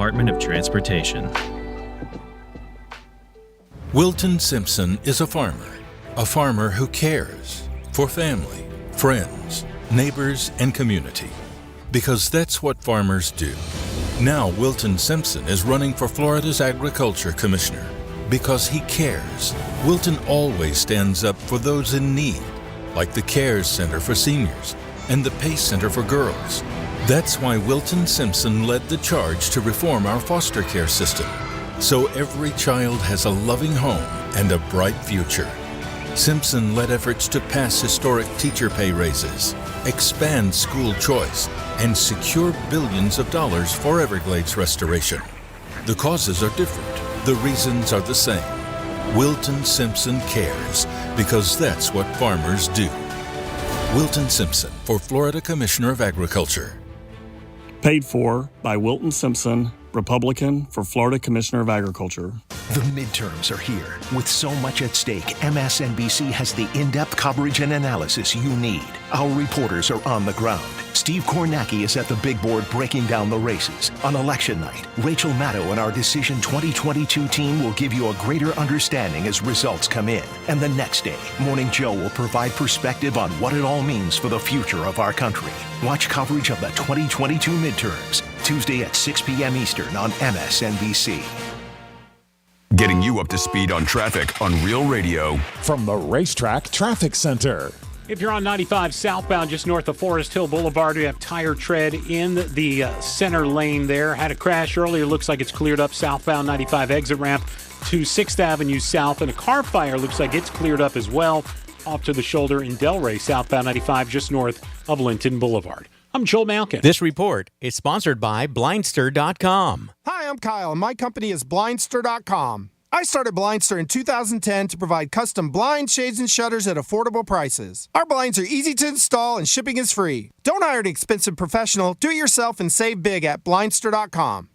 Department of Transportation. Wilton Simpson is a farmer who cares for family, friends, neighbors, and community. Because that's what farmers do. Now Wilton Simpson is running for Florida's Agriculture Commissioner. Because he cares. Wilton always stands up for those in need, like the CARES Center for seniors and the PACE Center for girls. That's why Wilton Simpson led the charge to reform our foster care system, so every child has a loving home and a bright future. Simpson led efforts to pass historic teacher pay raises, expand school choice, and secure billions of dollars for Everglades restoration. The causes are different. The reasons are the same. Wilton Simpson cares, because that's what farmers do. Wilton Simpson for Florida Commissioner of Agriculture. Paid for by Wilton Simpson, Republican for Florida Commissioner of Agriculture. The midterms are here. With so much at stake, MSNBC has the in-depth coverage and analysis you need. Our reporters are on the ground. Steve Kornacki is at the big board breaking down the races. On election night, Rachel Maddow and our Decision 2022 team will give you a greater understanding as results come in. And the next day, Morning Joe will provide perspective on what it all means for the future of our country. Watch coverage of the 2022 midterms, Tuesday at 6 p.m. Eastern on MSNBC. Getting you up to speed on traffic on Real Radio. From the Racetrack Traffic Center. If you're on 95 southbound just north of Forest Hill Boulevard, we have tire tread in the center lane there. Had a crash earlier. Looks like it's cleared up southbound 95 exit ramp to 6th Avenue South. And a car fire looks like it's cleared up as well off to the shoulder in Delray, southbound 95 just north of Linton Boulevard. I'm Joel Malkin. This report is sponsored by Blindster.com. Hi, I'm Kyle, and my company is Blindster.com. I started Blindster in 2010 to provide custom blinds, shades, and shutters at affordable prices. Our blinds are easy to install and shipping is free. Don't hire an expensive professional. Do it yourself and save big at Blindster.com.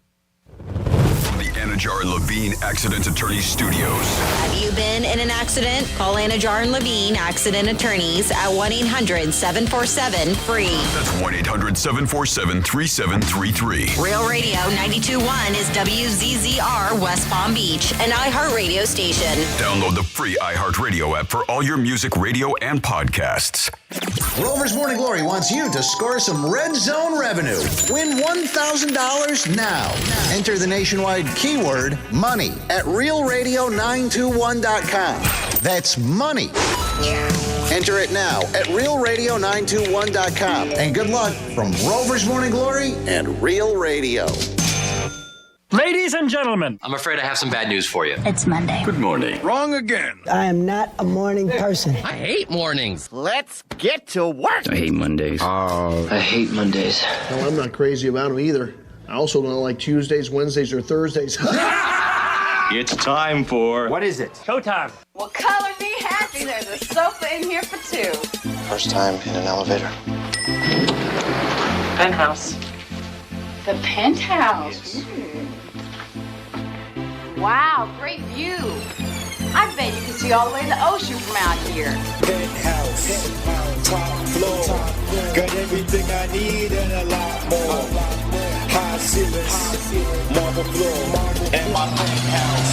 Anajar and Levine Accident Attorneys Studios. Have you been in an accident? Call Anajar and Levine Accident Attorneys at 1-800-747-FREE. That's 1-800-747-3733. Real Radio 92.1 is WZZR West Palm Beach, an iHeartRadio station. Download the free iHeartRadio app for all your music, radio, and podcasts. Rover's Morning Glory wants you to score some red zone revenue. Win $1,000 now. Enter the nationwide keyword money at realradio921.com. That's money. Enter it now at realradio921.com. And good luck from Rover's Morning Glory and Real Radio. Ladies and gentlemen, I'm afraid I have some bad news for you. It's Monday. Good morning. Wrong again. I am not a morning person. I hate mornings. Let's get to work. I hate Mondays. I hate Mondays. No, I'm not crazy about them either. I also don't like Tuesdays, Wednesdays, or Thursdays. It's time for... What is it? Showtime. Well, color me happy. There's a sofa in here for two. First time in an elevator. Penthouse. The penthouse. Yes. Wow, great view. I bet you can see all the way to the ocean from out here. Penthouse, top floor, got everything I need and a lot more. High ceilings, marble floor, and my penthouse.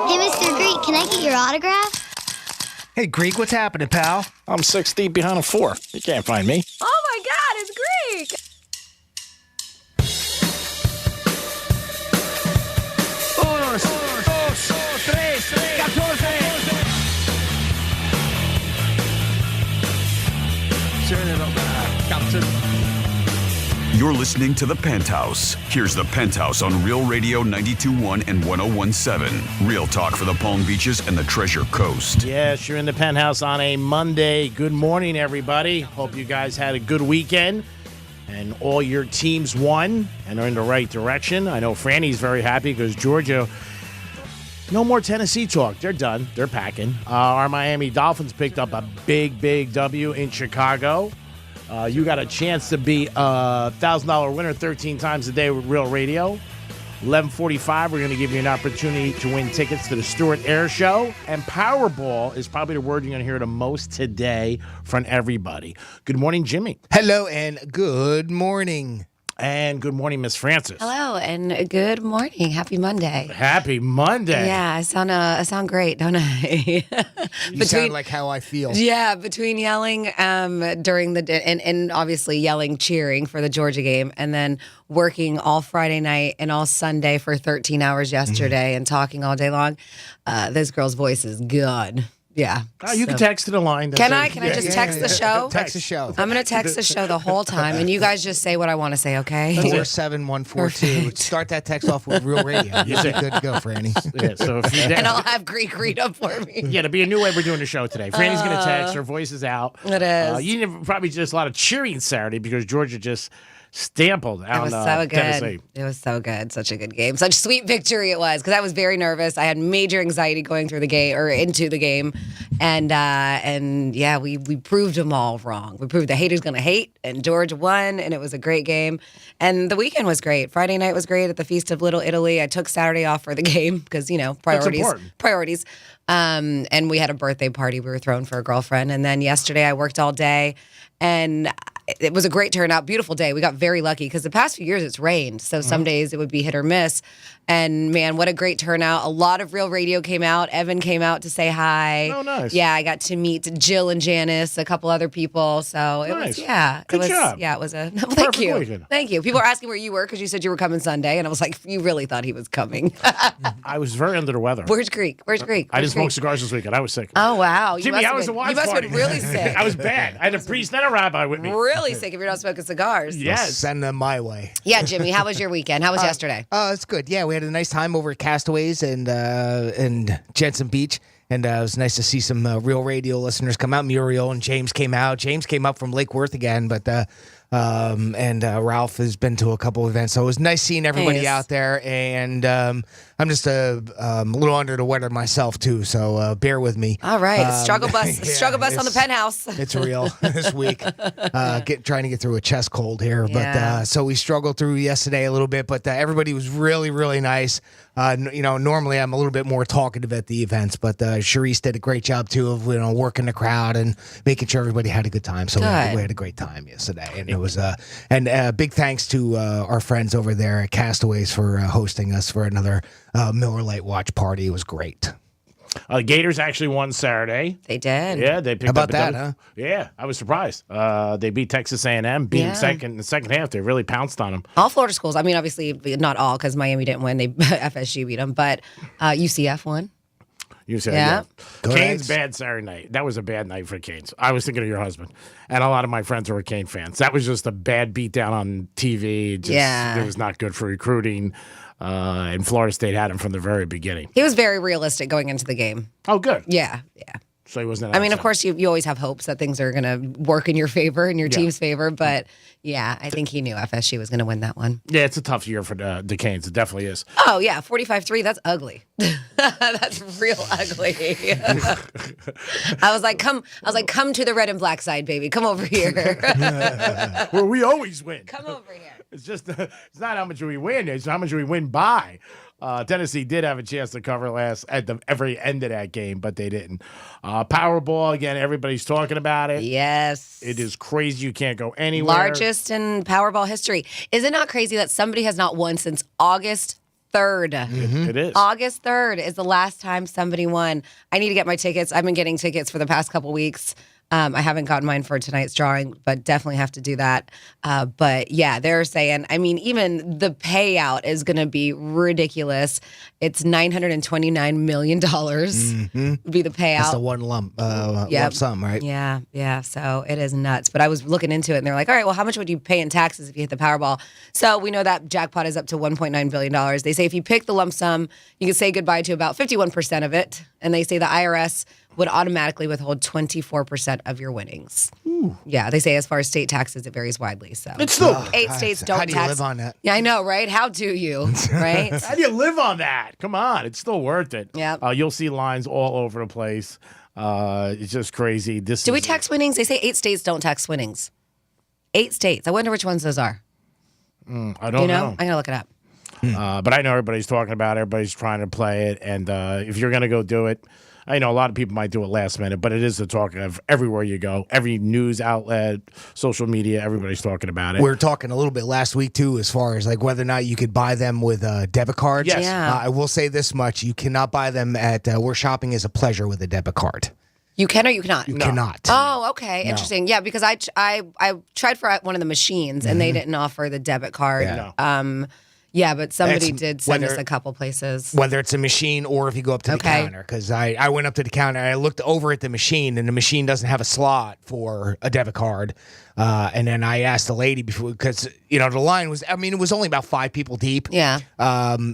Hey, Mr. Greek, can I get your autograph? Hey, Greek, what's happening, pal? I'm 6 deep behind a 4. You can't find me. Oh my God, it's Greek! You're listening to The Penthouse. Here's The Penthouse on Real Radio 92.1 and 101.7. Real talk for the Palm Beaches and the Treasure Coast. Yes, you're in The Penthouse on a Monday. Good morning, everybody. Hope you guys had a good weekend and all your teams won and are in the right direction. I know Franny's very happy because Georgia, no more Tennessee talk. They're done. They're packing. Our Miami Dolphins picked up a big W in Chicago. You got a chance to be a $1,000 winner 13 times a day with Real Radio. 11:45, we're going to give you an opportunity to win tickets to the Stewart Air Show. And Powerball is probably the word you're going to hear the most today from everybody. Good morning, Jimmy. Hello and good morning. And good morning, Miss Francis. Hello and good morning. Happy Monday. Happy Monday. Yeah, I sound great, don't I? You sound like how I feel. Yeah, between yelling during the and obviously yelling, cheering for the Georgia game, and then working all Friday night and all Sunday for 13 hours yesterday and talking all day long. This girl's voice is gone. Yeah. You can text to the line. Can I just text the show? Text the show. I'm going to text the show the whole time, and you guys just say what I want to say, okay? 47142. Start that text off with Real Radio. You're good to go, Franny. Yeah, so if you and I'll have Greek read up for me. Yeah, it'll be a new way we're doing the show today. Franny's going to text. Her voice is out. It is. You probably just a lot of cheering Saturday because Georgia just stampled out It was so good. Tennessee. It was so good. Such a good game. Such sweet victory it was because I was very nervous. I had major anxiety going through the game or into the game. And yeah, we proved them all wrong. We proved the haters going to hate, and Georgia won, and it was a great game. And the weekend was great. Friday night was great at the Feast of Little Italy. I took Saturday off for the game because, priorities. And we had a birthday party we were throwing for a girlfriend. And then yesterday I worked all day, and it was a great turnout, beautiful day. We got very lucky because the past few years it's rained. So some days it would be hit or miss. And man, what a great turnout. A lot of Real Radio came out. Evan came out to say hi. Oh, nice. Yeah, I got to meet Jill and Janice, a couple other people. So it Nice. was, yeah. Good job. Yeah, it was a, thank Perfect you. weekend. Thank you. People were asking where you were because you said you were coming Sunday. And I was like, you really thought he was coming. I was very under the weather. Where's Greek? I didn't smoke cigars this weekend. I was sick. Oh, wow. You Jimmy, must I have was been- a watch You must have party. been really sick. I was bad. I had a priest and a rabbi with me. Really sick if you're not smoking cigars. Yes. Send them my way. Yeah, Jimmy, how was your weekend? How was yesterday? Oh, it's good. Yeah, we had a nice time over at Castaways and Jensen Beach. And it was nice to see some Real Radio listeners come out. Muriel and James came out. James came up from Lake Worth again, but Ralph has been to a couple events. So it was nice seeing everybody Nice. out there. And I'm just a little under the weather myself, too. So bear with me. All right. Struggle bus yeah, struggle bus on the it's- Penthouse. It's real this week. Trying to get through a chest cold here, Yeah. but so we struggled through yesterday a little bit. But everybody was really, really nice. Normally I'm a little bit more talkative at the events, but Charisse did a great job too of working the crowd and making sure everybody had a good time. So we had a great time yesterday, and it was big thanks to our friends over there at Castaways for hosting us for another Miller Lite watch party. It was great. Gators actually won Saturday. They did. Yeah, they picked How about up a that, double- huh? Yeah, I was surprised. They beat Texas A&M, beat them in the second half. They really pounced on them. All Florida schools. I mean, obviously not all because Miami didn't win. They FSU beat them, but UCF won. You said, Yeah. Go Canes Knights. bad Saturday night. That was a bad night for Canes. I was thinking of your husband, and a lot of my friends were Cane fans. That was just a bad beatdown on TV. It was not good for recruiting. And Florida State had him from the very beginning. He was very realistic going into the game. Oh, good. Yeah. So he wasn't. I mean, of course, you always have hopes that things are going to work in your favor, in your team's favor. But yeah, I think he knew FSU was going to win that one. Yeah, it's a tough year for the Canes. It definitely is. Oh yeah, 45-3. That's ugly. That's real ugly. I was like, come to the red and black side, baby. Come over here. Well, we always win. Come over here. It's just it's not how much we win; it's how much we win by. Tennessee did have a chance to cover at the very end of that game, but they didn't. Powerball again; everybody's talking about it. Yes, it is crazy. You can't go anywhere. Largest in Powerball history. Is it not crazy that somebody has not won since August 3rd? It is. August 3rd is the last time somebody won. I need to get my tickets. I've been getting tickets for the past couple weeks. I haven't gotten mine for tonight's drawing, but definitely have to do that. But yeah, they're saying, I mean, even the payout is going to be ridiculous. It's $929 million would be the payout. That's the one lump sum, right? Yeah. So it is nuts. But I was looking into it, and they're like, all right, well, how much would you pay in taxes if you hit the Powerball? So we know that jackpot is up to $1.9 billion. They say if you pick the lump sum, you can say goodbye to about 51% of it. And they say the IRS would automatically withhold 24% of your winnings. Ooh. Yeah, they say as far as state taxes, it varies widely. So it's still 8 states don't How do you tax. live on that? Yeah, I know, right? How do you, right? How do you live on that? Come on, it's still worth it. Yeah. You'll see lines all over the place. It's just crazy. Do we tax winnings? They say 8 states don't tax winnings. 8 states. I wonder which ones those are. I don't know. I'm gonna look it up. But I know everybody's talking about it. Everybody's trying to play it. And if you're going to go do it, I know a lot of people might do it last minute, but it is the talk of everywhere you go. Every news outlet, social media, everybody's talking about it. We were talking a little bit last week, too, as far as like whether or not you could buy them with debit cards. Yes. Yeah. I will say this much. You cannot buy them at where shopping is a pleasure with a debit card. You can or you cannot? You cannot. Oh, okay. Interesting. Yeah, because I tried for one of the machines, and they didn't offer the debit card. Yeah. Yeah, but somebody did send us a couple places. Whether it's a machine or if you go up to the counter. Because I went up to the counter and I looked over at the machine, and the machine doesn't have a slot for a debit card. And then I asked the lady before, because, the line was, it was only about 5 people deep. Yeah.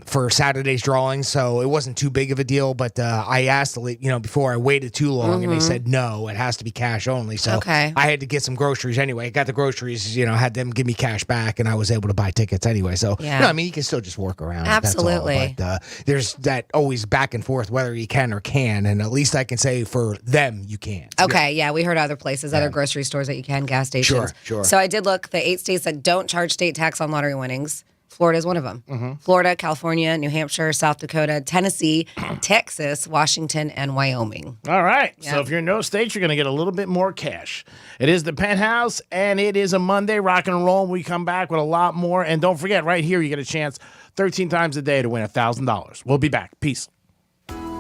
For Saturday's drawing, so it wasn't too big of a deal. But I asked the lady, before I waited too long, and they said, no, it has to be cash only. So I had to get some groceries anyway. I got the groceries, had them give me cash back, and I was able to buy tickets anyway. So, you can still just work around. Absolutely. That's all. But there's that always back and forth whether you can or can. And at least I can say for them, you can. Okay, yeah, we heard other places, other grocery stores that you can, gas stations. Sure. So I did look, the 8 states that don't charge state tax on lottery winnings. Florida is one of them. Florida, California, New Hampshire, South Dakota, Tennessee, Texas, Washington, and Wyoming. All right. So if you're in those states, you're going to get a little bit more cash. It is the Penthouse, and it is a Monday. Rock and roll. We come back with a lot more. And don't forget, right here, you get a chance 13 times a day to win $1,000. We'll be back. Peace.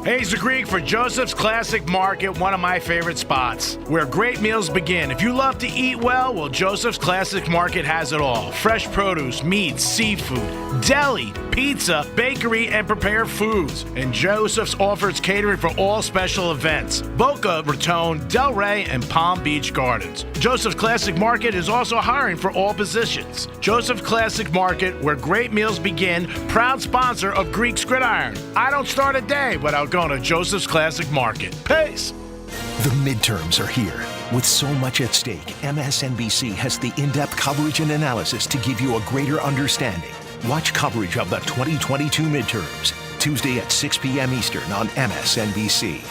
Hey, it's the Greek for Joseph's Classic Market, one of my favorite spots, where great meals begin. If you love to eat well, Joseph's Classic Market has it all. Fresh produce, meat, seafood, deli, pizza, bakery, and prepared foods. And Joseph's offers catering for all special events. Boca Raton, Delray, and Palm Beach Gardens. Joseph's Classic Market is also hiring for all positions. Joseph's Classic Market, where great meals begin, proud sponsor of Greek's Gridiron. I don't start a day without going to Joseph's Classic Market. Peace. The midterms are here. With so much at stake, MSNBC has the in-depth coverage and analysis to give you a greater understanding. Watch coverage of the 2022 midterms, Tuesday at 6 p.m. Eastern on MSNBC.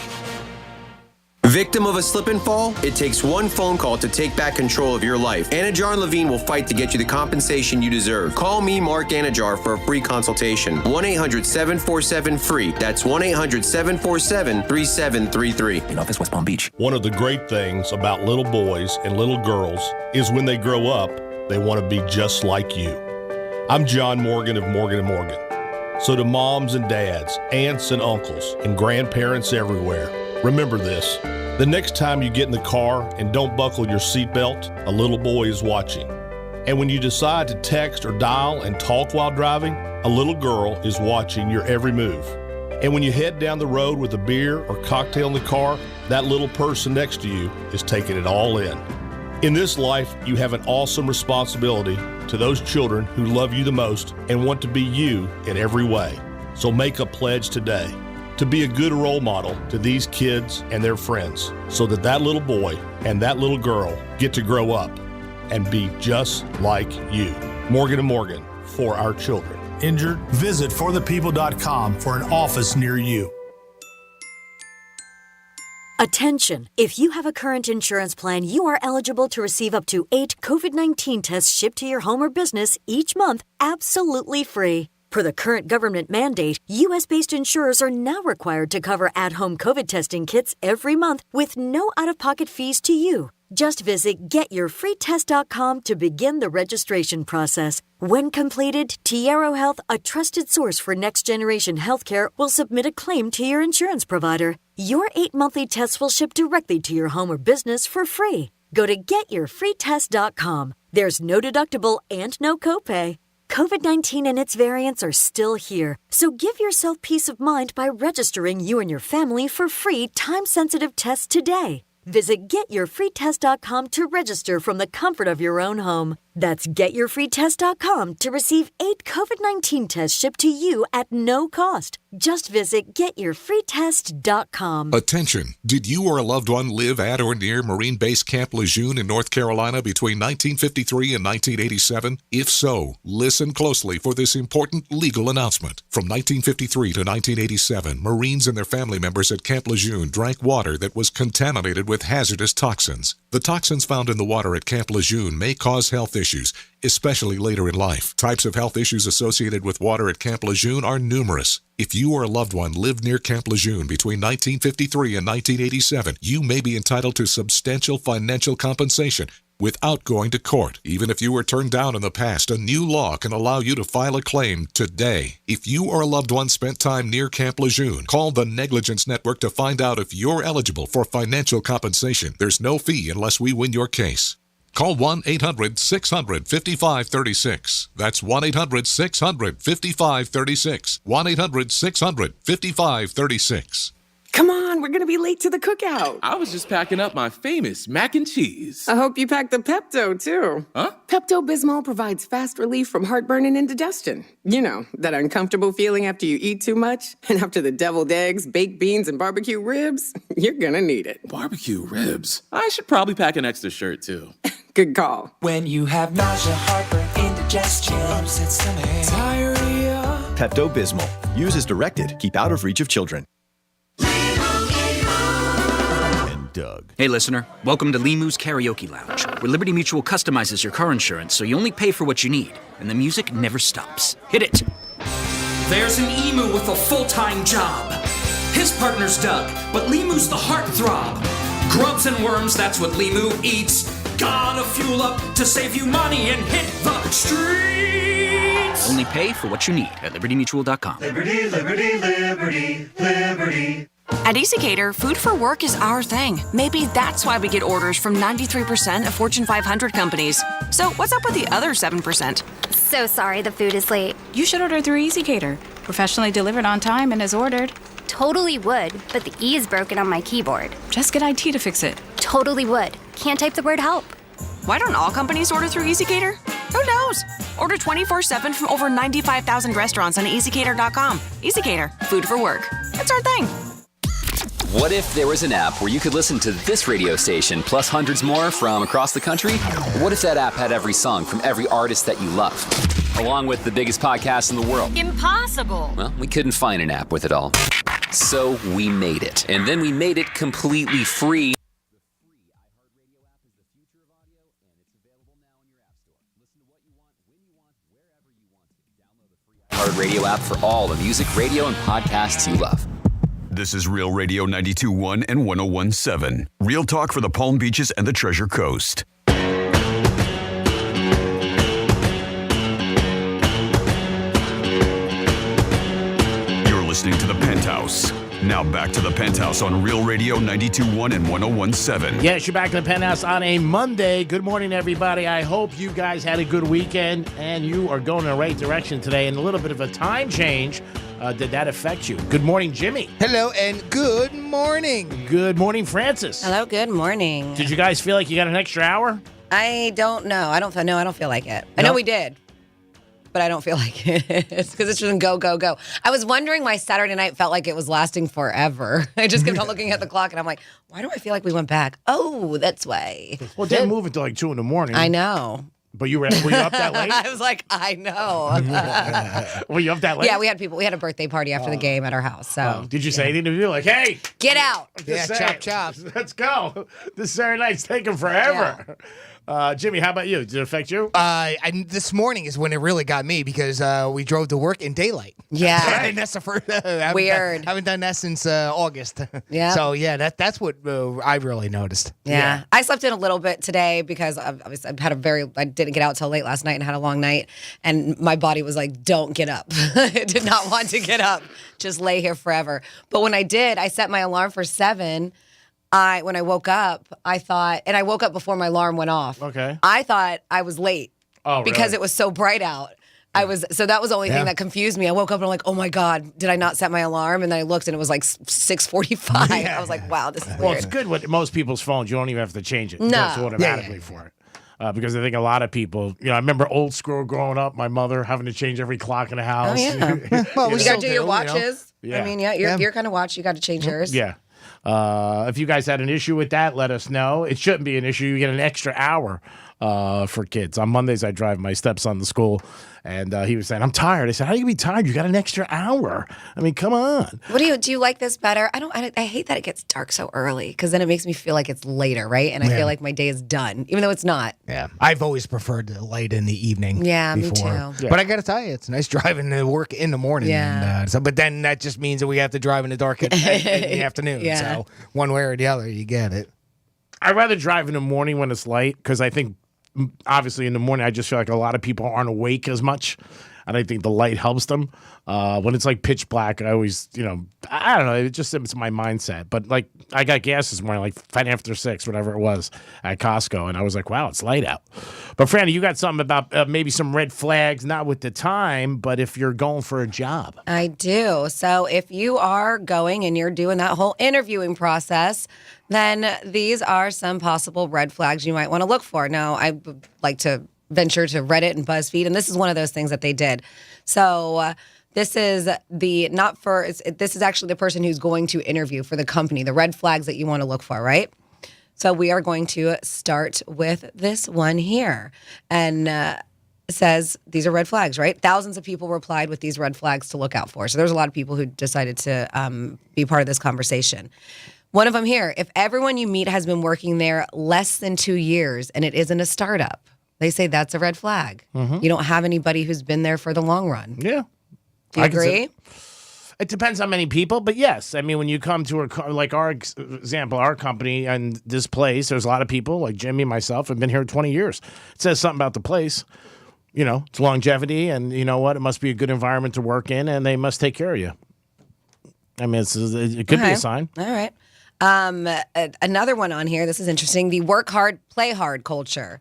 Victim of a slip and fall? It takes one phone call to take back control of your life. Anajar and Levine will fight to get you the compensation you deserve. Call me, Mark Anajar, for a free consultation. 1-800-747-FREE. That's 1-800-747-3733. In office, West Palm Beach. One of the great things about little boys and little girls is when they grow up, they want to be just like you. I'm John Morgan of Morgan & Morgan. So to moms and dads, aunts and uncles, and grandparents everywhere, remember this. The next time you get in the car and don't buckle your seatbelt, a little boy is watching. And when you decide to text or dial and talk while driving, a little girl is watching your every move. And when you head down the road with a beer or cocktail in the car, that little person next to you is taking it all in. In this life, you have an awesome responsibility to those children who love you the most and want to be you in every way. So make a pledge today to be a good role model to these kids and their friends so that that little boy and that little girl get to grow up and be just like you. Morgan & Morgan, for our children. Injured? Visit forthepeople.com for an office near you. Attention! If you have a current insurance plan, you are eligible to receive up to 8 COVID-19 tests shipped to your home or business each month, absolutely free. Per the current government mandate, U.S.-based insurers are now required to cover at-home COVID testing kits every month with no out-of-pocket fees to you. Just visit getyourfreetest.com to begin the registration process. When completed, Tiaro Health, a trusted source for next-generation healthcare, will submit a claim to your insurance provider. Your 8 monthly tests will ship directly to your home or business for free. Go to getyourfreetest.com. There's no deductible and no copay. COVID-19 and its variants are still here, so give yourself peace of mind by registering you and your family for free time-sensitive tests today. Visit getyourfreetest.com to register from the comfort of your own home. That's getyourfreetest.com to receive 8 COVID-19 tests shipped to you at no cost. Just visit getyourfreetest.com. Attention! Did you or a loved one live at or near Marine Base Camp Lejeune in North Carolina between 1953 and 1987? If so, listen closely for this important legal announcement. From 1953 to 1987, Marines and their family members at Camp Lejeune drank water that was contaminated with hazardous toxins. The toxins found in the water at Camp Lejeune may cause health issues, especially later in life. Types of health issues associated with water at Camp Lejeune are numerous. If you or a loved one lived near Camp Lejeune between 1953 and 1987, you may be entitled to substantial financial compensation without going to court. Even if you were turned down in the past, a new law can allow you to file a claim today. If you or a loved one spent time near Camp Lejeune, call the Negligence Network to find out if you're eligible for financial compensation. There's no fee unless we win your case. Call 1-800-600-5536. That's 1-800-600-5536. 1-800-600-5536. Come on, we're gonna be late to the cookout. I was just packing up my famous mac and cheese. I hope you packed the Pepto, too. Huh? Pepto-Bismol provides fast relief from heartburn and indigestion. You know, that uncomfortable feeling after you eat too much. And after the deviled eggs, baked beans, and barbecue ribs, you're gonna need it. Barbecue ribs? I should probably pack an extra shirt, too. Good call. When you have nausea, heartburn, indigestion, upset stomach, diarrhea. Pepto-Bismol. Use as directed. Keep out of reach of children. Doug. Hey, listener. Welcome to Limu's Karaoke Lounge, where Liberty Mutual customizes your car insurance so you only pay for what you need, and the music never stops. Hit it. There's an emu with a full-time job. His partner's Doug, but Limu's the heartthrob. Grubs and worms, that's what Limu eats. Gotta fuel up to save you money and hit the streets. Only pay for what you need at libertymutual.com. Liberty, liberty, liberty, liberty. At EasyCater, food for work is our thing. Maybe that's why we get orders from 93% of Fortune 500 companies. So what's up with the other 7%? So sorry the food is late. You should order through EasyCater. Professionally delivered on time and as ordered. Totally would, but the E is broken on my keyboard. Just get IT to fix it. Totally would. Can't type the word help. Why don't all companies order through EasyCater? Who knows? Order 24/7 from over 95,000 restaurants on EasyCater.com. EasyCater, food for work. That's our thing. What if there was an app where you could listen to this radio station plus hundreds more from across the country? What if that app had every song from every artist that you love, along with the biggest podcast in the world? Impossible. Well, we couldn't find an app with it all. So we made it. And then we made it completely free. Radio app for all the music, radio, and podcasts you love. This is Real Radio 92.1 and 101.7. Real talk for the Palm Beaches and the Treasure Coast. You're listening to The Penthouse. Now back to The Penthouse on Real Radio 92.1 and 101.7. Yes, you're back in The Penthouse on a Monday. Good morning, everybody. I hope you guys had a good weekend and you are going in the right direction today. And a little bit of a time change. Did that affect you? Good morning, Jimmy. Hello, and good morning. Good morning, Francis. Hello, good morning. Did you guys feel like you got an extra hour? I don't know. I don't feel like it. I know we did, but I don't feel like it. It's because it's just go, go, go. I was wondering why Saturday night felt like it was lasting forever. I just kept on looking at the clock, and I'm like, why do I feel like we went back? Oh, that's why. Well, it didn't move until like 2 in the morning. I know. But were you up that late? I was like, I know. Were you up that late? Yeah, we had people. We had a birthday party after the game at our house. So did you say anything to you? Like, hey, get out. Chop, chop. Let's go. This Saturday night's taking forever. Yeah. Jimmy, how about you? Did it affect you? This morning is when it really got me because we drove to work in daylight. Yeah. And that's the first. Weird. Haven't done that since August. Yeah. So, yeah, that's what I really noticed. Yeah. I slept in a little bit today because I didn't get out till late last night and had a long night. And my body was like, don't get up. It did not want to get up. Just lay here forever. But when I did, I set my alarm for 7. When I woke up, I thought, and I woke up before my alarm went off. Okay. I thought I was late because really? It was so bright out. So that was the only thing that confused me. I woke up and I'm like, oh my God, did I not set my alarm? And then I looked and it was like 6:45. I was like, wow, this is weird. Well, it's good with most people's phones. You don't even have to change it. No. It's automatically for it. Because I think a lot of people, I remember old school growing up, my mother having to change every clock in the house. Oh, yeah. Well, you got to do your watches. Yeah. I mean, your kind of watch, you got to change yours. Yeah. If you guys had an issue with that, let us know. It shouldn't be an issue. You get an extra hour for kids. On Mondays, I drive my stepson to school, And he was saying, I'm tired. I said, how do you be tired? You got an extra hour. I mean, come on. What do you like this better? I hate that it gets dark so early because then it makes me feel like it's later, right? And I feel like my day is done, even though it's not. Yeah, I've always preferred the light in the evening. Yeah, before. me too. Yeah. But I got to tell you, it's nice driving to work in the morning. Yeah. And, but then that just means that we have to drive in the dark in the afternoon. Yeah. So one way or the other, you get it. I'd rather drive in the morning when it's light because I think, obviously, in the morning, I just feel like a lot of people aren't awake as much. And I think the light helps them. When it's like pitch black, I always, I don't know. It's my mindset. But like, I got gas this morning, like 10 after 6, whatever it was, at Costco. And I was like, wow, it's light out. But Franny, you got something about maybe some red flags, not with the time, but if you're going for a job. I do. So if you are going and you're doing that whole interviewing process, then these are some possible red flags you might want to look for. Now, I would like to venture to Reddit and BuzzFeed, and this is one of those things that they did. So this is this is actually the person who's going to interview for the company, the red flags that you want to look for, right? So we are going to start with this one here. And it says these are red flags, right? Thousands of people replied with these red flags to look out for. So there's a lot of people who decided to be part of this conversation. One of them here, if everyone you meet has been working there less than 2 years and it isn't a startup, they say that's a red flag. Mm-hmm. You don't have anybody who's been there for the long run. Yeah. Do you agree? It depends on many people, but yes. I mean, when you come to like our example, our company and this place, there's a lot of people like Jimmy, myself, have been here 20 years. It says something about the place. It's longevity, and you know what? It must be a good environment to work in, and they must take care of you. I mean, it could be a sign. All right. Another one on here. This is interesting. The work hard, play hard culture.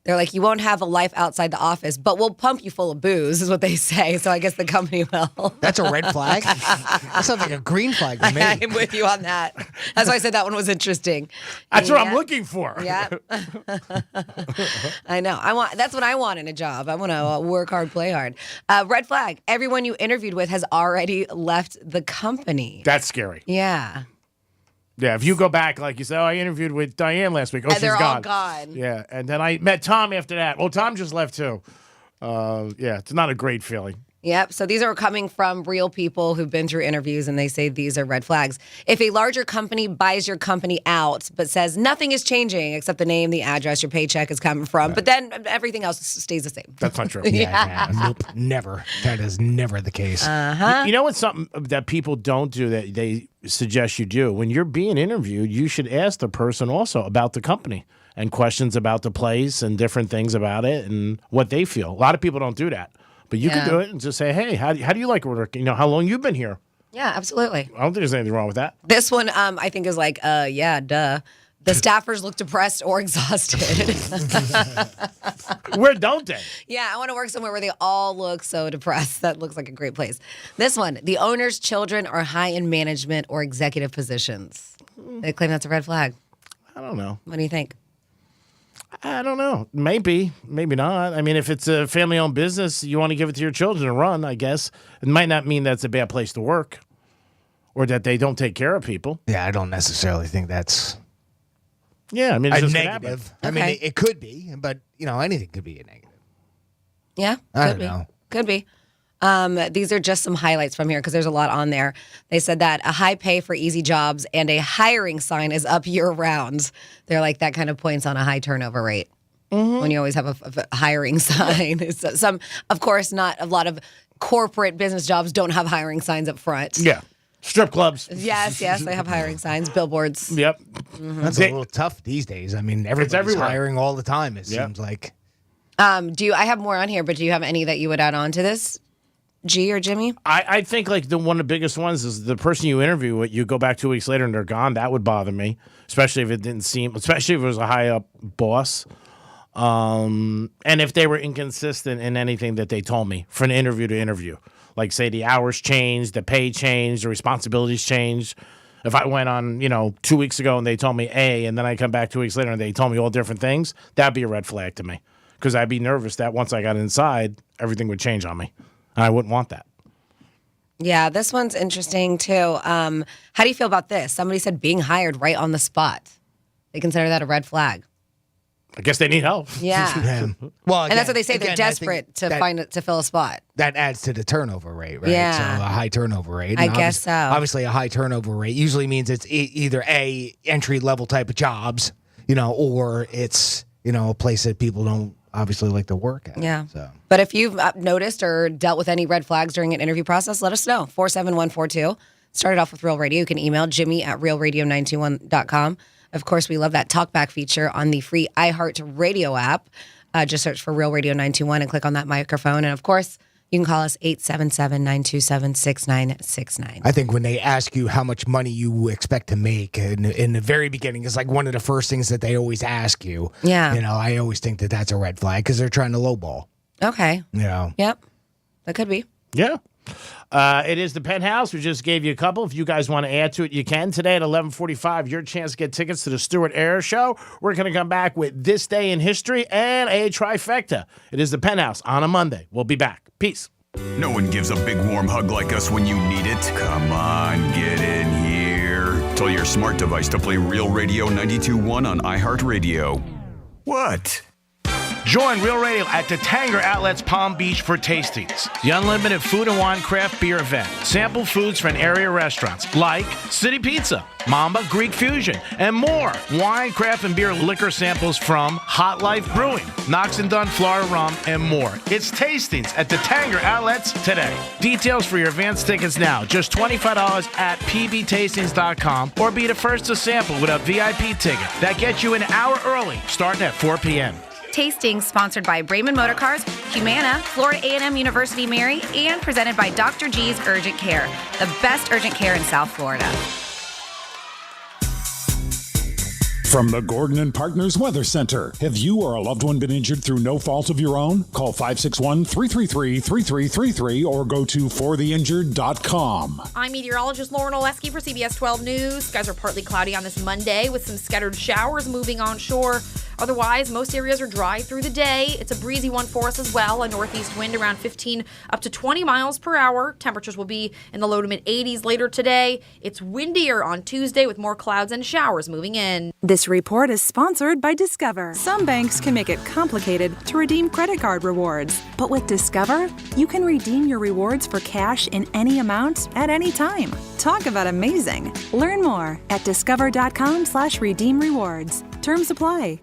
They're like, you won't have a life outside the office, but we'll pump you full of booze, is what they say. So I guess the company will. That's a red flag? That sounds like a green flag to me. I'm with you on that. That's why I said that one was interesting. That's what I'm looking for. Yeah. I know. That's what I want in a job. I want to work hard, play hard. Red flag. Everyone you interviewed with has already left the company. That's scary. Yeah. Yeah, if you go back, like you said, I interviewed with Diane last week. Oh, she's they're gone. all gone. Yeah, and then I met Tom after that. Well, Tom just left too. Yeah, it's not a great feeling. Yep. So these are coming from real people who've been through interviews, and they say these are red flags. If a larger company buys your company out but says nothing is changing except the name, the address, your paycheck is coming from, but then everything else stays the same. That's not true. Yeah. Nope. Never. That is never the case. Uh-huh. You know what's something that people don't do that they suggest you do? When you're being interviewed, you should ask the person also about the company and questions about the place and different things about it and what they feel. A lot of people don't do that. But you can do it and just say, hey, how do you like working? How long you've been here? Yeah, absolutely. I don't think there's anything wrong with that. This one, I think, is like, yeah, duh. The staffers look depressed or exhausted. Where don't they? Yeah, I want to work somewhere where they all look so depressed. That looks like a great place. This one, the owner's children are high in management or executive positions. They claim that's a red flag. I don't know. What do you think? I don't know. Maybe, maybe not. I mean, if it's a family-owned business, you want to give it to your children to run, I guess. It might not mean that's a bad place to work or that they don't take care of people. Yeah, I don't necessarily think that's I mean, it's a just negative. I mean, it could be, but, anything could be a negative. Yeah, I don't know. Could be. These are just some highlights from here because there's a lot on there. They said that a high pay for easy jobs and a hiring sign is up year-round. They're like, that kind of points on a high turnover rate. Mm-hmm. When you always have a hiring sign. Of course, not a lot of corporate business jobs don't have hiring signs up front. Yeah. Strip clubs. Yes, they have hiring signs, billboards. Yep. Mm-hmm. That's a little tough these days. I mean, everybody's hiring all the time, it seems like. I have more on here, but do you have any that you would add on to this? G or Jimmy? I think like one of the biggest ones is the person you interview with, you go back 2 weeks later and they're gone. That would bother me, especially if it was a high up boss. And if they were inconsistent in anything that they told me from interview to interview, like say the hours changed, the pay changed, the responsibilities changed. If I went on, 2 weeks ago and they told me A, and then I come back 2 weeks later and they told me all different things, that'd be a red flag to me because I'd be nervous that once I got inside, everything would change on me. And I wouldn't want that. Yeah, this one's interesting too. How do you feel about this? Somebody said being hired right on the spot. They consider that a red flag. I guess they need help. Yeah. Well, and that's what they say. again, They're desperate to fill a spot. That adds to the turnover rate, right? Yeah. So a high turnover rate. I And guess so. Obviously, a high turnover rate usually means it's either a entry level type of jobs, or it's a place that people don't obviously like to work at. Yeah. So. But if you've noticed or dealt with any red flags during an interview process, let us know. 47142. Started off with Real Radio. You can email Jimmy@realradio921.com. Of course, we love that talkback feature on the free iHeartRadio app. Just search for Real Radio 921 and click on that microphone. And of course, you can call us 877-927-6969. I think when they ask you how much money you expect to make in the very beginning, it's like one of the first things that they always ask you. Yeah. I always think that that's a red flag because they're trying to lowball. Okay. Yep. That could be. Yeah. It is the Penthouse. We just gave you a couple. If you guys want to add to it, you can. Today at 11:45, your chance to get tickets to the Stuart Air Show. We're going to come back with This Day in History and a trifecta. It is the Penthouse on a Monday. We'll be back. Peace. No one gives a big warm hug like us when you need it. Come on, get in here. Tell your smart device to play Real Radio 92.1 on iHeartRadio. What? Join Real Radio at the Tanger Outlets Palm Beach for tastings. The unlimited food and wine craft beer event. Sample foods from area restaurants like City Pizza, Mamba Greek Fusion, and more. Wine, craft, and beer liquor samples from Hot Life Brewing, Knox and Dunn Florida Rum, and more. It's tastings at the Tanger Outlets today. Details for your advance tickets now. Just $25 at pbtastings.com or be the first to sample with a VIP ticket. That gets you an hour early, starting at 4 p.m. Tasting sponsored by Brayman Motorcars, Humana, Florida A&M University Mary, and presented by Dr. G's Urgent Care, the best urgent care in South Florida. From the Gordon and Partners Weather Center. Have you or a loved one been injured through no fault of your own? Call 561-333-3333 or go to fortheinjured.com. I'm meteorologist Lauren Oleski for CBS 12 News. Skies are partly cloudy on this Monday with some scattered showers moving onshore. Otherwise, most areas are dry through the day. It's a breezy one for us as well. A northeast wind around 15 up to 20 miles per hour. Temperatures will be in the low to mid 80s later today. It's windier on Tuesday with more clouds and showers moving in. This report is sponsored by Discover. Some banks can make it complicated to redeem credit card rewards. But with Discover, you can redeem your rewards for cash in any amount at any time. Talk about amazing. Learn more at discover.com/redeem rewards. Terms apply.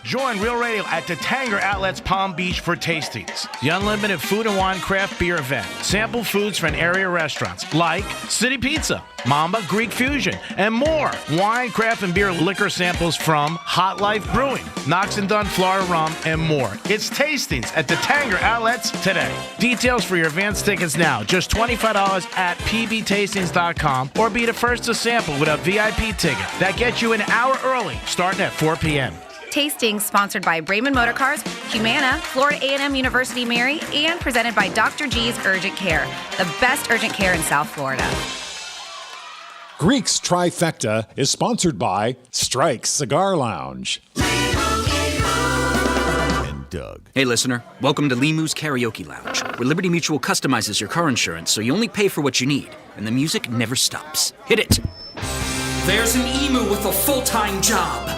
Join Real Radio at the Tanger Outlets Palm Beach for tastings. The unlimited food and wine craft beer event. Sample foods from area restaurants like City Pizza, Mamba Greek Fusion, and more. Wine, craft, and beer liquor samples from Hot Life Brewing, Knox and Dunn Florida Rum, and more. It's tastings at the Tanger Outlets today. Details for your advance tickets now. Just $25 at pbtastings.com or be the first to sample with a VIP ticket. That gets you an hour early, starting at 4 p.m. Tasting sponsored by Brayman Motorcars, Humana, Florida A&M University Mary, and presented by Dr. G's Urgent Care, the best urgent care in South Florida. Greek's Trifecta is sponsored by Strike Cigar Lounge. And Doug. Hey, listener. Welcome to Limu's Karaoke Lounge, where Liberty Mutual customizes your car insurance so you only pay for what you need, and the music never stops. Hit it. There's an emu with a full-time job.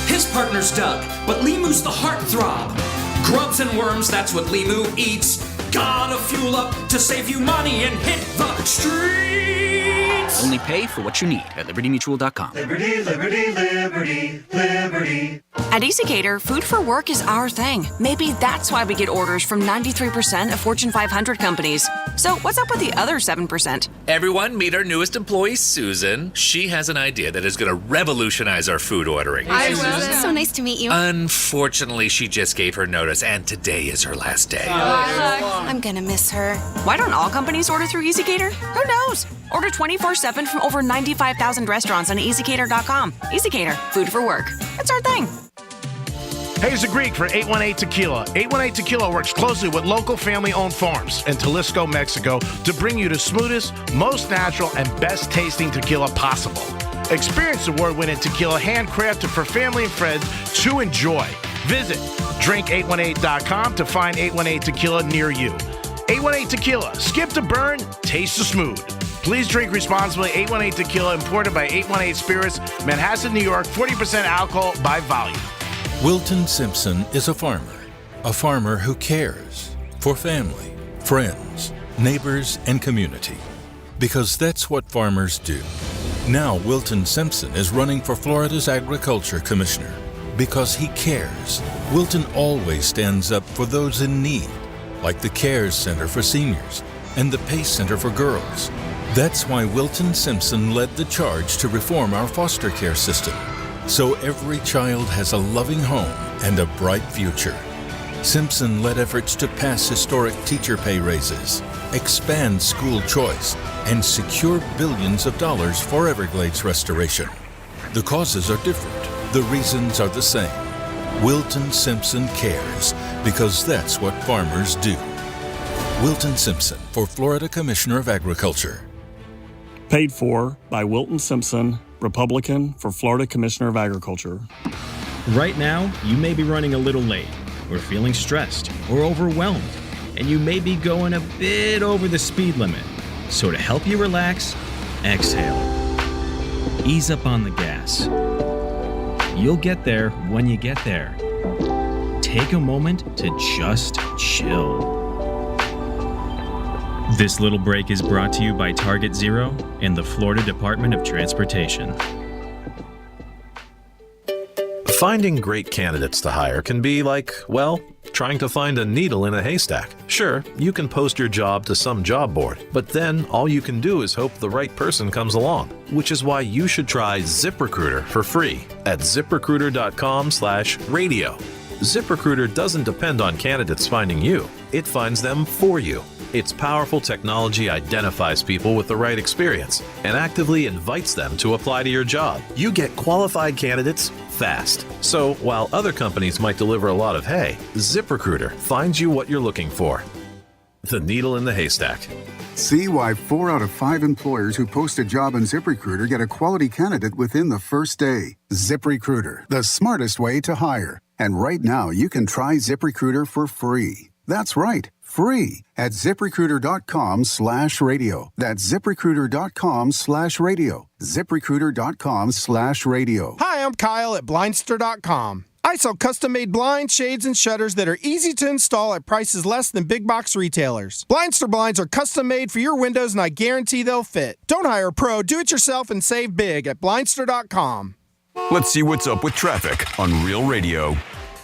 His partner's Doug, but Limu's the heartthrob. Grubs and worms, that's what Limu eats. Gotta fuel up to save you money and hit the streets. Only pay for what you need at libertymutual.com. Liberty, liberty, liberty, liberty. At EasyCater, food for work is our thing. Maybe that's why we get orders from 93% of Fortune 500 companies. So what's up with the other 7%? Everyone, meet our newest employee, Susan. She has an idea that is going to revolutionize our food ordering. Hi, Susan. So nice to meet you. Unfortunately, she just gave her notice, and today is her last day. I'm going to miss her. Why don't all companies order through EasyCater? Who knows? Order 24/7 from over 95,000 restaurants on EasyCater.com. EasyCater, food for work. It's our thing. Hey, it's a Greek for 818 Tequila. 818 Tequila works closely with local family-owned farms in Jalisco, Mexico to bring you the smoothest, most natural, and best-tasting tequila possible. Experience award-winning tequila handcrafted for family and friends to enjoy. Visit drink818.com to find 818 Tequila near you. 818 Tequila. Skip the burn, taste the smooth. Please drink responsibly. 818 Tequila, imported by 818 Spirits, Manhasset, New York. 40% alcohol by volume. Wilton Simpson is a farmer who cares for family, friends, neighbors, and community. Because that's what farmers do. Now Wilton Simpson is running for Florida's Agriculture Commissioner. Because he cares. Wilton always stands up for those in need, like the CARES Center for seniors and the PACE Center for girls. That's why Wilton Simpson led the charge to reform our foster care system, so every child has a loving home and a bright future. Simpson led efforts to pass historic teacher pay raises, expand school choice, and secure billions of dollars for Everglades restoration. The causes are different. The reasons are the same. Wilton Simpson cares, because that's what farmers do. Wilton Simpson for Florida Commissioner of Agriculture. Paid for by Wilton Simpson, Republican for Florida Commissioner of Agriculture. Right now, you may be running a little late, or feeling stressed, or overwhelmed, and you may be going a bit over the speed limit. So to help you relax, exhale. Ease up on the gas. You'll get there when you get there. Take a moment to just chill. This little break is brought to you by Target Zero and the Florida Department of Transportation. Finding great candidates to hire can be like, well, trying to find a needle in a haystack. Sure, you can post your job to some job board, but then all you can do is hope the right person comes along, which is why you should try ZipRecruiter for free at ziprecruiter.com/radio. ZipRecruiter doesn't depend on candidates finding you. It finds them for you. Its powerful technology identifies people with the right experience and actively invites them to apply to your job. You get qualified candidates fast. So while other companies might deliver a lot of hay, ZipRecruiter finds you what you're looking for. The needle in the haystack. See why 4 out of 5 employers who post a job on ZipRecruiter get a quality candidate within the first day. ZipRecruiter, the smartest way to hire. And right now, you can try ZipRecruiter for free. That's right, free at ZipRecruiter.com/radio. That's ZipRecruiter.com/radio. ZipRecruiter.com/radio. Hi, I'm Kyle at Blindster.com. I sell custom-made blinds, shades, and shutters that are easy to install at prices less than big box retailers. Blindster blinds are custom-made for your windows, and I guarantee they'll fit. Don't hire a pro. Do it yourself and save big at Blindster.com. Let's see what's up with traffic on Real Radio.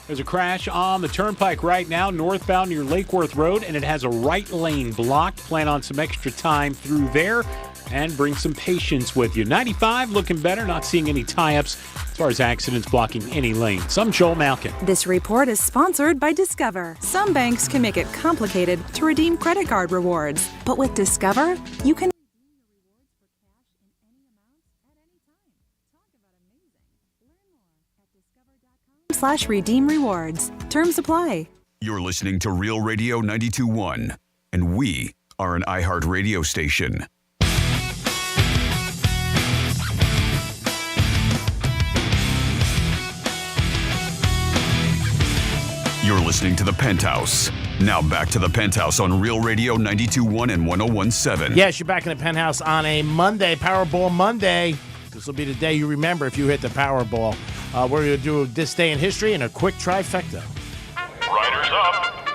There's a crash on the turnpike right now, northbound near Lake Worth Road, and it has a right lane blocked. Plan on some extra time through there and bring some patience with you. 95 looking better, not seeing any tie-ups as far as accidents blocking any lanes. I'm Joel Malkin. This report is sponsored by Discover. Some banks can make it complicated to redeem credit card rewards, but with Discover, you can /redeem rewards. Terms apply. You're listening to Real Radio 92.1, and we are an iHeart radio station. You're listening to the Penthouse. Now back to the Penthouse on Real Radio 92.1 and 101.7. Yes, you're back in the Penthouse on a Monday, Powerball Monday. This will be the day you remember if you hit the Powerball. We're going to do this day in history and a quick trifecta. Riders up.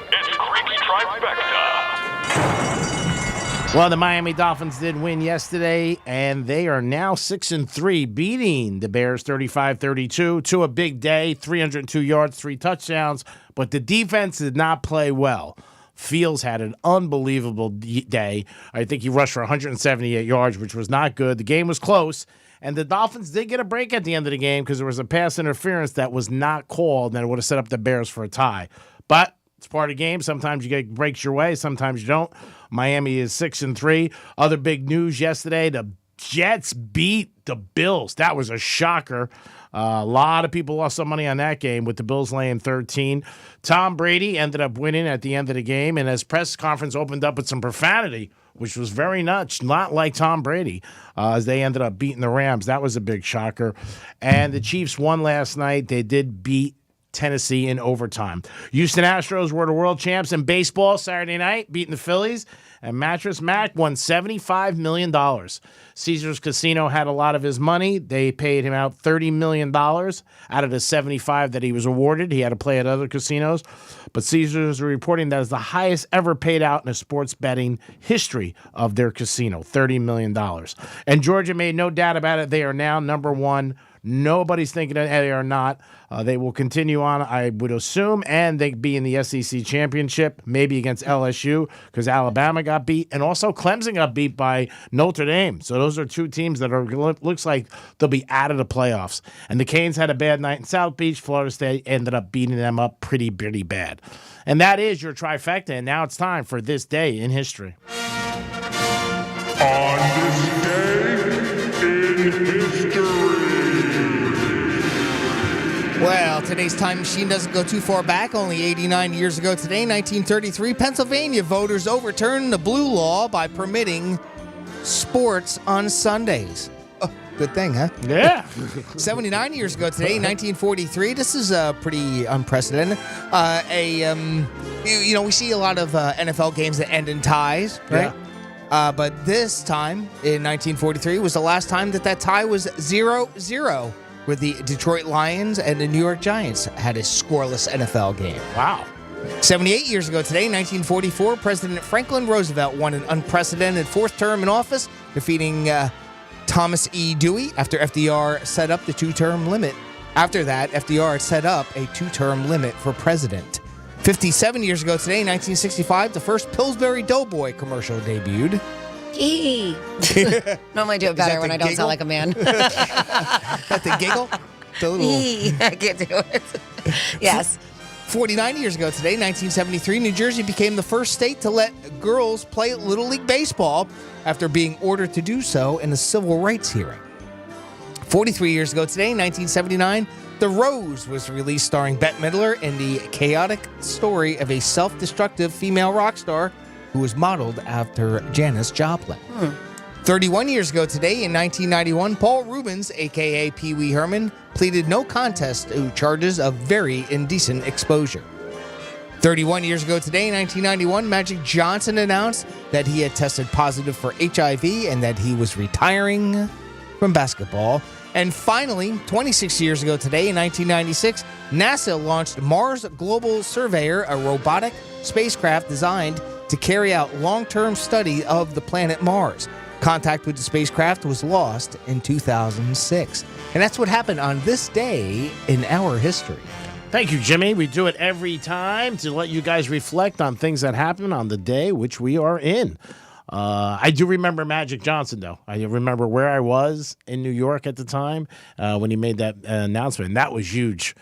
It's Creek's Trifecta. Well, the Miami Dolphins did win yesterday, and they are now 6-3, beating the Bears 35-32 to a big day, 302 yards, 3 touchdowns, but the defense did not play well. Fields had an unbelievable day. I think he rushed for 178 yards, which was not good. The game was close. And the Dolphins did get a break at the end of the game because there was a pass interference that was not called, and it would have set up the Bears for a tie. But it's part of the game. Sometimes you get breaks your way. Sometimes you don't. Miami is 6-3. Other big news yesterday, the Jets beat the Bills. That was a shocker. A lot of people lost some money on that game with the Bills laying 13. Tom Brady ended up winning at the end of the game, and his press conference opened up with some profanity, which was very nuts, not like Tom Brady, as they ended up beating the Rams. That was a big shocker. And the Chiefs won last night. They did beat Tennessee in overtime. Houston Astros were the world champs in baseball Saturday night, beating the Phillies, and Mattress Mac won $75 million. Caesars Casino had a lot of his money. They paid him out $30 million out of the $75 that he was awarded. He had to play at other casinos. But Caesars are reporting that is the highest ever paid out in the sports betting history of their casino, $30 million. And Georgia made no doubt about it. They are now number one. Nobody's thinking that they are not. They will continue on, I would assume, and they be in the SEC championship, maybe against LSU, because Alabama got beat, and also Clemson got beat by Notre Dame. So those are two teams that are looks like they'll be out of the playoffs. And the Canes had a bad night in South Beach. Florida State ended up beating them up pretty bad. And that is your trifecta, and now it's time for This Day in History. On this day in history. Well, today's time machine doesn't go too far back. Only 89 years ago today, 1933, Pennsylvania voters overturned the blue law by permitting sports on Sundays. Oh, good thing, huh? Yeah. 79 years ago today, 1943. This is pretty unprecedented. We see a lot of NFL games that end in ties, right? Yeah. But this time, in 1943, was the last time that tie was 0-0. Where the Detroit Lions and the New York Giants had a scoreless NFL game. Wow. 78 years ago today, 1944, President Franklin Roosevelt won an unprecedented fourth term in office, defeating Thomas E. Dewey after FDR set up the two-term limit. After that, FDR set up a two-term limit for president. 57 years ago today, 1965, the first Pillsbury Doughboy commercial debuted. Yee. Normally I do it better when I don't sound like a man. That the giggle? The little... Yee. I can't do it. Yes. 49 years ago today, 1973, New Jersey became the first state to let girls play Little League Baseball after being ordered to do so in a civil rights hearing. 43 years ago today, 1979, The Rose was released starring Bette Midler in the chaotic story of a self-destructive female rock star who was modeled after Janis Joplin. 31 years ago today, in 1991, Paul Rubens, a.k.a. Pee Wee Herman, pleaded no contest to charges of very indecent exposure. 31 years ago today, in 1991, Magic Johnson announced that he had tested positive for HIV and that he was retiring from basketball. And finally, 26 years ago today, in 1996, NASA launched Mars Global Surveyor, a robotic spacecraft designed to carry out long-term study of the planet Mars. Contact with the spacecraft was lost in 2006. And that's what happened on this day in our history. Thank you, Jimmy. We do it every time to let you guys reflect on things that happened on the day which we are in. I do remember Magic Johnson, though. I remember where I was in New York at the time when he made that announcement. And that was huge.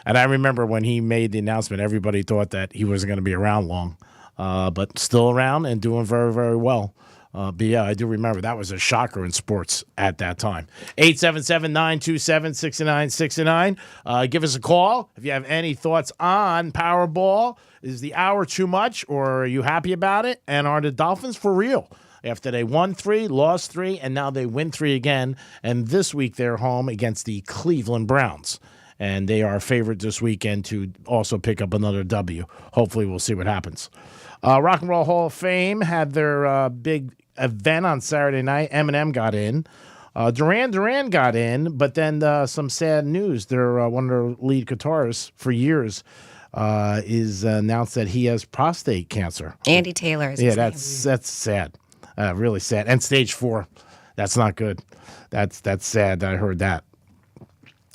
And I remember when he made the announcement, everybody thought that he wasn't going to be around long. But still around and doing very, very well. But yeah, I do remember that was a shocker in sports at that time. 877-927-6969. Give us a call if you have any thoughts on Powerball. Is the hour too much, or are you happy about it? And are the Dolphins for real? After they won 3, lost 3, and now they win 3 again. And this week they're home against the Cleveland Browns. And they are favored this weekend to also pick up another W. Hopefully we'll see what happens. Rock and Roll Hall of Fame had their big event on Saturday night. Eminem got in. Duran got in, but then some sad news. One of their lead guitarists for years is announced that he has prostate cancer. Andy Taylor is his name. That's sad. Really sad. And stage 4. That's not good. That's sad that I heard that.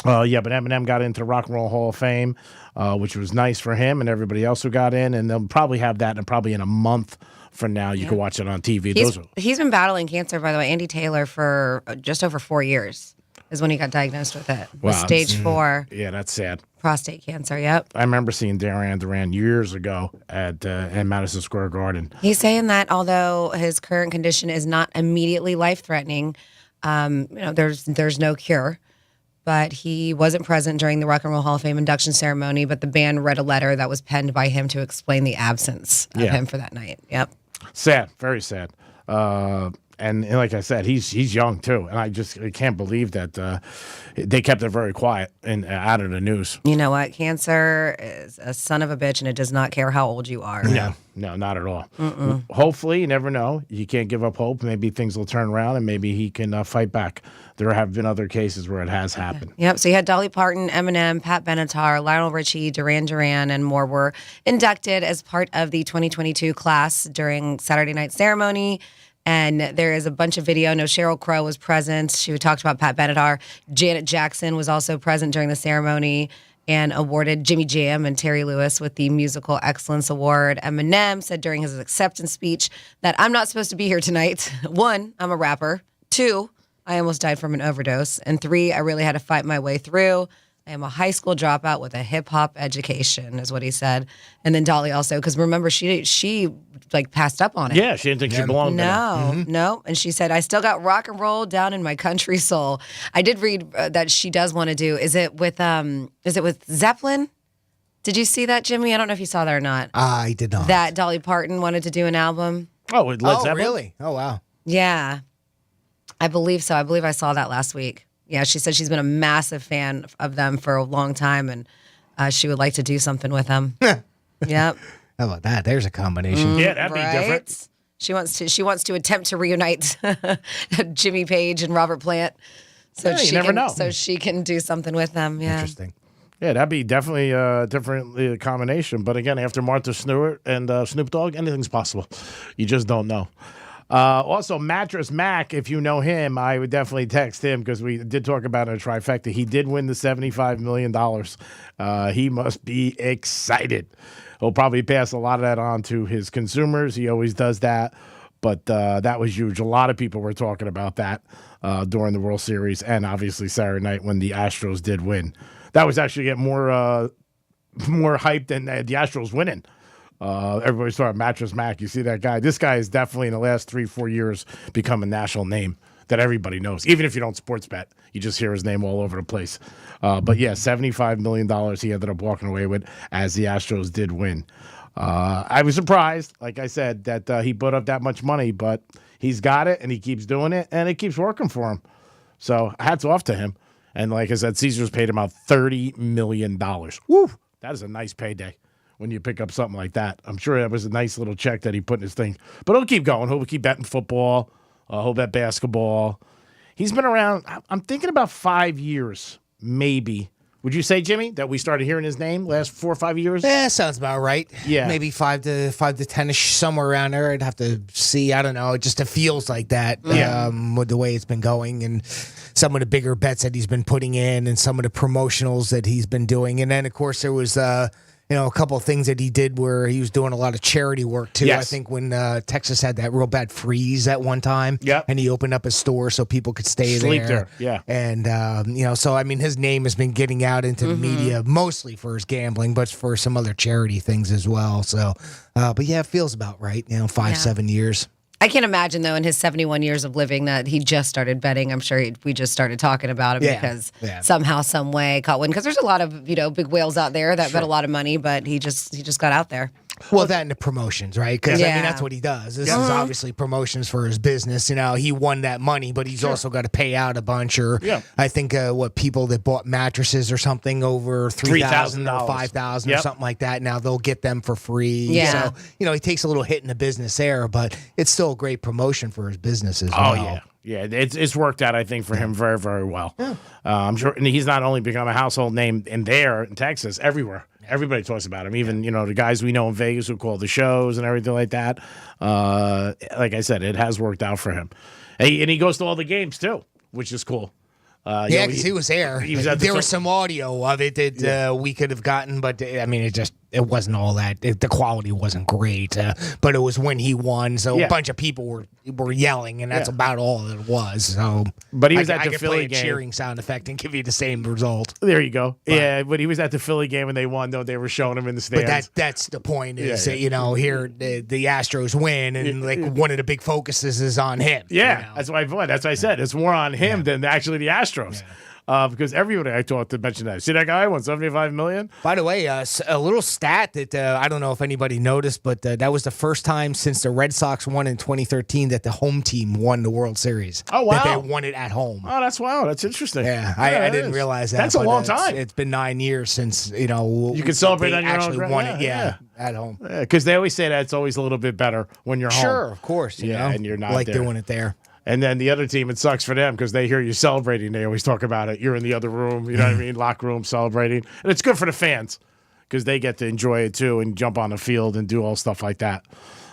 Yeah, but Eminem got into Rock and Roll Hall of Fame, which was nice for him and everybody else who got in. And they'll probably have that probably in a month from now. You can watch it on TV. He's been battling cancer, by the way, Andy Taylor, for just over 4 years is when he got diagnosed with it. Wow. Stage 4. Yeah, that's sad. Prostate cancer, yep. I remember seeing Duran years ago at Madison Square Garden. He's saying that although his current condition is not immediately life-threatening, there's no cure. But he wasn't present during the Rock and Roll Hall of Fame induction ceremony, but the band read a letter that was penned by him to explain the absence of him for that night. Yep. Sad, very sad. And like I said, he's young too, and I can't believe that they kept it very quiet and out of the news. You know what? Cancer is a son of a bitch, and it does not care how old you are. No, not at all. Hopefully, you never know. You can't give up hope. Maybe things will turn around, and maybe he can fight back. There have been other cases where it has happened. Yep. So you had Dolly Parton, Eminem, Pat Benatar, Lionel Richie, Duran Duran, and more were inducted as part of the 2022 class during Saturday night ceremony. And there is a bunch of video. No, Sheryl Crow was present. She talked about Pat Benatar. Janet Jackson was also present during the ceremony and awarded Jimmy Jam and Terry Lewis with the Musical Excellence Award. Eminem said during his acceptance speech that I'm not supposed to be here tonight. 1, I'm a rapper. 2, I almost died from an overdose. And 3, I really had to fight my way through. I am a high school dropout with a hip hop education, is what he said. And then Dolly also, because remember, she like passed up on it. Yeah, she didn't think she belonged there. No. And she said, I still got rock and roll down in my country soul. I did read that she does want to do. Is it with Zeppelin? Did you see that, Jimmy? I don't know if you saw that or not. I did not. That Dolly Parton wanted to do an album. Oh, with Led Zeppelin? Really? Oh, wow. Yeah, I believe so. I believe I saw that last week. Yeah, she said she's been a massive fan of them for a long time, and she would like to do something with them. Yep. How about that? There's a combination. Yeah, that'd be different. She wants to attempt to reunite Jimmy Page and Robert Plant. So you never know. So she can do something with them. Yeah. Interesting. Yeah, that'd be definitely a different combination. But again, after Martha Stewart and Snoop Dogg, anything's possible. You just don't know. Also, Mattress Mac, if you know him, I would definitely text him because we did talk about it in a trifecta. He did win the $75 million. He must be excited. He'll probably pass a lot of that on to his consumers. He always does that. But that was huge. A lot of people were talking about that during the World Series and obviously Saturday night when the Astros did win. That was actually getting more hype than the Astros winning. Everybody's talking Mattress Mac. You see that guy? This guy is definitely in the last 3-4 years become a national name that everybody knows. Even if you don't sports bet, you just hear his name all over the place. But yeah, $75 million he ended up walking away with as the Astros did win. I was surprised, like I said, that he put up that much money, but he's got it and he keeps doing it and it keeps working for him. So hats off to him. And like I said, Caesars paid him out $30 million. Woo! That is a nice payday when you pick up something like that. I'm sure that was a nice little check that he put in his thing. But he'll keep going. He'll keep betting football. He'll bet basketball. He's been around, I'm thinking about 5 years, maybe. Would you say, Jimmy, that we started hearing his name last 4 or 5 years? Yeah, sounds about right. Yeah. Maybe 5 to 10-ish, somewhere around there. I'd have to see. I don't know. It feels like that with the way it's been going and some of the bigger bets that he's been putting in and some of the promotionals that he's been doing. And then, of course, there was a couple of things that he did where he was doing a lot of charity work, too. Yes. I think when Texas had that real bad freeze at one time, and he opened up a store so people could Sleep there. Yeah. And, so, I mean, his name has been getting out into the media mostly for his gambling, but for some other charity things as well. So, but yeah, it feels about right, 5-7 years. I can't imagine, though, in his 71 years of living that he just started betting. I'm sure we just started talking about him because somehow, some way caught wind. Because there's a lot of, big whales out there that bet a lot of money, but he just got out there. Well, that and the promotions, right? Because, I mean, that's what he does. This is obviously promotions for his business. He won that money, but he's also got to pay out a bunch. Or I think, people that bought mattresses or something over $3,000 or $5,000 or something like that, now they'll get them for free. Yeah. So, he takes a little hit in the business there, but it's still a great promotion for his business as well. Oh, yeah. Yeah, it's worked out, I think, for him very, very well. Yeah. I'm sure and he's not only become a household name in Texas, everywhere. Everybody talks about him, even, the guys we know in Vegas who call the shows and everything like that. Like I said, it has worked out for him. And he goes to all the games, too, which is cool. Because he was there. There was some audio of it that we could have gotten, but, I mean, it wasn't all that. The quality wasn't great, but it was when he won, so a bunch of people were yelling, and that's about all that it was. So, but he was at the could Philly play a game. cheering sound effect and give you the same result. There you go. But he was at the Philly game when they won, though. They were showing him in the stands. But that's the point is, that, here the Astros win, and one of the big focuses is on him. Yeah, that's why I said it's more on him than actually the Astros. Because everybody I talked to mentioned that. See that guy won $75 million? By the way, a little stat that I don't know if anybody noticed, but that was the first time since the Red Sox won in 2013 that the home team won the World Series. Oh, wow. That they won it at home. Oh, that's That's interesting. Yeah, I didn't realize that. That's a long time. It's been 9 years since, you can celebrate on your own actually ground. won it, at home. Because they always say that it's always a little bit better when you're home. Sure, of course. You know, and you're not like there. doing it there. And then the other team, it sucks for them because they hear you celebrating. They always talk about it. You're in the other room, you know what I mean? Locker room celebrating. And it's good for the fans because they get to enjoy it too and jump on the field and do all stuff like that.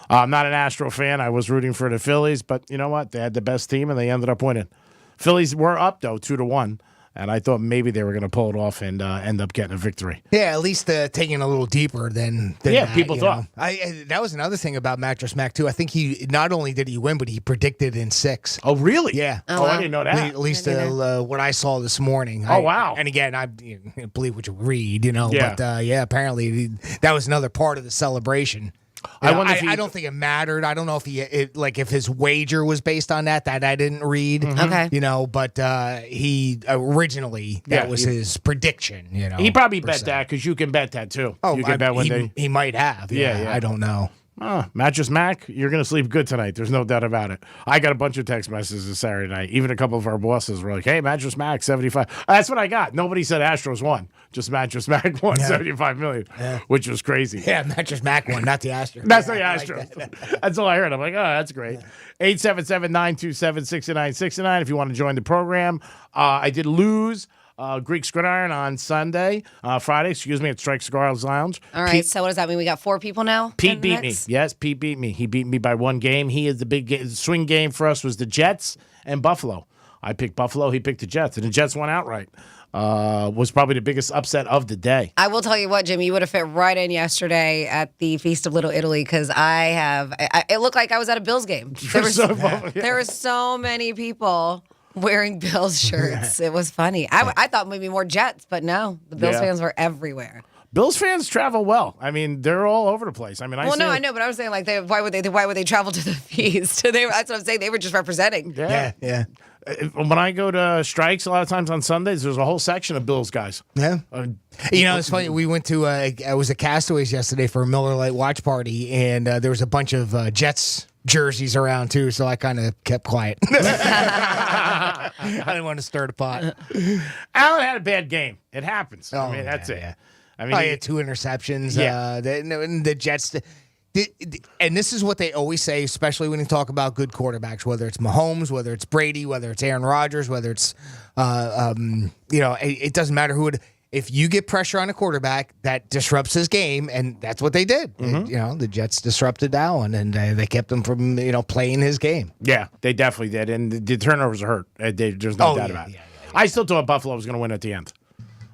I'm not an Astro fan. I was rooting for the Phillies, but you know what? They had the best team and they ended up winning. Phillies were up, though, 2-1. And I thought maybe they were going to pull it off and end up getting a victory. Yeah, at least taking a little deeper than that, people thought. That was another thing about Mattress Mac, too. I think he not only did he win, but he predicted in 6. Oh, really? Yeah. Oh, I didn't know that. At least what I saw this morning. Oh, wow. And again, I believe what you read, Yeah. But, apparently that was another part of the celebration. I don't think it mattered. I don't know if if his wager was based on that I didn't read. Okay. But he originally that was his prediction. He probably bet that because you can bet that too. Oh, you can bet when he might have. Yeah, I don't know. Mattress Mac, you're going to sleep good tonight. There's no doubt about it. I got a bunch of text messages Saturday night. Even a couple of our bosses were like, hey, Mattress Mac, 75. That's what I got. Nobody said Astros won. Just Mattress Mac won $75 million, which was crazy. Yeah, Mattress Mac won, not the Astros. That's not the Astros. That's all I heard. I'm like, oh, that's great. 877-927-6969 if you want to join the program. I did lose Greek Gridiron on Friday, at Strike Cigars Lounge. All right, so what does that mean? We got 4 people now? Pete beat me. Yes, Pete beat me. He beat me by 1 game. He is the big game. The swing game for us was the Jets and Buffalo. I picked Buffalo. He picked the Jets, and the Jets won outright. Was probably the biggest upset of the day. I will tell you what, Jimmy, you would have fit right in yesterday at the Feast of Little Italy because it looked like I was at a Bills game. There were so many people wearing Bills shirts. It was funny. I thought maybe more Jets, but no, the Bills fans were everywhere. Bills fans travel well. I mean, they're all over the place. I mean, I know, but I was saying like, why would they travel to the feast? That's what I'm saying. They were just representing. Yeah. When I go to strikes, a lot of times on Sundays, there's a whole section of Bills guys. Yeah. It's funny. We went to I was at Castaways yesterday for a Miller Lite watch party, and there was a bunch of Jets jerseys around too, so I kind of kept quiet. I didn't want to stir the pot. Allen had a bad game. It happens. Oh, that's it. Yeah. I mean, he had 2 interceptions. Yeah. The Jets. And this is what they always say, especially when you talk about good quarterbacks, whether it's Mahomes, whether it's Brady, whether it's Aaron Rodgers, whether it's, it doesn't matter who it. If you get pressure on a quarterback, that disrupts his game, and that's what they did. The Jets disrupted Allen, and they kept him from playing his game. Yeah, they definitely did, and the turnovers hurt. There's no doubt about it. I still thought Buffalo was going to win at the end.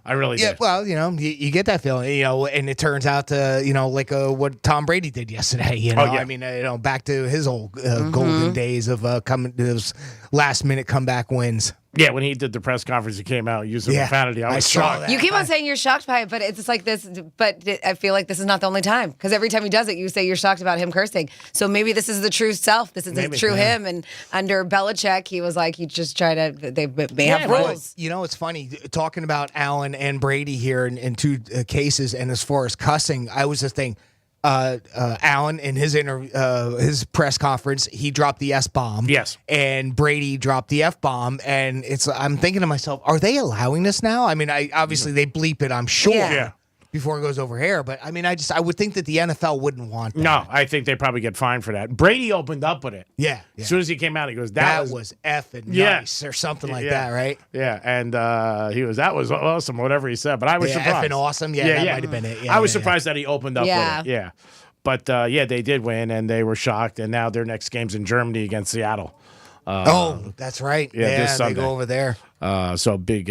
I really did. Yeah, well, you get that feeling, and it turns out to, like what Tom Brady did yesterday. I mean, back to his old golden days of coming those last minute comeback wins. Yeah, when he did the press conference, he came out using profanity. I was shocked. You keep on saying you're shocked by it, but it's like this. But I feel like this is not the only time because every time he does it, you say you're shocked about him cursing. So maybe this is the true self. This is the true him. And under Belichick, he was like, he just try to. They may have rules. It's funny talking about Allen and Brady here in 2 cases, and as far as cussing, I was just thinking. Allen in his press conference, he dropped the S-bomb. Yes. And Brady dropped the F-bomb, and I'm thinking to myself, are they allowing this now? I mean, obviously they bleep it, I'm sure. Yeah. Before it goes over here, but I mean, I would think that the NFL wouldn't want that. No, I think they probably get fined for that. Brady opened up with it. Yeah. As soon as he came out, he goes, that was effing nice or something like that, right? Yeah, and that was awesome, whatever he said. But I was surprised. Effing awesome. Yeah, that might have been it. I was surprised that he opened up with it. Yeah. But, they did win, and they were shocked, and now their next game's in Germany against Seattle. That's right. Yeah, this Sunday. They go over there. So big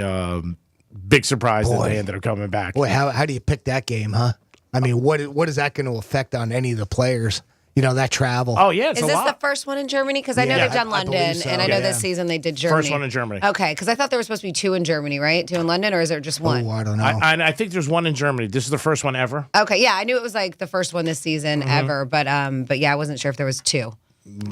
surprise that they ended up coming back. Boy, how do you pick that game, huh? I mean, what is that going to affect on any of the players? That travel. Oh, yeah, it's Is a this lot. the first one in Germany? Because I know they've done London, so. and I know this season they did Germany. First one in Germany. Okay, because I thought there was supposed to be 2 in Germany, right? 2 in London, or is there just 1? Oh, I don't know. I think there's 1 in Germany. This is the first one ever. Okay, yeah, I knew it was like the first one this season ever, but yeah, I wasn't sure if there was 2.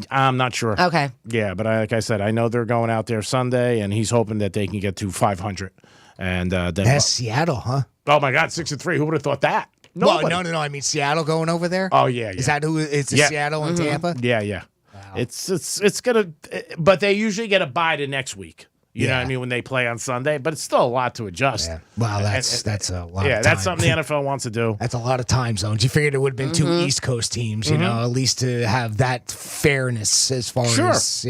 I'm not sure. Okay. Yeah, but like I said, I know they're going out there Sunday, and he's hoping that they can get to 500. And then That's Seattle, huh? Oh my God, 6-3. Who would have thought that? Nobody. Well, no. I mean Seattle going over there. Oh yeah. Is that who? It's Seattle and Tampa. Yeah. Wow. It's gonna, but they usually get a bye to next week. You know what I mean, when they play on Sunday, but it's still a lot to adjust. Yeah. Well, that's a lot. Yeah, of time. that's something the NFL wants to do. That's a lot of time zones. You figured it would have been two East Coast teams, you know, at least to have that fairness as far as,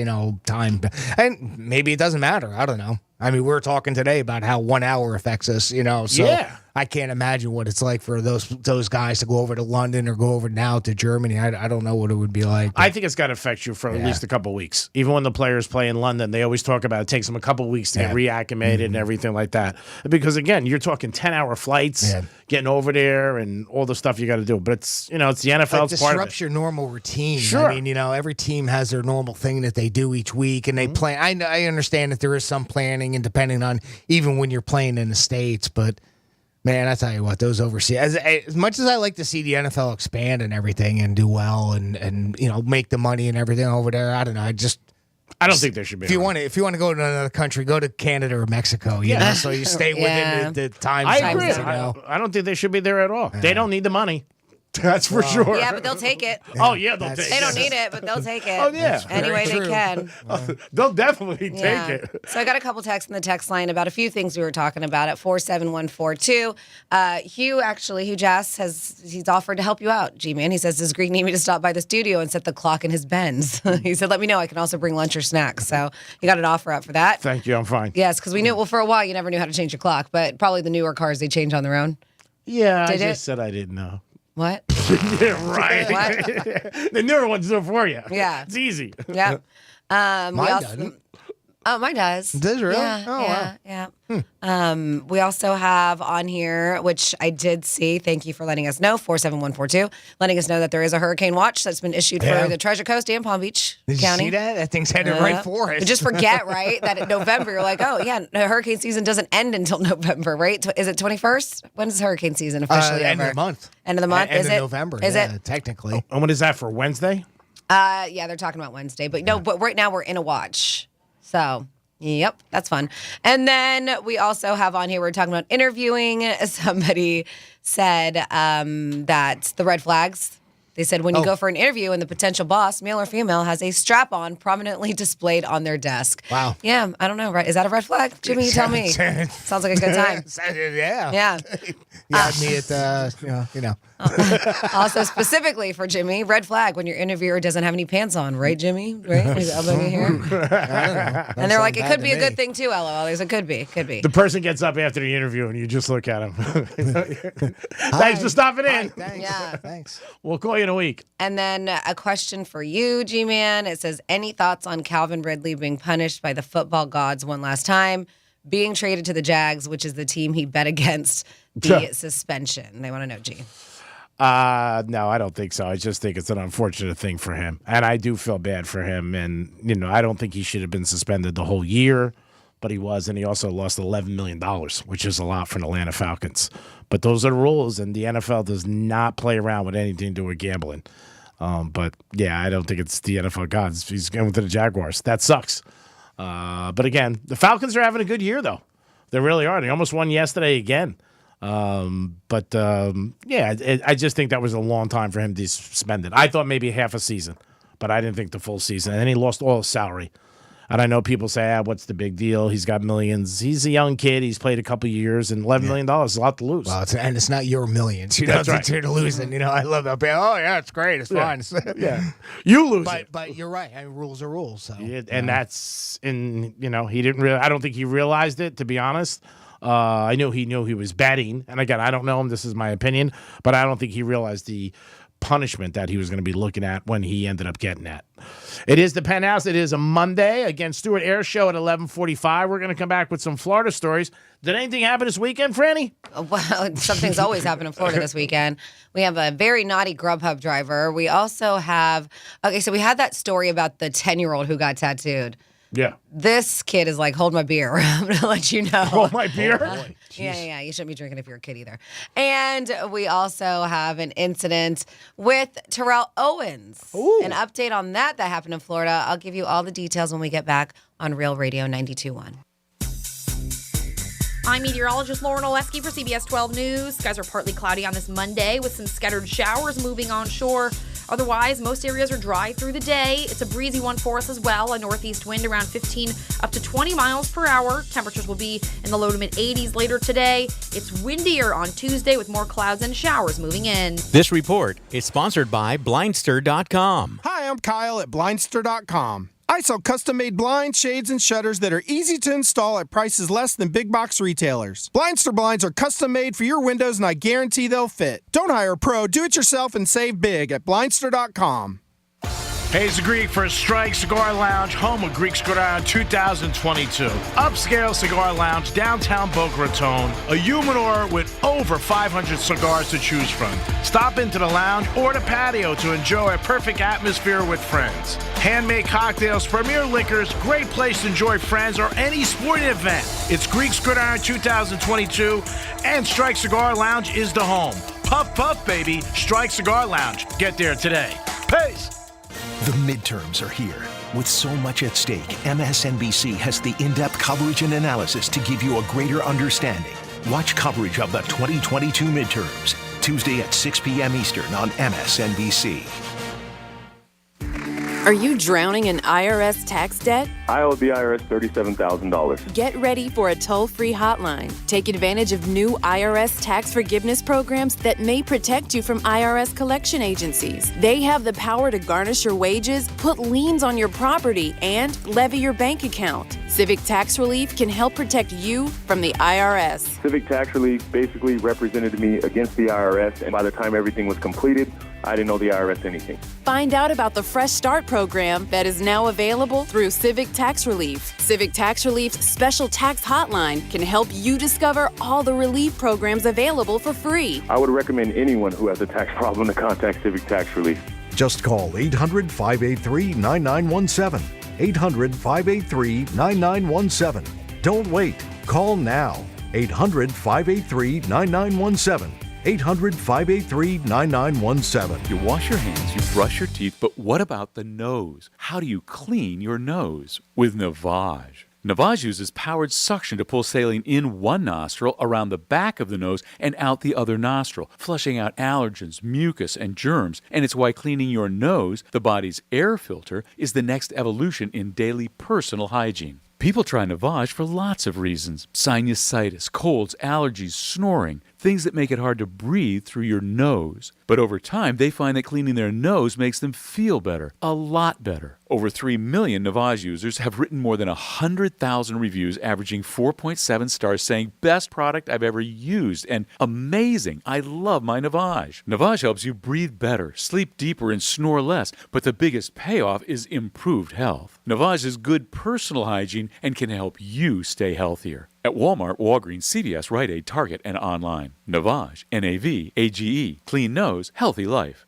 time. And maybe it doesn't matter. I don't know. I mean, we were talking today about how 1 hour affects us, so I can't imagine what it's like for those guys to go over to London or go over now to Germany. I don't know what it would be like. I think it's got to affect you for at least a couple of weeks. Even when the players play in London, they always talk about it takes them a couple of weeks to get reacclimated and everything like that. Because, again, you're talking 10-hour flights, getting over there and all the stuff you got to do. But it's, it's the NFL's it part of it. disrupts your normal routine. Sure. I mean, every team has their normal thing that they do each week, and they plan. I understand that there is some planning, and depending on even when you're playing in the States, but man, I tell you what, those overseas, as much as I like to see the NFL expand and everything and do well and make the money and everything over there, I don't know. I don't think there should be. If you want to go to another country, go to Canada or Mexico. So you stay within the time. I agree. zones, I don't think they should be there at all. They don't need the money. That's for sure. Yeah, but they'll take it. Oh, yeah, they'll take it. They don't need it, but they'll take it. Oh, yeah. Any way they can. They'll definitely take it. So I got a couple texts in the text line about a few things we were talking about at 47142. Hugh Jass he's offered to help you out, G-Man. He says, does Greg need me to stop by the studio and set the clock in his Benz? He said, let me know. I can also bring lunch or snacks. So he got an offer out for that. Thank you. I'm fine. Yes, because we knew, for a while you never knew how to change your clock, but probably the newer cars, they change on their own. Yeah, I just said I didn't know. What? Yeah, right. What? The newer ones do it for you. Yeah. It's easy. Yeah. Mine doesn't. Oh, mine does. Does it really? Yeah. We also have on here, which I did see. Thank you for letting us know. 47142, letting us know that there is a hurricane watch that's been issued for the Treasure Coast and Palm Beach County. You see that? That thing's headed right for us. Just forget, right? That in November, you're like, oh yeah, the hurricane season doesn't end until November, right? Is it 21st? When is hurricane season officially end over? of the month. End of the month. End is of it November? Is it? Technically. And what is that for Wednesday? Yeah, they're talking about Wednesday, but no, but right now we're in a watch. So, yep, that's fun. And then we also have on here, we're talking about interviewing. Somebody said that the red flags, they said when you go for an interview and the potential boss, male or female, has a strap on prominently displayed on their desk. Wow. Yeah, I don't know, right? Is that a red flag? Jimmy, you tell me. Sounds like a good time. Yeah. Yeah. You had me at, Also, specifically for Jimmy, red flag when your interviewer doesn't have any pants on, right, Jimmy? Right? He's elbowing here. And they're like, it could be a good thing too, LOL. There's it could be. The person gets up after the interview and you just look at him. Thanks for stopping in. Thanks. Yeah. Thanks. We'll call you in a week. And then a question for you, G-Man. It says, any thoughts on Calvin Ridley being punished by the football gods one last time, being traded to the Jags, which is the team he bet against, the suspension? They want to know, G. No, I don't think so. I just think it's an unfortunate thing for him. And I do feel bad for him. And, I don't think he should have been suspended the whole year, but he was. And he also lost $11 million, which is a lot for the Atlanta Falcons. But those are the rules, and the NFL does not play around with anything to do with gambling. But, yeah, I don't think it's the NFL gods. He's going to the Jaguars. That sucks. But, again, the Falcons are having a good year, though. They really are. They almost won yesterday again. I just think that was a long time for him to be suspended. I thought maybe half a season, but I didn't think the full season. And then he lost all his salary. And I know people say, what's the big deal? He's got millions. He's a young kid. He's played a couple of years, and $11 million is a lot to lose. Well, it's not your millions. That's right. You're losing. I love that. Oh, yeah, it's great. It's fine. Yeah. You lose it. But you're right. Rules are rules. So. Yeah, and that's, he didn't really, I don't think he realized it, to be honest. I knew he was betting. And again, I don't know him. This is my opinion. But I don't think he realized the punishment that he was going to be looking at when he ended up getting that. It is the Penthouse. It is a Monday. Again, Stewart Air Show at 11:45. We're going to come back with some Florida stories. Did anything happen this weekend, Franny? Well, something's always happened in Florida this weekend. We have a very naughty Grubhub driver. We also have, so we had that story about the 10-year-old who got tattooed. Yeah. This kid is like, hold my beer. I'm going to let you know. Hold my beer? Yeah. You shouldn't be drinking if you're a kid either. And we also have an incident with Terrell Owens. Ooh. An update on that happened in Florida. I'll give you all the details when we get back on Real Radio 92.1. I'm meteorologist Lauren Oleski for CBS 12 News. Skies are partly cloudy on this Monday with some scattered showers moving onshore. Otherwise, most areas are dry through the day. It's a breezy one for us as well. A northeast wind around 15 up to 20 miles per hour. Temperatures will be in the low to mid 80s later today. It's windier on Tuesday with more clouds and showers moving in. This report is sponsored by Blindster.com. Hi, I'm Kyle at Blindster.com. I sell custom-made blinds, shades, and shutters that are easy to install at prices less than big box retailers. Blindster blinds are custom-made for your windows, and I guarantee they'll fit. Don't hire a pro. Do it yourself and save big at Blindster.com. Hey, it's the Greek for Strike Cigar Lounge, home of Greek Cigar 2022. Upscale cigar lounge, downtown Boca Raton. A humidor with over 500 cigars to choose from. Stop into the lounge or the patio to enjoy a perfect atmosphere with friends. Handmade cocktails, premier liquors, great place to enjoy friends or any sporting event. It's Greek Cigar 2022, and Strike Cigar Lounge is the home. Puff, puff, baby. Strike Cigar Lounge. Get there today. Peace. The midterms are here. With so much at stake, MSNBC has the in-depth coverage and analysis to give you a greater understanding. Watch coverage of the 2022 midterms, Tuesday at 6 p.m. Eastern on MSNBC. Are you drowning in IRS tax debt? I owe the IRS $37,000. Get ready for a toll-free hotline. Take advantage of new IRS tax forgiveness programs that may protect you from IRS collection agencies. They have the power to garnish your wages, put liens on your property, and levy your bank account. Civic Tax Relief can help protect you from the IRS. Civic Tax Relief basically represented me against the IRS, and by the time everything was completed, I didn't owe the IRS anything. Find out about the Fresh Start program that is now available through Civic Tax Relief. Civic Tax Relief's special tax hotline can help you discover all the relief programs available for free. I would recommend anyone who has a tax problem to contact Civic Tax Relief. Just call 800-583-9917. 800-583-9917. Don't wait. Call now. 800-583-9917. 800-583-9917. You wash your hands, you brush your teeth, but what about the nose? How do you clean your nose? With Navage. Navage uses powered suction to pull saline in one nostril, around the back of the nose, and out the other nostril, flushing out allergens, mucus, and germs. And it's why cleaning your nose, the body's air filter, is the next evolution in daily personal hygiene. People try Navage for lots of reasons. Sinusitis, colds, allergies, snoring, things that make it hard to breathe through your nose. But over time, they find that cleaning their nose makes them feel better, a lot better. Over 3 million Navage users have written more than 100,000 reviews, averaging 4.7 stars, saying, best product I've ever used, and amazing, I love my Navage. Navage helps you breathe better, sleep deeper, and snore less, but the biggest payoff is improved health. Navage is good personal hygiene and can help you stay healthier. At Walmart, Walgreens, CVS, Rite Aid, Target, and online. Navage, N-A-V-A-G-E, clean nose, healthy life.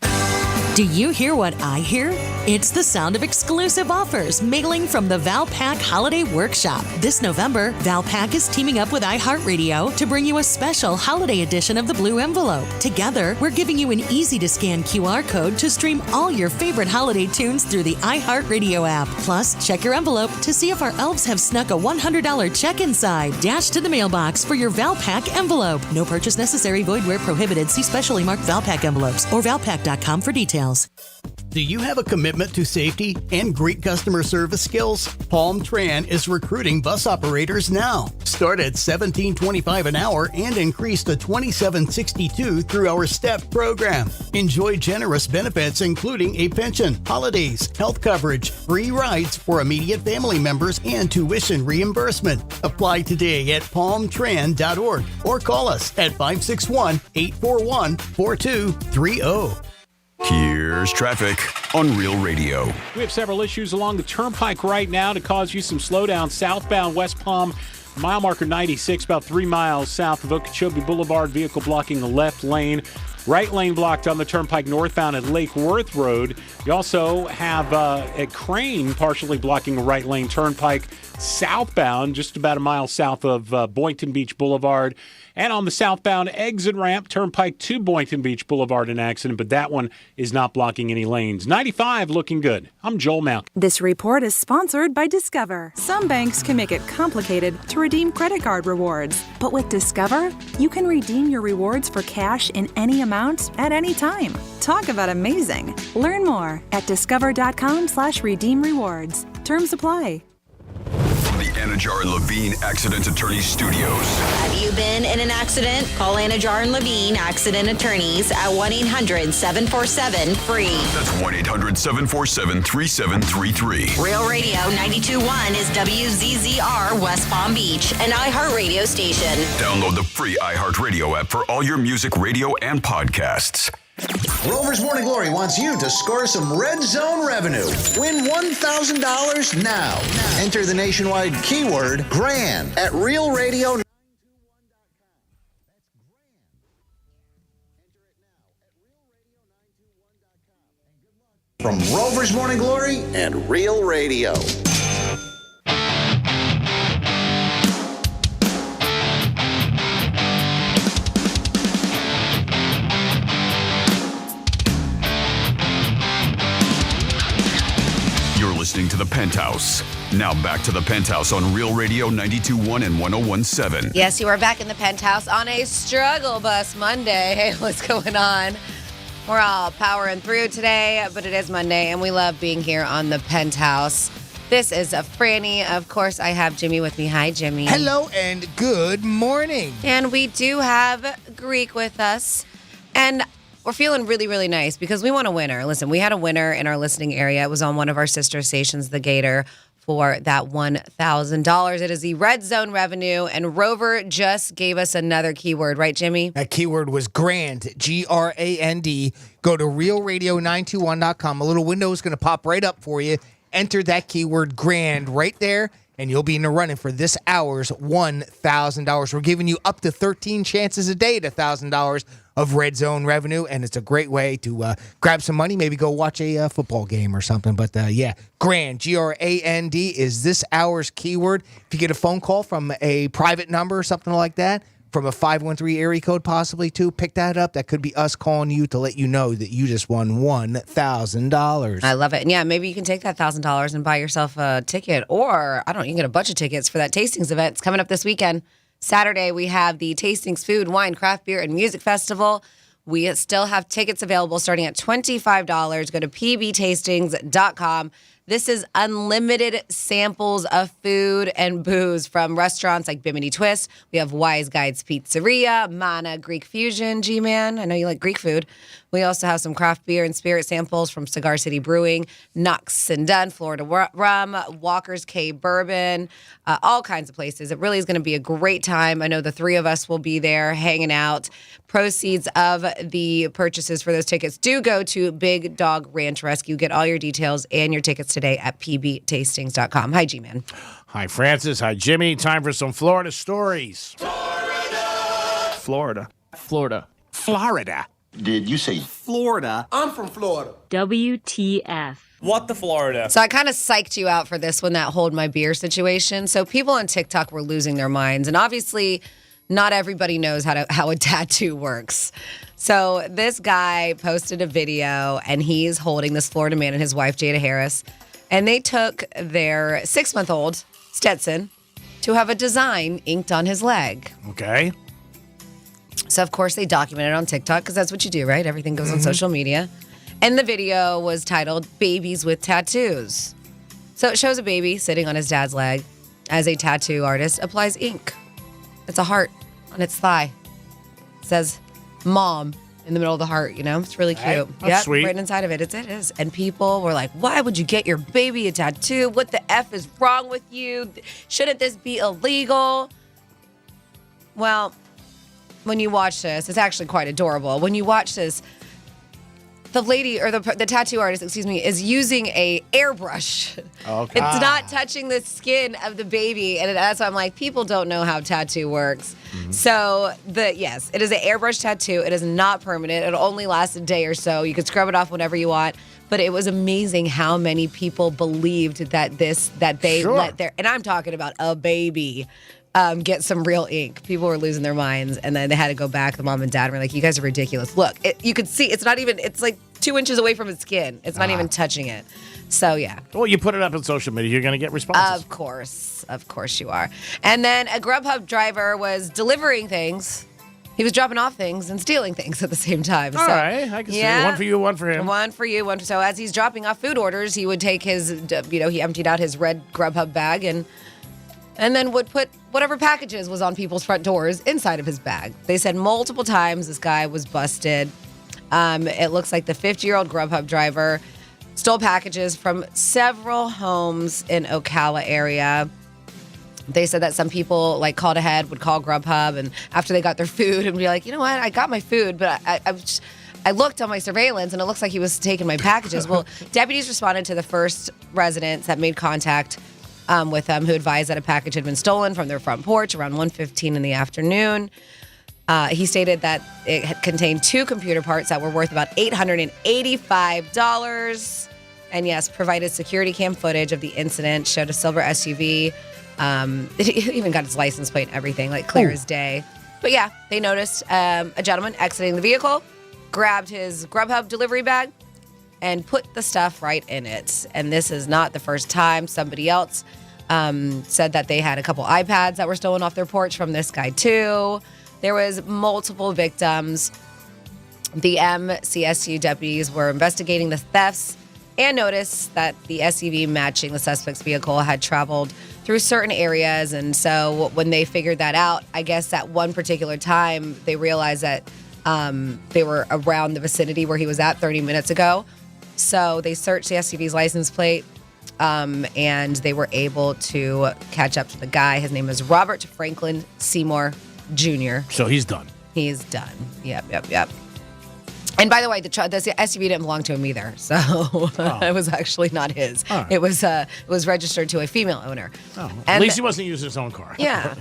Do you hear what I hear? It's the sound of exclusive offers mailing from the Valpak Holiday Workshop. This November, Valpak is teaming up with iHeartRadio to bring you a special holiday edition of the Blue Envelope. Together, we're giving you an easy-to-scan QR code to stream all your favorite holiday tunes through the iHeartRadio app. Plus, check your envelope to see if our elves have snuck a $100 check inside. Dash to the mailbox for your Valpak envelope. No purchase necessary, void where prohibited. See specially marked Valpak envelopes or valpak.com for details. Do you have a commitment to safety and great customer service skills? Palm Tran is recruiting bus operators now. Start at $17.25 an hour and increase to $27.62 through our STEP program. Enjoy generous benefits including a pension, holidays, health coverage, free rides for immediate family members, and tuition reimbursement. Apply today at palmtran.org or call us at 561-841-4230. Here's traffic on Real Radio. We have several issues along the turnpike right now to cause you some slowdown. Southbound West Palm, mile marker 96, about 3 miles south of Okeechobee Boulevard. Vehicle blocking the left lane. Right lane blocked on the Turnpike northbound at Lake Worth Road. You also have a crane partially blocking a right lane Turnpike southbound, just about a mile south of Boynton Beach Boulevard. And on the southbound exit ramp, Turnpike to Boynton Beach Boulevard, an accident, but that one is not blocking any lanes. 95 looking good. I'm Joel Malk. This report is sponsored by Discover. Some banks can make it complicated to redeem credit card rewards. But with Discover, you can redeem your rewards for cash in any amount at any time. Talk about amazing. Learn more at discover.com/redeem rewards. Terms apply. The Anajar and Levine Accident Attorneys Studios. Have you been in an accident? Call Anajar and Levine Accident Attorneys at 1-800-747-FREE. That's 1-800-747-3733. Real Radio 92.1 is WZZR West Palm Beach, an iHeartRadio station. Download the free iHeartRadio app for all your music, radio, and podcasts. Rover's Morning Glory wants you to score some Red Zone revenue. Win $1,000 now. Enter the nationwide keyword GRAND at Real Radio. From Rover's Morning Glory and Real Radio. Listening to the Penthouse. Now back to the Penthouse on Real Radio 92.1 and 101.7. Yes, you are back in the Penthouse on a struggle bus Monday. Hey, what's going on? We're all powering through today, but it is Monday, and we love being here on the Penthouse. This is a Franny. Of course, I have Jimmy with me. Hi, Jimmy. Hello, and good morning. And we do have Greek with us. And we're feeling really, really nice because we won a winner. Listen, we had a winner in our listening area. It was on one of our sister stations, The Gator, for that $1,000. It is the Red Zone revenue, and Rover just gave us another keyword, right, Jimmy? That keyword was GRAND, GRAND. Go to realradio921.com. A little window is going to pop right up for you. Enter that keyword GRAND right there, and you'll be in the running for this hour's $1,000. We're giving you up to 13 chances a day at $1,000 of Red Zone revenue, and it's a great way to grab some money, maybe go watch a football game or something. But yeah, GRAND, GRAND is this hour's keyword. If you get a phone call from a private number or something like that, from a 513 area code possibly too, pick that up. That could be us calling you to let you know that you just won $1,000. I love it. And yeah, maybe you can take that $1,000 and buy yourself a ticket, or you can get a bunch of tickets for that tastings event. It's coming up this weekend. Saturday, we have the Tastings Food, Wine, Craft Beer, and Music Festival. We still have tickets available starting at $25. Go to pbtastings.com. This is unlimited samples of food and booze from restaurants like Bimini Twist. We have Wise Guides Pizzeria, Mana Greek Fusion, G-Man. I know you like Greek food. We also have some craft beer and spirit samples from Cigar City Brewing, Knox and Dunn, Florida Rum, Walker's K Bourbon, all kinds of places. It really is going to be a great time. I know the three of us will be there hanging out. Proceeds of the purchases for those tickets do go to Big Dog Ranch Rescue. Get all your details and your tickets today at pbtastings.com. Hi, G-Man. Hi, Francis. Hi, Jimmy. Time for some Florida stories. Florida. Florida. Did you say Florida? I'm from Florida. WTF. What the Florida? So I kind of psyched you out for this one, that hold my beer situation. So people on TikTok were losing their minds. And obviously, not everybody knows how a tattoo works. So this guy posted a video, and he's holding this Florida man and his wife, Jada Harris. And they took their 6-month-old, Stetson, to have a design inked on his leg. Okay. So, of course, they documented it on TikTok because that's what you do, right? Everything goes on social media. And the video was titled Babies with Tattoos. So it shows a baby sitting on his dad's leg as a tattoo artist applies ink. It's a heart on its thigh. It says mom in the middle of the heart, you know? It's really cute. That's sweet. Right inside of it. It is. And people were like, why would you get your baby a tattoo? What the F is wrong with you? Shouldn't this be illegal? Well, when you watch this, it's actually quite adorable. When you watch this, the lady or the tattoo artist, excuse me, is using a airbrush. Okay. It's not touching the skin of the baby, and that's why I'm like, people don't know how tattoo works. So yes, it is an airbrush tattoo. It is not permanent. It'll only last a day or so. You can scrub it off whenever you want. But it was amazing how many people believed that they let their, and I'm talking about a baby, get some real ink. People were losing their minds, and then they had to go back. The mom and dad were like, "You guys are ridiculous. Look, you could see it's not even. It's like 2 inches away from his skin. It's not even touching it." So yeah. Well, you put it up on social media, you're going to get responses. Of course you are. And then a Grubhub driver was delivering things. He was dropping off things and stealing things at the same time. All right, I can see it. One for you, one for him. One for you, one for. So as he's dropping off food orders, he would take his, he emptied out his red Grubhub bag and then would put whatever packages was on people's front doors inside of his bag. They said multiple times this guy was busted. It looks like the 50-year-old Grubhub driver stole packages from several homes in Ocala area. They said that some people called ahead, would call Grubhub, and after they got their food and be like, you know what, I got my food, but I looked on my surveillance and it looks like he was taking my packages. Well, deputies responded to the first residents that made contact with them, who advised that a package had been stolen from their front porch around 1:15 in the afternoon. He stated that it had contained 2 computer parts that were worth about $885. And yes, provided security cam footage of the incident, showed a silver SUV. It even got its license plate and everything, clear as day. But yeah, they noticed a gentleman exiting the vehicle, grabbed his Grubhub delivery bag, and put the stuff right in it. And this is not the first time. Somebody else said that they had a couple iPads that were stolen off their porch from this guy too. There was multiple victims. The MCSU deputies were investigating the thefts and noticed that the SUV matching the suspect's vehicle had traveled through certain areas. And so when they figured that out, I guess at one particular time, they realized that they were around the vicinity where he was at 30 minutes ago. So they searched the SUV's license plate, and they were able to catch up to the guy. His name is Robert Franklin Seymour Jr. So he's done. He's done. Yep. And by the way, the SUV didn't belong to him either, so it was actually not his. Right. It was registered to a female owner. Oh, at least he wasn't using his own car. Yeah.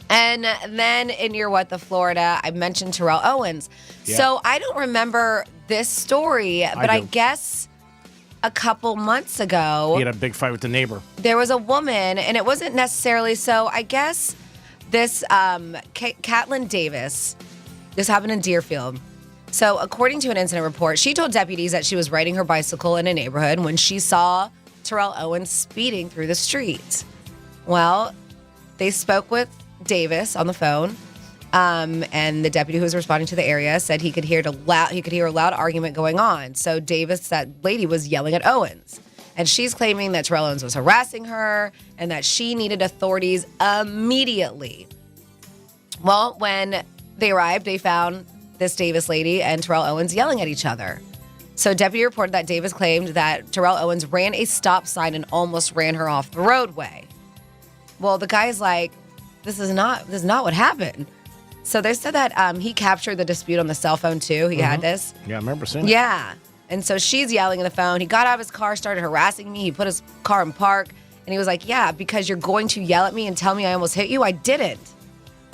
And then in your What the Florida, I mentioned Terrell Owens. Yeah. So I don't remember this story, but I guess a couple months ago, He had a big fight with the neighbor. there was a woman, and it wasn't necessarily so. I guess this Catlin Davis, this happened in Deerfield. So according to an incident report, she told deputies that she was riding her bicycle in a neighborhood when she saw Terrell Owens speeding through the street. Well, they spoke with Davis on the phone, and the deputy who was responding to the area said he could hear a loud argument going on. So Davis, that lady, was yelling at Owens, and she's claiming that Terrell Owens was harassing her and that she needed authorities immediately. Well, when they arrived, they found this Davis lady and Terrell Owens yelling at each other. So deputy reported that Davis claimed that Terrell Owens ran a stop sign and almost ran her off the roadway. Well, the guy's like, this is not what happened. So they said that he captured the dispute on the cell phone too. He had this. Yeah, I remember seeing it. Yeah. And so she's yelling on the phone. He got out of his car, started harassing me. He put his car in park, and he was like, yeah, because you're going to yell at me and tell me I almost hit you? I didn't.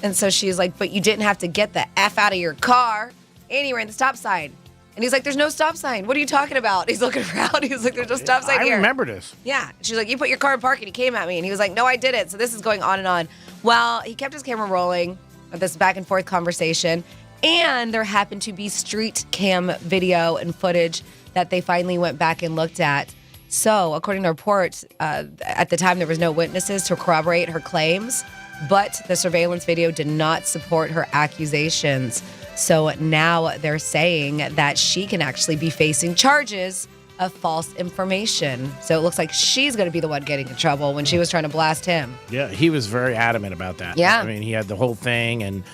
And so she's like, but you didn't have to get the F out of your car. And he ran the stop sign. And he's like, there's no stop sign. What are you talking about? He's looking around. He's like, there's no stop sign here. I remember this. Yeah. She's like, you put your car in park, and he came at me. And he was like, no, I didn't. So this is going on and on. Well, he kept his camera rolling with this back and forth conversation. And there happened to be street cam video and footage that they finally went back and looked at. So according to reports, at the time, there was no witnesses to corroborate her claims. But the surveillance video did not support her accusations. So now they're saying that she can actually be facing charges of false information. So it looks like she's going to be the one getting in trouble when she was trying to blast him. Yeah, he was very adamant about that. Yeah. I mean, he had the whole thing, and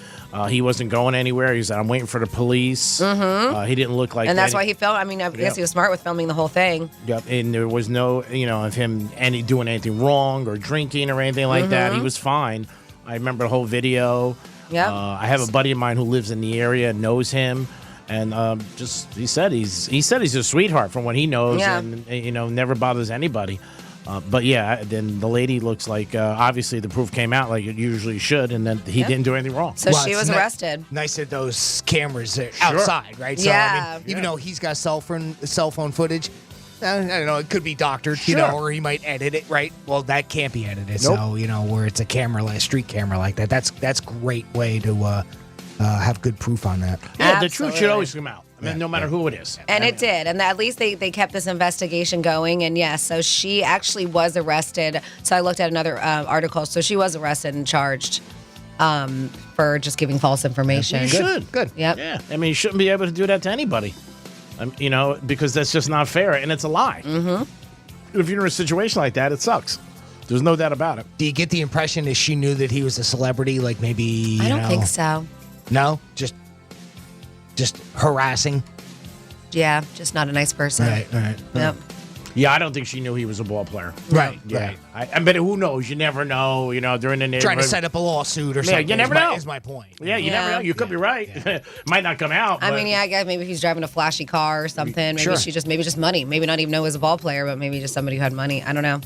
he wasn't going anywhere. He said, I'm waiting for the police. Mm-hmm. He didn't look like And that's why he filmed. I mean, I guess he was smart with filming the whole thing. Yep, and there was no, of him doing anything wrong or drinking or anything like that. He was fine. I remember the whole video. Yeah. I have a buddy of mine who lives in the area, knows him, And he said he's a sweetheart from what he knows, Yeah. and never bothers anybody. But yeah, then the lady looks like obviously the proof came out like it usually should, and then he didn't do anything wrong. So she was arrested. Nice that those cameras are outside, right? So, Yeah. I mean, even though he's got cell phone footage, I don't know, it could be doctored, Sure. or he might edit it, right? Well, that can't be edited. Nope. So, where it's a camera, like a street camera like that, that's great way to have good proof on that. Yeah, the truth should always come out. I mean, no matter who it is. And it did. And at least they kept this investigation going. And yes, so she actually was arrested. So I looked at another article. So she was arrested and charged for just giving false information. You should. Good. Yep. Yeah. I mean, you shouldn't be able to do that to anybody. Because that's just not fair, and it's a lie. Mm-hmm. If you're in a situation like that, it sucks. There's no doubt about it. Do you get the impression that she knew that he was a celebrity? Like maybe, I don't think so. No? Just harassing? Yeah, just not a nice person. Right. Yep. Yeah, I don't think she knew he was a ball player. Right. Yeah. I bet who knows? You never know. During the neighborhood. Trying to set up a lawsuit or something. Yeah, you never know. Is my point. Yeah, you never know. You could be right. Might not come out. I but- mean, yeah, I guess maybe he's driving a flashy car or something. Maybe Sure. maybe just money. Maybe not even know he was a ball player, but maybe just somebody who had money. I don't know.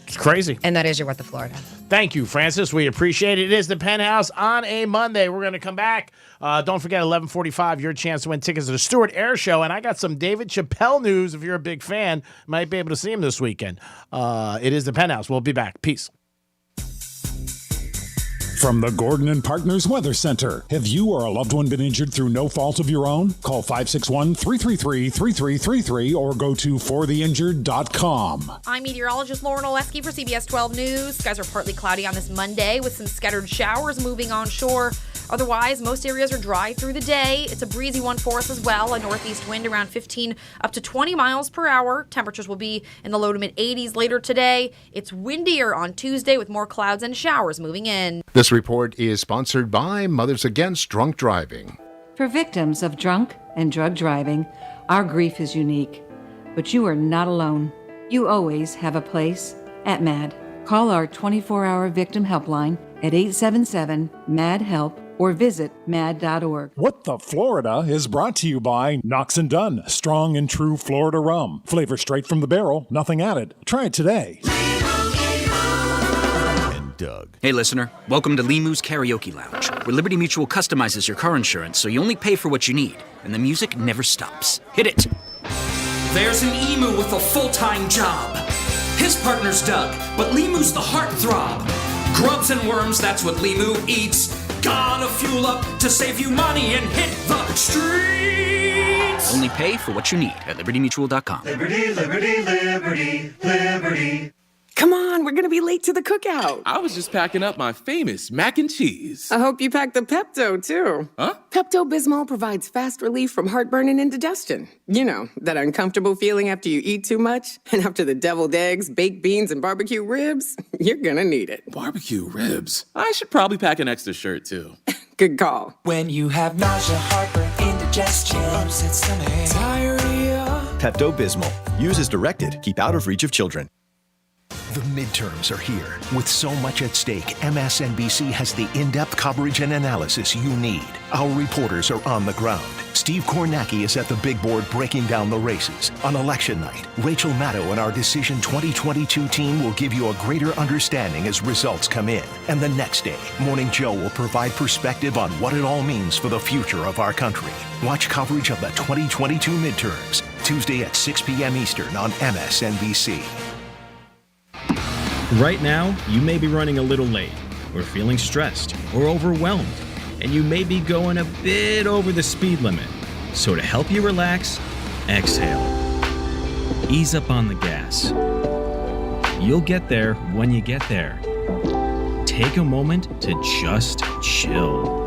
It's crazy. And that is your What the Florida. Thank you, Francis. We appreciate it. It is the Penthouse on a Monday. We're going to come back. Don't forget, 11:45, your chance to win tickets to the Stewart Air Show. And I got some David Chappelle news. If you're a big fan, might be able to see him this weekend. It is the Penthouse. We'll be back. Peace. From the Gordon and Partners Weather Center. Have you or a loved one been injured through no fault of your own? Call 561-333-3333 or go to fortheinjured.com. I'm meteorologist Lauren Oleski for CBS 12 News. Skies are partly cloudy on this Monday with some scattered showers moving onshore. Otherwise, most areas are dry through the day. It's a breezy one for us as well. A northeast wind around 15 up to 20 miles per hour. Temperatures will be in the low to mid 80s later today. It's windier on Tuesday with more clouds and showers moving in. This report is sponsored by Mothers Against Drunk Driving. For victims of drunk and drug driving, our grief is unique. But you are not alone. You always have a place at MAD. Call our 24-hour victim helpline at 877-MAD-HELP or visit mad.org. What the Florida is brought to you by Knox & Dunn, strong and true Florida rum. Flavor straight from the barrel, nothing added. Try it today. Doug. Hey, listener. Welcome to Limu's Karaoke Lounge, where Liberty Mutual customizes your car insurance so you only pay for what you need, and the music never stops. Hit it. There's an emu with a full-time job. His partner's Doug, but Limu's the heartthrob. Grubs and worms, that's what Limu eats. Gotta fuel up to save you money and hit the streets. Only pay for what you need at libertymutual.com. Liberty, liberty, liberty, liberty. Come on, we're gonna be late to the cookout. I was just packing up my famous mac and cheese. I hope you packed the Pepto, too. Huh? Pepto-Bismol provides fast relief from heartburn and indigestion. You know, that uncomfortable feeling after you eat too much. And after the deviled eggs, baked beans, and barbecue ribs, you're gonna need it. Barbecue ribs? I should probably pack an extra shirt, too. Good call. When you have nausea, heartburn, indigestion, upset stomach, diarrhea. Pepto-Bismol. Use as directed. Keep out of reach of children. The midterms are here. With so much at stake, MSNBC has the in-depth coverage and analysis you need. Our reporters are on the ground. Steve Kornacki is at the big board breaking down the races. On election night, Rachel Maddow and our Decision 2022 team will give you a greater understanding as results come in. And the next day, Morning Joe will provide perspective on what it all means for the future of our country. Watch coverage of the 2022 midterms, Tuesday at 6 p.m. Eastern on MSNBC. Right now, you may be running a little late, or feeling stressed, or overwhelmed, and you may be going a bit over the speed limit. So to help you relax, exhale. Ease up on the gas. You'll get there when you get there. Take a moment to just chill.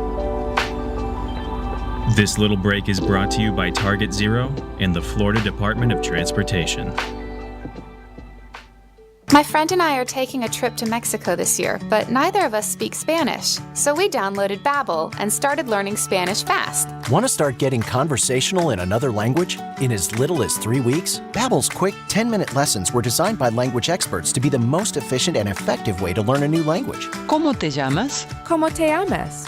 This little break is brought to you by Target Zero and the Florida Department of Transportation. My friend and I are taking a trip to Mexico this year, but neither of us speak Spanish. So we downloaded Babbel and started learning Spanish fast. Want to start getting conversational in another language in as little as 3 weeks? Babbel's quick 10-minute lessons were designed by language experts to be the most efficient and effective way to learn a new language. ¿Cómo te llamas? ¿Cómo te llamas?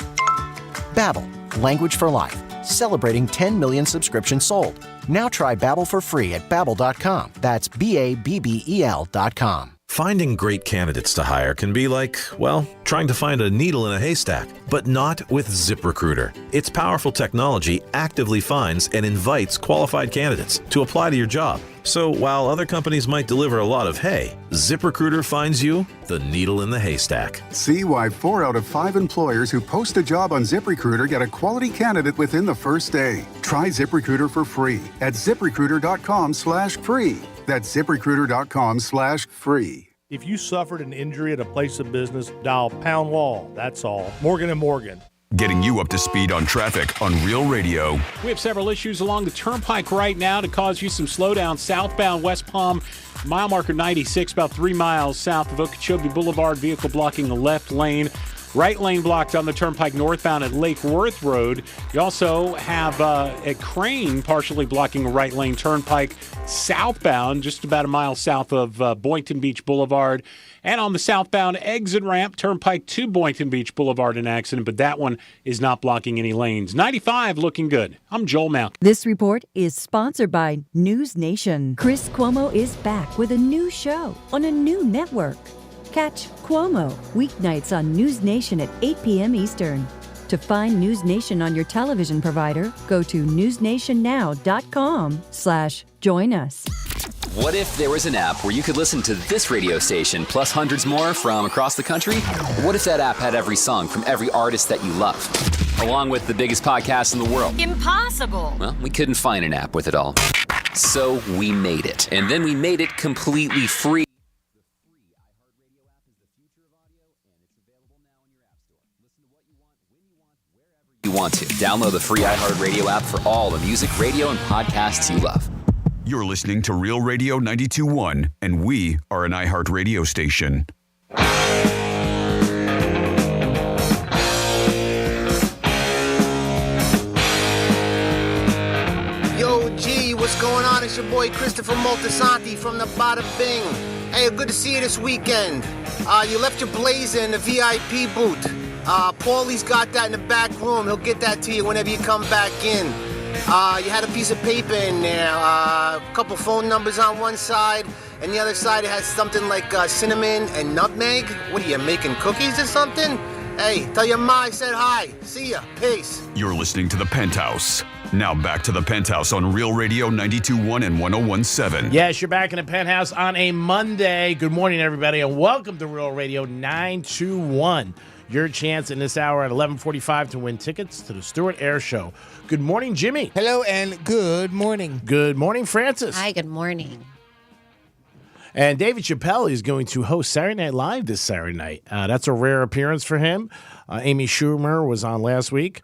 Babbel, language for life. celebrating 10 million subscriptions sold. Now try Babbel for free at Babbel.com. That's BABBEL.com. Finding great candidates to hire can be like, well, trying to find a needle in a haystack, but not with ZipRecruiter. Its powerful technology actively finds and invites qualified candidates to apply to your job. So while other companies might deliver a lot of hay, ZipRecruiter finds you the needle in the haystack. See why 4 out of 5 employers who post a job on ZipRecruiter get a quality candidate within the first day. Try ZipRecruiter for free at ZipRecruiter.com/free. That's ZipRecruiter.com/free. If you suffered an injury at a place of business, dial pound wall. That's all. Morgan & Morgan. Getting you up to speed on traffic on Real Radio. We have several issues along the turnpike right now to cause you some slowdown. Southbound West Palm, mile marker 96, about 3 miles south of Okeechobee Boulevard. Vehicle blocking the left lane. Right lane blocked on the turnpike northbound at Lake Worth Road. You also have a crane partially blocking the right lane turnpike southbound, just about a mile south of Boynton Beach Boulevard. And on the southbound exit ramp, turnpike to Boynton Beach Boulevard, an accident, but that one is not blocking any lanes. 95 looking good. I'm Joel Mount. This report is sponsored by News Nation. Chris Cuomo is back with a new show on a new network. Catch Cuomo weeknights on News Nation at 8 p.m. Eastern. To find News Nation on your television provider, go to newsnationnow.com/join us. What if there was an app where you could listen to this radio station plus hundreds more from across the country? What if that app had every song from every artist that you love, along with the biggest podcasts in the world? Impossible! Well, we couldn't find an app with it all. So we made it. And then we made it completely free. You want to download the free iHeartRadio app for all the music, radio, and podcasts you love. You're listening to Real Radio 92.1, and we are an iHeartRadio station. Yo, G, what's going on? It's your boy Christopher Moltisanti from the Bada Bing. Hey, good to see you this weekend. You left your blazer in the VIP booth. Paulie's got that in the back room. He'll get that to you whenever you come back in. You had a piece of paper in there, a couple phone numbers on one side, and the other side it has something like cinnamon and nutmeg. What are you, making cookies or something? Hey, tell your ma I said hi. See ya. Peace. You're listening to The Penthouse. Now back to The Penthouse on Real Radio 92.1 and 101.7. Yes, you're back in the Penthouse on a Monday. Good morning, everybody, and welcome to Real Radio 921. Your chance in this hour at 11:45 to win tickets to the Stewart Air Show. Good morning, Jimmy. Hello, and good morning. Good morning, Francis. Hi, good morning. And David Chappelle is going to host Saturday Night Live this Saturday night. That's a rare appearance for him. Amy Schumer was on last week.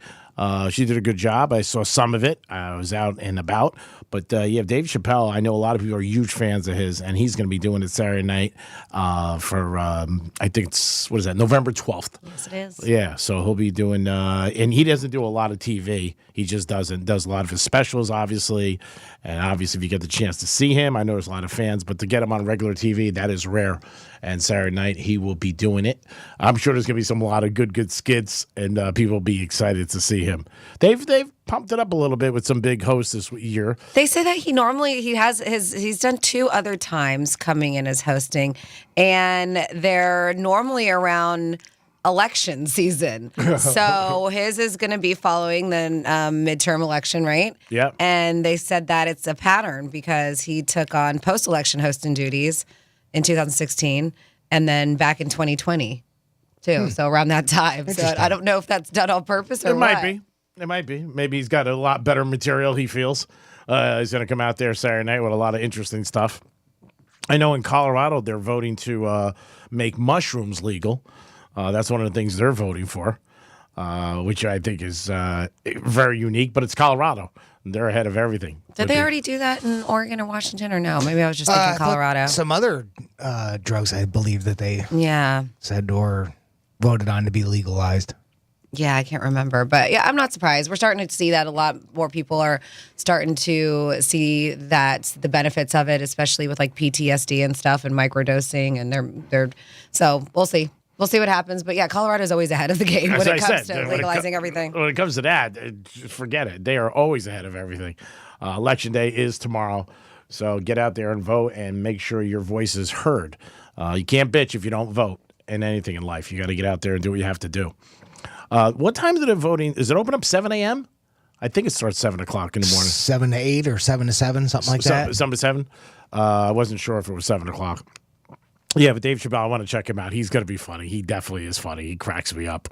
She did a good job. I saw some of it. I was out and about. But you have Dave Chappelle. I know a lot of people are huge fans of his, and he's going to be doing it Saturday night for, I think it's, what is that, November 12th. Yes, it is. Yeah, so he'll be doing, and he doesn't do a lot of TV. He just does a lot of his specials, obviously. And obviously, if you get the chance to see him, I know there's a lot of fans, but to get him on regular TV, that is rare. And Saturday night, he will be doing it. I'm sure there's going to be a lot of good skits, and people will be excited to see him. They've pumped it up a little bit with some big hosts this year. They say that he's done 2 other times coming in as hosting, and they're normally around election season. So his is going to be following the midterm election, right? Yep. And they said that it's a pattern because he took on post-election hosting duties in 2016 and then back in 2020 too. So around that time. So I don't know if that's done on purpose or It might be. It might be. Maybe he's got a lot better material, he feels. He's going to come out there Saturday night with a lot of interesting stuff. I know in Colorado they're voting to make mushrooms legal. That's one of the things they're voting for, which I think is very unique. But it's Colorado. They're ahead of everything. Did they already do that in Oregon or Washington or no? Maybe I was just thinking Colorado. Some other drugs, I believe, that they said or voted on to be legalized. Yeah, I can't remember. But yeah, I'm not surprised. We're starting to see that a lot more people are starting to see that the benefits of it, especially with like PTSD and stuff and microdosing. And they're so we'll see. We'll see what happens. But yeah, Colorado's always ahead of the game when it comes to legalizing everything. When it comes to that, forget it. They are always ahead of everything. Election day is tomorrow. So get out there and vote and make sure your voice is heard. You can't bitch if you don't vote in anything in life. You got to get out there and do what you have to do. What time is it voting? Is it open up 7 a.m.? I think it starts 7 o'clock in the morning. 7 to 8 or 7 to 7, something like that. 7 to 7? I wasn't sure if it was 7 o'clock. Yeah, but Dave Chappelle, I want to check him out. He's going to be funny. He definitely is funny. He cracks me up.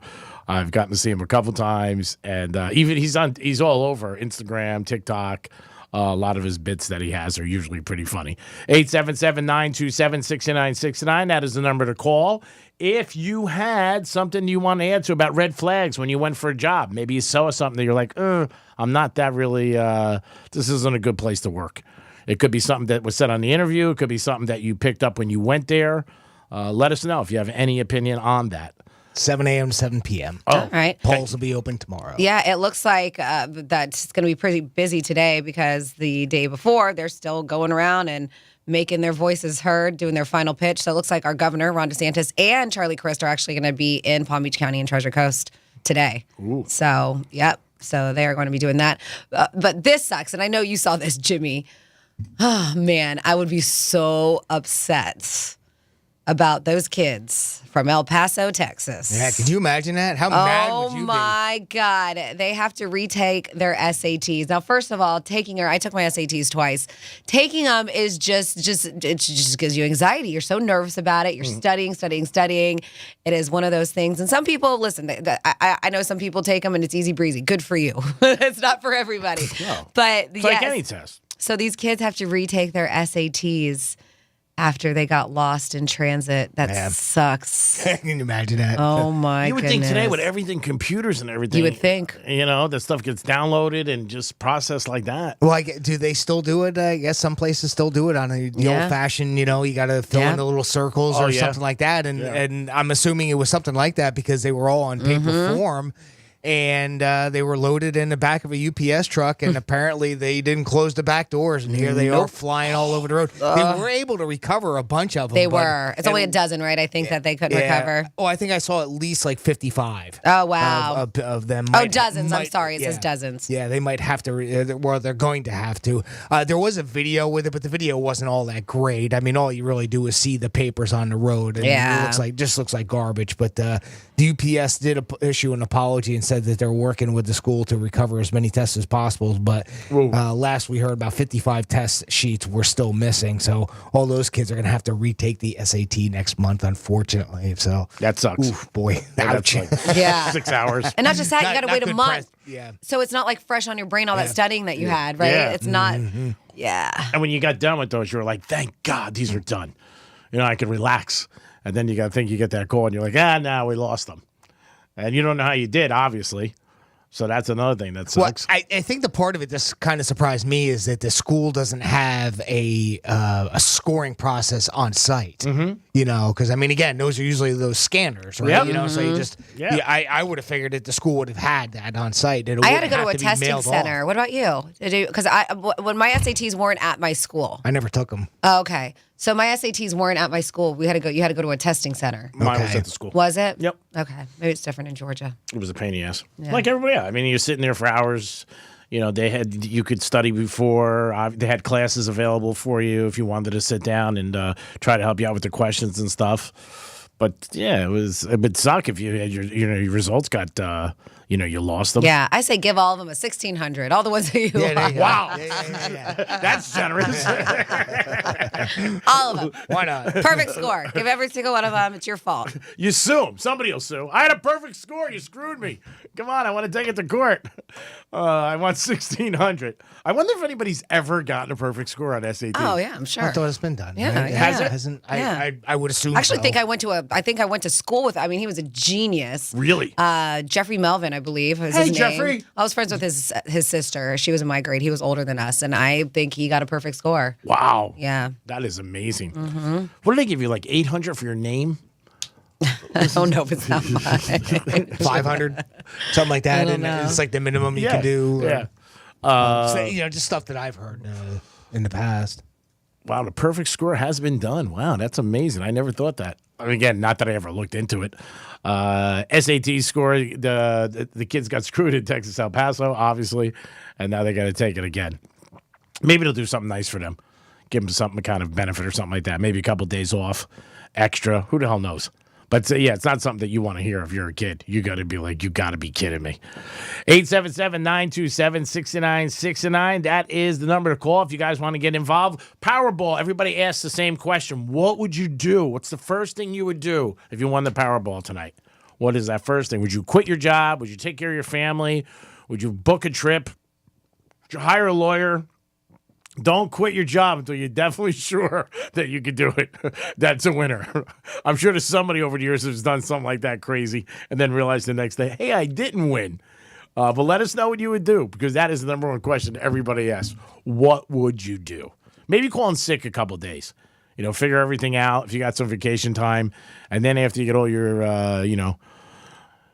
I've gotten to see him a couple times, and even he's all over Instagram, TikTok. A lot of his bits that he has are usually pretty funny. 877-927-6969. That is the number to call. If you had something you want to add to about red flags when you went for a job, maybe you saw something that you're like, I'm not that really, this isn't a good place to work. It could be something that was said on the interview. It could be something that you picked up when you went there. Let us know if you have any opinion on that. 7 a.m. to 7 p.m. Oh. All right. Polls will be open tomorrow. Yeah, it looks like that's going to be pretty busy today because the day before, they're still going around and making their voices heard, doing their final pitch. So it looks like our governor, Ron DeSantis, and Charlie Crist are actually going to be in Palm Beach County and Treasure Coast today. Ooh. So, yep. So they are going to be doing that. But this sucks. And I know you saw this, Jimmy. Oh, man, I would be so upset about those kids from El Paso, Texas. Yeah, could you imagine that? How mad would you be? Oh, my God. They have to retake their SATs. Now, first of all, I took my SATs twice. Taking them is it just gives you anxiety. You're so nervous about it. You're studying. It is one of those things. And some people, listen, I know some people take them and it's easy breezy. Good for you. It's not for everybody. No. But It's like any test. So these kids have to retake their SATs after they got lost in transit. That sucks. Can you imagine that? Oh, my You would goodness. think today with everything, computers and everything. You would think. That stuff gets downloaded and just processed like that. Well, do they still do it? I guess some places still do it on the old-fashioned, you got to fill in the little circles or something like that. And I'm assuming it was something like that because they were all on paper form. And they were loaded in the back of a UPS truck, and apparently they didn't close the back doors, and here they are flying all over the road. They were able to recover a bunch of them. They were. It's only a dozen, right? I think that they couldn't recover. Oh, I think I saw at least like 55. Oh, wow. Of them. Dozens. I'm sorry. It says dozens. Yeah, they might have to, they're going to have to. There was a video with it, but the video wasn't all that great. I mean, all you really do is see the papers on the road, and it just looks like garbage. But the UPS did issue an apology and said that they're working with the school to recover as many tests as possible. But last we heard, about 55 test sheets were still missing. So all those kids are going to have to retake the SAT next month, unfortunately. So that sucks. Oof, boy. Ouch. Like 6 hours. And not just that, you got to wait a month. Yeah. So it's not like fresh on your brain, all that studying that you had, right? Yeah. It's not. Yeah. And when you got done with those, you were like, thank God these are done. I can relax. And then you got to think you get that call, and you're like, now we lost them. And you don't know how you did, obviously. So that's another thing that sucks. Well, I think the part of it that kind of surprised me is that the school doesn't have a scoring process on site. Because, I mean, again, those are usually those scanners, right? Yep. So you just, I would have figured that the school would have had that on site. I had to go to a testing center. What about you? Because when my SATs weren't at my school. I never took them. Oh, okay. So my SATs weren't at my school. You had to go to a testing center. Mine was at the school. Was it? Yep. Okay. Maybe it's different in Georgia. It was a pain in the ass. Yeah. Like everybody else. I mean, you're sitting there for hours. You could study before. They had classes available for you if you wanted to sit down and try to help you out with the questions and stuff. But yeah, it would suck if you had your results got you lost them. Yeah, I say give all of them a 1,600. All the ones that you lost. Wow. That's generous. All of them. Why not? Perfect score. Give every single one of them. It's your fault. You sue them. Somebody will sue. I had a perfect score. You screwed me. Come on, I want to take it to court. I want 1,600. I wonder if anybody's ever gotten a perfect score on SAT. Oh yeah, I'm sure. I thought it's been done. Yeah, right? Has it? Hasn't? Yeah. I would assume. I actually so. think I went to school with. I mean, he was a genius. Really? Jeffrey Melvin, I believe. Was Hey, his name. Jeffrey. I was friends with his sister. She was in my grade. He was older than us, and I think he got a perfect score. Wow. Yeah. That is amazing. What did they give you? Like 800 for your name? I don't know if it's that much. 500, something like that, and know. it's like the minimum you can do. Yeah. Just stuff that I've heard in the past. Wow, the perfect score has been done. Wow, that's amazing. I never thought that. Again, not that I ever looked into it. SAT score, the kids got screwed in Texas El Paso, obviously, and now they got to take it again. Maybe they'll do something nice for them. Give them something kind of benefit or something like that. Maybe a couple days off extra. Who the hell knows? But, yeah, it's not something that you want to hear if you're a kid. You got to be like, you got to be kidding me. 877-927-6969. That is the number to call if you guys want to get involved. Powerball, everybody asks the same question. What would you do? What's the first thing you would do if you won the Powerball tonight? What is that first thing? Would you quit your job? Would you take care of your family? Would you book a trip? Would you hire a lawyer? Don't quit your job until you're definitely sure that you can do it. That's a winner. I'm sure there's somebody over the years who's done something like that crazy and then realized the next day, hey, I didn't win. But let us know what you would do, because that is the number one question everybody asks. What would you do? Maybe call in sick a couple of days. Figure everything out if you got some vacation time. And then after you get all your,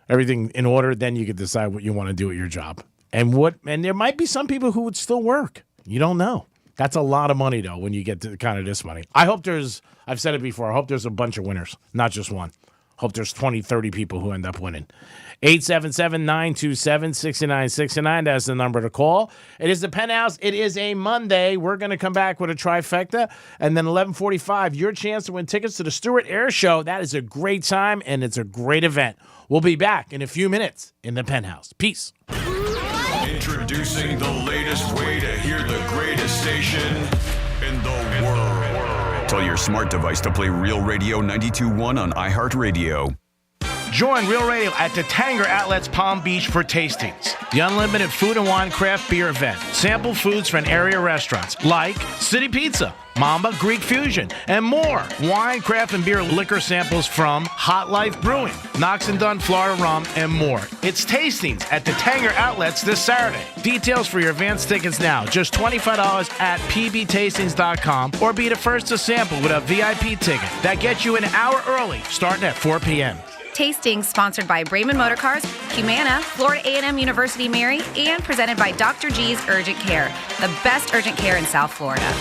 everything in order, then you can decide what you want to do at your job. And there might be some people who would still work. You don't know. That's a lot of money, though, when you get to kind of this money. I've said it before, I hope there's a bunch of winners, not just one. Hope there's 20, 30 people who end up winning. 877-927-6969. That's the number to call. It is the Penthouse. It is a Monday. We're going to come back with a trifecta. And then 11:45, your chance to win tickets to the Stewart Air Show. That is a great time, and it's a great event. We'll be back in a few minutes in the Penthouse. Peace. Introducing the latest way to hear the greatest station in the world. Tell your smart device to play Real Radio 92.1 on iHeartRadio. Join Real Radio at the Tanger Outlets Palm Beach for tastings. The unlimited food and wine craft beer event. Sample foods from area restaurants like City Pizza, Mamba Greek Fusion, and more. Wine, craft, and beer liquor samples from Hot Life Brewing, Knox and Dunn Florida Rum, and more. It's tastings at the Tanger Outlets this Saturday. Details for your advance tickets now. Just $25 at pbtastings.com, or be the first to sample with a VIP ticket. That gets you an hour early, starting at 4 p.m. Tasting sponsored by Brayman Motorcars, Humana, Florida A&M University Mary, and presented by Dr. G's Urgent Care, the best urgent care in South Florida.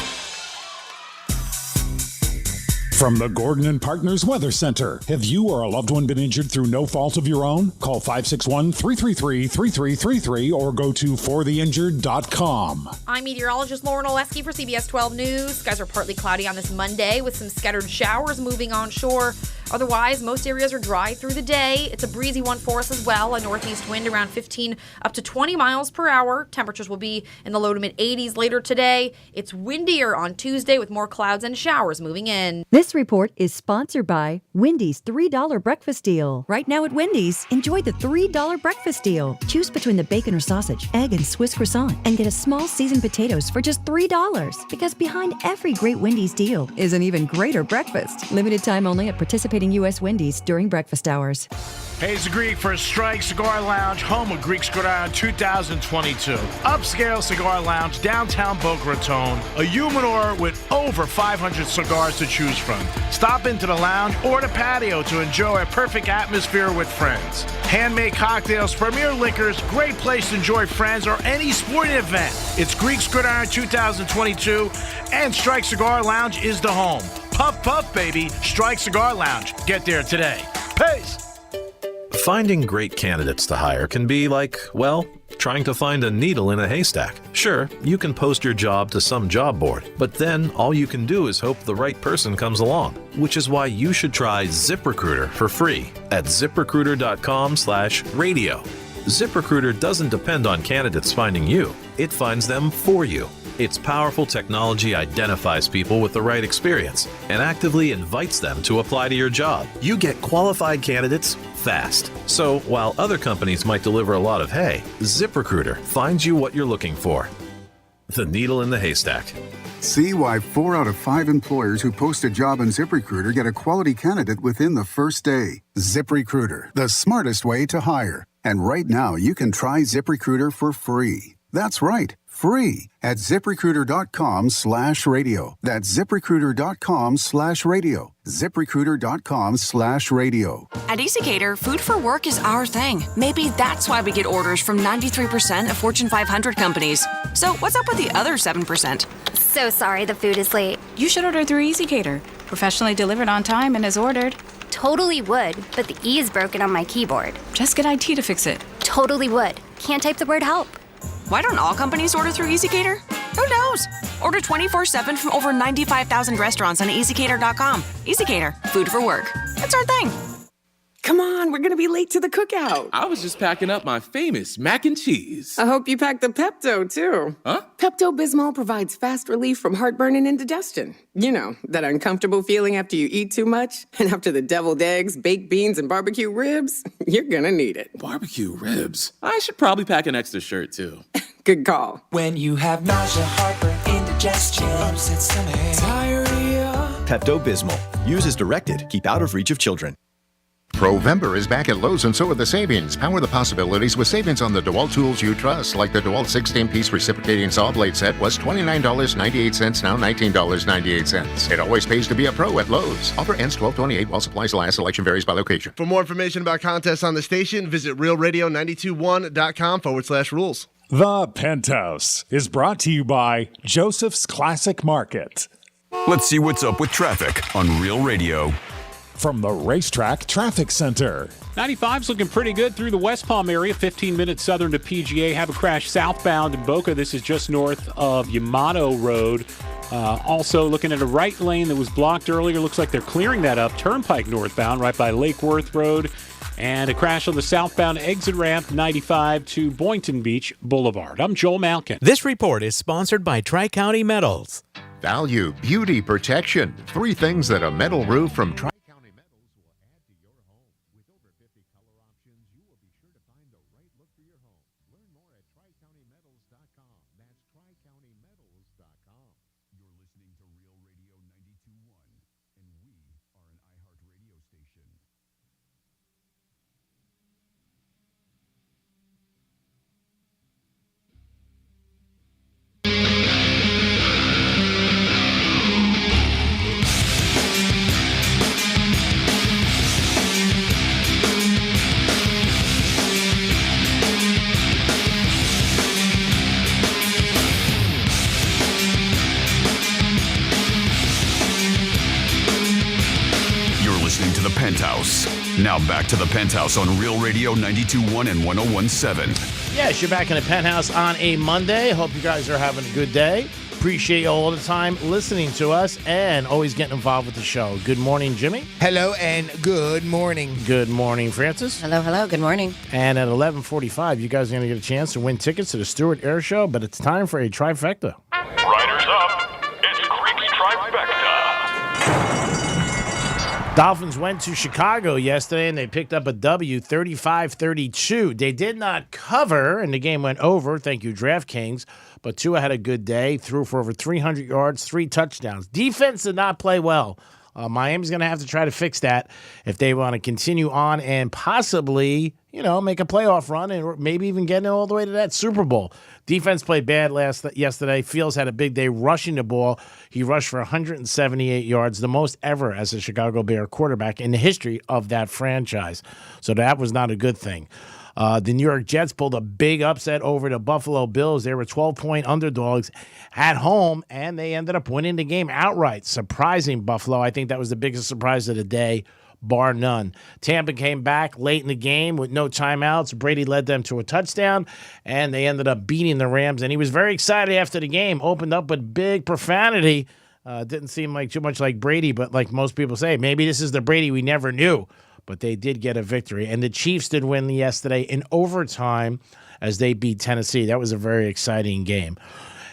From the Gordon and Partners Weather Center. Have you or a loved one been injured through no fault of your own? Call 561-333-3333 or go to fortheinjured.com. I'm meteorologist Lauren Oleski for CBS 12 News. Skies are partly cloudy on this Monday with some scattered showers moving onshore. Otherwise, most areas are dry through the day. It's a breezy one for us as well. A northeast wind around 15 up to 20 miles per hour. Temperatures will be in the low to mid 80s later today. It's windier on Tuesday with more clouds and showers moving in. This report is sponsored by Wendy's $3 breakfast deal. Right now at Wendy's, enjoy the $3 breakfast deal. Choose between the bacon or sausage, egg, and Swiss croissant, and get a small seasoned potatoes for just $3. Because behind every great Wendy's deal is an even greater breakfast. Limited time only at participating U.S. Wendy's during breakfast hours. Hey, it's Greek for Strike Cigar Lounge, home of Greek Cigar 2022. Upscale cigar lounge, downtown Boca Raton. A humidor with over 500 cigars to choose from. Stop into the lounge or the patio to enjoy a perfect atmosphere with friends. Handmade cocktails, premier liquors, great place to enjoy friends or any sporting event. It's Greek Cigar 2022, and Strike Cigar Lounge is the home. Puff, puff, baby. Strike Cigar Lounge. Get there today. Peace. Finding great candidates to hire can be like, well, trying to find a needle in a haystack. Sure, you can post your job to some job board, but then all you can do is hope the right person comes along, which is why you should try ZipRecruiter for free at ZipRecruiter.com/radio. ZipRecruiter doesn't depend on candidates finding you. It finds them for you. Its powerful technology identifies people with the right experience and actively invites them to apply to your job. You get qualified candidates fast. So while other companies might deliver a lot of hay, ZipRecruiter finds you what you're looking for. The needle in the haystack. See why 4 out of 5 employers who post a job on ZipRecruiter get a quality candidate within the first day. ZipRecruiter, the smartest way to hire. And right now, you can try ZipRecruiter for free. That's right, free at ZipRecruiter.com/radio. That's ZipRecruiter.com/radio. ZipRecruiter.com/radio. At EasyCater, food for work is our thing. Maybe that's why we get orders from 93% of Fortune 500 companies. So what's up with the other 7%? So sorry the food is late. You should order through EasyCater. Professionally delivered on time and as ordered. Totally would, but the E is broken on my keyboard. Just get IT to fix it. Totally would. Can't type the word help. Why don't all companies order through EasyCater? Who knows? Order 24/7 from over 95,000 restaurants on EasyCater.com. EasyCater, food for work. It's our thing. Come on, we're gonna be late to the cookout. I was just packing up my famous mac and cheese. I hope you packed the Pepto, too. Huh? Pepto-Bismol provides fast relief from heartburn and indigestion. You know, that uncomfortable feeling after you eat too much. And after the deviled eggs, baked beans, and barbecue ribs, you're gonna need it. Barbecue ribs? I should probably pack an extra shirt, too. Good call. When you have nausea, heartburn, indigestion, upset stomach, diarrhea. Pepto-Bismol. Use as directed. Keep out of reach of children. Provember is back at Lowe's, and so are the savings. Power the possibilities with savings on the DeWalt tools you trust, like the DeWalt 16-piece reciprocating saw blade set was $29.98, now $19.98. It always pays to be a pro at Lowe's. Offer ends 12/28 while supplies last. Selection varies by location. For more information about contests on the station, visit realradio921.com/rules. The Penthouse is brought to you by Joseph's Classic Market. Let's see what's up with traffic on Real Radio. From the Racetrack Traffic Center. 95's looking pretty good through the West Palm area, 15 minutes southern to PGA. Have a crash southbound in Boca. This is just north of Yamato Road. Also looking at a right lane that was blocked earlier. Looks like they're clearing that up. Turnpike northbound right by Lake Worth Road. And a crash on the southbound exit ramp 95 to Boynton Beach Boulevard. I'm Joel Malkin. This report is sponsored by Tri-County Metals. Value, beauty, protection. 3 things that a metal roof from Tri-County Metals will add to your home. With over 50 color options, you will be sure to find the right look for your home. Learn more at TriCountyMetals.com. That's TriCountyMetals.com. You're listening to Real Radio 92.1, and we are an iHeart radio station. To the Penthouse. Now back to the Penthouse on Real Radio 92.1 and 101.7. Yes, you're back in the Penthouse on a Monday. Hope you guys are having a good day. Appreciate you all the time listening to us and always getting involved with the show. Good morning, Jimmy. Hello and good morning. Good morning, Francis. Hello. Good morning. And at 11:45, you guys are going to get a chance to win tickets to the Stewart Air Show, but it's time for a trifecta. Riders up. It's Creek's Trifecta. Dolphins went to Chicago yesterday, and they picked up a W, 35-32. They did not cover, and the game went over. Thank you, DraftKings. But Tua had a good day, threw for over 300 yards, 3 touchdowns. Defense did not play well. Miami's going to have to try to fix that if they want to continue on and possibly, make a playoff run and maybe even get all the way to that Super Bowl. Defense played bad yesterday. Fields had a big day rushing the ball. He rushed for 178 yards, the most ever as a Chicago Bear quarterback in the history of that franchise. So that was not a good thing. The New York Jets pulled a big upset over the Buffalo Bills. They were 12-point underdogs at home, and they ended up winning the game outright, surprising Buffalo. I think that was the biggest surprise of the day, bar none. Tampa came back late in the game with no timeouts. Brady led them to a touchdown, and they ended up beating the Rams. And he was very excited after the game, opened up with big profanity. Didn't seem like too much like Brady, but like most people say, maybe this is the Brady we never knew. But they did get a victory. And the Chiefs did win yesterday in overtime as they beat Tennessee. That was a very exciting game.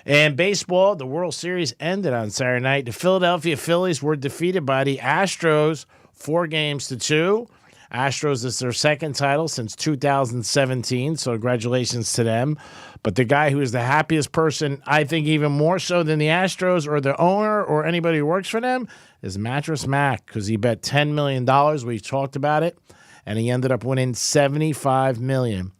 And baseball, the World Series ended on Saturday night. The Philadelphia Phillies were defeated by the Astros 4-2. Astros is their second title since 2017, so congratulations to them. But the guy who is the happiest person, I think even more so than the Astros or the owner or anybody who works for them, is Mattress Mac, because he bet $10 million. We've talked about it, and he ended up winning $75 million.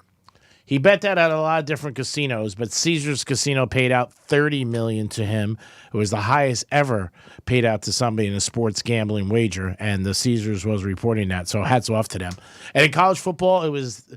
He bet that at a lot of different casinos, but Caesars Casino paid out $30 million to him. It was the highest ever paid out to somebody in a sports gambling wager, and the Caesars was reporting that, so hats off to them. And in college football, it was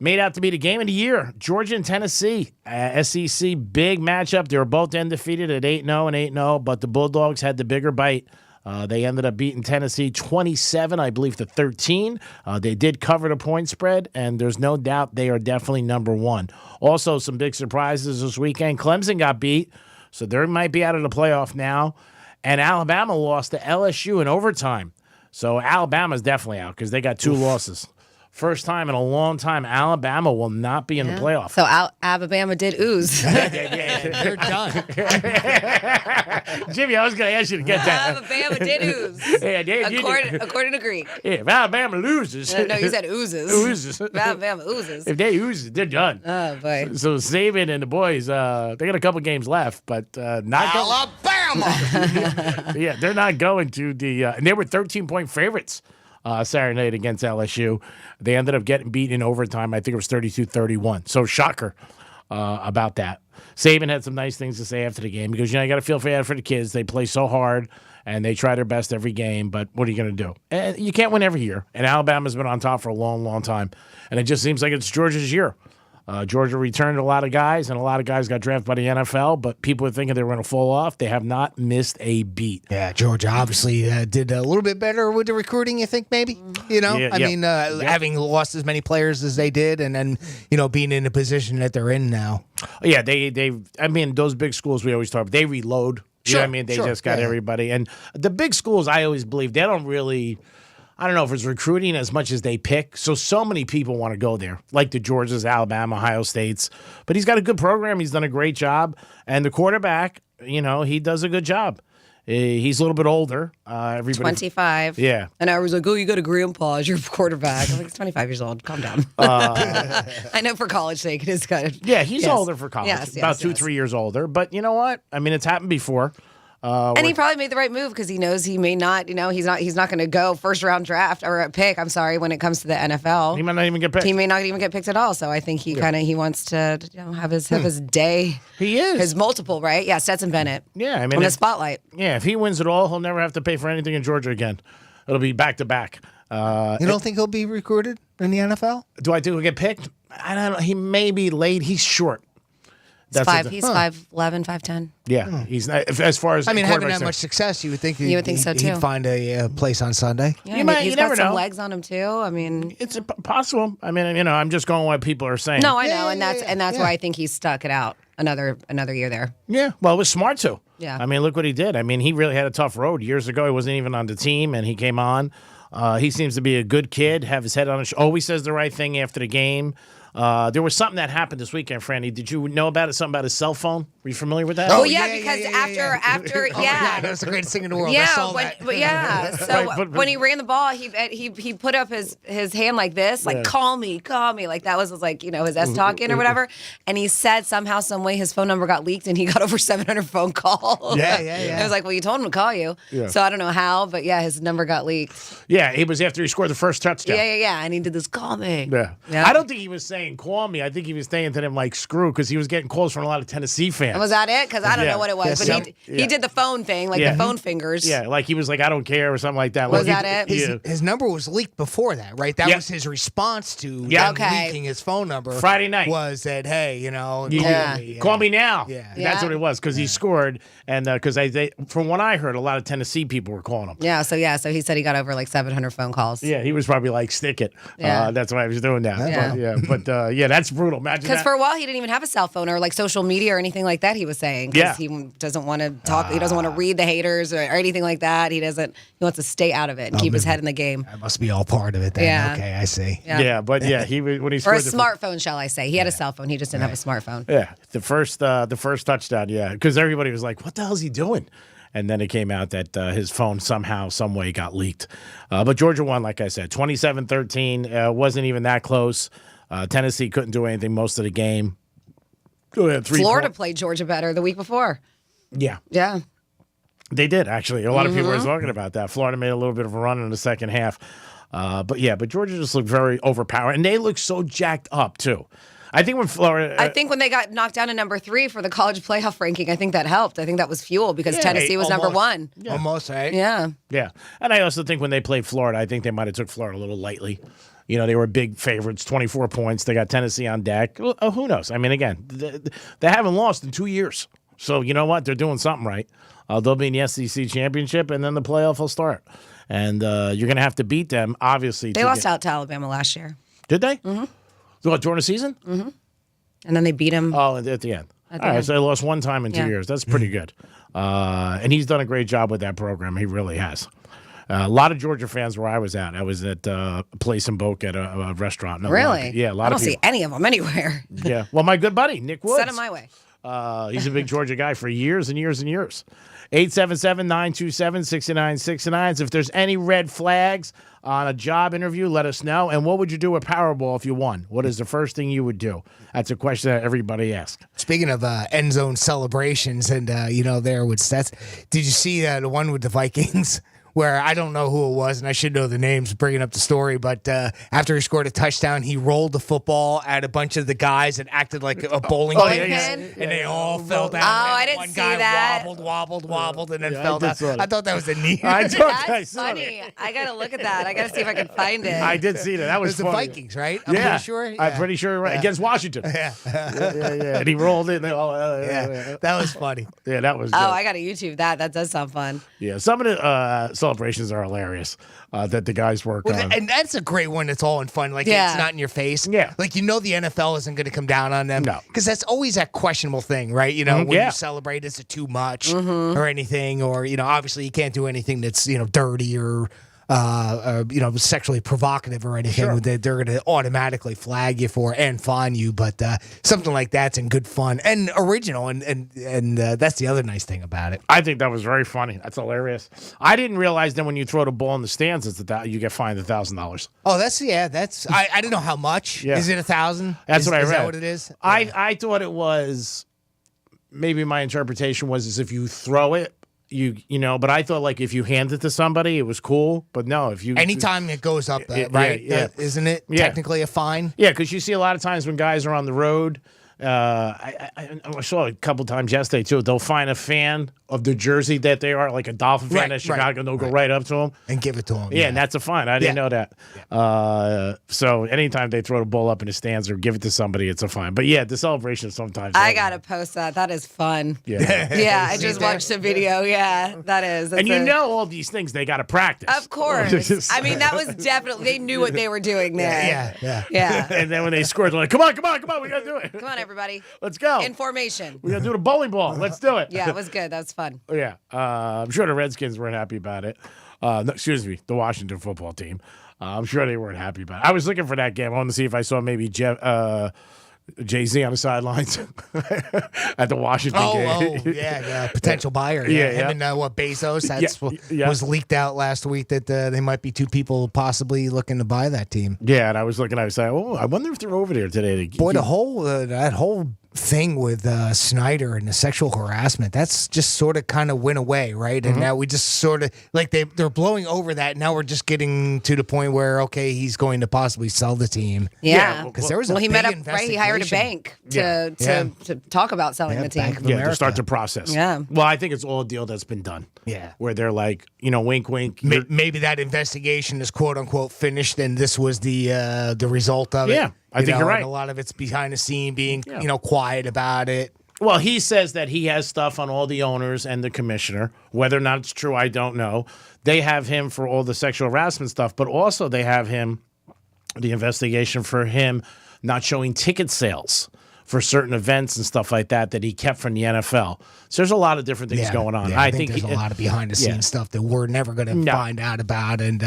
Made out to be the game of the year. Georgia and Tennessee. SEC big matchup. They were both undefeated at 8-0 and 8-0, but the Bulldogs had the bigger bite. They ended up beating Tennessee 27, I believe, to 13. They did cover the point spread, and there's no doubt they are definitely number one. Also, some big surprises this weekend. Clemson got beat, so they might be out of the playoff now. And Alabama lost to LSU in overtime. So Alabama's definitely out because they got 2 losses. First time in a long time, Alabama will not be in the playoff. So Alabama did ooze. They're done. Jimmy, I was going to ask you to get that. Alabama did ooze. According to Greek. Yeah, if Alabama loses. No, you said oozes. Oozes. Alabama oozes. If they ooze, they're done. Oh, boy. So Saban and the boys, they got a couple games left, but not Alabama. Yeah, they're not going to the. And they were 13-point favorites Saturday night against LSU. They ended up getting beaten in overtime. I think it was 32-31. So shocker about that. Saban had some nice things to say after the game because, you got to feel bad for the kids. They play so hard, and they try their best every game, but what are you going to do? And you can't win every year. And Alabama's been on top for a long, long time. And it just seems like it's Georgia's year. Georgia returned a lot of guys, and a lot of guys got drafted by the NFL, but people were thinking they were going to fall off. They have not missed a beat. Yeah, Georgia obviously did a little bit better with the recruiting, you think, maybe? Having lost as many players as they did and then, being in the position that they're in now. Yeah, those big schools we always talk about, they reload. You know what I mean? They just got everybody. And the big schools, I always believe, they don't really... I don't know if it's recruiting as much as they pick. So many people want to go there, like the Georgias, Alabama, Ohio States. But he's got a good program. He's done a great job. And the quarterback, he does a good job. He's a little bit older. 25. Yeah. And I was like, you got a grandpa as your quarterback. I'm like, he's 25 years old. Calm down. I know for college sake, it is kind of. Yeah, he's older for college. About 2-3 years older. But you know what? I mean, it's happened before. And he probably made the right move because he knows he may not, he's not going to go first round draft or pick. I'm sorry, when it comes to the NFL, he might not even get picked. He may not even get picked at all. So I think he wants to have his day. He is his multiple, right? Yeah, Stetson Bennett. Yeah, I mean, on the spotlight. Yeah, if he wins it all, he'll never have to pay for anything in Georgia again. It'll be back to back. You don't think he'll be recruited in the NFL? Do I think he'll get picked? I don't know. He may be late. He's short. He's 5'11", 5'10". Yeah, he's not, as far as having that much success, you would think so too. He'd find a place on Sunday. Yeah, he's got some legs on him too. I mean, it's possible. I mean, I'm just going what people are saying. No, I know, and that's why I think he stuck it out another year there. Yeah, well, it was smart too. Yeah, I mean, look what he did. I mean, he really had a tough road years ago. He wasn't even on the team, and he came on. He seems to be a good kid. Have his head on his. Always says the right thing after the game. There was something that happened this weekend, Franny. Did you know about it? Something about his cell phone? Were you familiar with that? Oh, because after that was the greatest thing in the world. Yeah, I saw that. But yeah. So when he ran the ball, he put up his hand like this, like call me, like that was like his S talking or whatever. And he said somehow, some way, his phone number got leaked, and he got over 700 phone calls. Yeah. I was like, well, you told him to call you. Yeah. So I don't know how, but yeah, his number got leaked. Yeah, it was after he scored the first touchdown. Yeah. And he did this call me. Yeah. I don't think he was saying call me. I think he was saying to them like screw because he was getting calls from a lot of Tennessee fans. Was that it? Because I don't know what it was, but he did the phone thing, like the phone fingers. Yeah, like he was like, I don't care or something like that. Was that it? His number was leaked before that, right? That was his response to leaking his phone number. Friday night. Was that, hey, call me now. Yeah. That's what it was because he scored. And because from what I heard, a lot of Tennessee people were calling him. Yeah, so he said he got over like 700 phone calls. Yeah, he was probably like, stick it. Yeah. That's why he was doing that. Yeah. But that's brutal. Imagine because for a while he didn't even have a cell phone or like social media or anything like that. He was saying because he doesn't want to talk. He doesn't want to read the haters or anything like that. He wants to stay out of it and keep his head in the game. That must be all part of it. Then. Yeah. Okay, I see. Yeah, but he when he or scored a smartphone, shall I say? He had a cell phone. He just didn't have a smartphone. Yeah, the first touchdown. Yeah, because everybody was like, "What the hell is he doing?" And then it came out that his phone somehow, some way got leaked. But Georgia won, like I said, 27-13. Wasn't even that close. Tennessee couldn't do anything most of the game. Florida played Georgia better the week before. Yeah. Yeah. They did, actually. A lot of people were talking about that. Florida made a little bit of a run in the second half. But Georgia just looked very overpowered. And they looked so jacked up, too. I think when Florida, I think when they got knocked down to number 3 for the college playoff ranking, I think that helped. I think that was fuel because Tennessee was number 1. Almost, right? Yeah. Yeah, and I also think when they played Florida, I think they might have took Florida a little lightly. You know, they were big favorites, 24 points. They got Tennessee on deck. Well, who knows? I mean, again, they haven't lost in 2 years. So, you know what? They're doing something right. They'll be in the SEC championship, and then the playoff will start. And you're going to have to beat them, obviously. They lost out to Alabama last year. Did they? Mm-hmm. During the season? Mm-hmm. And then they beat them. Oh, at the end. All right, so they lost one time in 2 years. That's pretty good. And he's done a great job with that program. He really has. A lot of Georgia fans where I was at. I was at a place in Boca at a restaurant. Really? Yeah, a lot I don't of people. see any of them anywhere. Yeah. Well, my good buddy, Nick Woods. Send them my way. He's a big Georgia guy for years and years and years. 877-927-6969. If there's any red flags on a job interview, let us know. And what would you do with Powerball if you won? What is the first thing you would do? That's a question that everybody asks. Speaking of end zone celebrations and, there with stats, did you see the one with the Vikings? Where I don't know who it was, and I should know the names bringing up the story, but after he scored a touchdown, he rolled the football at a bunch of the guys and acted like a bowling pin, and they all fell down. Oh, I didn't One see guy that. wobbled, and then fell down. I thought that was a neat. That's funny. I got to look at that. I got to see if I can find it. I did see that. That was the funny. Vikings, right? I'm Yeah. pretty sure. I'm pretty sure, right? Against Washington. Yeah. And he rolled it. And they all, That was funny. Yeah, that was good. Oh, I got to YouTube that. That does sound fun. Yeah, some of the celebrations are hilarious that the guys work on. And that's a great one that's all in fun. Like, Yeah. it's not in your face. Yeah. Like, the NFL isn't going to come down on them. No. Because that's always that questionable thing, right? When yeah. you celebrate, is it too much or anything? Or, obviously you can't do anything that's, dirty or, sexually provocative or anything. Sure. They're going to automatically flag you for and fine you. But something like that's in good fun and original. And that's the other nice thing about it. I think that was very funny. That's hilarious. I didn't realize that when you throw the ball in the stands, you get fined $1,000. Oh, that's I didn't know how much. Yeah. Is it 1,000? That's what I read. Is that what it is? I thought it was, maybe my interpretation was is if you throw it, but I thought like if you hand it to somebody, it was cool. But no, if you anytime it goes up, right? Yeah. Isn't it Yeah. technically a fine? Yeah, because you see a lot of times when guys are on the road. I saw a couple times yesterday too. They'll find a fan of the jersey that they are, like a Dolphin fan at Chicago, and they'll go right up to them and give it to them. Yeah, and that's a fine. I didn't know that. So anytime they throw the ball up in the stands or give it to somebody, it's a fine. But yeah, the celebration sometimes. I got to post that. That is fun. Yeah. Yeah, I just watched a video. Yeah, that is. And all these things they got to practice. Of course. I mean, that was definitely, they knew what they were doing there. Yeah. And then when they scored, they're like, come on, we got to do it. Come on, everybody. Let's go. In formation. We got to do the bowling ball. Let's do it. Yeah, it was good. That was fun. Yeah. I'm sure the Redskins weren't happy about it. No, excuse me, the Washington football team. I'm sure they weren't happy about it. I was looking for that game. I wanted to see if I saw maybe Jay-Z on the sidelines at the Washington game. Yeah, potential buyer. Yeah. Him and Bezos. That's what was leaked out last week that they might be two people possibly looking to buy that team. Yeah, and I was looking, I was like, I wonder if they're over there today. Boy, that whole thing with Snyder and the sexual harassment, that's just sort of kind of went away, right? And now we just sort of, like they're blowing over that. Now we're just getting to the point where, okay, he's going to possibly sell the team. Yeah. Because there was a he big met up, right? He hired a bank to talk about selling the team. To start the process. Yeah. Well, I think it's all a deal that's been done. Yeah. Where they're like, wink, wink. Maybe that investigation is quote unquote finished, and this was the result of it. Yeah, I think you're right. And a lot of it's behind the scene, being quiet about it. Well, he says that he has stuff on all the owners and the commissioner. Whether or not it's true, I don't know. They have him for all the sexual harassment stuff, but also they have him, the investigation for him not showing ticket sales for certain events and stuff like that he kept from the NFL. So there's a lot of different things going on. Yeah, I think there's a lot of behind the scenes stuff that we're never going to find out about, and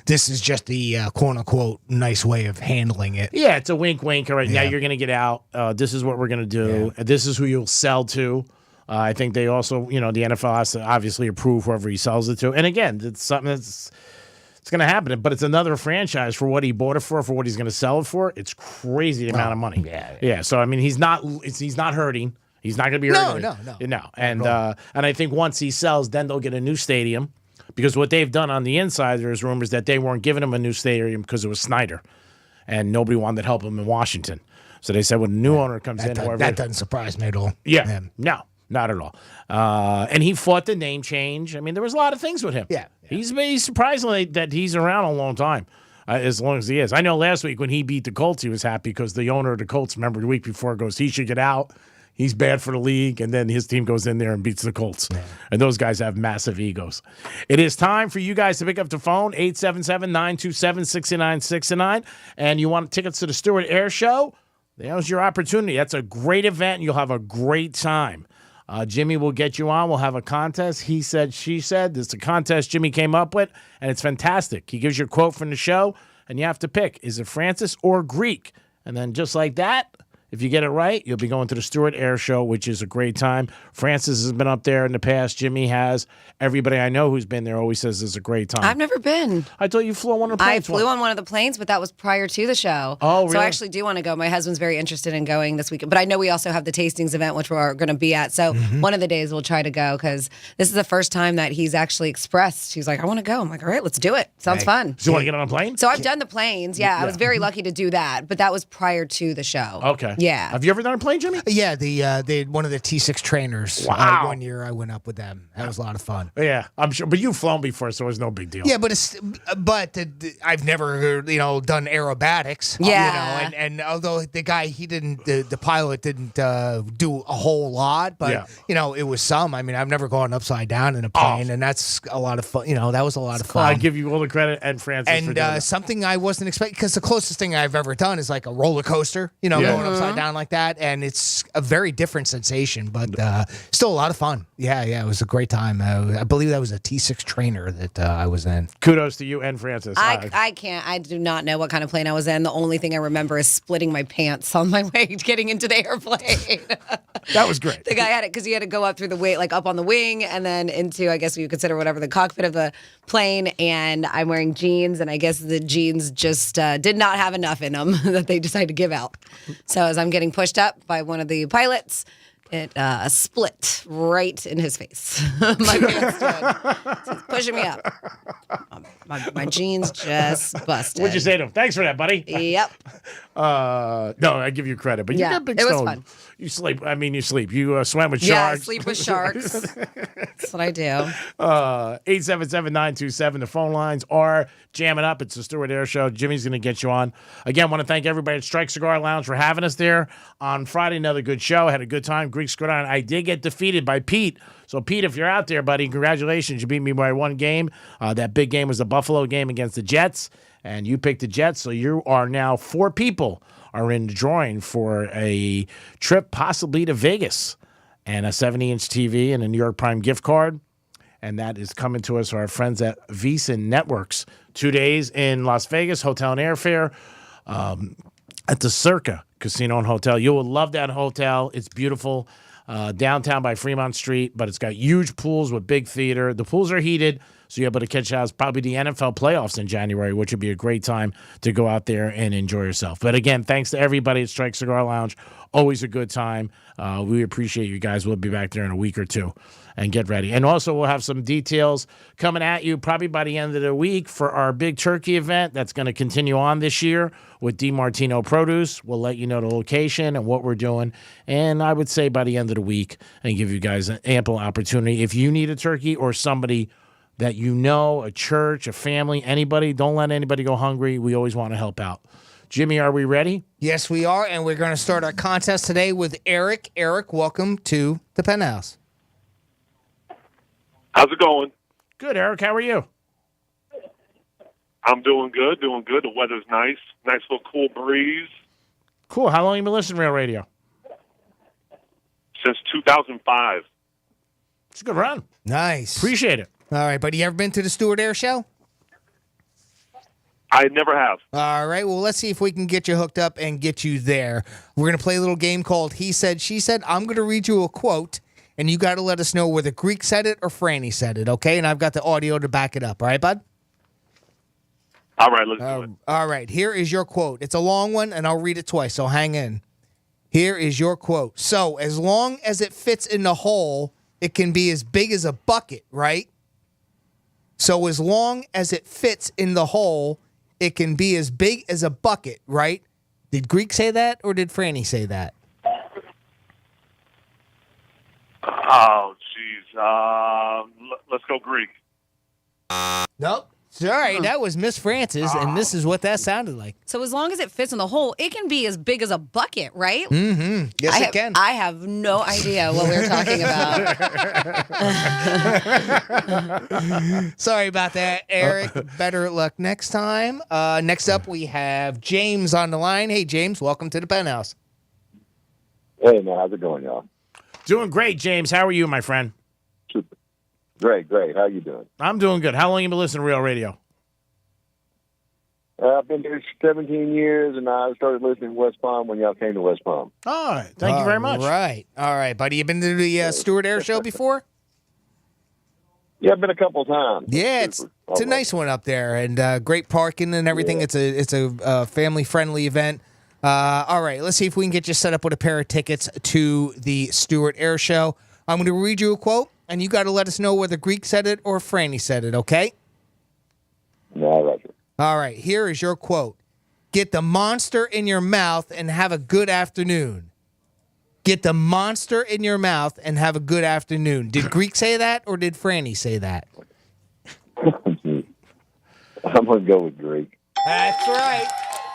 this is just the quote unquote nice way of handling it. Yeah, it's a wink, wink. All right, now you're going to get out. This is what we're going to do. This is who you'll sell to. I think they also, the NFL has to obviously approve whoever he sells it to. And again, it's something that's going to happen, but it's another franchise for what he bought it for what he's going to sell it for. It's crazy the amount of money. Yeah. So I mean, he's not hurting. He's not going to be hurting. No. And I think once he sells, then they'll get a new stadium, because what they've done on the inside, there's rumors that they weren't giving him a new stadium because it was Snyder, and nobody wanted to help him in Washington. So they said when a new owner comes in, That doesn't surprise me at all. Yeah, no, not at all. And he fought the name change. I mean, there was a lot of things with him. Yeah. He's surprisingly that he's around a long time, as long as he is. I know last week when he beat the Colts, he was happy because the owner of the Colts, remember the week before, goes, he should get out. He's bad for the league. And then his team goes in there and beats the Colts. Yeah. And those guys have massive egos. It is time for you guys to pick up the phone, 877-927-6969. And you want tickets to the Stewart Air Show? There's your opportunity. That's a great event, and you'll have a great time. Jimmy will get you on. We'll have a contest. He said, she said. This is a contest Jimmy came up with, and it's fantastic. He gives you a quote from the show, and you have to pick. Is it Francis or Greek? And then just like that, if you get it right, you'll be going to the Stewart Air Show, which is a great time. Francis has been up there in the past. Jimmy has. Everybody I know who's been there always says it's a great time. I've never been. I thought you flew on one of the planes. I flew on one of the planes, but that was prior to the show. Oh, really? So I actually do want to go. My husband's very interested in going this weekend. But I know we also have the tastings event, which we're going to be at. So one of the days we'll try to go because this is the first time that he's actually expressed. He's like, I want to go. I'm like, all right, let's do it. Sounds fun. So you want to get on a plane? So I've done the planes. Yeah, I was very lucky to do that. But that was prior to the show. Okay. Yeah. Have you ever done a plane, Jimmy? Yeah, they one of the T6 trainers. Wow. One year I went up with them. That was a lot of fun. Yeah, I'm sure. But you've flown before, so it was no big deal. Yeah, but I've never done aerobatics. Yeah. And although the guy the pilot didn't do a whole lot, but it was some. I mean, I've never gone upside down in a plane, and that's a lot of fun. That was a lot of fun. I give you all the credit and Francis for doing that. Something I wasn't expecting, because the closest thing I've ever done is like a roller coaster. Going upside down like that, and it's a very different sensation, but still a lot of fun. Yeah, it was a great time. I believe that was a T6 trainer that I was in. Kudos to you and Francis. I do not know what kind of plane I was in. The only thing I remember is splitting my pants on my way getting into the airplane. That was great. The guy had it because he had to go up through the way, like up on the wing, and then into, I guess you consider whatever, the cockpit of the plane. And I'm wearing jeans, and I guess the jeans just did not have enough in them that they decided to give out. So as I'm getting pushed up by one of the pilots, it split right in his face. My pants did. So he's pushing me up. My jeans just busted. What'd you say to him? Thanks for that, buddy. Yep. No, I give you credit, but you got big it was stone. fun. You sleep. I mean, you sleep. You swam with Yeah, I sharks. sleep with sharks. That's what I do. 877-927. The phone lines are jamming up. It's the Stewart Air Show. Jimmy's going to get you on. Again, want to thank everybody at Strike Cigar Lounge for having us there on Friday. Another good show. Had a good time. Greek Squid on. I did get defeated by Pete. So, Pete, if you're out there, buddy, congratulations. You beat me by one game. That big game was the Buffalo game against the Jets, and you picked the Jets. So you are now 4 people are in the drawing for a trip possibly to Vegas and a 70-inch TV and a New York Prime gift card. And that is coming to us from our friends at Visa Networks. 2 days in Las Vegas, hotel and airfare at the Circa Casino and Hotel. You will love that hotel. It's beautiful. Downtown by Fremont Street, but it's got huge pools with big theater. The pools are heated, so you're able to catch out probably the NFL playoffs in January, which would be a great time to go out there and enjoy yourself. But again, thanks to everybody at Strike Cigar Lounge. Always a good time. We appreciate you guys. We'll be back there in a week or two. And get ready. And also, we'll have some details coming at you probably by the end of the week for our big turkey event that's going to continue on this year with DiMartino Produce. We'll let you know the location and what we're doing. And I would say by the end of the week and give you guys an ample opportunity. If you need a turkey or somebody that you know, a church, a family, anybody, don't let anybody go hungry. We always want to help out. Jimmy, are we ready? Yes, we are. And we're going to start our contest today with Eric. Eric, welcome to the Penthouse. How's it going? Good, Eric. How are you? I'm doing good, doing good. The weather's nice. Nice little cool breeze. Cool. How long have you been listening to Real Radio? Since 2005. It's a good run. Nice. Appreciate it. All right, buddy. You ever been to the Stewart Air Show? I never have. All right. Well, let's see if we can get you hooked up and get you there. We're going to play a little game called He Said, She Said. I'm going to read you a quote, and you got to let us know whether Greek said it or Franny said it, okay? And I've got the audio to back it up. All right, bud? All right, let's do it. All right, here is your quote. It's a long one, and I'll read it twice, so hang in. Here is your quote. So, as long as it fits in the hole, it can be as big as a bucket, right? So, as long as it fits in the hole, it can be as big as a bucket, right? Did Greek say that, or did Franny say that? Oh, jeez. Let's go Greek. Nope. Sorry, that was Miss Francis, and this is what that sounded like. So as long as it fits in the hole, it can be as big as a bucket, right? Mm-hmm. Yes, it can. I have no idea what we're talking about. Sorry about that, Eric. Better luck next time. Next up, we have James on the line. Hey, James, welcome to the Penthouse. Hey, man, how's it going, y'all? Doing great, James. How are you, my friend? Super. Great. How you doing? I'm doing good. How long you been listening to Real Radio? I've been here 17 years, and I started listening to West Palm when y'all came to West Palm. All right. Thank you very much. All right, buddy. You been to the Stewart Air Show before? Yeah, I've been a couple times. Yeah, it's a nice one up there, and great parking and everything. Yeah. It's a family-friendly event. All right, let's see if we can get you set up with a pair of tickets to the Stewart Air Show. I'm going to read you a quote, and you got to let us know whether Greek said it or Franny said it, okay? No, Roger. All right, here is your quote. Get the monster in your mouth and have a good afternoon. Get the monster in your mouth and have a good afternoon. Did Greek say that, or did Franny say that? I'm going to go with Greek. That's right.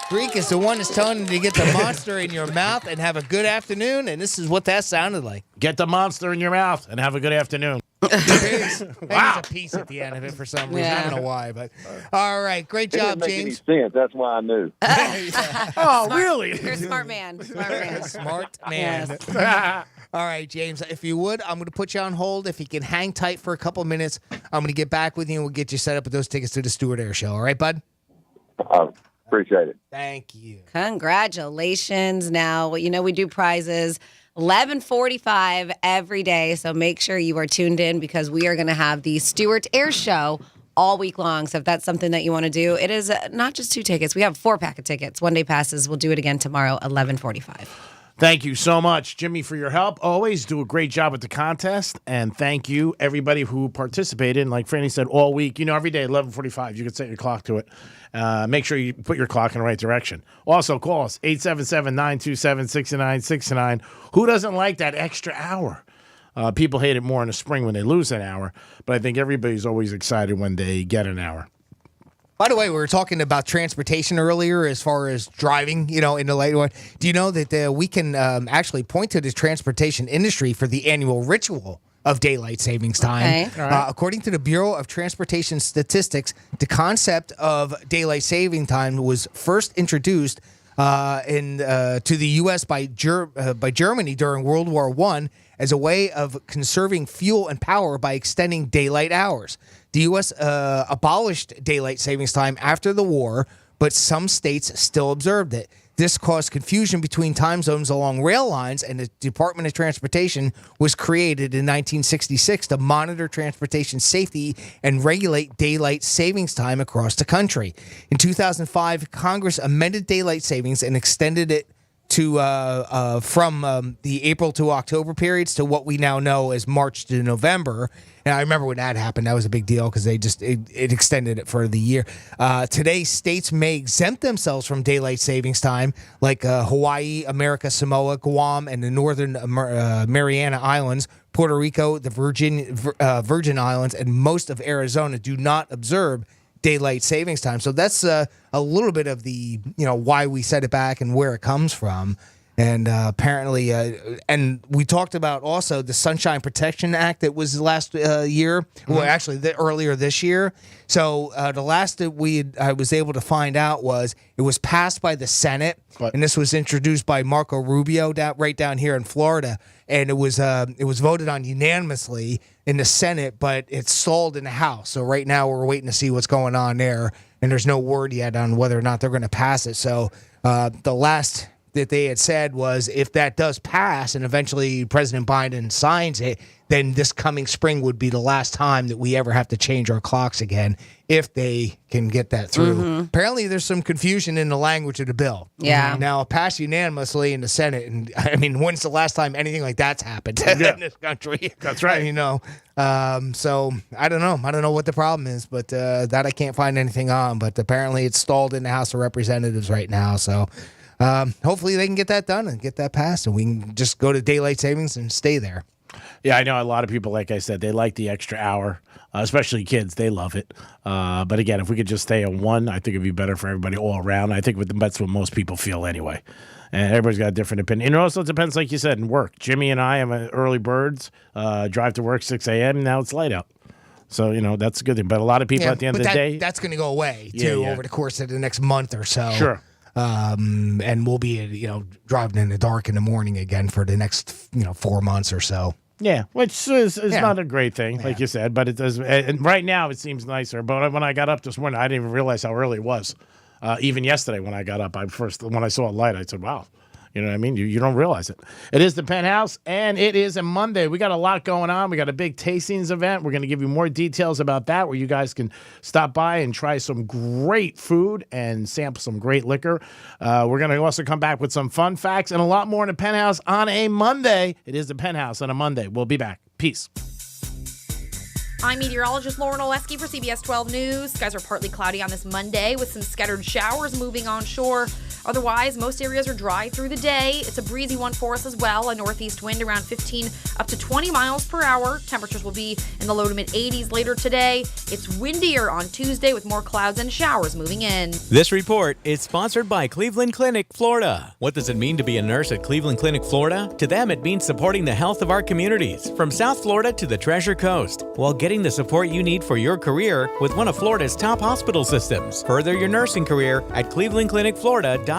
Greek is the one that's telling you to get the monster in your mouth and have a good afternoon, and this is what that sounded like. Get the monster in your mouth and have a good afternoon. There's a piece at the end of it for some reason. I don't know why, but all right. Great job, James. It didn't make any sense. That's why I knew. Oh, really? You're a smart man. Smart man. Yes. All right, James, if you would, I'm going to put you on hold. If you can hang tight for a couple minutes, I'm going to get back with you, and we'll get you set up with those tickets to the Stewart Air Show. All right, bud? Appreciate it. Thank you. Congratulations. Now, we do prizes 11:45 every day, so make sure you are tuned in because we are going to have the Stewart Air Show all week long. So if that's something that you want to do, it is not just 2 tickets. We have 4-pack of tickets, 1-day passes. We'll do it again tomorrow, 11:45. Thank you so much, Jimmy, for your help. Always do a great job at the contest. And thank you, everybody who participated. And like Franny said, all week, every day, 11:45, you can set your clock to it. Make sure you put your clock in the right direction. Also, call us, 877-927-6969. Who doesn't like that extra hour? People hate it more in the spring when they lose an hour. But I think everybody's always excited when they get an hour. By the way, we were talking about transportation earlier as far as driving, in the late one. Do you know that we can actually point to the transportation industry for the annual ritual of daylight savings time? Okay. Right. According to the Bureau of Transportation Statistics, the concept of daylight saving time was first introduced to the U.S. by Germany during World War I as a way of conserving fuel and power by extending daylight hours. The U.S. Abolished daylight savings time after the war, but some states still observed it. This caused confusion between time zones along rail lines, and the Department of Transportation was created in 1966 to monitor transportation safety and regulate daylight savings time across the country. In 2005, Congress amended daylight savings and extended it to from the April to October periods to what we now know as March to November. And I remember when that happened, that was a big deal because they it extended it for the year. Today, states may exempt themselves from daylight savings time, like Hawaii, America, Samoa, Guam, and the Northern Mariana Islands. Puerto Rico, the Virgin Islands, and most of Arizona do not observe daylight savings time. So that's a little bit of the, why we set it back and where it comes from. And apparently, and we talked about also the Sunshine Protection Act that was last year. Well, actually, earlier this year. So the last that I was able to find out was it was passed by the Senate, and this was introduced by Marco Rubio right down here in Florida, and it was voted on unanimously in the Senate, but it's stalled in the House. So right now we're waiting to see what's going on there, and there's no word yet on whether or not they're going to pass it. So the last that they had said was if that does pass and eventually President Biden signs it, then this coming spring would be the last time that we ever have to change our clocks again if they can get that through. Mm-hmm. Apparently there's some confusion in the language of the bill. Yeah. Now, it passed unanimously in the Senate, and I mean, when's the last time anything like that's happened in this country? That's right. So I don't know. I don't know what the problem is, but that I can't find anything on. But apparently it's stalled in the House of Representatives right now, so hopefully they can get that done and get that passed, and we can just go to daylight savings and stay there. Yeah, I know a lot of people, like I said, they like the extra hour, especially kids. They love it. But again, if we could just stay on 1, I think it'd be better for everybody all around. I think that's what most people feel anyway. And everybody's got a different opinion. And it also depends, like you said, in work. Jimmy and I am early birds, drive to work 6 a.m., now it's light out. So, that's a good thing. But a lot of people at the end of the day. That's going to go away, too, over the course of the next month or so. Sure. And we'll be, driving in the dark in the morning again for the next, 4 months or so. Yeah, which is not a great thing, like you said, but it does. And right now it seems nicer. But when I got up this morning, I didn't even realize how early it was. Even yesterday when I got up, when I saw a light, I said, "Wow." You know what I mean? You don't realize it. It is the Penthouse, and it is a Monday. We got a lot going on. We got a big tastings event. We're going to give you more details about that, where you guys can stop by and try some great food and sample some great liquor. We're going to also come back with some fun facts and a lot more in the Penthouse on a Monday. It is the Penthouse on a Monday. We'll be back. Peace. I'm meteorologist Lauren Oleski for CBS 12 News. Skies are partly cloudy on this Monday with some scattered showers moving onshore. Otherwise, most areas are dry through the day. It's a breezy one for us as well. A northeast wind around 15 up to 20 miles per hour. Temperatures will be in the low to mid 80s later today. It's windier on Tuesday with more clouds and showers moving in. This report is sponsored by Cleveland Clinic, Florida. What does it mean to be a nurse at Cleveland Clinic, Florida? To them, it means supporting the health of our communities, from South Florida to the Treasure Coast, while getting the support you need for your career with one of Florida's top hospital systems. Further your nursing career at clevelandclinicflorida.jobs.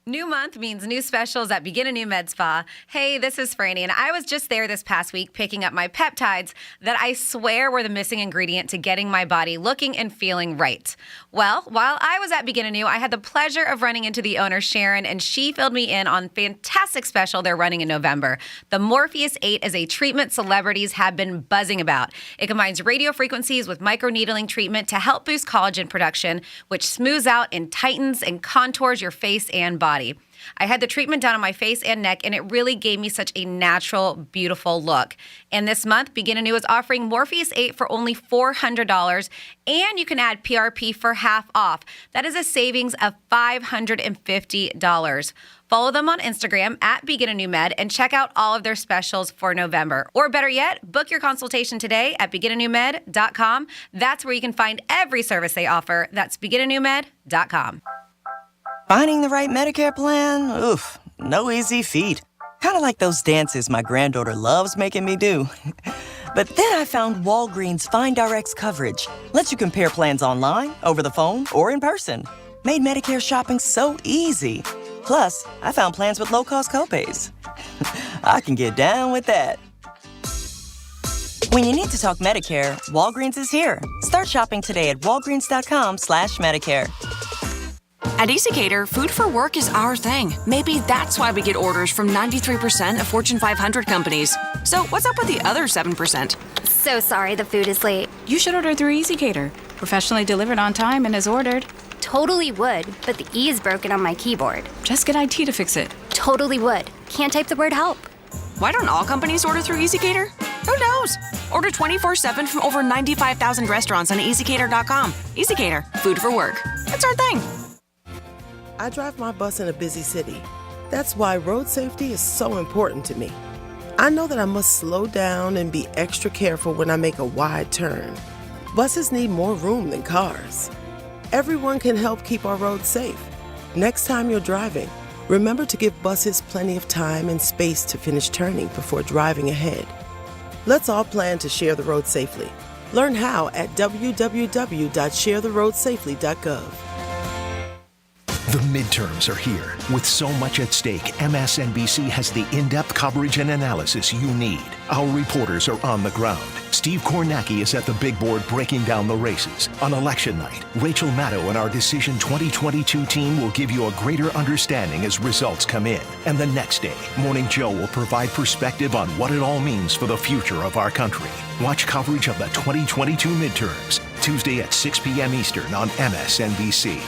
New month means new specials at Begin a New Med Spa. Hey, this is Franny, and I was just there this past week picking up my peptides that I swear were the missing ingredient to getting my body looking and feeling right. Well, while I was at Begin a New, I had the pleasure of running into the owner, Sharon, and she filled me in on a fantastic special they're running in November. The Morpheus 8 is a treatment celebrities have been buzzing about. It combines radio frequencies with microneedling treatment to help boost collagen production, which smooths out and tightens and contours your face and body. I had the treatment done on my face and neck, and it really gave me such a natural, beautiful look. And this month, Begin Anew is offering Morpheus 8 for only $400, and you can add PRP for half off. That is a savings of $550. Follow them on Instagram at Begin Anew Med and check out all of their specials for November. Or better yet, book your consultation today at beginanewmed.com. That's where you can find every service they offer. That's beginanewmed.com. Finding the right Medicare plan? Oof, no easy feat. Kind of like those dances my granddaughter loves making me do. But then I found Walgreens Find Rx coverage. Lets you compare plans online, over the phone, or in person. Made Medicare shopping so easy. Plus, I found plans with low-cost copays. I can get down with that. When you need to talk Medicare, Walgreens is here. Start shopping today at walgreens.com/Medicare. At EasyCater, food for work is our thing. Maybe that's why we get orders from 93% of Fortune 500 companies. So what's up with the other 7%? So sorry the food is late. You should order through EasyCater. Professionally delivered on time and as ordered. Totally would, but the E is broken on my keyboard. Just get IT to fix it. Totally would. Can't type the word help. Why don't all companies order through EasyCater? Who knows? Order 24/7 from over 95,000 restaurants on EasyCater.com. EasyCater, food for work. It's our thing. I drive my bus in a busy city. That's why road safety is so important to me. I know that I must slow down and be extra careful when I make a wide turn. Buses need more room than cars. Everyone can help keep our roads safe. Next time you're driving, remember to give buses plenty of time and space to finish turning before driving ahead. Let's all plan to share the road safely. Learn how at www.sharetheroadsafely.gov. The midterms are here. With so much at stake, MSNBC has the in-depth coverage and analysis you need. Our reporters are on the ground. Steve Kornacki is at the big board breaking down the races. On election night, Rachel Maddow and our Decision 2022 team will give you a greater understanding as results come in. And the next day, Morning Joe will provide perspective on what it all means for the future of our country. Watch coverage of the 2022 midterms, Tuesday at 6 p.m. Eastern on MSNBC.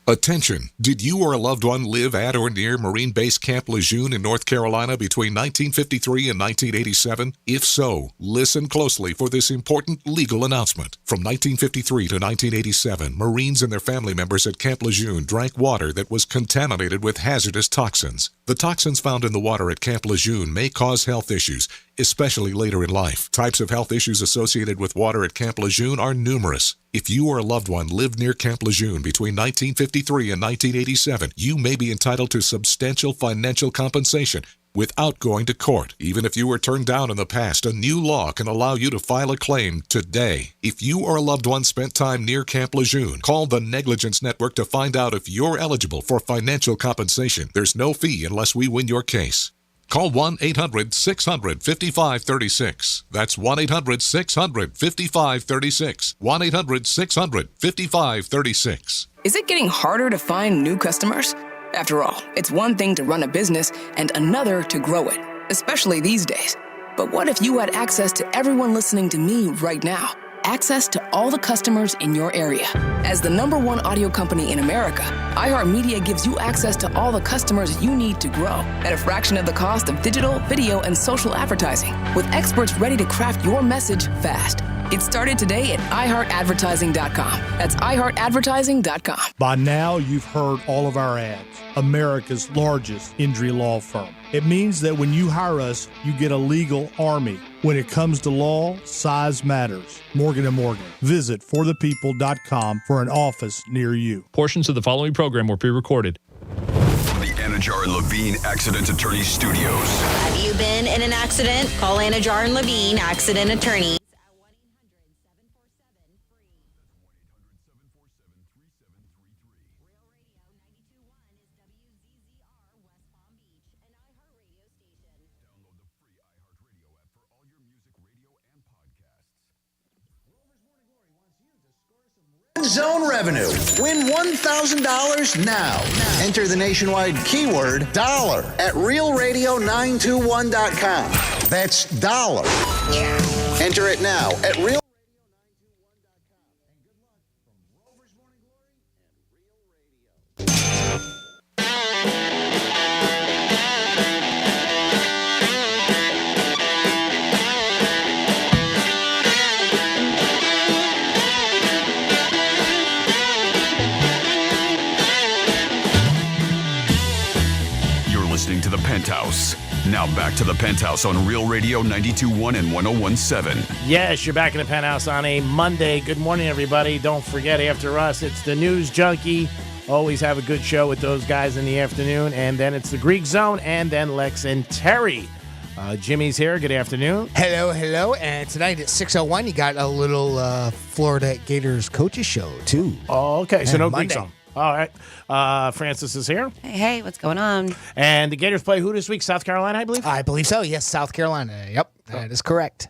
Attention! Did you or a loved one live at or near Marine Base Camp Lejeune in North Carolina between 1953 and 1987? If so, listen closely for this important legal announcement. From 1953 to 1987, Marines and their family members at Camp Lejeune drank water that was contaminated with hazardous toxins. The toxins found in the water at Camp Lejeune may cause health issues, especially later in life. Types of health issues associated with water at Camp Lejeune are numerous. If you or a loved one lived near Camp Lejeune between 1953 and 1987, you may be entitled to substantial financial compensation without going to court. Even if you were turned down in the past, a new law can allow you to file a claim today. If you or a loved one spent time near Camp Lejeune, call the Negligence Network to find out if you're eligible for financial compensation. There's no fee unless we win your case. Call 1-800-600-5536. That's 1-800-600-5536. 1-800-600-5536. Is it getting harder to find new customers? After all, it's one thing to run a business and another to grow it, especially these days. But what if you had access to everyone listening to me right now? Access to all the customers in your area. As the #1 audio company in America, iHeartMedia gives you access to all the customers you need to grow at a fraction of the cost of digital, video, and social advertising, with experts ready to craft your message fast. Get started today at iHeartAdvertising.com. That's iHeartAdvertising.com. By now, you've heard all of our ads. America's largest injury law firm. It means that when you hire us, you get a legal army. When it comes to law, size matters. Morgan & Morgan. Visit forthepeople.com for an office near you. Portions of the following program were pre-recorded. From the Anajar and Levine Accident Attorney Studios. Have you been in an accident? Call Anajar and Levine Accident Attorney. Zone revenue. Win $1,000 now. Enter the nationwide keyword dollar at realradio921.com. That's dollar. Enter it now at real. To the Penthouse. Now back to the Penthouse on Real Radio 92.1 and 101.7. Yes, you're back in the Penthouse on a Monday. Good morning, everybody. Don't forget, after us, it's the News Junkie. Always have a good show with those guys in the afternoon. And then it's the Greek Zone, and then Lex and Terry. Jimmy's here. Good afternoon. Hello, hello. And tonight at 6:01, you got a little Florida Gators coaches show, too. Oh, okay. So And no Monday. Greek Zone. All right. Francis is here. Hey, what's going on? And the Gators play who this week? South Carolina, I believe? I believe so. Yes, South Carolina. Yep, that is correct.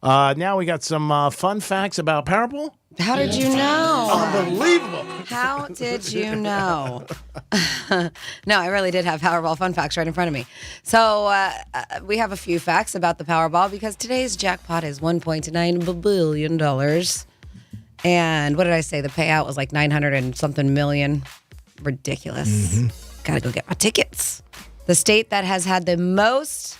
Now we got some fun facts about Powerball. How did you know? Unbelievable. How did you know? No, I really did have Powerball fun facts right in front of me. So we have a few facts about the Powerball because today's jackpot is $1.9 billion. And what did I say? The payout was like 900 and something million. Ridiculous. Gotta go get my tickets. The state that has had the most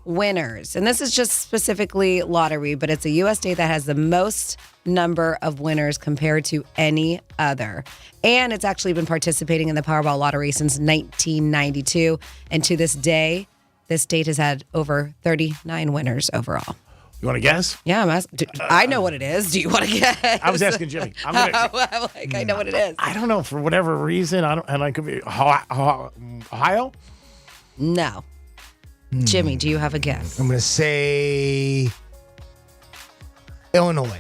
winners, and this is just specifically lottery, but it's a U.S. state that has the most number of winners compared to any other. And it's actually been participating in the Powerball lottery since 1992. And to this day, this state has had over 39 winners overall. You want to guess? Yeah, I'm asking. I know what it is. Do you want to guess? I was asking Jimmy. I know what it is. I don't know, for whatever reason. I could be Ohio? No. Jimmy, do you have a guess? I'm going to say Illinois.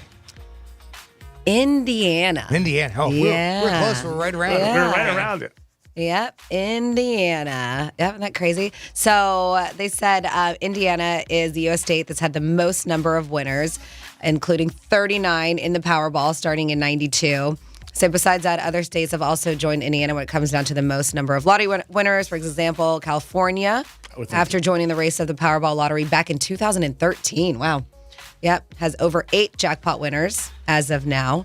Indiana. Indiana. Oh, yeah. we're close. We're right around it. We're right around it. Yep, Indiana. Yep, isn't that crazy? So they said Indiana is the U.S. state that's had the most number of winners, including 39 in the Powerball starting in 92. So besides that, other states have also joined Indiana when it comes down to the most number of lottery winners. For example, California, after joining the race of the Powerball lottery back in 2013. Wow. Yep, has over 8 jackpot winners as of now.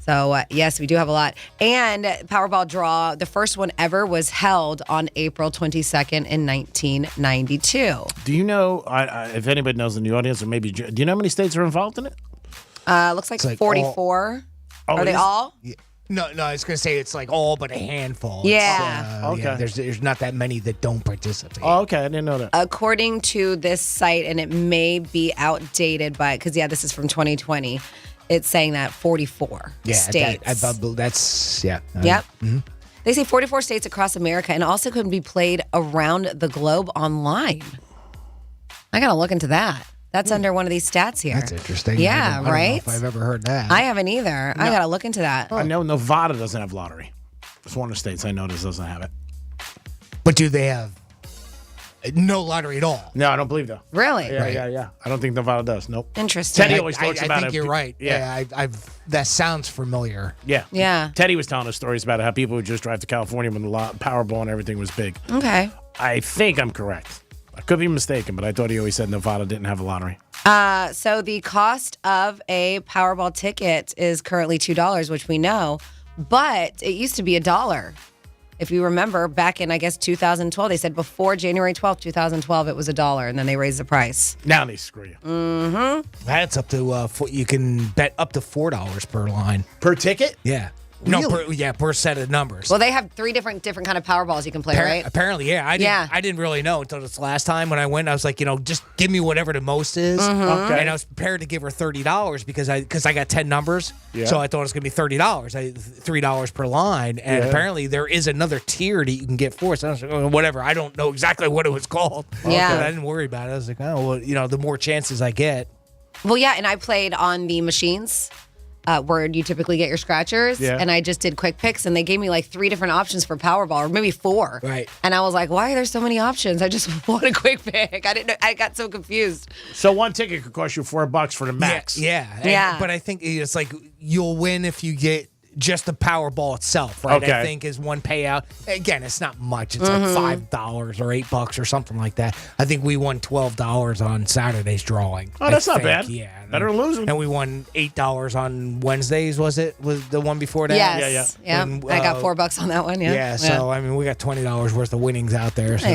So, yes, we do have a lot. And Powerball draw, the first one ever was held on April 22nd in 1992. Do you know, if anybody knows in the audience, or maybe, do you know how many states are involved in it? Looks like 44. Are they all? Yeah. No, I was going to say it's like all but a handful. Yeah. Okay. Yeah, there's not that many that don't participate. Oh, okay. I didn't know that. According to this site, and it may be outdated, because, this is from 2020, it's saying that 44 states. That's, yeah. Yep. They say 44 states across America and also can be played around the globe online. I got to look into that. That's under one of these stats here. That's interesting. Yeah, I don't know right? if I've ever heard that. I haven't either. I got to look into that. I know Nevada doesn't have lottery. It's one of the states I noticed doesn't have it. But do they have no lottery at all? No, I don't believe so. Really? Yeah. I don't think Nevada does. Nope. Interesting. Teddy always talks about it. I think you're right. Yeah, that sounds familiar. Yeah. Yeah. Teddy was telling us stories about how people would just drive to California when the Powerball and everything was big. Okay. I think I'm correct. I could be mistaken, but I thought he always said Nevada didn't have a lottery. So the cost of a Powerball ticket is currently $2, which we know, but it used to be $1. If you remember, back in, 2012, they said before January 12th, 2012, it was $1, and then they raised the price. Now they screw you. Mm-hmm. That's up to, you can bet up to $4 per line. Per ticket? Yeah. Really? No, per set of numbers. Well, they have 3 different kind of Powerballs you can play, right? Apparently, yeah. I didn't really know until this last time when I went. I was like, just give me whatever the most is. Okay. And I was prepared to give her $30 because I got 10 numbers. Yeah. So I thought it was going to be $30. $3 per line. And apparently there is another tier that you can get for it. So I was like, oh, whatever. I don't know exactly what it was called. Yeah. But I didn't worry about it. I was like, oh, well, the more chances I get. Well, yeah, and I played on the machines. Where you typically get your scratchers. Yeah. And I just did quick picks, and they gave me 3 different options for Powerball, or maybe 4. Right. And I was like, why are there so many options? I just want a quick pick. I didn't know. I got so confused. So one ticket could cost you $4 for the max. Yeah. But I think it's like you'll win if you get just the Powerball itself, right? Okay. I think is one payout. Again, it's not much. It's like $5 or $8 or something like that. I think we won $12 on Saturday's drawing. Oh, that's not think. bad. Yeah. Better than losing. And we won $8 on Wednesdays, was the one before that? Yes. Yeah. When, I got $4 on that one. Yeah. Yeah, so I mean we got $20 worth of winnings out there. So.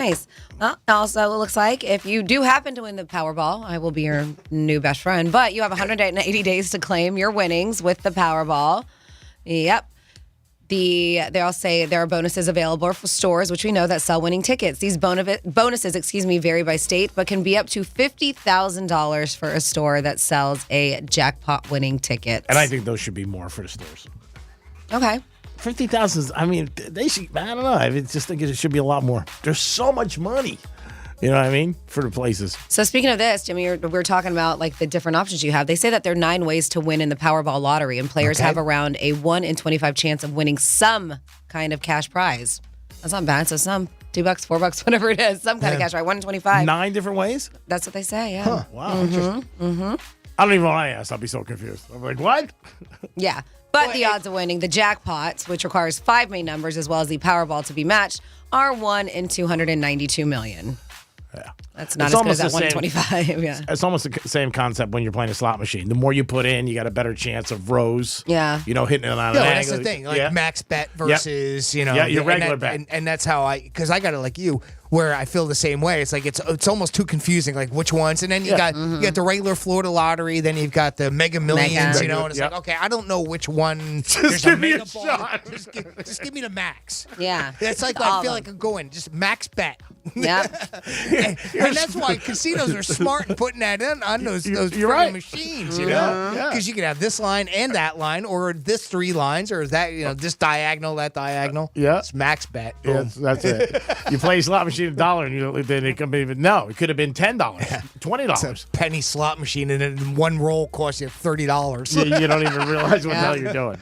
Nice. Well, also, it looks like if you do happen to win the Powerball, I will be your new best friend. But you have 180 days to claim your winnings with the Powerball. Yep. They all say there are bonuses available for stores, which we know that sell winning tickets. These bonuses, vary by state, but can be up to $50,000 for a store that sells a jackpot winning ticket. And I think those should be more for the stores. Okay. 50,000. I mean, they should. I don't know. I just think it should be a lot more. There's so much money. You know what I mean? For the places. So speaking of this, Jimmy, we're talking about the different options you have. They say that there are 9 ways to win in the Powerball lottery, and players have around a 1 in 25 chance of winning some kind of cash prize. That's not bad. So some $2, $4, whatever it is, some kind of cash prize. 1 in 25. 9 different ways? That's what they say. Yeah. Huh. Wow. Interesting. I don't even know what I asked. I'll be so confused. I'm like, what? Yeah. But the odds of winning the jackpot, which requires 5 main numbers as well as the Powerball to be matched, are 1 in 292 million. Yeah. That's not as good as that 1 in 25. Yeah. It's almost the same concept when you're playing a slot machine. The more you put in, you got a better chance of rows. Yeah. Hitting it on an angle. That's the thing. Max bet versus, your regular bet. And that's how because I got it like you, where I feel the same way. It's like it's almost too confusing, like which ones. And then you got the regular Florida lottery, then you've got the Mega Millions, and it's like, okay, I don't know which one. Just give me a shot. Just give me the max. Yeah. It's like I feel like I'm going, just max bet. Yeah. and that's why casinos are smart in putting that in on those right. machines, because you can have this line and that line, or this 3 lines, or that this diagonal, that diagonal. Yeah, it's max bet. Yeah, that's it. You play a slot machine $1, and then it could be it could have been $10, $20. It's a penny slot machine, and then one roll costs you $30. You don't even realize what the hell you're doing.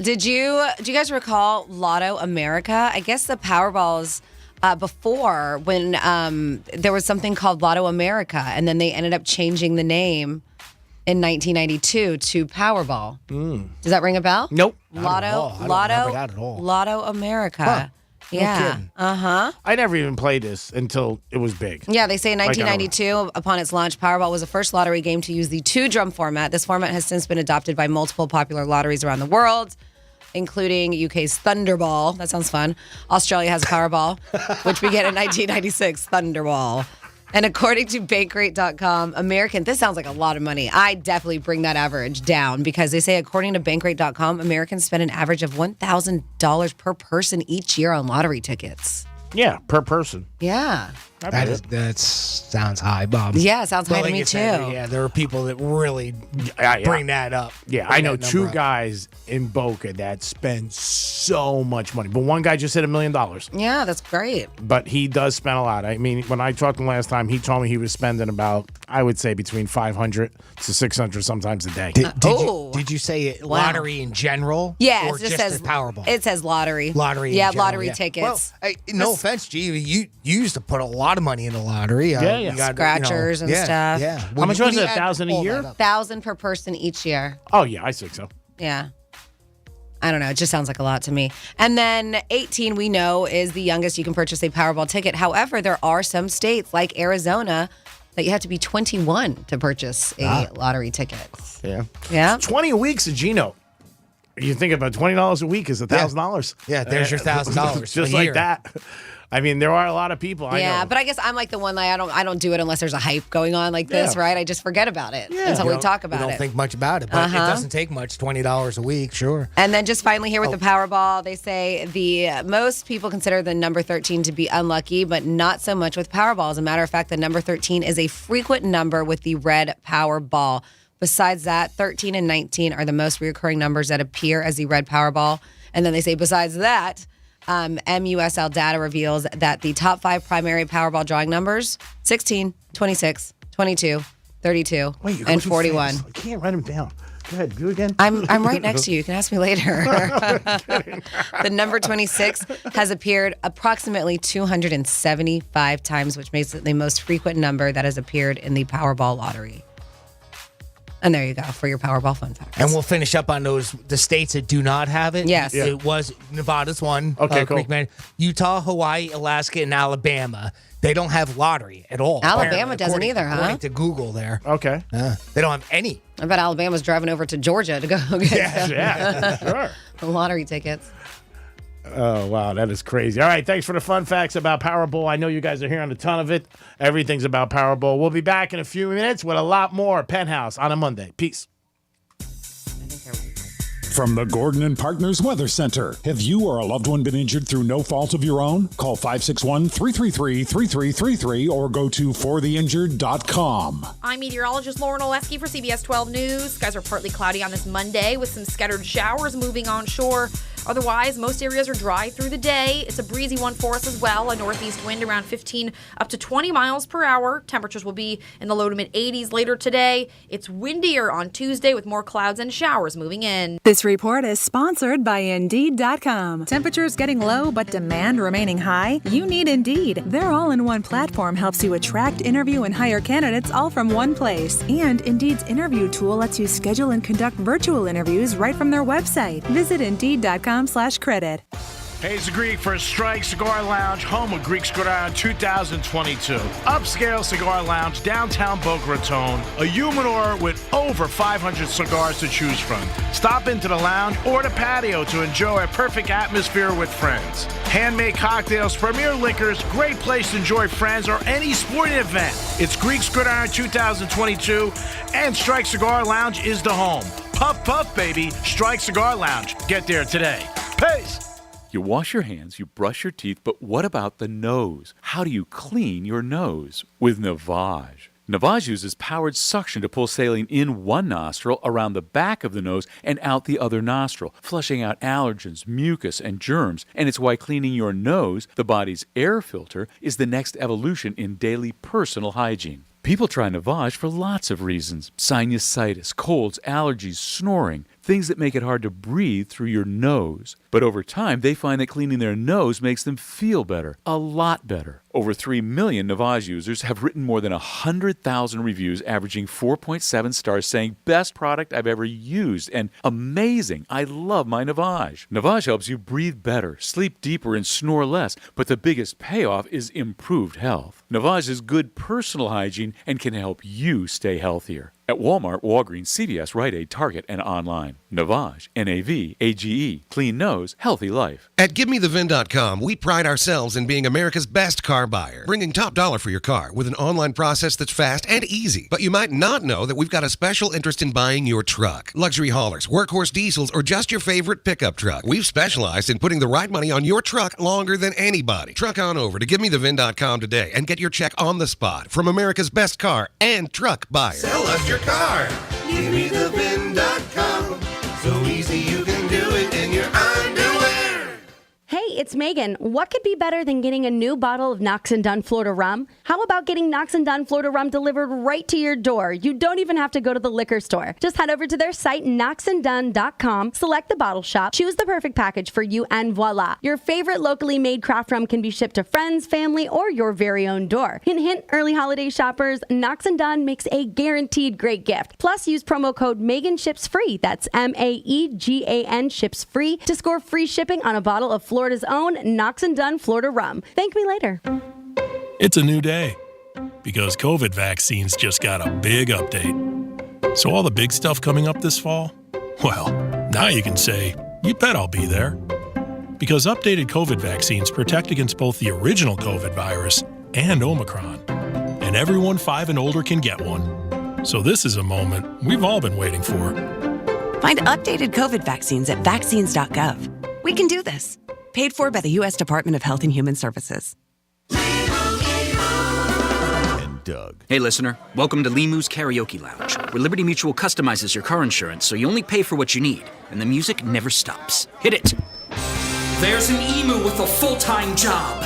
Do you guys recall Lotto America? I guess the Powerballs. Before, when there was something called Lotto America, and then they ended up changing the name in 1992 to Powerball. Does that ring a bell? Nope. Lotto that at all. Lotto America. Huh. Yeah. Uh-huh. I never even played this until it was big. Yeah, they say in Like, I don't know. 1992, upon its launch, Powerball was the first lottery game to use the two-drum format. This format has since been adopted by multiple popular lotteries around the world, including UK's Thunderball. That sounds fun. Australia has Powerball, which began in 1996, Thunderball. And according to Bankrate.com, this sounds like a lot of money. I definitely bring that average down because they say, according to Bankrate.com, Americans spend an average of $1,000 per person each year on lottery tickets. Yeah, per person. Yeah. That sounds high, Bob. Yeah, it sounds high to like me, you said, too. Yeah, there are people that really bring that up. Yeah, Bring I know that two number up. guys in Boca that spend so much money. But one guy just hit $1 million. Yeah, that's great. But he does spend a lot. I mean, when I talked to him last time, he told me he was spending about, I would say, between $500 to $600 sometimes a day. Did you say lottery in general? Yeah, or it just just says the Powerball? It says lottery. Lottery. in Yeah, general, lottery yeah. tickets. Well, no offense, G. You used to put a lot of money in the lottery. You got, Scratchers and stuff. Yeah. How much was it? $1,000 a year? $1,000 per person each year. Oh, yeah, I think so. Yeah. I don't know. It just sounds like a lot to me. And then 18, we know, is the youngest you can purchase a Powerball ticket. However, there are some states like Arizona that you have to be 21 to purchase a lottery ticket. Yeah. Yeah. 20 a week's a Gino. You think about $20 a week is $1,000. Yeah, there's your $1,000 Just a like year. that. I mean, there are a lot of people. I Yeah, know. but I guess I'm like the one that I don't do it unless there's a hype going on like this, Yeah. right? I just forget about it until You we don't- talk about you don't it. think much about it, but it doesn't take much. $20 a week, sure. And then just finally here with the Powerball, they say the most people consider the number 13 to be unlucky, but not so much with Powerball. As a matter of fact, the number 13 is a frequent number with the red Powerball. Besides that, 13 and 19 are the most recurring numbers that appear as the red Powerball. And then they say besides that, MUSL data reveals that the top 5 primary Powerball drawing numbers, 16, 26, 22, 32, Wait, you go and too 41. fast. I can't write them down. Go ahead, do it again. I'm right next to you. You can ask me later. The number 26 has appeared approximately 275 times, which makes it the most frequent number that has appeared in the Powerball lottery. And there you go for your Powerball fun fact. And we'll finish up on the states that do not have it. Yes. Yeah. It was Nevada's one. Okay, cool. Utah, Hawaii, Alaska, and Alabama. They don't have lottery at all. Alabama apparently, doesn't according- either, huh? According to Google there. Okay. They don't have any. I bet Alabama's driving over to Georgia to go get Yeah, sure. the lottery tickets. Oh, wow. That is crazy. All right. Thanks for the fun facts about Powerball. I know you guys are hearing a ton of it. Everything's about Powerball. We'll be back in a few minutes with a lot more Penthouse on a Monday. Peace. From the Gordon and Partners Weather Center. Have you or a loved one been injured through no fault of your own? Call 561-333-3333 or go to fortheinjured.com. I'm meteorologist Lauren Oleski for CBS 12 News. Skies are partly cloudy on this Monday with some scattered showers moving onshore. Otherwise, most areas are dry through the day. It's a breezy one for us as well. A northeast wind around 15 up to 20 miles per hour. Temperatures will be in the low to mid 80s later today. It's windier on Tuesday with more clouds and showers moving in. This report is sponsored by Indeed.com. Temperatures getting low, but demand remaining high? You need Indeed. Their all-in-one platform helps you attract, interview, and hire candidates all from one place. And Indeed's interview tool lets you schedule and conduct virtual interviews right from their website. Visit Indeed.com/credit. Hey, it's Greek for Strike Cigar Lounge, home of Greek Cigar 2022. Upscale cigar lounge, downtown Boca Raton. A humidor with over 500 cigars to choose from. Stop into the lounge or the patio to enjoy a perfect atmosphere with friends. Handmade cocktails, premier liquors, great place to enjoy friends or any sporting event. It's Greek Cigar 2022, and Strike Cigar Lounge is the home. Puff, puff, baby. Strike Cigar Lounge. Get there today. Peace. You wash your hands, you brush your teeth, but what about the nose? How do you clean your nose? With Navage. Navage uses powered suction to pull saline in one nostril, around the back of the nose, and out the other nostril, flushing out allergens, mucus, and germs. And it's why cleaning your nose, the body's air filter, is the next evolution in daily personal hygiene. People try Navage for lots of reasons. Sinusitis, colds, allergies, snoring, things that make it hard to breathe through your nose. But over time, they find that cleaning their nose makes them feel better, a lot better. Over 3 million Navage users have written more than 100,000 reviews, averaging 4.7 stars, saying, best product I've ever used, and amazing, I love my Navage. Navage helps you breathe better, sleep deeper, and snore less, but the biggest payoff is improved health. Navage is good personal hygiene and can help you stay healthier. At Walmart, Walgreens, CVS, Rite Aid, Target, and online. Navage, N-A-V-A-G-E, clean nose, healthy life. At GiveMeTheVIN.com, we pride ourselves in being America's best car buyer, bringing top dollar for your car with an online process that's fast and easy. But you might not know that we've got a special interest in buying your truck. Luxury haulers, workhorse diesels, or just your favorite pickup truck. We've specialized in putting the right money on your truck longer than anybody. Truck on over to GiveMeTheVIN.com today and get your check on the spot from America's best car and truck buyer. Sell us your car. GiveMeTheVIN.com. So easy you can do it in your underwear. Hey, it's Megan. What could be better than getting a new bottle of Knox and Dunn Florida rum? How about getting Knox and Dunn Florida rum delivered right to your door? You don't even have to go to the liquor store. Just head over to their site, knoxanddunn.com, select the bottle shop, choose the perfect package for you, and voila. Your favorite locally made craft rum can be shipped to friends, family, or your very own door. Hint, hint, early holiday shoppers, Knox and Dunn makes a guaranteed great gift. Plus, use promo code MEGANSHIPSFREE, that's M-A-E-G-A-N ships free, to score free shipping on a bottle of Florida's own Knox and Dunn Florida rum. Thank me later. It's a new day because COVID vaccines just got a big update. So all the big stuff coming up this fall, well, now you can say, you bet I'll be there. Because updated COVID vaccines protect against both the original COVID virus and Omicron. And everyone 5 and older can get one. So this is a moment we've all been waiting for. Find updated COVID vaccines at vaccines.gov. We can do this. Paid for by the U.S. Department of Health and Human Services. And Doug. Hey, listener. Welcome to Limu's Karaoke Lounge, where Liberty Mutual customizes your car insurance so you only pay for what you need, and the music never stops. Hit it. There's an emu with a full-time job.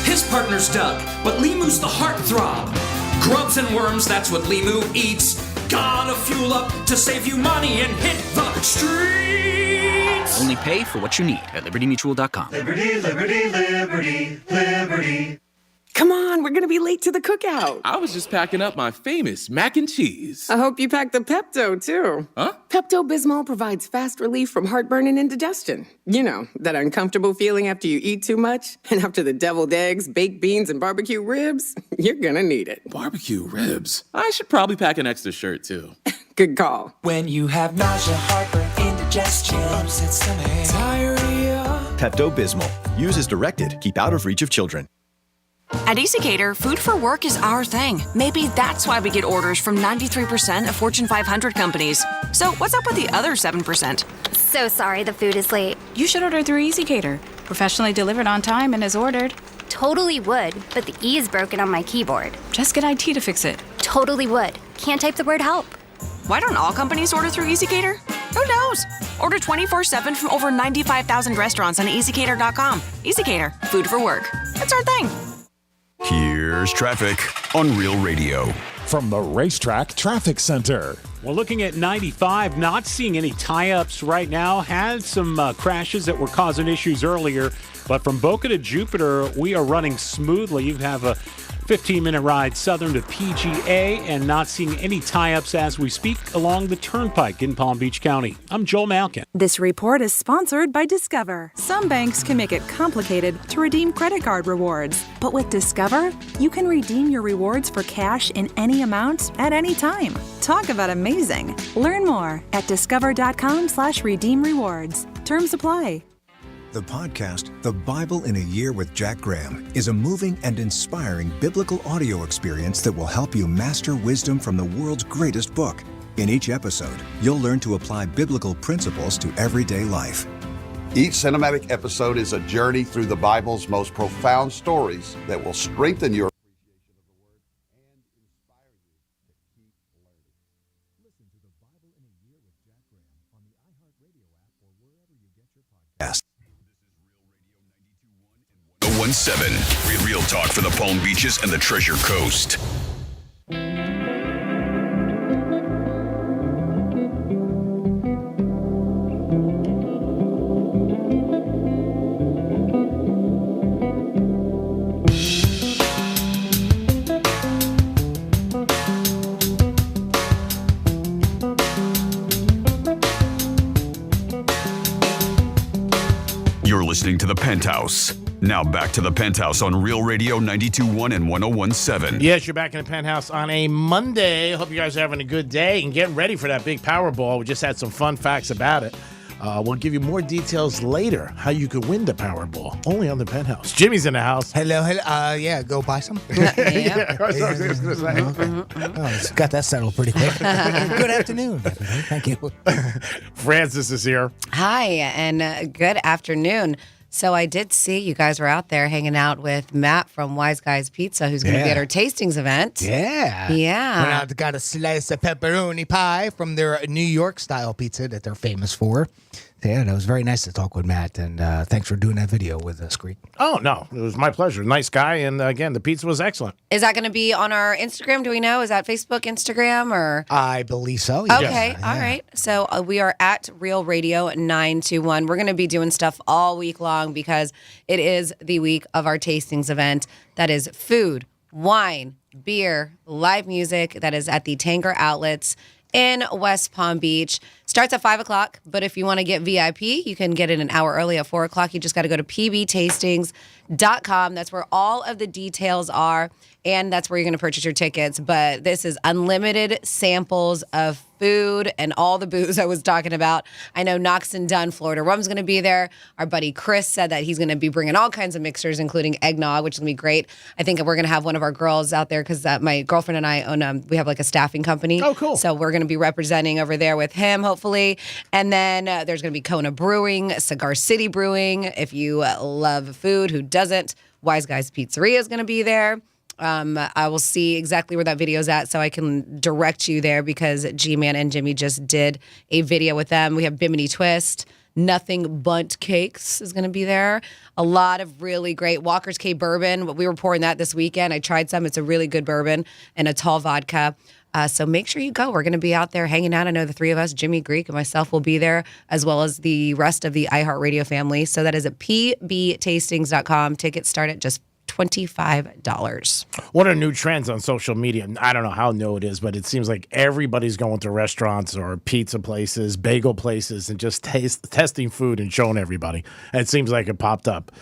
His partner's Doug, but Limu's the heartthrob. Grubs and worms, that's what Limu eats. Gotta fuel up to save you money and hit the streets. Only pay for what you need at libertymutual.com. Liberty, liberty, liberty, liberty. Come on, we're gonna be late to the cookout. I was just packing up my famous mac and cheese. I hope you packed the Pepto, too. Huh? Pepto-Bismol provides fast relief from heartburn and indigestion. You know, that uncomfortable feeling after you eat too much. And after the deviled eggs, baked beans, and barbecue ribs, you're gonna need it. Barbecue ribs? I should probably pack an extra shirt, too. Good call. When you have nausea, heartburn, indigestion, upset stomach, diarrhea. Pepto-Bismol. Use as directed. Keep out of reach of children. At EasyCater, food for work is our thing. Maybe that's why we get orders from 93% of Fortune 500 companies. So what's up with the other 7%? So sorry the food is late. You should order through EasyCater. Professionally delivered on time and as ordered. Totally would, but the E is broken on my keyboard. Just get IT to fix it. Totally would. Can't type the word help. Why don't all companies order through EasyCater? Who knows? Order 24/7 from over 95,000 restaurants on EasyCater.com. EasyCater, food for work. That's our thing. Here's traffic on Real Radio. From the Racetrack Traffic Center. Well, looking at 95, not seeing any tie-ups right now. Had some crashes that were causing issues earlier, but from Boca to Jupiter, we are running smoothly. You have a 15-minute ride southern to PGA and not seeing any tie-ups as we speak along the Turnpike in Palm Beach County. I'm Joel Malkin. This report is sponsored by Discover. Some banks can make it complicated to redeem credit card rewards, but with Discover, you can redeem your rewards for cash in any amount at any time. Talk about amazing. Learn more at discover.com/redeem rewards. Terms apply. The podcast, The Bible in a Year with Jack Graham, is a moving and inspiring biblical audio experience that will help you master wisdom from the world's greatest book. In each episode, you'll learn to apply biblical principles to everyday life. Each cinematic episode is a journey through the Bible's most profound stories that will strengthen your appreciation. 17 Real talk for the Palm Beaches and the Treasure Coast. listening to The Penthouse. Now back to The Penthouse on Real Radio 92.1 and 101.7. Yes, you're back in the Penthouse on a Monday. Hope you guys are having a good day and getting ready for that big Powerball. We just had some fun facts about it. We'll give you more details later how you could win the Powerball. Only on the Penthouse. Jimmy's in the house. Hello. Yeah, go buy some. Yeah, I was going to say. Oh, got that settled pretty quick. Good afternoon, everybody. Thank you. Francis is here. Hi, and good afternoon. So I did see you guys were out there hanging out with Matt from Wise Guys Pizza, who's going to be at our tastings event. Yeah. Yeah. Went out, got a slice of pepperoni pie from their New York style pizza that they're famous for. Yeah, that was very nice to talk with Matt, and thanks for doing that video with us, Greek. Oh, no, it was my pleasure. Nice guy, and again, the pizza was excellent. Is that going to be on our Instagram? Do we know? Is that Facebook, Instagram, or? I believe so. Okay, Yes. all right. So we are at Real Radio 921. We're going to be doing stuff all week long because it is the week of our tastings event. That is food, wine, beer, live music. That is at the Tanger Outlets in West Palm Beach. Starts at 5 o'clock, but if you want to get VIP, you can get it an hour early at 4 o'clock. You just got to go to pbtastings.com. That's where all of the details are, and that's where you're going to purchase your tickets. But this is unlimited samples of food and all the booze I was talking about. I know Knox and Dunn Florida Rum's going to be there. Our buddy Chris said that he's going to be bringing all kinds of mixers, including eggnog, which is going to be great. I think we're going to have one of our girls out there because my girlfriend and I own, we have like a staffing company. Oh, cool. So we're going to be representing over there with him, hopefully. And then there's going to be Kona Brewing, Cigar City Brewing. If you love food, who doesn't? Wise Guys Pizzeria is going to be there. I will see exactly where that video is at so I can direct you there because G-Man and Jimmy just did a video with them. We have Bimini Twist. Nothing Bunt Cakes is going to be there. A lot of really great Walker's Cave bourbon. We were pouring that this weekend. I tried some. It's a really good bourbon and a tall vodka. So make sure you go. We're going to be out there hanging out. I know the three of us, Jimmy, Greek, and myself, will be there, as well as the rest of the iHeartRadio family. So that is at pbtastings.com. Tickets start at just $25. What are new trends on social media? I don't know how new it is, but it seems like everybody's going to restaurants or pizza places, bagel places, and just testing food and showing everybody. And it seems like it popped up.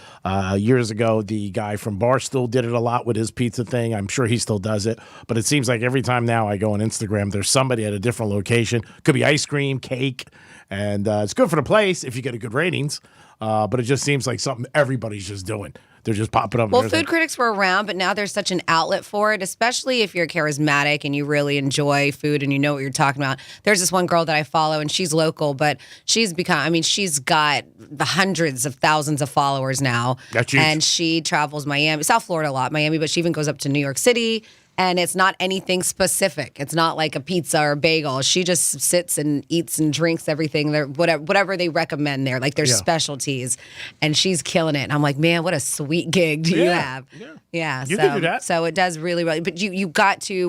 Years ago, the guy from Barstool did it a lot with his pizza thing. I'm sure he still does it. But it seems like every time now I go on Instagram, there's somebody at a different location. Could be ice cream, cake. And it's good for the place if you get a good ratings. But it just seems like something everybody's just doing. They're just popping up. Well, food critics were around, but now there's such an outlet for it, especially if you're charismatic and you really enjoy food and you know what you're talking about. There's this one girl that I follow, and she's local, but she's got the hundreds of thousands of followers now. That's huge. And she travels South Florida a lot, Miami, but she even goes up to New York City. And it's not anything specific. It's not like a pizza or a bagel. She just sits and eats and drinks everything, whatever they recommend there, like their specialties. And she's killing it. And I'm like, man, what a sweet gig do you have? Yeah. You can do that. So it does really, really. But you got to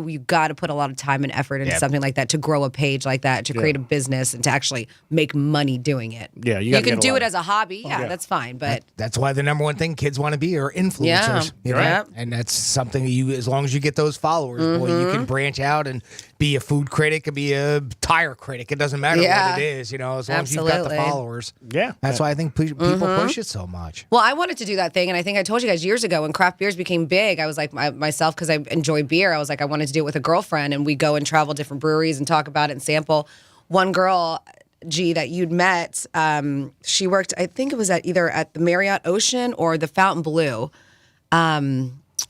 put a lot of time and effort into something like that, to grow a page like that, to create a business, and to actually make money doing it. Yeah, you can do it as a hobby. Yeah, that's fine. But that's why the number one thing kids want to be are influencers. Yeah. You know? Right. And that's something as long as you get those followers, boy, you can branch out and be a food critic and be a tire critic. It doesn't matter what it is, as long as you've got the followers. Yeah. That's why I think people push it so much. Well, I wanted to do that thing, and I think I told you guys years ago when craft beers became big, I was like, myself, because I enjoy beer, I was like, I wanted to do it with a girlfriend, and we go and travel different breweries and talk about it and sample. One girl, G, that you'd met, she worked, I think it was either at the Marriott Ocean or the Fountain Blue.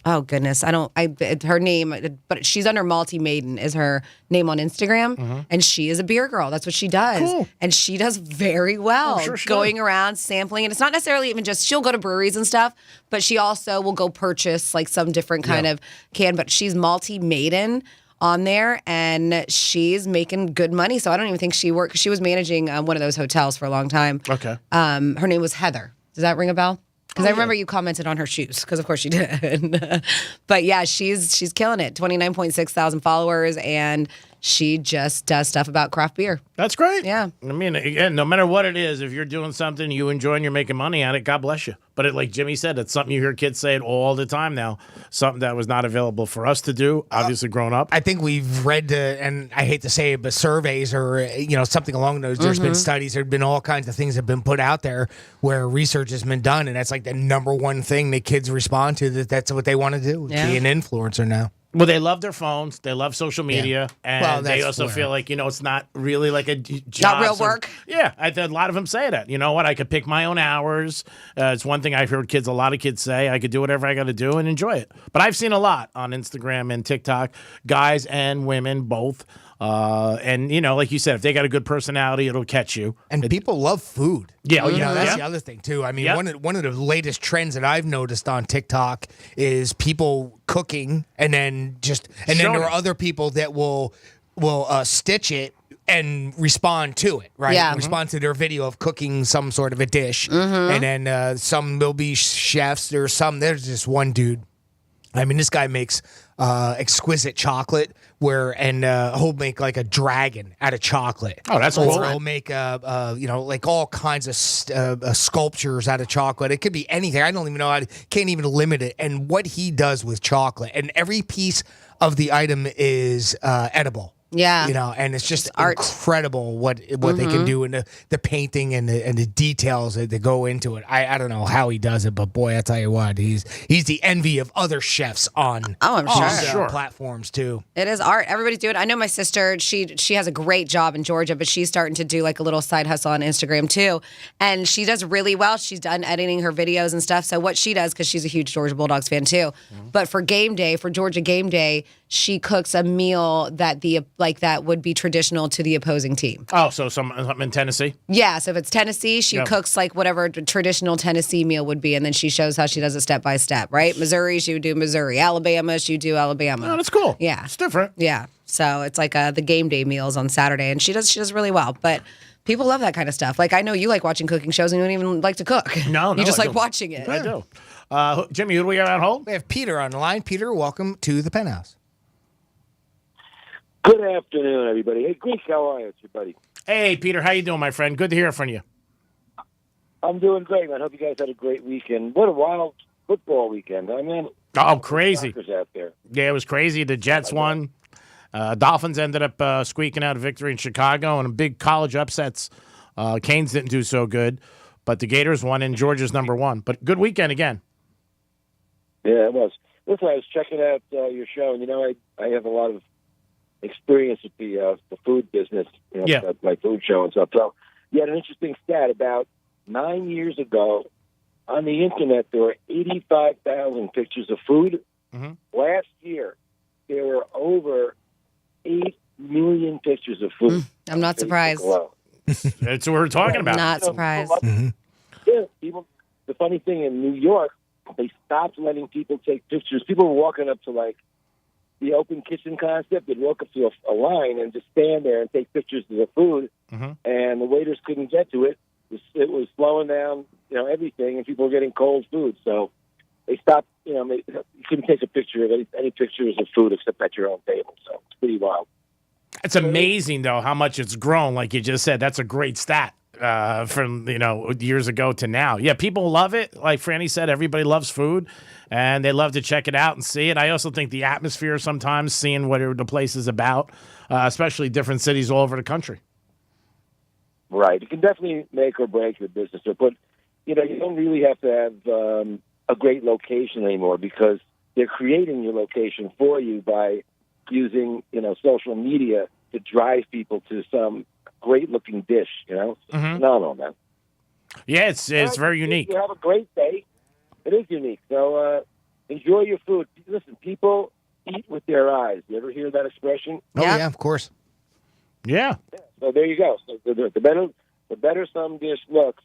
Oh goodness, her name, but she's under Malty Maiden is her name on Instagram, and she is a beer girl. That's what she does, cool. And she does very well. I'm sure she going does. around sampling, and it's not necessarily even just she'll go to breweries and stuff, but she also will go purchase like some different kind of can. But she's Malty Maiden on there, and she's making good money. So I don't even think she worked. She was managing one of those hotels for a long time. Okay. Her name was Heather. Does that ring a bell? Because I remember you commented on her shoes, because of course you did. But yeah, she's killing it. 29.6 thousand followers, and she just does stuff about craft beer. That's great. Yeah. I mean, again, no matter what it is, if you're doing something you enjoy and you're making money at it, God bless you. But like Jimmy said, it's something you hear kids say it all the time now. Something that was not available for us to do, obviously growing up. I think we've read, and I hate to say it, but surveys or, something along those. There's been studies, there have been all kinds of things that have been put out there where research has been done. And that's like the number one thing that kids respond to, that's what they want to do, be an influencer now. Well, they love their phones. They love social media. And they also feel like, it's not really like a job. Not real work. Yeah. A lot of them say that. You know what? I could pick my own hours. It's one thing I've heard a lot of kids say. I could do whatever I got to do and enjoy it. But I've seen a lot on Instagram and TikTok, guys and women both. And, like you said, if they got a good personality, it'll catch you. And people love food. Yeah. That's the other thing, too. I mean, one of the latest trends that I've noticed on TikTok is people cooking, and then there are other people that will stitch it and respond to it, right? Yeah. Respond to their video of cooking some sort of a dish. And then some will be chefs. There's just one dude. I mean, this guy makes exquisite chocolate and he'll make like a dragon out of chocolate. Oh, that's cool. Or he'll make like all kinds of sculptures out of chocolate. It could be anything. I don't even know. I can't even limit it. And what he does with chocolate, and every piece of the item is edible. Yeah. And it's just incredible what they can do, and the painting and the details that go into it. I don't know how he does it, but boy, I tell you what, he's the envy of other chefs on I'm sure. platforms too. It is art. Everybody's doing it. I know my sister, she has a great job in Georgia, but she's starting to do like a little side hustle on Instagram too. And she does really well. She's done editing her videos and stuff. So what she does, because she's a huge Georgia Bulldogs fan too, but for Georgia game day, she cooks a meal that that would be traditional to the opposing team. Oh, so something in Tennessee? Yeah, so if it's Tennessee, she cooks like whatever traditional Tennessee meal would be, and then she shows how she does it step by step, right? Missouri, she would do Missouri. Alabama, she would do Alabama. Oh, that's cool. Yeah. It's different. Yeah. So it's like the game day meals on Saturday, and she does really well. But people love that kind of stuff. Like, I know you like watching cooking shows, and you don't even like to cook. No, you just I like do. watching it. I do. Jimmy, who do we got on hold? We have Peter on the line. Peter, welcome to the Penthouse. Good afternoon, everybody. Hey, Greek, how are you, buddy? Hey, Peter, how you doing, my friend? Good to hear from you. I'm doing great, man. Hope you guys had a great weekend. What a wild football weekend, I mean. Oh, crazy. Out there. Yeah, it was crazy. The Jets won. Dolphins ended up squeaking out a victory in Chicago, and big college upsets. Canes didn't do so good, but the Gators won, and Georgia's number one. But good weekend again. Yeah, it was. Listen, I was checking out your show, and, I have a lot of experience with the food business, my food show and stuff. So you had an interesting stat about 9 years ago on the internet. There were 85,000 pictures of food. Mm-hmm. Last year, there were over 8 million pictures of food. I'm not surprised. That's what we're talking about. Not surprised. Yeah, people. The funny thing in New York, they stopped letting people take pictures. People were walking up to the open kitchen concept. They'd walk up to a line and just stand there and take pictures of the food, and the waiters couldn't get to it. It was slowing down, everything, and people were getting cold food. So they stopped. You couldn't take a picture of any pictures of food except at your own table. So it's pretty wild. It's amazing, though, how much it's grown. Like you just said, that's a great stat from years ago to now. Yeah, people love it. Like Franny said, everybody loves food, and they love to check it out and see it. I also think the atmosphere sometimes, seeing what the place is about, especially different cities all over the country. Right. It can definitely make or break your business. But, you don't really have to have a great location anymore, because they're creating your location for you by using, social media to drive people to some great-looking dish, Phenomenal, man. Yeah, it's very unique. You have a great day. It is unique. So enjoy your food. Listen, people eat with their eyes. You ever hear that expression? Oh, yeah, of course. Yeah. So there you go. So the better some dish looks,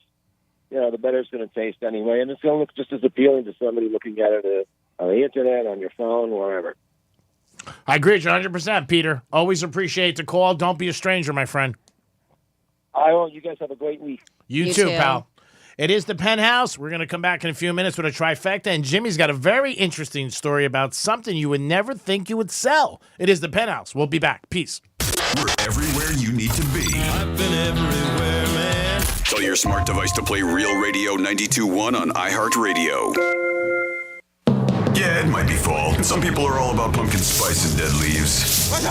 the better it's going to taste anyway. And it's going to look just as appealing to somebody looking at it on the internet, on your phone, wherever. I agree with you 100%, Peter. Always appreciate the call. Don't be a stranger, my friend. I will. You guys have a great week. You too, pal. It is the Penthouse. We're going to come back in a few minutes with a trifecta, and Jimmy's got a very interesting story about something you would never think you would sell. It is the Penthouse. We'll be back. Peace. We're everywhere you need to be. I've been everywhere, man. Tell your smart device to play Real Radio 92.1 on iHeartRadio. Yeah, it might be fall, and some people are all about pumpkin spice and dead leaves. But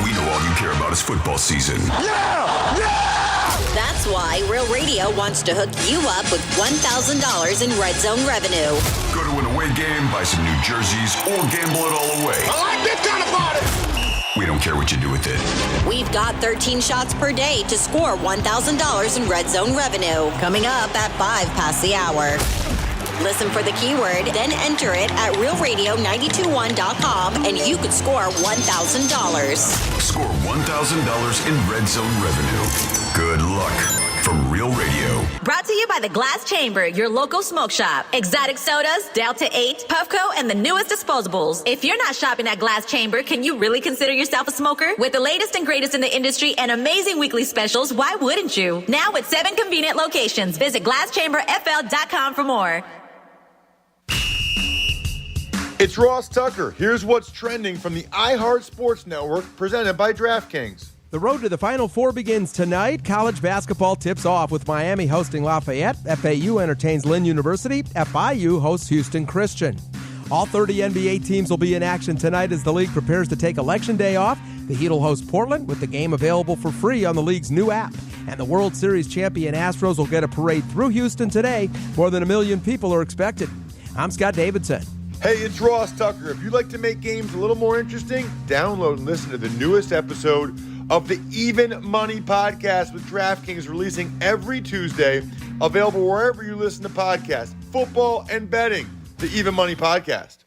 we know all you care about is football season. Yeah! That's why Real Radio wants to hook you up with $1,000 in Red Zone revenue. Go to an away game, buy some new jerseys, or gamble it all away. I like this kind of party! We don't care what you do with it. We've got 13 shots per day to score $1,000 in Red Zone revenue. Coming up at 5 past the hour. Listen for the keyword, then enter it at realradio921.com, and you could score $1,000. Score $1,000 in Red Zone revenue. Good luck from Real Radio. Brought to you by the Glass Chamber, your local smoke shop. Exotic sodas, Delta 8, Puffco, and the newest disposables. If you're not shopping at Glass Chamber, can you really consider yourself a smoker? With the latest and greatest in the industry and amazing weekly specials, why wouldn't you? Now with 7 convenient locations. Visit glasschamberfl.com for more. It's Ross Tucker. Here's what's trending from the iHeart Sports Network, presented by DraftKings. The road to the Final Four begins tonight. College basketball tips off with Miami hosting Lafayette. FAU entertains Lynn University. FIU hosts Houston Christian. All 30 NBA teams will be in action tonight as the league prepares to take Election Day off. The Heat will host Portland with the game available for free on the league's new app. And the World Series champion Astros will get a parade through Houston today. More than 1 million people are expected. I'm Scott Davidson. Hey, it's Ross Tucker. If you'd like to make games a little more interesting, download and listen to the newest episode of the Even Money Podcast with DraftKings, releasing every Tuesday, available wherever you listen to podcasts, football and betting, the Even Money Podcast.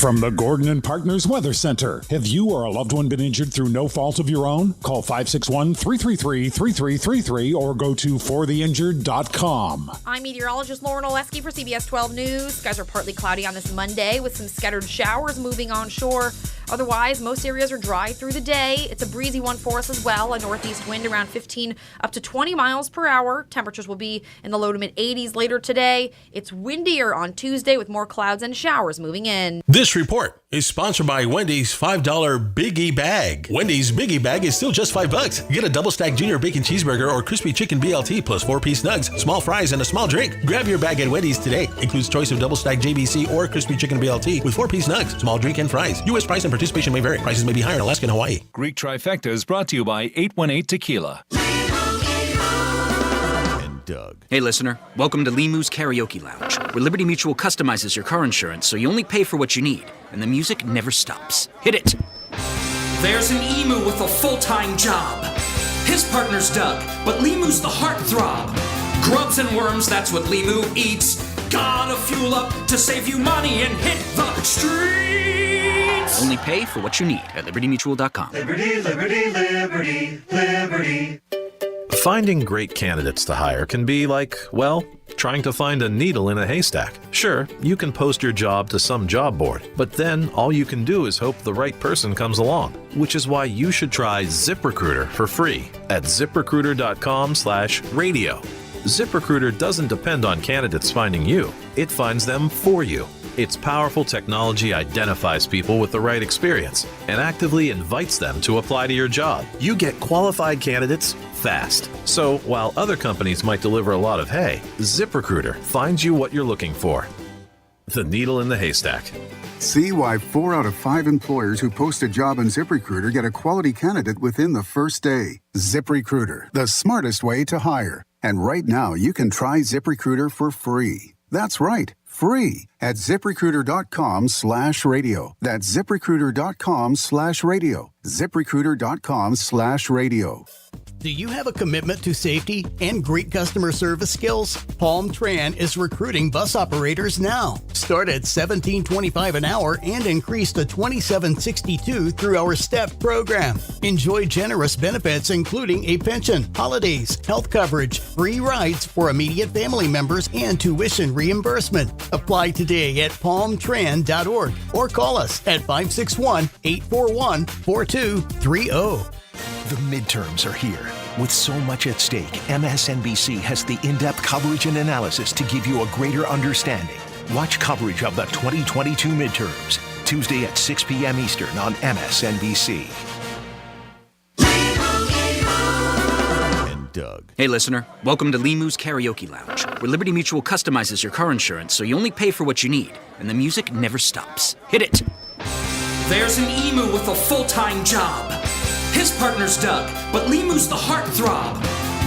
From the Gordon and Partners Weather Center. Have you or a loved one been injured through no fault of your own? Call 561-333-3333 or go to fortheinjured.com. I'm meteorologist Lauren Oleski for CBS 12 News. Skies are partly cloudy on this Monday with some scattered showers moving onshore. Otherwise, most areas are dry through the day. It's a breezy one for us as well. A northeast wind around 15 up to 20 miles per hour. Temperatures will be in the low to mid 80s later today. It's windier on Tuesday with more clouds and showers moving in. This report is sponsored by Wendy's $5 Biggie Bag. Wendy's Biggie Bag is still just $5. Get a double stack junior bacon cheeseburger or crispy chicken BLT plus 4-piece nugs, small fries, and a small drink. Grab your bag at Wendy's today. Includes choice of double stack JBC or crispy chicken BLT with 4-piece nugs, small drink, and fries. U.S. price and participation may vary. Prices may be higher in Alaska and Hawaii. Greek Trifecta is brought to you by 818 Tequila. Doug. Hey, listener. Welcome to Limu's Karaoke Lounge, where Liberty Mutual customizes your car insurance so you only pay for what you need, and the music never stops. Hit it! There's an emu with a full-time job. His partner's Doug, but Limu's the heartthrob. Grubs and worms, that's what Limu eats. Gotta fuel up to save you money and hit the streets. Only pay for what you need at libertymutual.com. Liberty, liberty, liberty, liberty. Finding great candidates to hire can be like, well, trying to find a needle in a haystack. Sure, you can post your job to some job board, but then all you can do is hope the right person comes along, which is why you should try ZipRecruiter for free at ZipRecruiter.com/radio. ZipRecruiter doesn't depend on candidates finding you. It finds them for you. Its powerful technology identifies people with the right experience and actively invites them to apply to your job. You get qualified candidates fast. So while other companies might deliver a lot of hay, ZipRecruiter finds you what you're looking for. The needle in the haystack. See why 4 out of 5 employers who post a job on ZipRecruiter get a quality candidate within the first day. ZipRecruiter, the smartest way to hire. And right now, you can try ZipRecruiter for free. That's right, free at ZipRecruiter.com/radio. That's ZipRecruiter.com/radio. ZipRecruiter.com/radio. Do you have a commitment to safety and great customer service skills? Palm Tran is recruiting bus operators now. Start at $17.25 an hour and increase to $27.62 through our STEP program. Enjoy generous benefits including a pension, holidays, health coverage, free rides for immediate family members, and tuition reimbursement. Apply today at palmtran.org or call us at 561-841-4230. The midterms are here. With so much at stake, MSNBC has the in-depth coverage and analysis to give you a greater understanding. Watch coverage of the 2022 midterms. Tuesday at 6 p.m. Eastern on MSNBC. Doug. Hey, listener. Welcome to Limu's Karaoke Lounge, where Liberty Mutual customizes your car insurance so you only pay for what you need, and the music never stops. Hit it! There's an emu with a full-time job. His partner's Doug, but Limu's the heartthrob.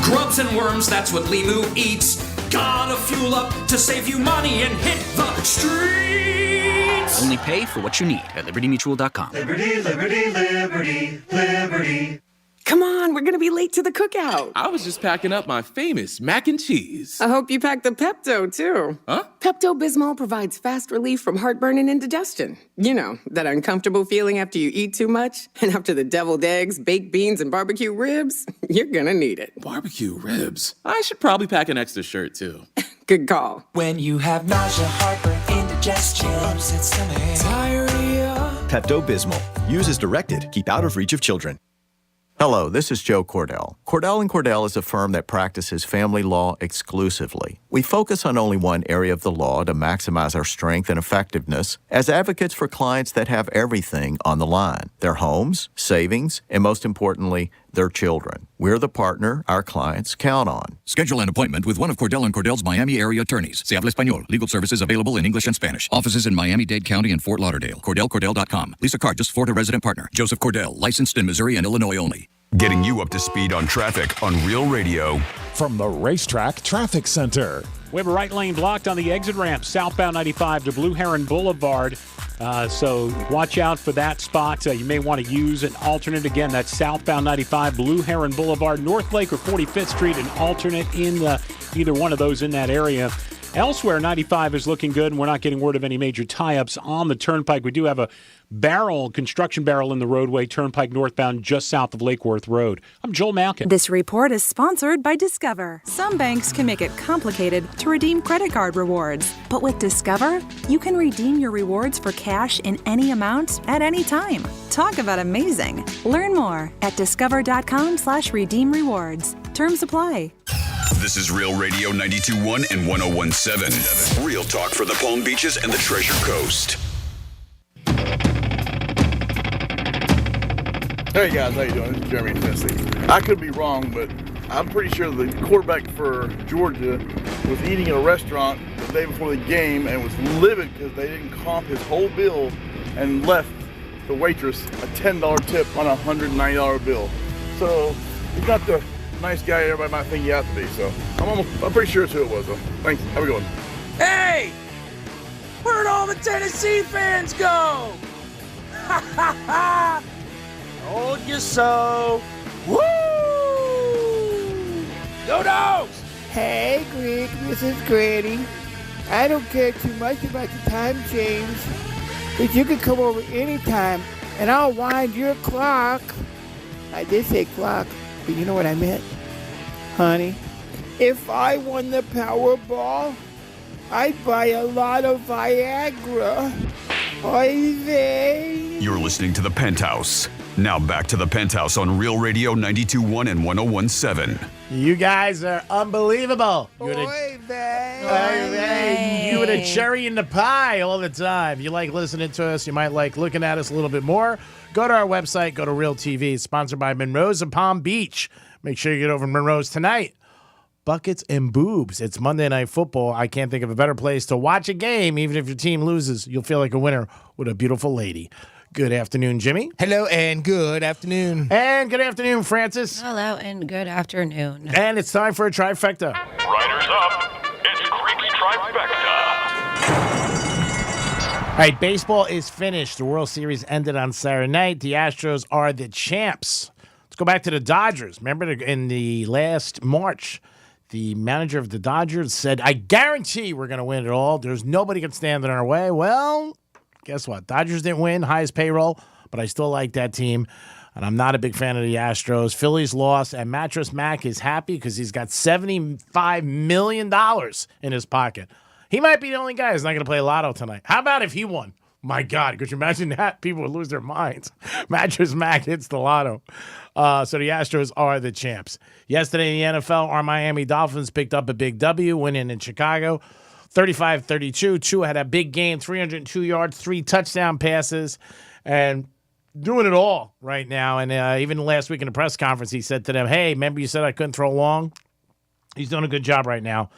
Grubs and worms, that's what Limu eats. Gotta fuel up to save you money and hit the streets! Only pay for what you need at libertymutual.com. Liberty, liberty, liberty, liberty. Come on, we're gonna be late to the cookout. I was just packing up my famous mac and cheese. I hope you packed the Pepto, too. Huh? Pepto-Bismol provides fast relief from heartburn and indigestion. You know, that uncomfortable feeling after you eat too much. And after the deviled eggs, baked beans, and barbecue ribs, you're gonna need it. Barbecue ribs? I should probably pack an extra shirt, too. Good call. When you have nausea, heartburn, indigestion, upset stomach, diarrhea. Pepto-Bismol. Use as directed. Keep out of reach of children. Hello, this is Joe Cordell. Cordell & Cordell is a firm that practices family law exclusively. We focus on only one area of the law to maximize our strength and effectiveness as advocates for clients that have everything on the line: their homes, savings, and most importantly, their children. We're the partner our clients count on. Schedule an appointment with one of Cordell & Cordell's Miami area attorneys. Se habla español. Legal services available in English and Spanish. Offices in Miami-Dade County and Fort Lauderdale. CordellCordell.com. Lisa Card, Florida resident partner. Joseph Cordell, licensed in Missouri and Illinois only. Getting you up to speed on traffic on Real Radio. From the Racetrack Traffic Center. We have a right lane blocked on the exit ramp, southbound 95 to Blue Heron Boulevard. So watch out for that spot. You may want to use an alternate. Again, that's southbound 95, Blue Heron Boulevard, North Lake or 45th Street, an alternate in either one of those in that area. Elsewhere, 95 is looking good, and we're not getting word of any major tie-ups on the Turnpike. We do have a construction barrel in the roadway, Turnpike northbound, just south of Lake Worth Road. I'm Joel Malkin. This report is sponsored by Discover. Some banks can make it complicated to redeem credit card rewards. But with Discover, you can redeem your rewards for cash in any amount at any time. Talk about amazing. Learn more at discover.com/redeem rewards. Terms apply. This is Real Radio 92.1 and 101.7. Real talk for the Palm Beaches and the Treasure Coast. Hey guys, how you doing? This is Jeremy in Tennessee. I could be wrong, but I'm pretty sure the quarterback for Georgia was eating at a restaurant the day before the game and was livid because they didn't comp his whole bill and left the waitress a $10 tip on a $190 bill. So he's not the nice guy everybody might think he has to be. So I'm pretty sure it's who it was though. Thanks. Have a good one. Hey! Where'd all the Tennessee fans go? Ha ha ha! Told you so. Woo! Go Dogs! Hey, Greg, this is Granny. I don't care too much about the time change, but you can come over anytime, and I'll wind your clock. I did say clock, but you know what I meant, honey. If I won the Powerball, I'd buy a lot of Viagra. Oy vey. You're listening to The Penthouse. Now back to The Penthouse on Real Radio 92.1 and 101.7. You guys are unbelievable. You would a cherry in the pie all the time. You like listening to us. You might like looking at us a little bit more. Go to our website. Go to Real TV. It's sponsored by Monroe's of Palm Beach. Make sure you get over to Monroe's tonight. Buckets and boobs. It's Monday Night Football. I can't think of a better place to watch a game. Even if your team loses, you'll feel like a winner with a beautiful lady. Good afternoon, Jimmy. Hello and good afternoon. And good afternoon, Francis. Hello and good afternoon. And it's time for a trifecta. Riders up. It's Creek's Trifecta. All right, baseball is finished. The World Series ended on Saturday night. The Astros are the champs. Let's go back to the Dodgers. Remember in the last March, the manager of the Dodgers said, I guarantee we're going to win it all. There's nobody can stand in our way. Well, guess what? Dodgers didn't win, highest payroll, but I still like that team. And I'm not a big fan of the Astros. Phillies lost, and Mattress Mac is happy because he's got $75 million in his pocket. He might be the only guy who's not going to play lotto tonight. How about if he won? My God, could you imagine that? People would lose their minds. Mattress Mac hits the lotto. So the Astros are the champs. Yesterday in the NFL, our Miami Dolphins picked up a big W, winning in Chicago. 35-32. Tua had a big game, 302 yards, 3 touchdown passes, and doing it all right now. And even last week in the press conference, he said to them, hey, remember you said I couldn't throw long? He's doing a good job right now.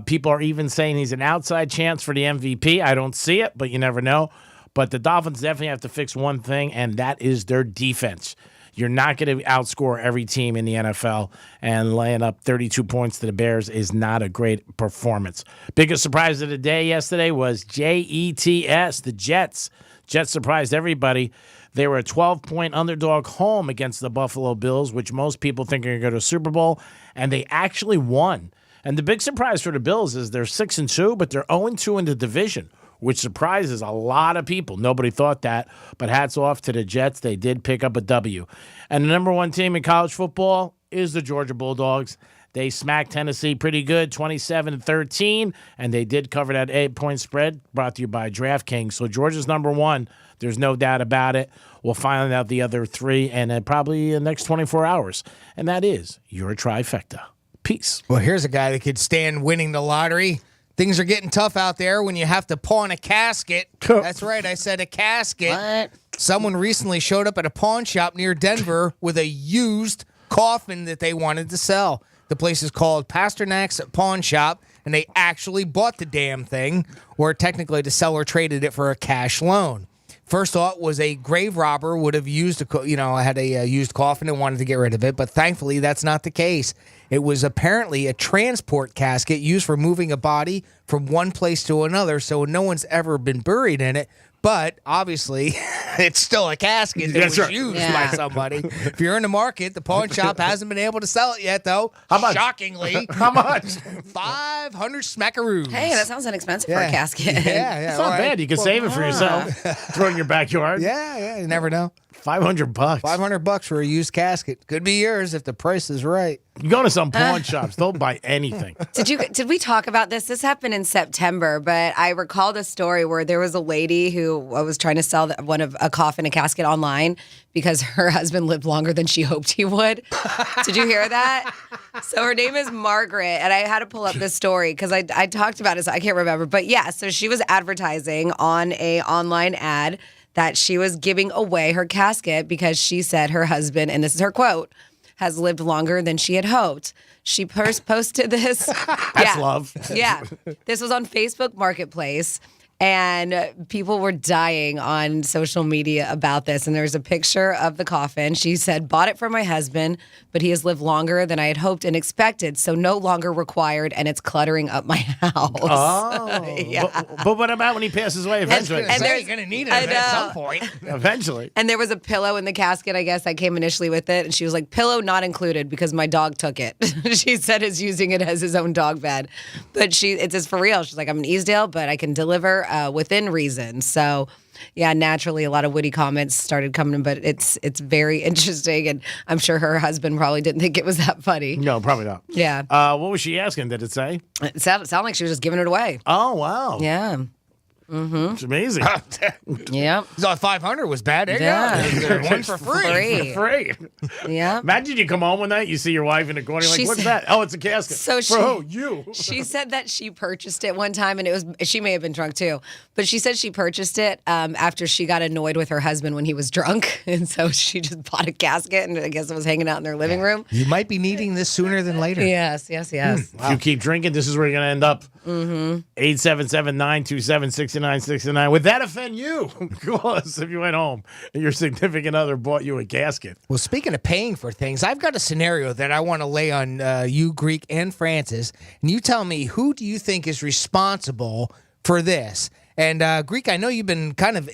People are even saying he's an outside chance for the MVP. I don't see it, but you never know. But the Dolphins definitely have to fix one thing, and that is their defense. You're not going to outscore every team in the NFL, and laying up 32 points to the Bears is not a great performance. Biggest surprise of the day yesterday was JETS, the Jets. Jets surprised everybody. They were a 12-point underdog home against the Buffalo Bills, which most people think are going to go to a Super Bowl, and they actually won. And the big surprise for the Bills is they're 6-2, but they're 0-2 in the division, which surprises a lot of people. Nobody thought that, but hats off to the Jets. They did pick up a W. And the number one team in college football is the Georgia Bulldogs. They smacked Tennessee pretty good, 27-13, and they did cover that 8-point spread, brought to you by DraftKings. So Georgia's number one. There's no doubt about it. We'll find out the other 3 and probably in the next 24 hours. And that is your trifecta. Peace. Well, here's a guy that could stand winning the lottery. Things are getting tough out there when you have to pawn a casket. That's right, I said a casket. What? Someone recently showed up at a pawn shop near Denver with a used coffin that they wanted to sell. The place is called Pasternak's Pawn Shop, and they actually bought the damn thing, or technically the seller traded it for a cash loan. First thought was a grave robber would have used had a used coffin and wanted to get rid of it, but thankfully that's not the case. It was apparently a transport casket used for moving a body from one place to another, so no one's ever been buried in it. But obviously, it's still a casket that was used by somebody. If you're in the market, the pawn shop hasn't been able to sell it yet, though. How much? Shockingly. How much? 500 smackaroos. Hey, that sounds inexpensive for a casket. Yeah. It's not bad. You can save it for yourself. Throw it in your backyard. Yeah, you never know. $500. $500 for a used casket. Could be yours if the price is right. You go to some pawn shops, they'll buy anything. Did we talk about this? This happened in September, but I recalled a story where there was a lady who was trying to sell a coffin, a casket online because her husband lived longer than she hoped he would. Did you hear that? So her name is Margaret, and I had to pull up this story because I talked about it, so I can't remember. But yeah, so she was advertising on a online ad that she was giving away her casket because she said her husband, and this is her quote, has lived longer than she had hoped. She posted this. That's love. Yeah. This was on Facebook Marketplace, and people were dying on social media about this. And there's a picture of the coffin. She said, bought it for my husband, but he has lived longer than I had hoped and expected, so no longer required, and it's cluttering up my house. Oh. Yeah. But what about when he passes away eventually? And you're going to need it at some point. Eventually. And there was a pillow in the casket, I guess, that came initially with it. And she was like, pillow not included because my dog took it. She said is using it as his own dog bed. But it's just for real. She's like, I'm in Easdale, but I can deliver within reason. So, yeah, naturally, a lot of witty comments started coming, but it's very interesting. And I'm sure her husband probably didn't think it was that funny. No, probably not. Yeah. What was she asking? Did it say? It sounded like she was just giving it away. Oh, wow. Yeah. Mm-hmm. It's amazing. Yeah. So 500 was bad. There you go. One for free. For free. Yeah. Imagine you come home one night, you see your wife in the corner, you're like, what's that? Oh, it's a casket. So you. She said that she purchased it one time, and she may have been drunk too, but she said she purchased it after she got annoyed with her husband when he was drunk, and so she just bought a casket, and I guess it was hanging out in their living room. You might be needing this sooner than later. Yes. If you keep drinking, this is where you're going to end up. 877-927-6969. Would that offend you? Call us if you went home and your significant other bought you a casket. Well, speaking of paying for things, I've got a scenario that I want to lay on you, Greek, and Francis. And you tell me, who do you think is responsible for this? And Greek, I know you've been kind of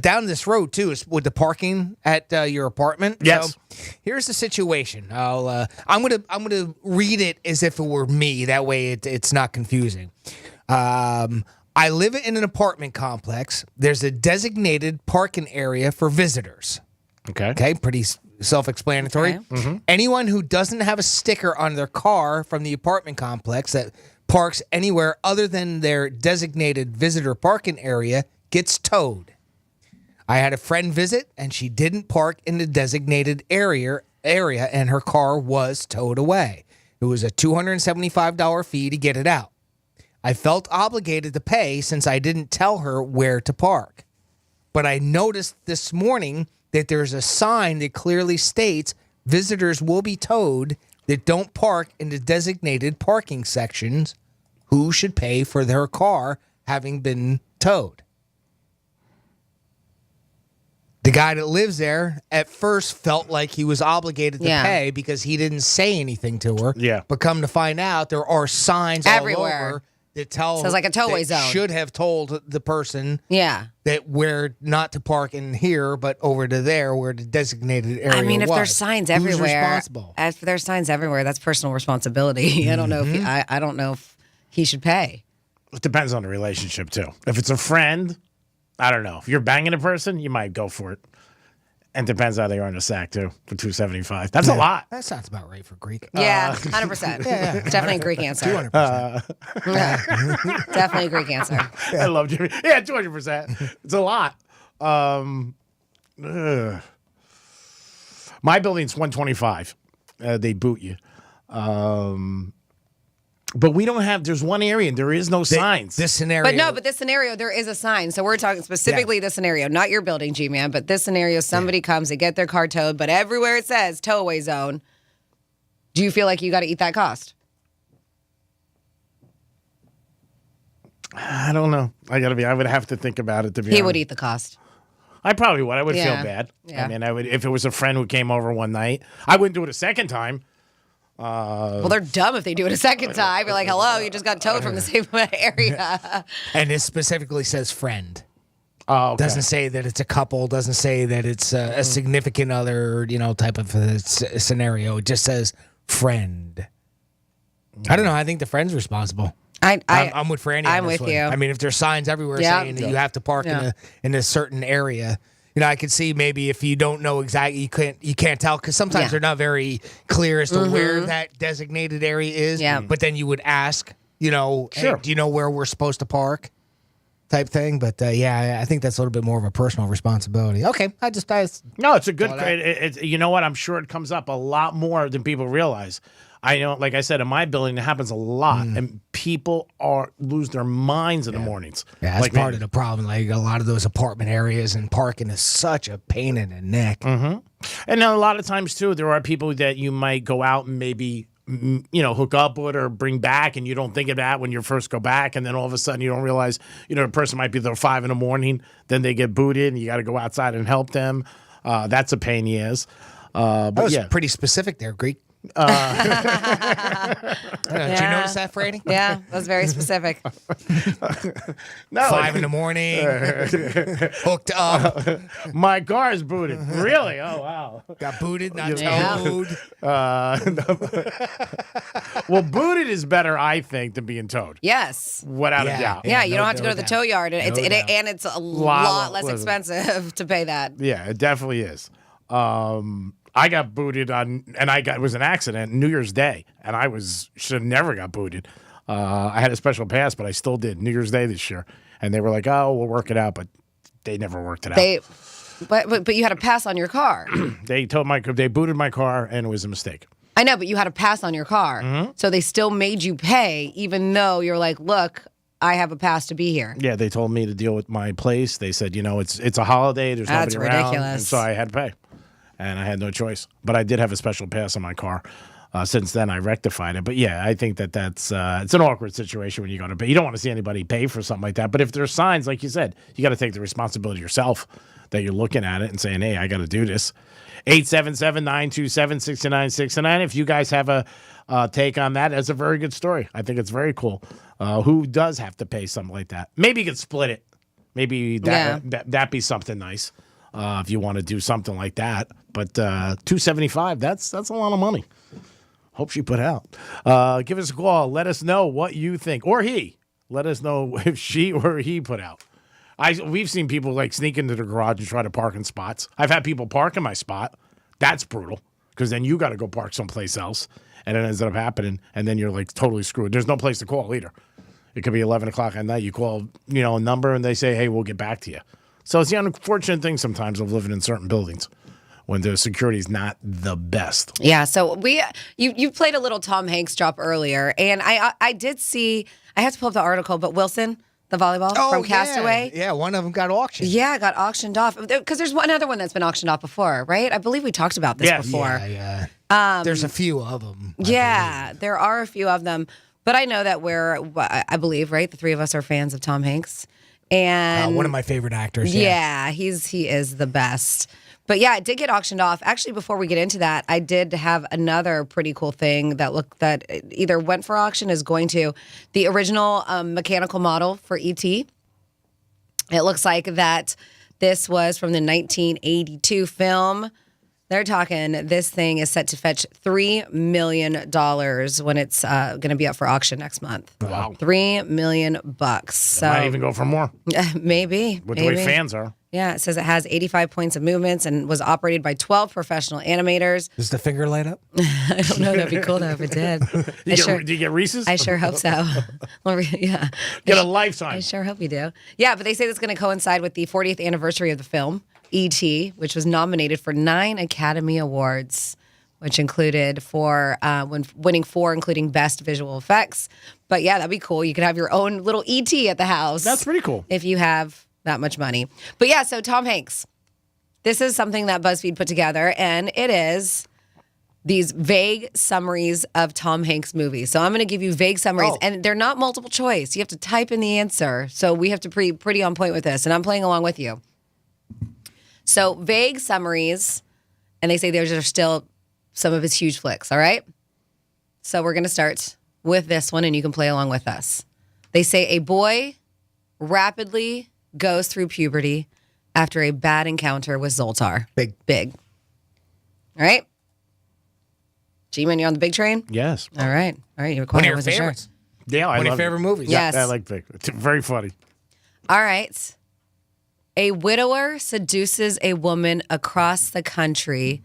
down this road too, with the parking at your apartment. Yes. So here's the situation. I'm gonna read it as if it were me. That way, it's not confusing. I live in an apartment complex. There's a designated parking area for visitors. Okay, pretty self-explanatory. Okay. Mm-hmm. Anyone who doesn't have a sticker on their car from the apartment complex that parks anywhere other than their designated visitor parking area gets towed. I had a friend visit, and she didn't park in the designated area, and her car was towed away. It was a $275 fee to get it out. I felt obligated to pay since I didn't tell her where to park. But I noticed this morning that there's a sign that clearly states visitors will be towed that don't park in the designated parking sections. Who should pay for their car having been towed? The guy that lives there at first felt like he was obligated to pay because he didn't say anything to her. Yeah. But come to find out, there are signs Everywhere. all over that tell Says like a towaway that zone. should have told the person that where not to park in here, but over to there where the designated area I mean, if was. there's signs Who's everywhere, responsible? if there's signs everywhere, that's personal responsibility. I don't know if I don't know if he should pay. It depends on the relationship too. If it's a friend, I don't know. If you're banging a person, you might go for it. And depends how they are in the sack too for $275. That's a lot. That sounds about right for Greek. Yeah, 100%. Definitely a Greek answer. 200%. Definitely a Greek answer. I love Jimmy. Yeah, 200%. It's a lot. My building's 125. They boot you. But we don't have, there's one area and there is no signs. This scenario. But this scenario, there is a sign. So we're talking specifically this scenario, not your building, G-Man, but this scenario, somebody comes, they get their car towed, but everywhere it says towaway zone, do you feel like you got to eat that cost? I don't know. I would have to think about it to be He honest. would eat the cost. I probably would. I would feel Yeah. bad. Yeah. I mean, I would, if it was a friend who came over one night, I wouldn't do it a second time. Well, they're dumb if they do it a second time. You're like, hello, you just got towed from the same area. And it specifically says friend. Oh, okay. Doesn't say that it's a couple. Doesn't say that it's a significant other, type of scenario. It just says friend. I don't know. I think the friend's responsible. I'm with Franny. I'm on this with one. you. I mean, if there's signs everywhere Yeah. saying that you have to park Yeah. in a certain area, I could see maybe if you don't know exactly, you can't tell because sometimes they're not very clear as to where that designated area is. Yeah. But then you would ask, hey, Sure. do you know where we're supposed to park? Type thing. But I think that's a little bit more of a personal responsibility. Okay, No, it's a good. You know what? I'm sure it comes up a lot more than people realize. I know, like I said, in my building, it happens a lot, and people lose their minds in the mornings. Yeah, that's part of the problem. Like a lot of those apartment areas and parking is such a pain in the neck. Mm-hmm. And then a lot of times too, there are people that you might go out and maybe hook up with or bring back, and you don't think of that when you first go back, and then all of a sudden you don't realize the person might be there 5 a.m. Then they get booted, and you got to go outside and help them. That's a pain in the ass. That was pretty specific there, Greek. Did you notice that, Franny? Yeah, that was very specific. 5 a.m, hooked up. My car is booted. Really? Oh, wow. Got booted, not Yeah. towed. Well, booted is better, I think, than being towed. Yes. Without a doubt. Yeah, you no don't have to go to doubt. the tow yard. And No doubt. and it's a lot less listen. expensive to pay that. Yeah, it definitely is. I got booted it was an accident New Year's Day, and should have never got booted. I had a special pass, but I still did New Year's Day this year, and they were like, "Oh, we'll work it out," but they never worked it out. But you had a pass on your car. They booted my car, and it was a mistake. I know, but you had a pass on your car, Mm-hmm. so they still made you pay, even though you're like, "Look, I have a pass to be here." Yeah, they told me to deal with my place. They said, it's a holiday. There's That's nobody around, ridiculous. and so I had to pay, and I had no choice. But I did have a special pass on my car. Since then, I rectified it. But yeah, I think that's it's an awkward situation when you go to pay. You don't want to see anybody pay for something like that. But if there's signs, like you said, you got to take the responsibility yourself that you're looking at it and saying, "Hey, I got to do this." 877-927-6969. If you guys have a take on that, that's a very good story. I think it's very cool. Who does have to pay something like that? Maybe you could split it. Maybe that be something nice if you want to do something like that. But $275, that's a lot of money. Hope she put out. Give us a call. Let us know what you think. Or he. Let us know if she or he put out. We've seen people like sneak into the garage and try to park in spots. I've had people park in my spot. That's brutal because then you got to go park someplace else. And it ends up happening. And then you're like totally screwed. There's no place to call either. It could be 11 o'clock at night. You call, a number and they say, "Hey, we'll get back to you." So it's the unfortunate thing sometimes of living in certain buildings when the security is not the best. Yeah, so you played a little Tom Hanks drop earlier, and I did see, I have to pull up the article, but Wilson, the volleyball from Castaway. Yeah, one of them got auctioned. Yeah, got auctioned off. Because there's another one that's been auctioned off before, right? I believe we talked about this before. Yeah. There's a few of them. There are a few of them. But I know that I believe, right? The three of us are fans of Tom Hanks. And one of my favorite actors. Yeah, he is the best. But yeah, it did get auctioned off. Actually, before we get into that, I did have another pretty cool thing that either went for auction, is going to. The original mechanical model for E.T. It looks like that this was from the 1982 film. They're talking this thing is set to fetch $3 million when it's going to be up for auction next month. Wow. $3 million. So Might even go for more. Maybe. With the way fans are. Yeah, it says it has 85 points of movements and was operated by 12 professional animators. Does the finger light up? I don't know. That'd be cool though if it did. Do you get Reese's? I sure hope so. Well, yeah. Get a lifetime. I sure hope you do. Yeah, but they say that's going to coincide with the 40th anniversary of the film, E.T., which was nominated for 9 Academy Awards, which included winning 4, including Best Visual Effects. But yeah, that'd be cool. You could have your own little E.T. at the house. That's pretty cool. If you have that much money. But yeah, so Tom Hanks. This is something that BuzzFeed put together, and it is these vague summaries of Tom Hanks movies. So I'm going to give you vague summaries, and they're not multiple choice. You have to type in the answer. So we have to be pretty on point with this, and I'm playing along with you. So vague summaries, and they say those are still some of his huge flicks, all right? So we're going to start with this one, and you can play along with us. They say a boy rapidly goes through puberty after a bad encounter with Zoltar. Big. All right? G-Man, you on the big train? Yes. All right. You're One of your favorites. Yeah, one of your favorite movies. Yes. Yeah, I like Big. It's very funny. All right. A widower seduces a woman across the country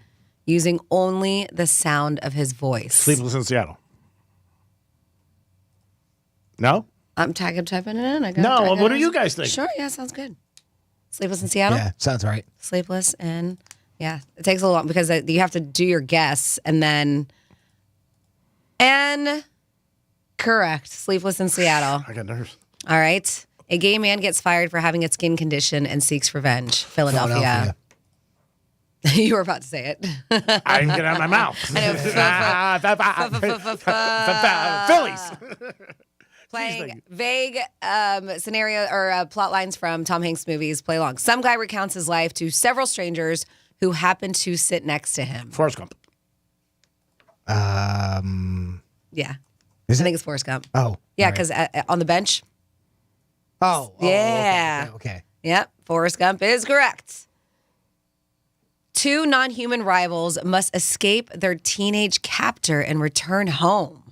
using only the sound of his voice. Sleepless in Seattle. No? I'm typing it in. What do you guys think? Sure, yeah, sounds good. Sleepless in Seattle? Yeah, sounds right. Sleepless in, yeah. It takes a little while because you have to do your guess and then, correct. Sleepless in Seattle. I got nerves. All right. A gay man gets fired for having a skin condition and seeks revenge. Philadelphia. You were about to say it. I didn't get it out of my mouth. Phillies. Playing vague scenario or plot lines from Tom Hanks movies. Play along. Some guy recounts his life to several strangers who happen to sit next to him. Forrest Gump. Yeah. I think it's Forrest Gump. Oh. Yeah, because on the bench. Oh. Yeah. Okay. Yep. Forrest Gump is correct. 2 non-human rivals must escape their teenage captor and return home.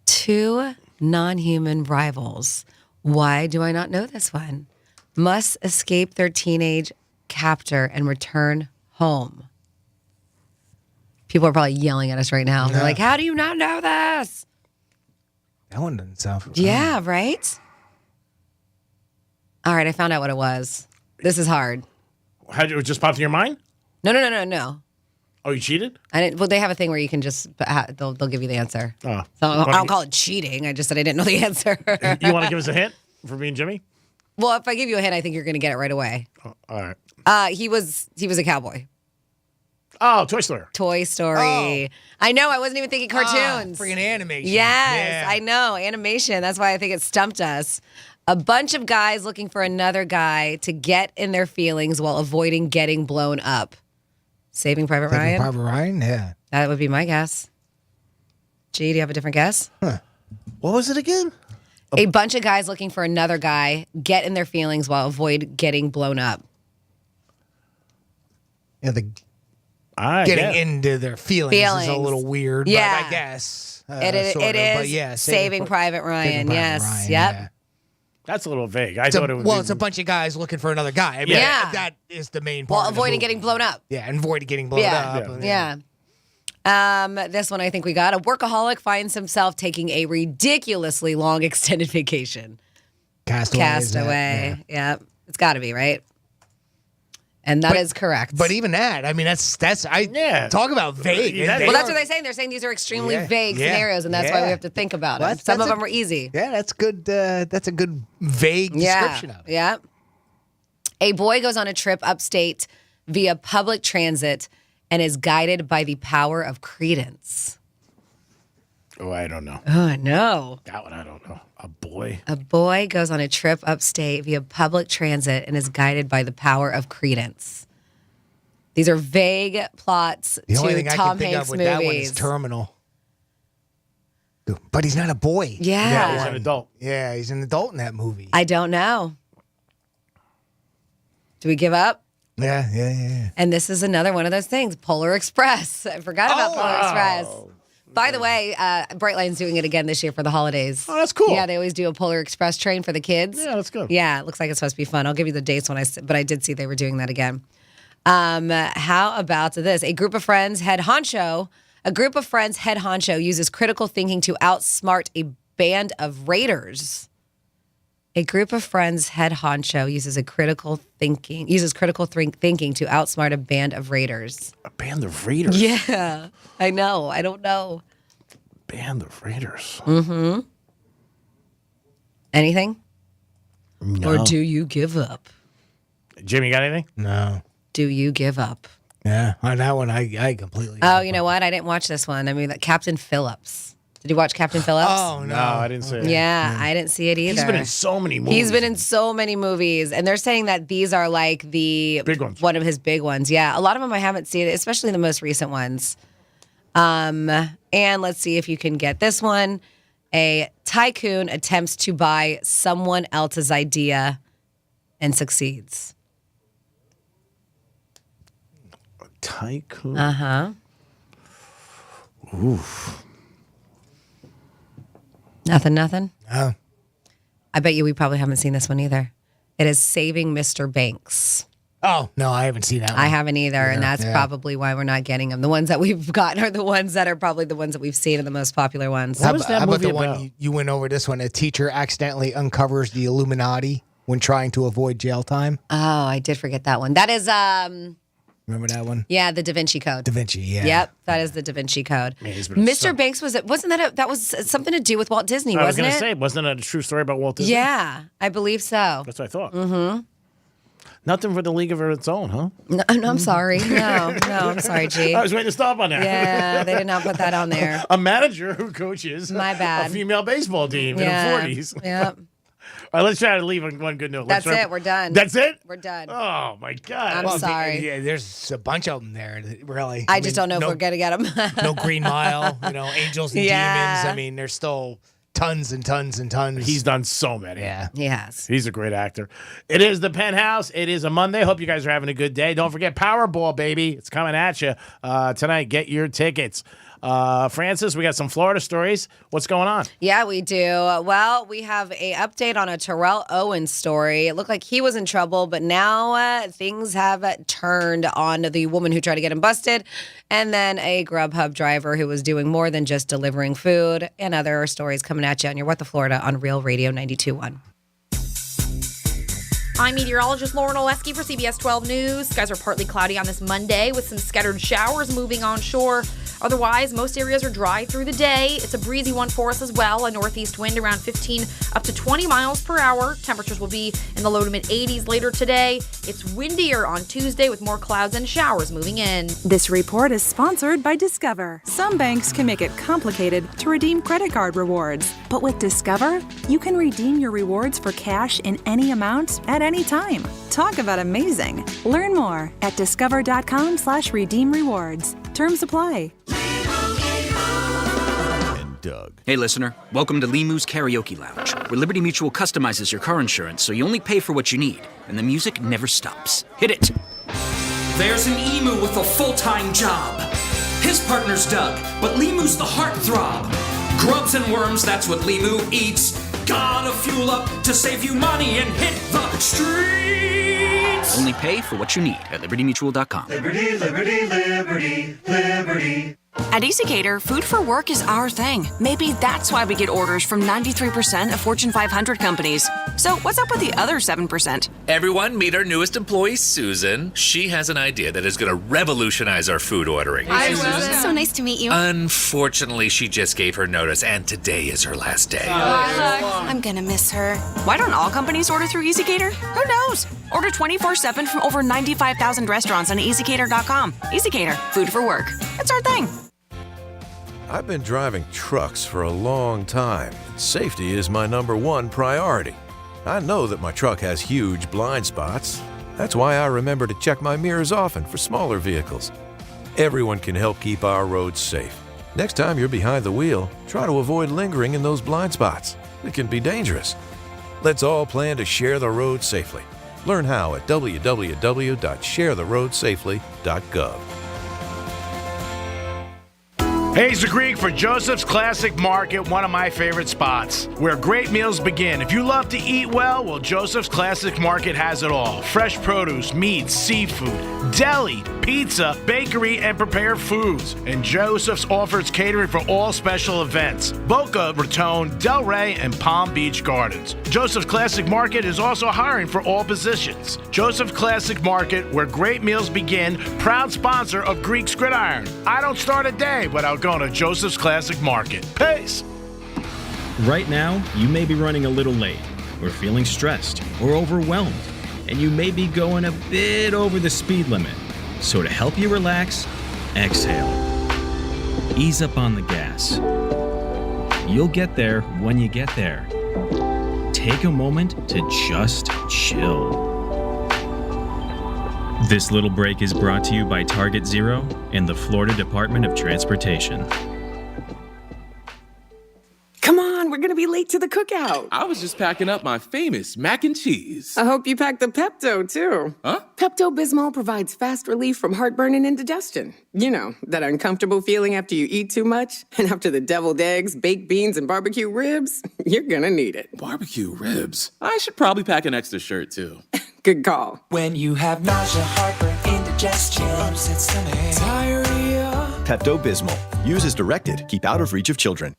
2 non-human rivals. Why do I not know this one? Must escape their teenage captor and return home. People are probably yelling at us right now. They're like, how do you not know this? That one doesn't sound Yeah, right? All right, I found out what it was. This is hard. How did it just pop in your mind? No. Oh, you cheated? I didn't. Well, they have a thing where you can just they'll give you the answer. Oh. So I don't call it cheating. I just said I didn't know the answer. You want to give us a hint for me and Jimmy? Well, if I give you a hint, I think you're going to get it right away. Oh, all right. He was a cowboy. Oh, Toy Story. Toy Story. I know. I wasn't even thinking cartoons. Freaking animation. Yes, Yeah. I know. Animation. That's why I think it stumped us. A bunch of guys looking for another guy to get in their feelings while avoiding getting blown up. Saving Private Ryan? Private Ryan, yeah. That would be my guess. Gee, do you have a different guess? What was it again? A bunch of guys looking for another guy get in their feelings while avoid getting blown up. Yeah, getting into their feelings is a little weird, but I guess. It is but yeah, Saving Private Ryan. Yes. Ryan, Yep. yeah. That's a little vague. I thought it was. Well, it's a bunch of guys looking for another guy. I mean, that is the main part. Well, avoiding getting blown up. Yeah, and avoiding getting blown up. Yeah. This one I think we got. A workaholic finds himself taking a ridiculously long extended vacation. Castaway. Yeah. It's got to be, right? And that is correct. But even that, I mean, that's talk about vague. Well, that's what they're saying. They're saying these are extremely vague scenarios, and that's why we have to think about it. Some of them are easy. Yeah, that's good. That's a good vague description of it. Yeah. A boy goes on a trip upstate via public transit and is guided by the power of credence. Oh, I don't know. Oh, I know. That one I don't know. A boy. A boy goes on a trip upstate via public transit and is guided by the power of credence. These are vague plots The only to thing I Tom can think Hanks of with movies. that one is Terminal. But he's not a boy. Yeah. He's an adult. Yeah, he's an adult in that movie. I don't know. Do we give up? Yeah. And this is another one of those things. Polar Express. I forgot about Polar Express. By the way, Brightline's doing it again this year for the holidays. Oh, that's cool. Yeah, they always do a Polar Express train for the kids. Yeah, that's good. Yeah, it looks like it's supposed to be fun. I'll give you the dates but I did see they were doing that again. How about this? A group of friends head honcho uses critical thinking to outsmart a band of raiders. A group of friends head honcho uses critical thinking to outsmart a band of raiders. A band of raiders? Yeah, I know. I don't know. Band of raiders. Mm-hmm. Anything? No. Or do you give up? Jimmy, got anything? No. Do you give up? Yeah, on that one, I completely. Oh, you know what? I didn't watch this one. I mean, Captain Phillips. Did you watch Captain Phillips? Oh, no. I didn't see it. Yeah, I didn't see it either. He's been in so many movies. He's been in so many movies, and they're saying that these are like the big ones. One of his big ones. Yeah, a lot of them I haven't seen, especially the most recent ones. And let's see if you can get this one. A tycoon attempts to buy someone else's idea and succeeds. A tycoon? Uh-huh. Oof. Nothing? No. I bet you we probably haven't seen this one either. It is Saving Mr. Banks. Oh, no, I haven't seen that one. I haven't either, and that's probably why we're not getting them. The ones that we've gotten are the ones that are probably the ones that we've seen and the most popular ones. What was that How about movie the about? one you went over this one? A teacher accidentally uncovers the Illuminati when trying to avoid jail time. Oh, I did forget that one. That is, Remember that one? yeah, the Da Vinci Code. Da Vinci, yeah. Yep, that is the Da Vinci Code. Man, he's been in Mr. some- Banks wasn't that was something to do with Walt Disney, I was wasn't going to it? say, wasn't it a true story about Walt Disney? Yeah, I believe so. That's what I thought. Mm-hmm. Nothing for the League of its Own, huh? No, I'm sorry. No, I'm sorry, G. I was waiting to stop on that. Yeah, they did not put that on there. A manager who coaches My bad. a female baseball team Yeah, in the 40s. Yep. All right, let's try to leave on one good note. That's it. We're done. That's it? We're done. Oh, my God. I'm sorry. Yeah, there's a bunch of them there, really. I just don't know if we're going to get them. No Green Mile, Angels and Yeah. Demons. I mean, there's still tons and tons and tons. He's done so many. Yeah. He has. He's a great actor. It is the Penthouse. It is a Monday. Hope you guys are having a good day. Don't forget Powerball, baby. It's coming at you tonight. Get your tickets. Francis, we got some Florida stories. What's going on? Yeah, we do. Well, we have a update on a Terrell Owens story. It looked like he was in trouble, but now things have turned on the woman who tried to get him busted, and then a Grubhub driver who was doing more than just delivering food, and other stories coming at you on your What the Florida on Real Radio 92.1. I'm meteorologist Lauren Oleski for CBS 12 News. Skies are partly cloudy on this Monday with some scattered showers moving onshore. Otherwise, most areas are dry through the day. It's a breezy one for us as well. A northeast wind around 15 up to 20 miles per hour. Temperatures will be in the low to mid 80s later today. It's windier on Tuesday with more clouds and showers moving in. This report is sponsored by Discover. Some banks can make it complicated to redeem credit card rewards. But with Discover, you can redeem your rewards for cash in any amount at any time. Talk about amazing. Learn more at discover.com/redeem rewards. Terms apply. And Doug. Hey, listener. Welcome to Limu's Karaoke Lounge, where Liberty Mutual customizes your car insurance so you only pay for what you need, and the music never stops. Hit it. There's an emu with a full-time job. His partner's Doug, but Limu's the heartthrob. Grubs and worms, that's what Limu eats. Gotta fuel up to save you money and hit the streets. Only pay for what you need at libertymutual.com. Liberty, liberty, liberty, liberty. At EasyCater, food for work is our thing. Maybe that's why we get orders from 93% of Fortune 500 companies. So what's up with the other 7%? Everyone, meet our newest employee, Susan. She has an idea that is going to revolutionize our food ordering. Hi, Susan. So nice to meet you. Unfortunately, she just gave her notice, and today is her last day. I'm gonna miss her. Why don't all companies order through EasyCater? Who knows? Order 24/7 from over 95,000 restaurants on EasyCater.com. EasyCater, food for work. It's our thing. I've been driving trucks for a long time. Safety is my #1 priority. I know that my truck has huge blind spots. That's why I remember to check my mirrors often for smaller vehicles. Everyone can help keep our roads safe. Next time you're behind the wheel, try to avoid lingering in those blind spots. It can be dangerous. Let's all plan to share the road safely. Learn how at www.sharetheroadsafely.gov. Hazel Greek for Joseph's Classic Market, one of my favorite spots, where great meals begin. If you love to eat well, Joseph's Classic Market has it all. Fresh produce, meats, seafood, deli, pizza, bakery, and prepared foods. And Joseph's offers catering for all special events. Boca Raton, Delray, and Palm Beach Gardens. Joseph's Classic Market is also hiring for all positions. Joseph's Classic Market, where great meals begin, proud sponsor of Greek's Gridiron. I don't start a day without going to Joseph's Classic Market. Peace! Right now, you may be running a little late, or feeling stressed, or overwhelmed, and you may be going a bit over the speed limit. So to help you relax, exhale. Ease up on the gas. You'll get there when you get there. Take a moment to just chill. This little break is brought to you by Target Zero and the Florida Department of Transportation. Come on, we're gonna be late to the cookout. I was just packing up my famous mac and cheese. I hope you packed the Pepto, too. Huh? Pepto-Bismol provides fast relief from heartburn and indigestion. You know, that uncomfortable feeling after you eat too much? And after the deviled eggs, baked beans, and barbecue ribs? You're gonna need it. Barbecue ribs? I should probably pack an extra shirt, too. Good call. When you have nausea, heartburn, indigestion, upset stomach, diarrhea. Pepto-Bismol. Use as directed. Keep out of reach of children.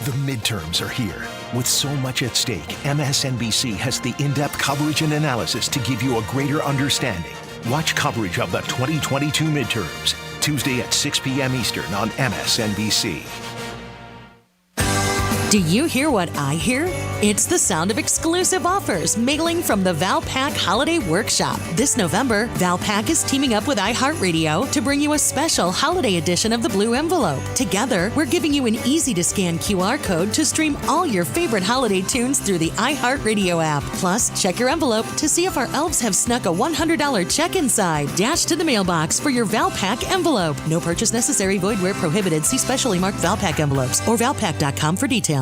The midterms are here. With so much at stake, MSNBC has the in-depth coverage and analysis to give you a greater understanding. Watch coverage of the 2022 midterms, Tuesday at 6 p.m. Eastern on MSNBC. Do you hear what I hear? It's the sound of exclusive offers mingling from the Valpak Holiday Workshop. This November, Valpak is teaming up with iHeartRadio to bring you a special holiday edition of the Blue Envelope. Together, we're giving you an easy-to-scan QR code to stream all your favorite holiday tunes through the iHeartRadio app. Plus, check your envelope to see if our elves have snuck a $100 check inside. Dash to the mailbox for your Valpak envelope. No purchase necessary. Void where prohibited. See specially marked Valpak envelopes or valpak.com for details.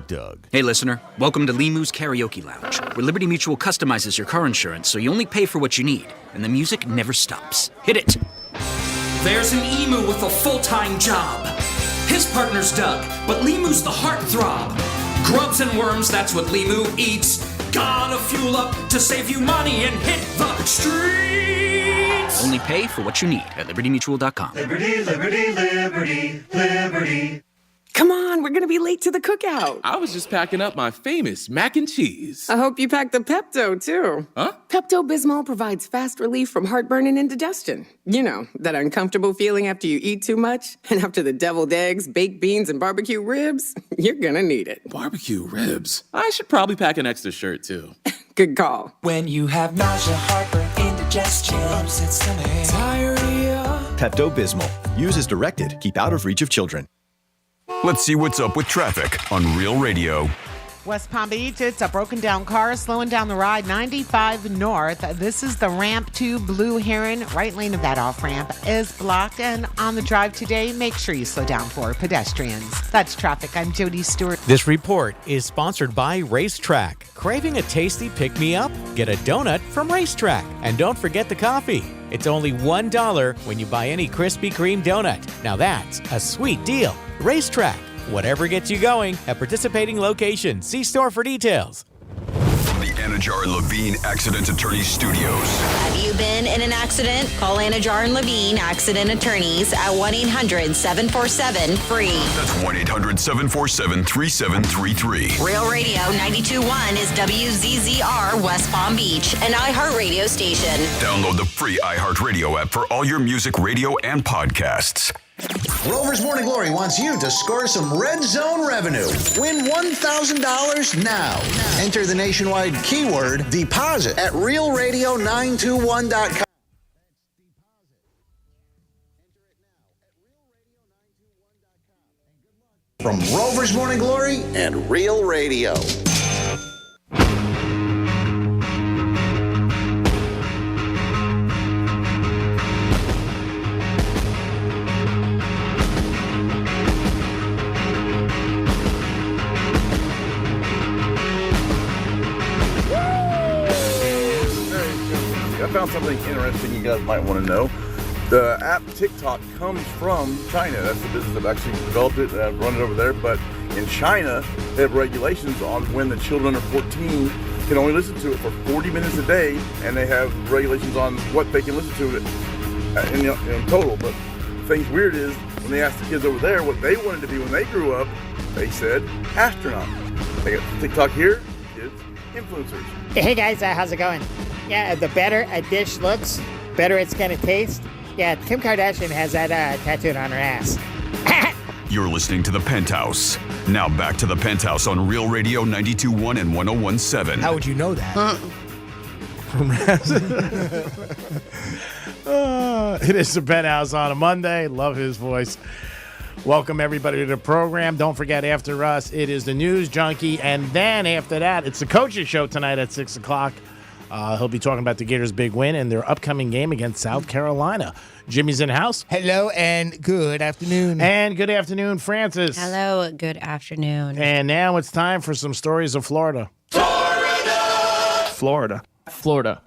Doug. Hey, listener. Welcome to Limu's Karaoke Lounge, where Liberty Mutual customizes your car insurance so you only pay for what you need, and the music never stops. Hit it! There's an emu with a full-time job. His partner's Doug, but Limu's the heartthrob. Grubs and worms, that's what Limu eats. Gotta fuel up to save you money and hit the streets. Only pay for what you need at libertymutual.com. Liberty, liberty, liberty, liberty. Come on, we're gonna be late to the cookout. I was just packing up my famous mac and cheese. I hope you packed the Pepto, too. Huh? Pepto-Bismol provides fast relief from heartburn and indigestion. You know, that uncomfortable feeling after you eat too much? And after the deviled eggs, baked beans, and barbecue ribs? You're gonna need it. Barbecue ribs? I should probably pack an extra shirt, too. Good call. When you have nausea, heartburn, indigestion, upset stomach, diarrhea. Pepto-Bismol. Use as directed. Keep out of reach of children. Let's see what's up with traffic on Real Radio. West Palm Beach, it's a broken down car slowing down the ride 95 north. This is the ramp to Blue Heron. Right lane of that off ramp is blocked. And on the drive today, make sure you slow down for pedestrians. That's traffic. I'm Jody Stewart. This report is sponsored by Racetrack. Craving a tasty pick-me-up? Get a donut from Racetrack. And don't forget the coffee. It's only $1 when you buy any Krispy Kreme donut. Now that's a sweet deal. Racetrack. Whatever gets you going at participating locations. See store for details. From the Energy Anajar and Levine Accident Attorneys Studios. Have you been in an accident? Call Anajar and Levine Accident Attorneys at 1-800-747-FREE. That's 1-800-747-3733. Real Radio 92.1 is WZZR West Palm Beach, an iHeartRadio station. Download the free iHeartRadio app for all your music, radio, and podcasts. Rover's Morning Glory wants you to score some Red Zone revenue. Win $1,000 now. Enter the nationwide keyword deposit at realradio921.com. From Rover's Morning Glory and Real Radio. I found something interesting you guys might want to know. The app TikTok comes from China. That's the business that actually developed it, run it over there. But in China, they have regulations on when the children under 14 can only listen to it for 40 minutes a day, and they have regulations on what they can listen to it in total. But the thing's weird is when they asked the kids over there what they wanted to be when they grew up, they said astronaut. They got TikTok here, kids, influencers. Hey guys, how's it going? Yeah, the better a dish looks, better it's gonna taste. Yeah, Kim Kardashian has that tattooed on her ass. You're listening to The Penthouse. Now back to The Penthouse on Real Radio 92.1 and 101.7. How would you know that? It is The Penthouse on a Monday. Love his voice. Welcome, everybody, to the program. Don't forget, after us, it is the News Junkie. And then after that, it's the Coaches Show tonight at 6 o'clock. He'll be talking about the Gators' big win and their upcoming game against South Carolina. Jimmy's in the house. Hello and good afternoon. And good afternoon, Francis. Hello, good afternoon. And now it's time for some stories of Florida. Florida. Florida.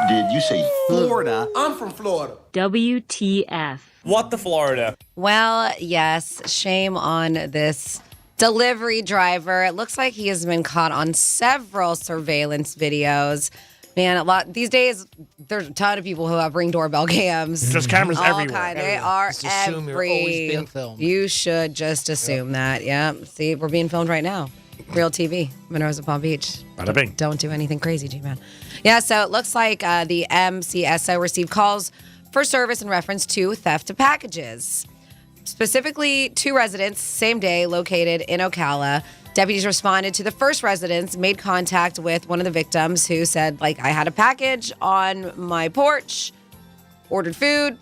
Did you say Florida? I'm from Florida. WTF. What the Florida? Well, yes, shame on this delivery driver. It looks like he has been caught on several surveillance videos. Man, these days, there's a ton of people who have Ring doorbell cams. Just cameras everywhere. They are just assume you're always being filmed. You should just assume that. Yeah. See, we're being filmed right now. Real TV, Monroe Palm Beach. Bada bing. Don't do anything crazy, G-Man. Yeah, so it looks like the MCSO received calls for service in reference to theft of packages. Specifically, 2 residents, same day, located in Ocala. Deputies responded to the first residence, made contact with one of the victims who said, I had a package on my porch, ordered food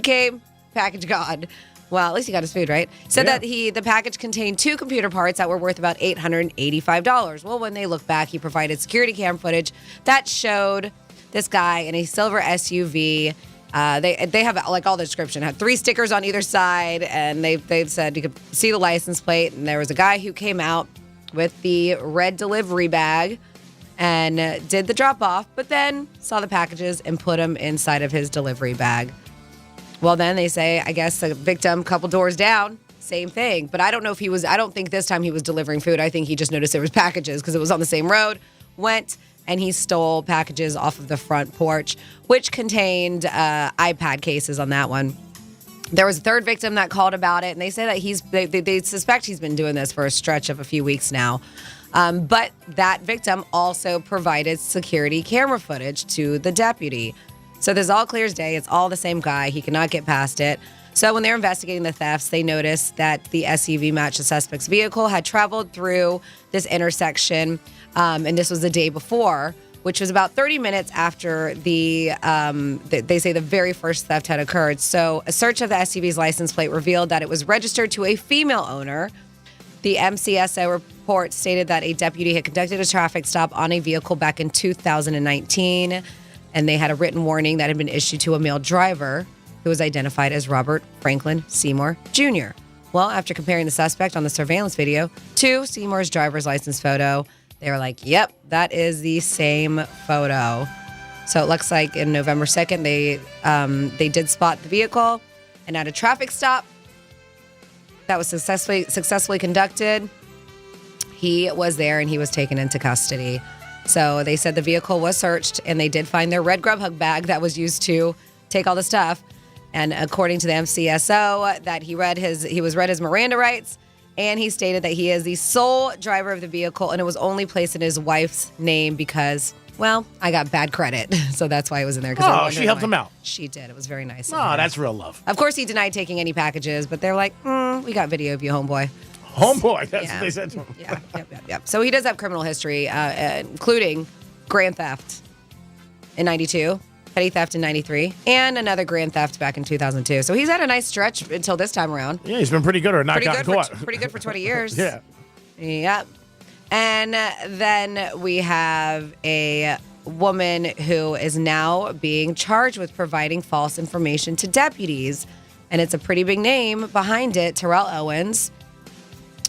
came, package gone. Well, at least he got his food, right? Said that the package contained 2 computer parts that were worth about $885. Well, when they look back, he provided security cam footage that showed this guy in a silver SUV. They have all the description, had 3 stickers on either side, and they've said you could see the license plate, and there was a guy who came out with the red delivery bag and did the drop off, but then saw the packages and put them inside of his delivery bag. Well, then they say, I guess the victim, a couple doors down, same thing. But I don't know if I don't think this time he was delivering food. I think he just noticed there was packages because it was on the same road, went and he stole packages off of the front porch, which contained iPad cases on that one. There was a third victim that called about it, and they say that they suspect he's been doing this for a stretch of a few weeks now. But that victim also provided security camera footage to the deputy. So this all clear as day. It's all the same guy. He cannot get past it. So when they're investigating the thefts, they noticed that the SUV matched the suspect's vehicle, had traveled through this intersection, and this was the day before, which was about 30 minutes after they say the very first theft had occurred. So a search of the SUV's license plate revealed that it was registered to a female owner. The MCSO report stated that a deputy had conducted a traffic stop on a vehicle back in 2019, and they had a written warning that had been issued to a male driver who was identified as Robert Franklin Seymour Jr. Well, after comparing the suspect on the surveillance video to Seymour's driver's license photo, they were like, yep, that is the same photo. So it looks like in November 2nd, they did spot the vehicle, and at a traffic stop that was successfully conducted, he was there and he was taken into custody. So they said the vehicle was searched, and they did find their red Grubhub bag that was used to take all the stuff. And according to the MCSO, that he was read his Miranda rights, and he stated that he is the sole driver of the vehicle, and it was only placed in his wife's name because, well, I got bad credit. So that's why it was in there. Oh, she helped him out. She did. It was very nice. Oh, that's real love. Of course, he denied taking any packages, but they're like, we got video of you, homeboy. Homeboy, that's what they said to him. Yep. So he does have criminal history, including grand theft in 92, petty theft in 93, and another grand theft back in 2002. So he's had a nice stretch until this time around. Yeah, he's been pretty good or not gotten caught. Pretty good for 20 years. Yeah. Yep. And then we have a woman who is now being charged with providing false information to deputies. And it's a pretty big name behind it, Terrell Owens,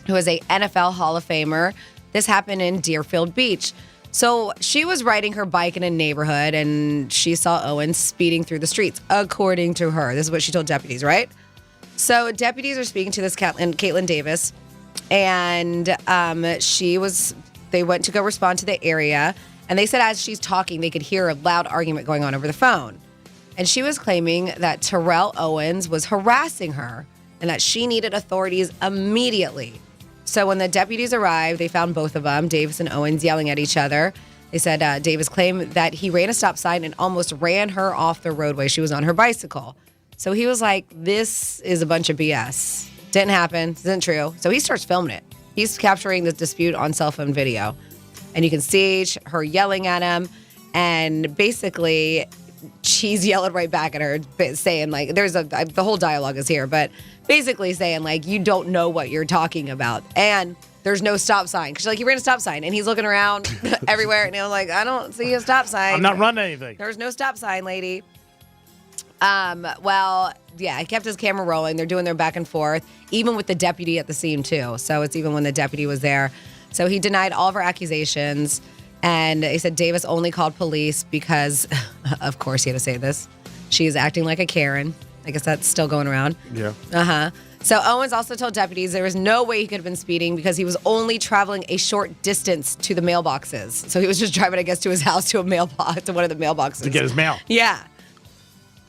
who is a NFL Hall of Famer. This happened in Deerfield Beach. So she was riding her bike in a neighborhood, and she saw Owens speeding through the streets, according to her. This is what she told deputies, right? So deputies are speaking to this Caitlin Davis, and they went to go respond to the area, and they said as she's talking, they could hear a loud argument going on over the phone. And she was claiming that Terrell Owens was harassing her and that she needed authorities immediately. So when the deputies arrived, they found both of them, Davis and Owens, yelling at each other. They said Davis claimed that he ran a stop sign and almost ran her off the roadway. She was on her bicycle. So he was like, this is a bunch of BS. Didn't happen. Isn't true. So he starts filming it. He's capturing this dispute on cell phone video. And you can see her yelling at him. And basically, she's yelling right back at her, saying, like, the whole dialogue is here, but basically saying, like, you don't know what you're talking about. And there's no stop sign. Because, like, he ran a stop sign, and he's looking around everywhere, and he was like, I don't see a stop sign. I'm not running anything. There's no stop sign, lady. Well, yeah, he kept his camera rolling. They're doing their back and forth, even with the deputy at the scene, too. So it's even when the deputy was there. So he denied all of her accusations. And he said Davis only called police because, of course, he had to say this, she is acting like a Karen. I guess that's still going around. Yeah. Uh-huh. So Owens also told deputies there was no way he could have been speeding because he was only traveling a short distance to the mailboxes. So he was just driving, I guess, to his house to a mailbox, to one of the mailboxes. To get his mail. Yeah.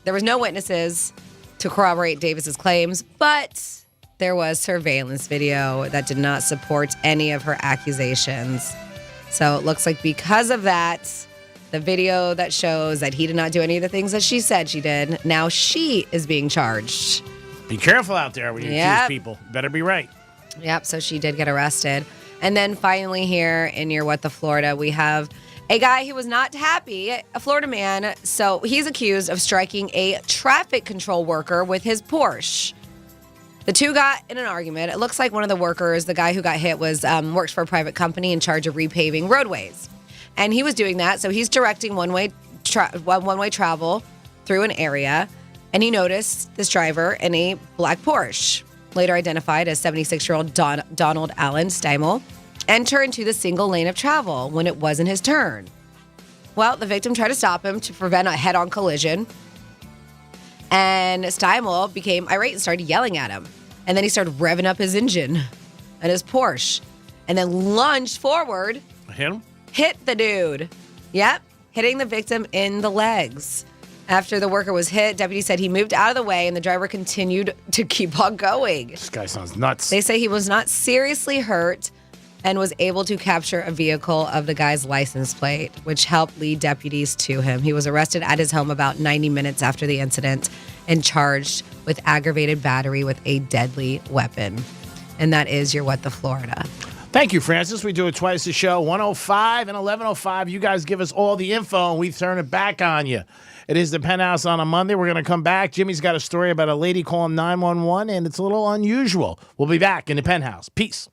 There was no witnesses to corroborate Davis's claims, but there was surveillance video that did not support any of her accusations. So it looks like because of that, the video that shows that he did not do any of the things that she said she did, now she is being charged. Be careful out there when you accuse people. Better be right. Yep, so she did get arrested. And then finally here in your What the Florida, we have a guy who was not happy, a Florida man. So he's accused of striking a traffic control worker with his Porsche. The two got in an argument. It looks like one of the workers, the guy who got hit, was works for a private company in charge of repaving roadways. And he was doing that, so he's directing one-way travel through an area, and he noticed this driver in a black Porsche, later identified as 76-year-old Donald Allen Steimel, enter into the single lane of travel when it wasn't his turn. Well, the victim tried to stop him to prevent a head-on collision, and Steimel became irate and started yelling at him. And then he started revving up his engine and his Porsche, and then lunged forward. Hit him? Hit the dude. Yep, hitting the victim in the legs. After the worker was hit, deputies said he moved out of the way and the driver continued to keep on going. This guy sounds nuts. They say he was not seriously hurt and was able to capture a vehicle of the guy's license plate, which helped lead deputies to him. He was arrested at his home about 90 minutes after the incident and charged with aggravated battery with a deadly weapon. And that is your What the Florida. Thank you, Francis. We do it twice a show, 105 and 1105. You guys give us all the info, and we turn it back on you. It is the Penthouse on a Monday. We're going to come back. Jimmy's got a story about a lady calling 911, and it's a little unusual. We'll be back in the Penthouse. Peace.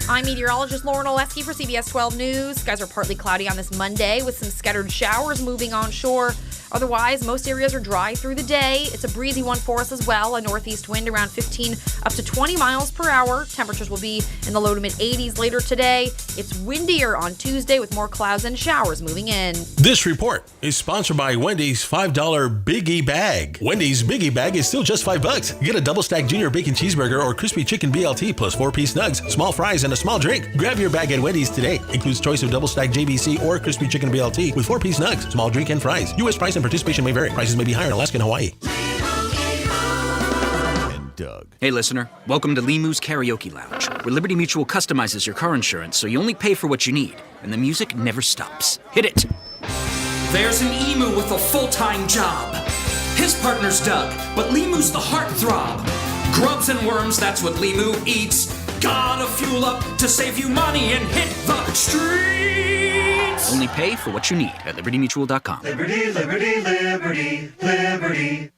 I'm meteorologist Lauren Oleski for CBS 12 News. Skies are partly cloudy on this Monday with some scattered showers moving onshore. Otherwise, most areas are dry through the day. It's a breezy one for us as well. A northeast wind around 15 up to 20 miles per hour. Temperatures will be in the low to mid 80s later today. It's windier on Tuesday with more clouds and showers moving in. This report is sponsored by Wendy's $5 Biggie Bag. Wendy's Biggie Bag is still just $5. Get a double stack junior bacon cheeseburger or crispy chicken BLT plus 4-piece nugs, small fries, and a small drink. Grab your bag at Wendy's today. Includes choice of double stack JBC or crispy chicken BLT with 4-piece nugs, small drink, and fries. U.S. price and participation may vary. Prices may be higher in Alaska and Hawaii. Doug. Hey, listener. Welcome to Limu's Karaoke Lounge, where Liberty Mutual customizes your car insurance so you only pay for what you need, and the music never stops. Hit it! There's an emu with a full-time job. His partner's Doug, but Limu's the heartthrob. Grubs and worms, that's what Limu eats. Gotta fuel up to save you money and hit the streets. Only pay for what you need at libertymutual.com. Liberty, liberty, liberty, liberty.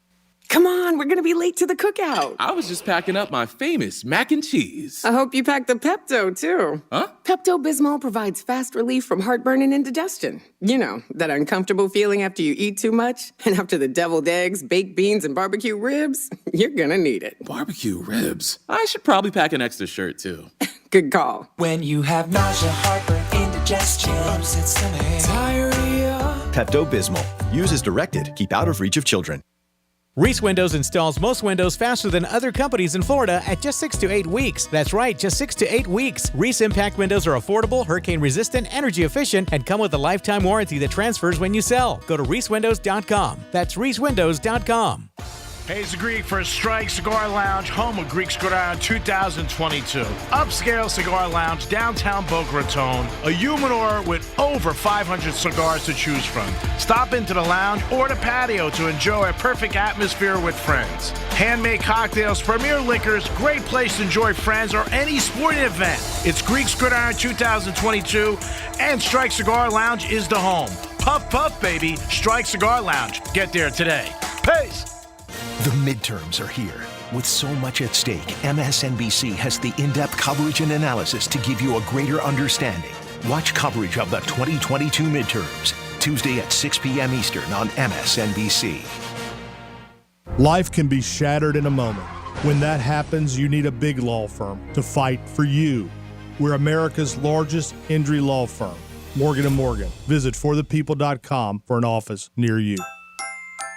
Come on, we're gonna be late to the cookout. I was just packing up my famous mac and cheese. I hope you packed the Pepto, too. Huh? Pepto-Bismol provides fast relief from heartburn and indigestion. You know, that uncomfortable feeling after you eat too much? And after the deviled eggs, baked beans, and barbecue ribs? You're gonna need it. Barbecue ribs? I should probably pack an extra shirt, too. Good call. When you have nausea, heartburn, indigestion, upset stomach, diarrhea. Pepto-Bismol. Use as directed. Keep out of reach of children. Reese Windows installs most windows faster than other companies in Florida at just 6 to 8 weeks. That's right, just 6 to 8 weeks. Reese Impact windows are affordable, hurricane-resistant, energy-efficient, and come with a lifetime warranty that transfers when you sell. Go to reesewindows.com. That's reesewindows.com. Hey, it's Greek for Strike Cigar Lounge, home of Greek Cigar 2022. Upscale cigar lounge, downtown Boca Raton. A humidor with over 500 cigars to choose from. Stop into the lounge or the patio to enjoy a perfect atmosphere with friends. Handmade cocktails, premier liquors, great place to enjoy friends or any sporting event. It's Greek Cigar 2022, and Strike Cigar Lounge is the home. Puff, puff, baby. Strike Cigar Lounge. Get there today. Peace. The midterms are here. With so much at stake, MSNBC has the in-depth coverage and analysis to give you a greater understanding. Watch coverage of the 2022 midterms, Tuesday at 6 p.m. Eastern on MSNBC. Life can be shattered in a moment. When that happens, you need a big law firm to fight for you. We're America's largest injury law firm, Morgan & Morgan. Visit forthepeople.com for an office near you.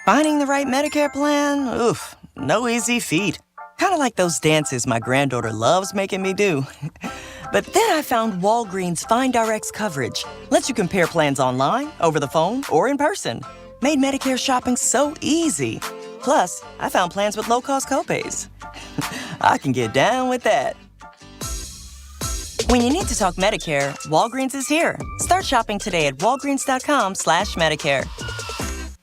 Finding the right Medicare plan? Oof, no easy feat. Kind of like those dances my granddaughter loves making me do. But then I found Walgreens FindRx coverage. Lets you compare plans online, over the phone, or in person. Made Medicare shopping so easy. Plus, I found plans with low-cost copays. I can get down with that. When you need to talk Medicare, Walgreens is here. Start shopping today at walgreens.com/Medicare.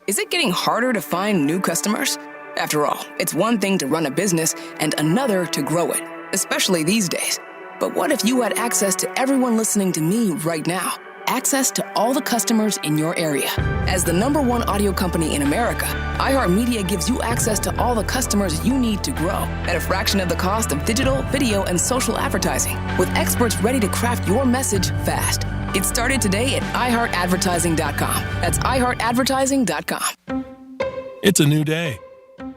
Is it getting harder to find new customers? After all, it's one thing to run a business and another to grow it, especially these days. But what if you had access to everyone listening to me right now? Access to all the customers in your area. As the #1 audio company in America, iHeartMedia gives you access to all the customers you need to grow at a fraction of the cost of digital, video, and social advertising, with experts ready to craft your message fast. Get started today at iHeartAdvertising.com. That's iHeartAdvertising.com. It's a new day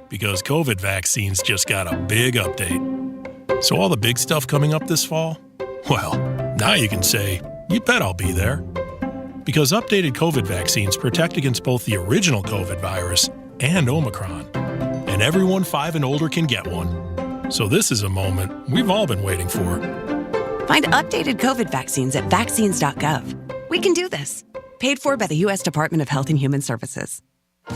because COVID vaccines just got a big update. So all the big stuff coming up this fall? Well, now you can say, you bet I'll be there. Because updated COVID vaccines protect against both the original COVID virus and Omicron. And everyone 5 and older can get one. So this is a moment we've all been waiting for. Find updated COVID vaccines at vaccines.gov. We can do this. Paid for by the U.S. Department of Health and Human Services.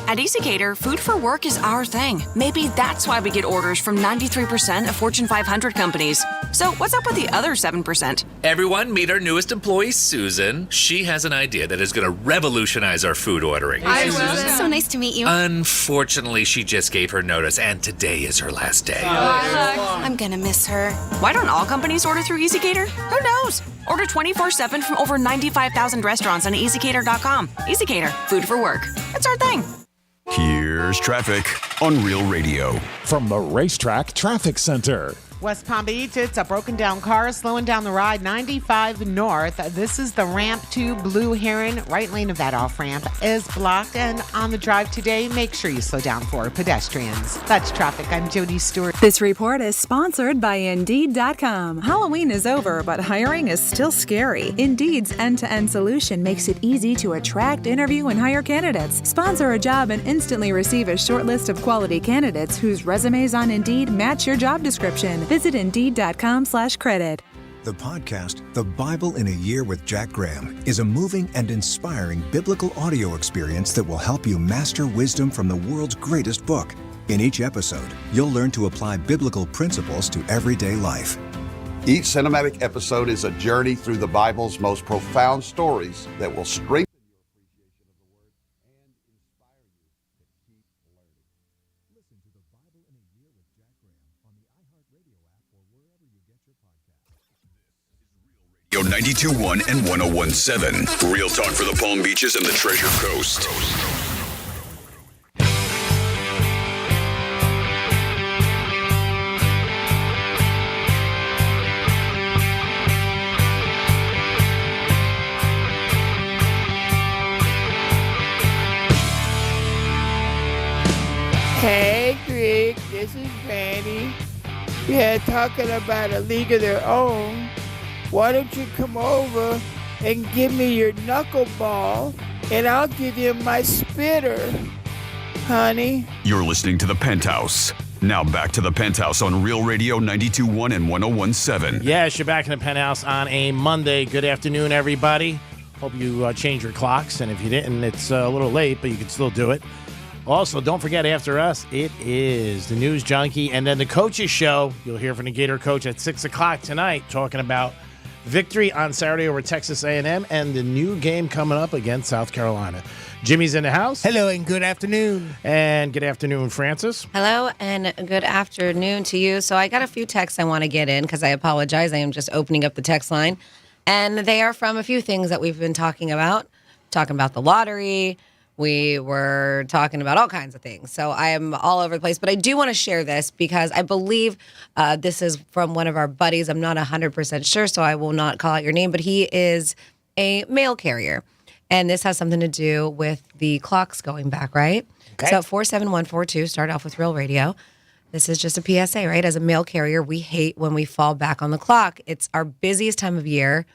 At EasyCater, food for work is our thing. Maybe that's why we get orders from 93% of Fortune 500 companies. So what's up with the other 7%? Everyone, meet our newest employee, Susan. She has an idea that is going to revolutionize our food ordering. Hi, Susan. So nice to meet you. Unfortunately, she just gave her notice, and today is her last day. I'm gonna miss her. Why don't all companies order through EasyCater? Who knows? Order 24/7 from over 95,000 restaurants on EasyCater.com. EasyCater, food for work. That's our thing. Here's traffic on Real Radio. From the Racetrack Traffic Center. West Palm Beach, it's a broken down car slowing down the ride 95 north. This is the ramp to Blue Heron. Right lane of that off ramp is blocked. And on the drive today, make sure you slow down for pedestrians. That's traffic. I'm Jody Stewart. This report is sponsored by Indeed.com. Halloween is over, but hiring is still scary. Indeed's end-to-end solution makes it easy to attract, interview, and hire candidates. Sponsor a job and instantly receive a short list of quality candidates whose resumes on Indeed match your job description. Visit Indeed.com/credit. The podcast, The Bible in a Year with Jack Graham, is a moving and inspiring biblical audio experience that will help you master wisdom from the world's greatest book. In each episode, you'll learn to apply biblical principles to everyday life. Each cinematic episode is a journey through the Bible's most profound stories that will strengthen Yo 92.1 and 101.7. Real talk for the Palm Beaches and the Treasure Coast. Hey, Greg, this is Randy. Yeah, talking about a league of their own. Why don't you come over and give me your knuckleball, and I'll give you my spitter, honey. You're listening to the Penthouse. Now back to the Penthouse on Real Radio 92.1 and 101.7. Yes, you're back in the Penthouse on a Monday. Good afternoon, everybody. Hope you change your clocks, and if you didn't, it's a little late, but you can still do it. Also, don't forget, after us, it is the News Junkie and then the Coaches Show. You'll hear from the Gator coach at 6 o'clock tonight, talking about victory on Saturday over Texas A&M and the new game coming up against South Carolina. Jimmy's in the house. Hello and good afternoon. And good afternoon, Francis. Hello and good afternoon to you. So I got a few texts I want to get in because I apologize. I am just opening up the text line. And they are from a few things that we've been talking about the lottery. We were talking about all kinds of things. So I am all over the place. But I do want to share this because I believe this is from one of our buddies. I'm not 100% sure, so I will not call out your name. But he is a mail carrier. And this has something to do with the clocks going back, right? Okay. So 47142, start off with Real Radio. This is just a PSA, right? As a mail carrier, we hate when we fall back on the clock. It's our busiest time of year.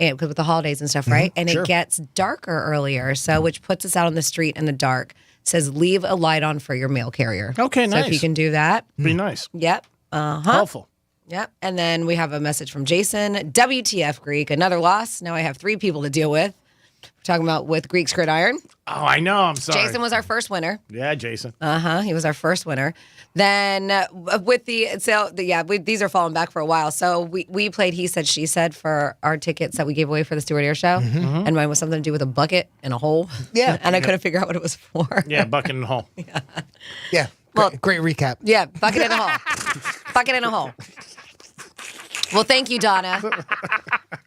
And with the holidays and stuff, right? And it gets darker earlier, so which puts us out on the street in the dark. It says leave a light on for your mail carrier. Okay, nice. So if you can do that, be nice. Yep. Helpful. Yep. And then we have a message from Jason. WTF Greek, another loss. Now I have 3 people to deal with. We're talking about with Greek's Gridiron. Oh, I know. I'm sorry. Jason was our first winner. Yeah, Jason. He was our first winner. Then with these are falling back for a while. So we played He Said, She Said for our tickets that we gave away for the Stewart Air Show. Mm-hmm. And mine was something to do with a bucket and a hole. Yeah. And I couldn't figure out what it was for. Yeah, bucket and hole. Yeah. Great recap. Yeah, bucket and a hole. Bucket and a hole. Well, thank you, Donna.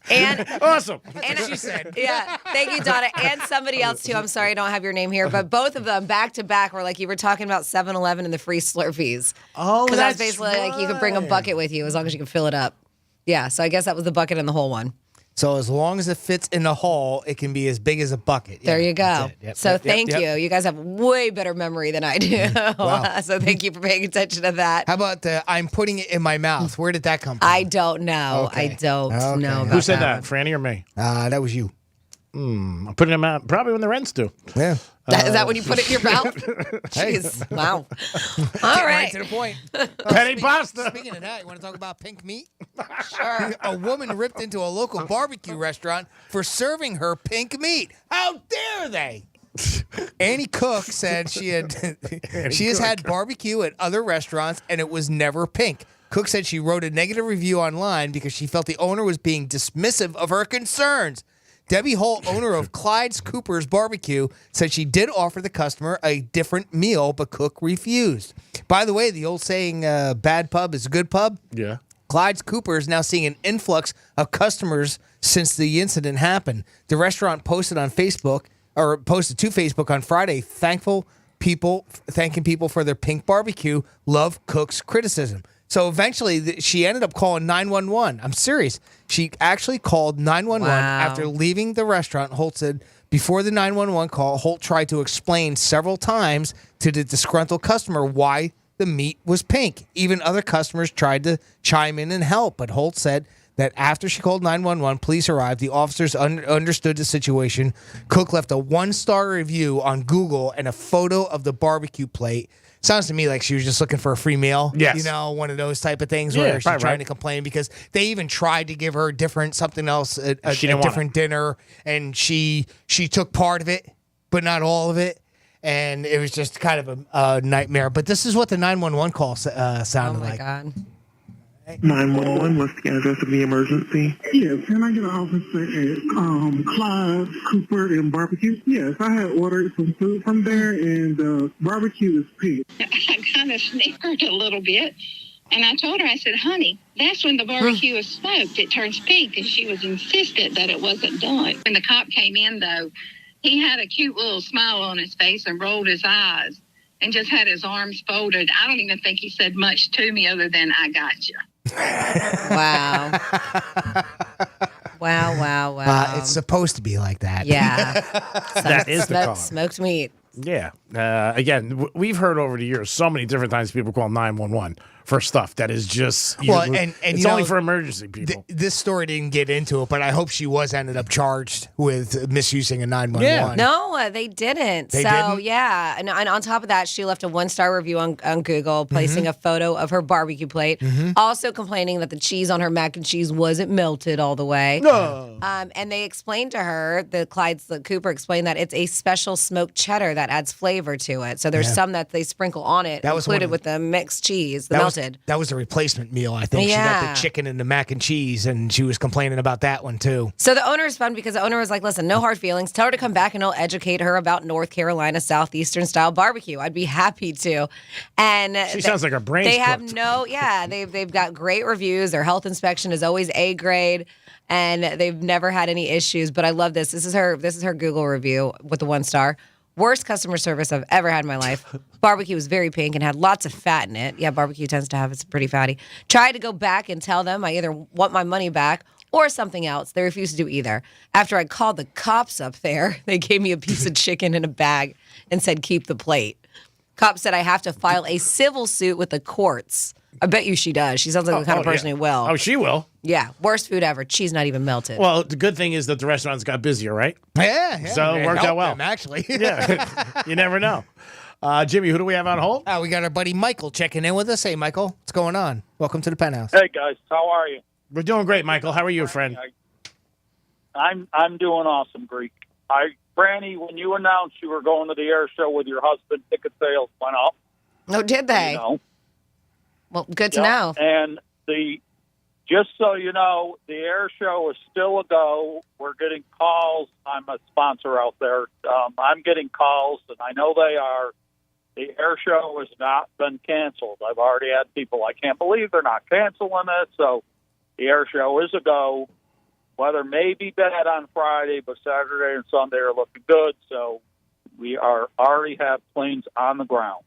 And awesome. And she said, yeah, thank you, Donna, and somebody else too. I'm sorry I don't have your name here, but both of them back to back were like you were talking about 7-Eleven and the free Slurpees. Oh, because that's basically like you could bring a bucket with you as long as you can fill it up. Yeah, so I guess that was the bucket and the whole one. So as long as it fits in the hole, it can be as big as a bucket. There you go. Yep, so thank you. You guys have way better memory than I do. Wow. So thank you for paying attention to that. How about I'm putting it in my mouth? Where did that come from? I don't know. Okay. I don't know about Who said that? Franny or me? That was you. I'm putting them out probably when the rents do. Yeah. Is that when you put it in your mouth? Hey. Jeez. Wow. All right. Right to the point. Penny pasta. Speaking of that, you want to talk about pink meat? Sure. A woman ripped into a local barbecue restaurant for serving her pink meat. How dare they? Annie Cook said she has had barbecue at other restaurants and it was never pink. Cook said she wrote a negative review online because she felt the owner was being dismissive of her concerns. Debbie Holt, owner of Clyde's Cooper's Barbecue, said she did offer the customer a different meal, but Cook refused. By the way, the old saying, bad pub is a good pub? Yeah. Clyde's Cooper is now seeing an influx of customers since the incident happened. The restaurant posted to Facebook on Friday, thanking people for their pink barbecue, love Cook's criticism. So eventually, she ended up calling 911. I'm serious. She actually called 911 after leaving the restaurant. Holt said before the 911 call, Holt tried to explain several times to the disgruntled customer why the meat was pink. Even other customers tried to chime in and help, but Holt said that after she called 911, police arrived. The officers understood the situation. Cook left a 1-star review on Google and a photo of the barbecue plate. Sounds to me like she was just looking for a free meal. Yes. You know, one of those type of things where she's trying to complain because they even tried to give her something else, a different dinner, and she took part of it, but not all of it. And it was just kind of a nightmare. But this is what the 911 call sounded like. Oh, my God. 911, what's the address of the emergency? Yes, can I get an officer at Clive, Cooper, and Barbecue? Yes, I had ordered some food from there, and the barbecue is pink. I kind of snickered a little bit, and I told her, I said, honey, that's when the barbecue is smoked. It turns pink, and she was insistent that it wasn't done. When the cop came in, though, he had a cute little smile on his face and rolled his eyes and just had his arms folded. I don't even think he said much to me other than, I got you. Wow. Wow. It's supposed to be like that. Yeah. That is the call. Smoked meat. Yeah. Again, we've heard over the years so many different times people call 911 for stuff that is just and it's only for emergency people. This story didn't get into it, but I hope she ended up charged with misusing a 911. No, they didn't. They didn't? Yeah. And on top of that, she left a 1-star review on Google, placing a photo of her barbecue plate, also complaining that the cheese on her mac and cheese wasn't melted all the way. No. And they explained to her, the Cooper explained that it's a special smoked cheddar that adds flavor to it. So there's some that they sprinkle on it, That was included with the mixed cheese, the that melted. That was a replacement meal, I think. She got the chicken and the mac and cheese, and she was complaining about that one, too. So the owner is fun because the owner was like, listen, no hard feelings. Tell her to come back and I'll educate her about North Carolina Southeastern style barbecue. I'd be happy to. And she sounds like her brain's They have cooked. they've got great reviews. Their health inspection is always A grade. And they've never had any issues. But I love this. This is her Google review with the 1-star. Worst customer service I've ever had in my life. Barbecue was very pink and had lots of fat in it. Yeah, barbecue tends to have, it's pretty fatty. Tried to go back and tell them I either want my money back or something else. They refused to do either. After I called the cops up there, they gave me a piece of chicken in a bag and said, keep the plate. Cop said I have to file a civil suit with the courts. I bet you she does. She sounds like the kind of person who will. Oh, she will. Yeah, worst food ever. Cheese not even melted. Well, the good thing is that the restaurants got busier, right? Yeah. So it worked out well. Them, actually. Yeah, you never know. Jimmy, who do we have on hold? We got our buddy Michael checking in with us. Hey, Michael, what's going on? Welcome to the Penthouse. Hey, guys. How are you? We're doing great, Michael. How are you, friend? I'm doing awesome, Greek. Franny, when you announced you were going to the air show with your husband, ticket sales went up. Oh, did they? You know. Well, good to know. And just so you know, the air show is still a go. We're getting calls. I'm a sponsor out there. I'm getting calls, and I know they are. The air show has not been canceled. I've already had people, I can't believe they're not canceling it. So the air show is a go. Weather may be bad on Friday, but Saturday and Sunday are looking good. So we already have planes on the ground.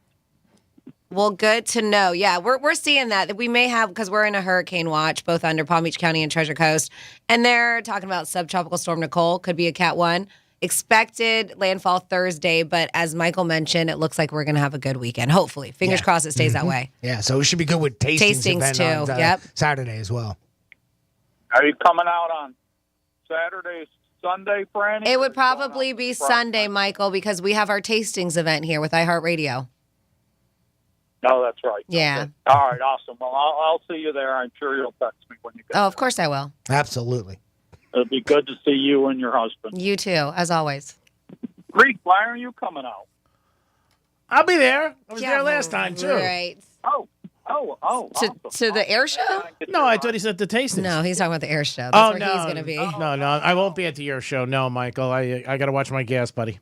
Well, good to know. Yeah, we're seeing that we may have, because we're in a hurricane watch, both under Palm Beach County and Treasure Coast, and they're talking about subtropical storm Nicole, could be a Cat 1. Expected landfall Thursday, but as Michael mentioned, it looks like we're going to have a good weekend. Hopefully. Fingers crossed it stays that way. Yeah, so it should be good with tastings event too. On Saturday as well. Are you coming out on Saturday, Sunday, Franny? It would probably be Sunday, Michael, because we have our tastings event here with iHeartRadio. No, that's right. Yeah. Okay. All right, awesome. Well, I'll see you there. I'm sure you'll text me when you get Oh, of course I will. Absolutely. It'll be good to see you and your husband. You too, as always. Greek, why are you coming out? I'll be there. I was there last time, too. Right. To the air show? No, I thought he said the tastings. No, he's talking about the air show. That's where no. he's going to be. No, I won't be at the air show. No, Michael. I got to watch my gas, buddy.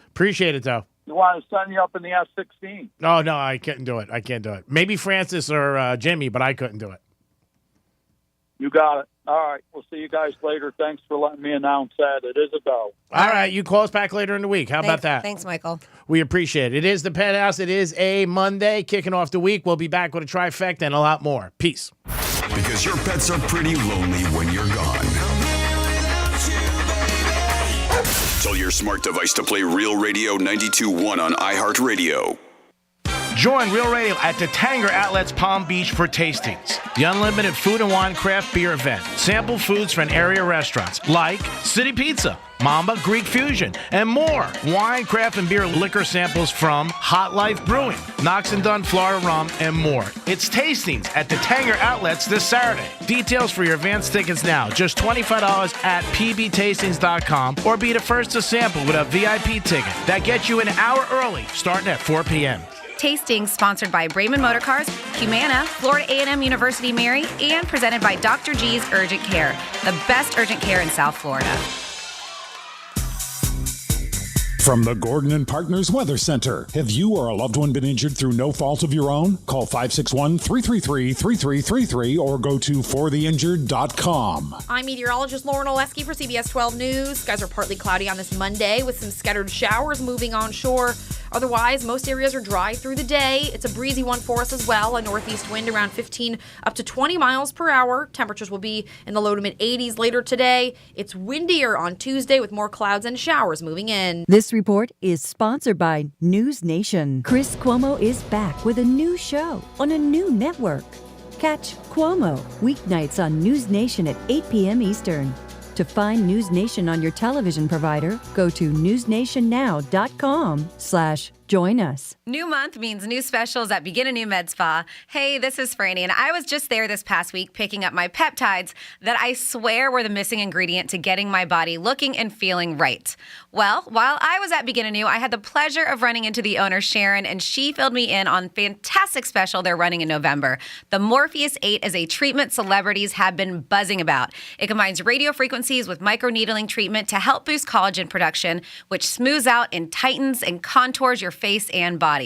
Appreciate it, though. You want to send you up in the F-16? No, I couldn't do it. I can't do it. Maybe Francis or Jimmy, but I couldn't do it. You got it. All right. We'll see you guys later. Thanks for letting me announce that. It is a go. All right. You call us back later in the week. How about that? Thanks, Michael. We appreciate it. It is the Penthouse. It is a Monday, kicking off the week. We'll be back with a trifecta and a lot more. Peace. Because your pets are pretty lonely when you're gone. Tell your smart device to play Real Radio 92.1 on iHeartRadio. Join Real Radio at the Tanger Outlets Palm Beach for tastings. The unlimited food and wine craft beer event. Sample foods from area restaurants like City Pizza, Mamba Greek Fusion, and more. Wine, craft, and beer liquor samples from Hot Life Brewing, Knox and Dunn Florida Rum, and more. It's tastings at the Tanger Outlets this Saturday. Details for your advance tickets now. Just $25 at pbtastings.com, or be the first to sample with a VIP ticket. That gets you an hour early, starting at 4 p.m. Tastings sponsored by Brayman Motor Cars, Humana, Florida A&M University Mary, and presented by Dr. G's Urgent Care, the best urgent care in South Florida. From the Gordon and Partners Weather Center. Have you or a loved one been injured through no fault of your own? Call 561-333-3333 or go to fortheinjured.com. I'm meteorologist Lauren Oleski for CBS 12 News. Skies are partly cloudy on this Monday with some scattered showers moving onshore. Otherwise, most areas are dry through the day. It's a breezy one for us as well. A northeast wind around 15 up to 20 miles per hour. Temperatures will be in the low to mid 80s later today. It's windier on Tuesday with more clouds and showers moving in. This report is sponsored by News Nation. Chris Cuomo is back with a new show on a new network. Catch Cuomo weeknights on News Nation at 8 p.m. Eastern. To find News Nation on your television provider, go to newsnationnow.com/join us. New month means new specials at Begin a New Med Spa. Hey, this is Franny, and I was just there this past week picking up my peptides that I swear were the missing ingredient to getting my body looking and feeling right. Well, while I was at Begin a New, I had the pleasure of running into the owner, Sharon, and she filled me in on a fantastic special they're running in November. The Morpheus 8 is a treatment celebrities have been buzzing about. It combines radio frequencies with microneedling treatment to help boost collagen production, which smooths out and tightens and contours your face and body.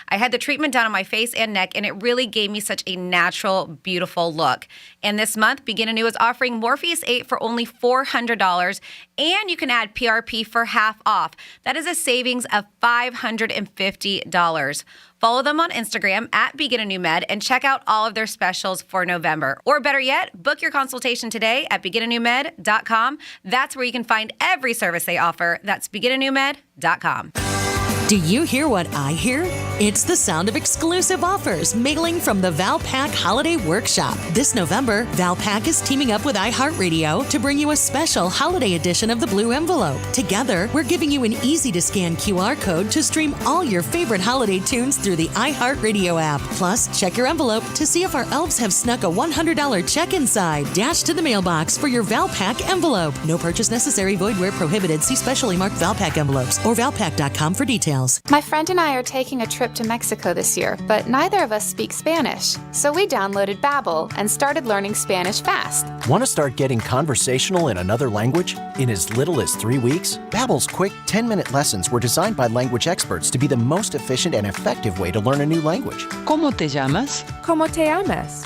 I had the treatment done on my face and neck, and it really gave me such a natural, beautiful look. And this month, Begin Anew is offering Morpheus 8 for only $400, and you can add PRP for half off. That is a savings of $550. Follow them on Instagram at Begin Anew Med and check out all of their specials for November. Or better yet, book your consultation today at beginanewmed.com. That's where you can find every service they offer. That's beginanewmed.com. Do you hear what I hear? It's the sound of exclusive offers mailing from the Valpak Holiday Workshop. This November, Valpak is teaming up with iHeartRadio to bring you a special holiday edition of the Blue Envelope. Together, we're giving you an easy-to-scan QR code to stream all your favorite holiday tunes through the iHeartRadio app. Plus, check your envelope to see if our elves have snuck a $100 check inside. Dash to the mailbox for your Valpak envelope. No purchase necessary. Void where prohibited. See specially marked Valpak envelopes or valpak.com for details. My friend and I are taking a trip to Mexico this year, but neither of us speak Spanish. So we downloaded Babbel and started learning Spanish fast. Want to start getting conversational in another language? In as little as 3 weeks, Babbel's quick 10-minute lessons were designed by language experts to be the most efficient and effective way to learn a new language. ¿Cómo te llamas? ¿Cómo te llamas?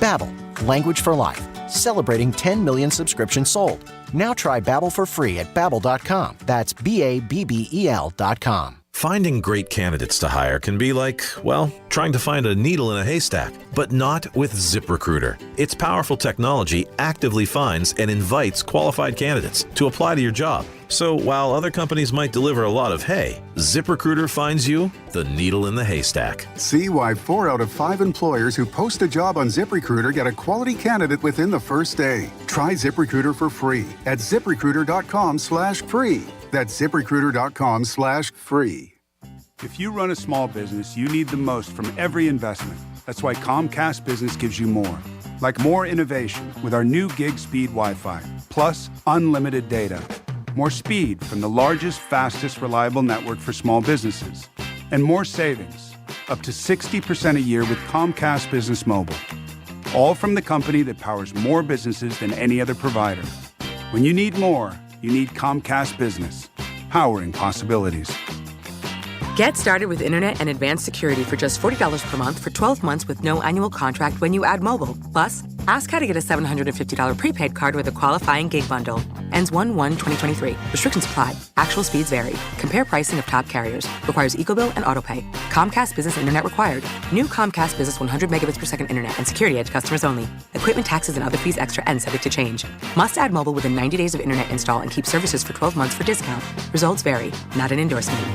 Babbel, language for life. Celebrating 10 million subscriptions sold. Now try Babbel for free at Babbel.com. That's BABBEL.com. Finding great candidates to hire can be like, well, trying to find a needle in a haystack, but not with ZipRecruiter. Its powerful technology actively finds and invites qualified candidates to apply to your job. So while other companies might deliver a lot of hay, ZipRecruiter finds you the needle in the haystack. See why 4 out of 5 employers who post a job on ZipRecruiter get a quality candidate within the first day. Try ZipRecruiter for free at ZipRecruiter.com/free. That's ZipRecruiter.com/free. If you run a small business, you need the most from every investment. That's why Comcast Business gives you more. Like more innovation with our new gig speed Wi-Fi, plus unlimited data. More speed from the largest, fastest, reliable network for small businesses. And more savings, up to 60% a year with Comcast Business Mobile. All from the company that powers more businesses than any other provider. When you need more, you need Comcast Business, powering possibilities. Get started with internet and advanced security for just $40 per month for 12 months with no annual contract when you add mobile. Plus, Ask how to get a $750 prepaid card with a qualifying gig bundle. Ends 1/1/2023. Restrictions apply. Actual speeds vary. Compare pricing of top carriers. Requires EcoBill and AutoPay. Comcast Business Internet required. New Comcast Business 100 megabits per second internet and security edge customers only. Equipment taxes and other fees extra and subject to change. Must add mobile within 90 days of internet install and keep services for 12 months for discount. Results vary. Not an endorsement.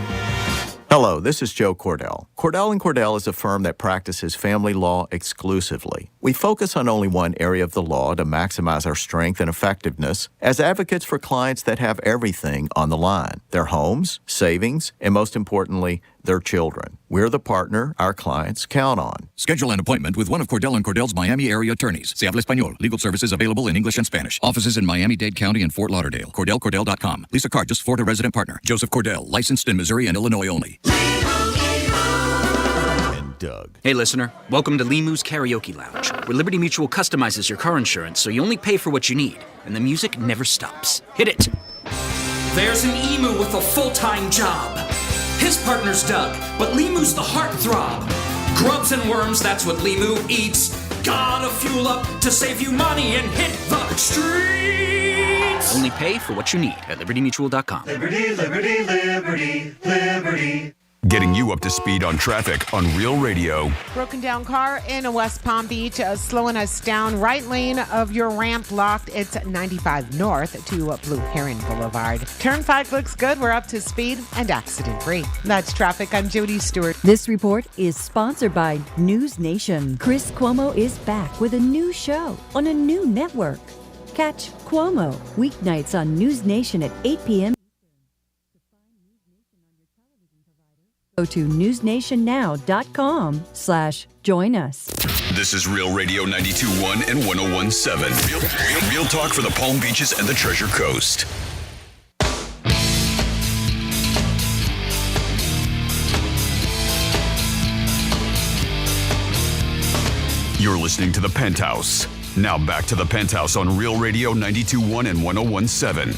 Hello, this is Joe Cordell. Cordell & Cordell is a firm that practices family law exclusively. We focus on only one area of the law to maximize our strength and effectiveness as advocates for clients that have everything on the line: their homes, savings, and most importantly, their children. We're the partner our clients count on. Schedule an appointment with one of Cordell & Cordell's Miami area attorneys. Se habla español. Legal services available in English and Spanish. Offices in Miami-Dade County and Fort Lauderdale. CordellCordell.com. Lisa Card, just Florida resident partner. Joseph Cordell, licensed in Missouri and Illinois only. And Doug. Hey, listener. Welcome to Limu's Karaoke Lounge, where Liberty Mutual customizes your car insurance so you only pay for what you need, and the music never stops. Hit it. There's an emu with a full-time job. His partner's Doug, but Limu's the heartthrob. Grubs and worms, that's what Limu eats. Gotta fuel up to save you money and hit the streets. Only pay for what you need at libertymutual.com. Liberty, liberty, liberty, liberty. Getting you up to speed on traffic on Real Radio. Broken down car in West Palm Beach, slowing us down. Right lane of your ramp locked. It's 95 north to Blue Heron Boulevard. Turnpike looks good. We're up to speed and accident free. That's traffic. I'm Jody Stewart. This report is sponsored by News Nation. Chris Cuomo is back with a new show on a new network. Catch Cuomo weeknights on News Nation at 8 p.m. Go to newsnationnow.com/join us. This is Real Radio 92.1 and 101.7. Real talk for the Palm Beaches and the Treasure Coast. You're listening to The Penthouse. Now back to The Penthouse on Real Radio 92.1 and 101.7.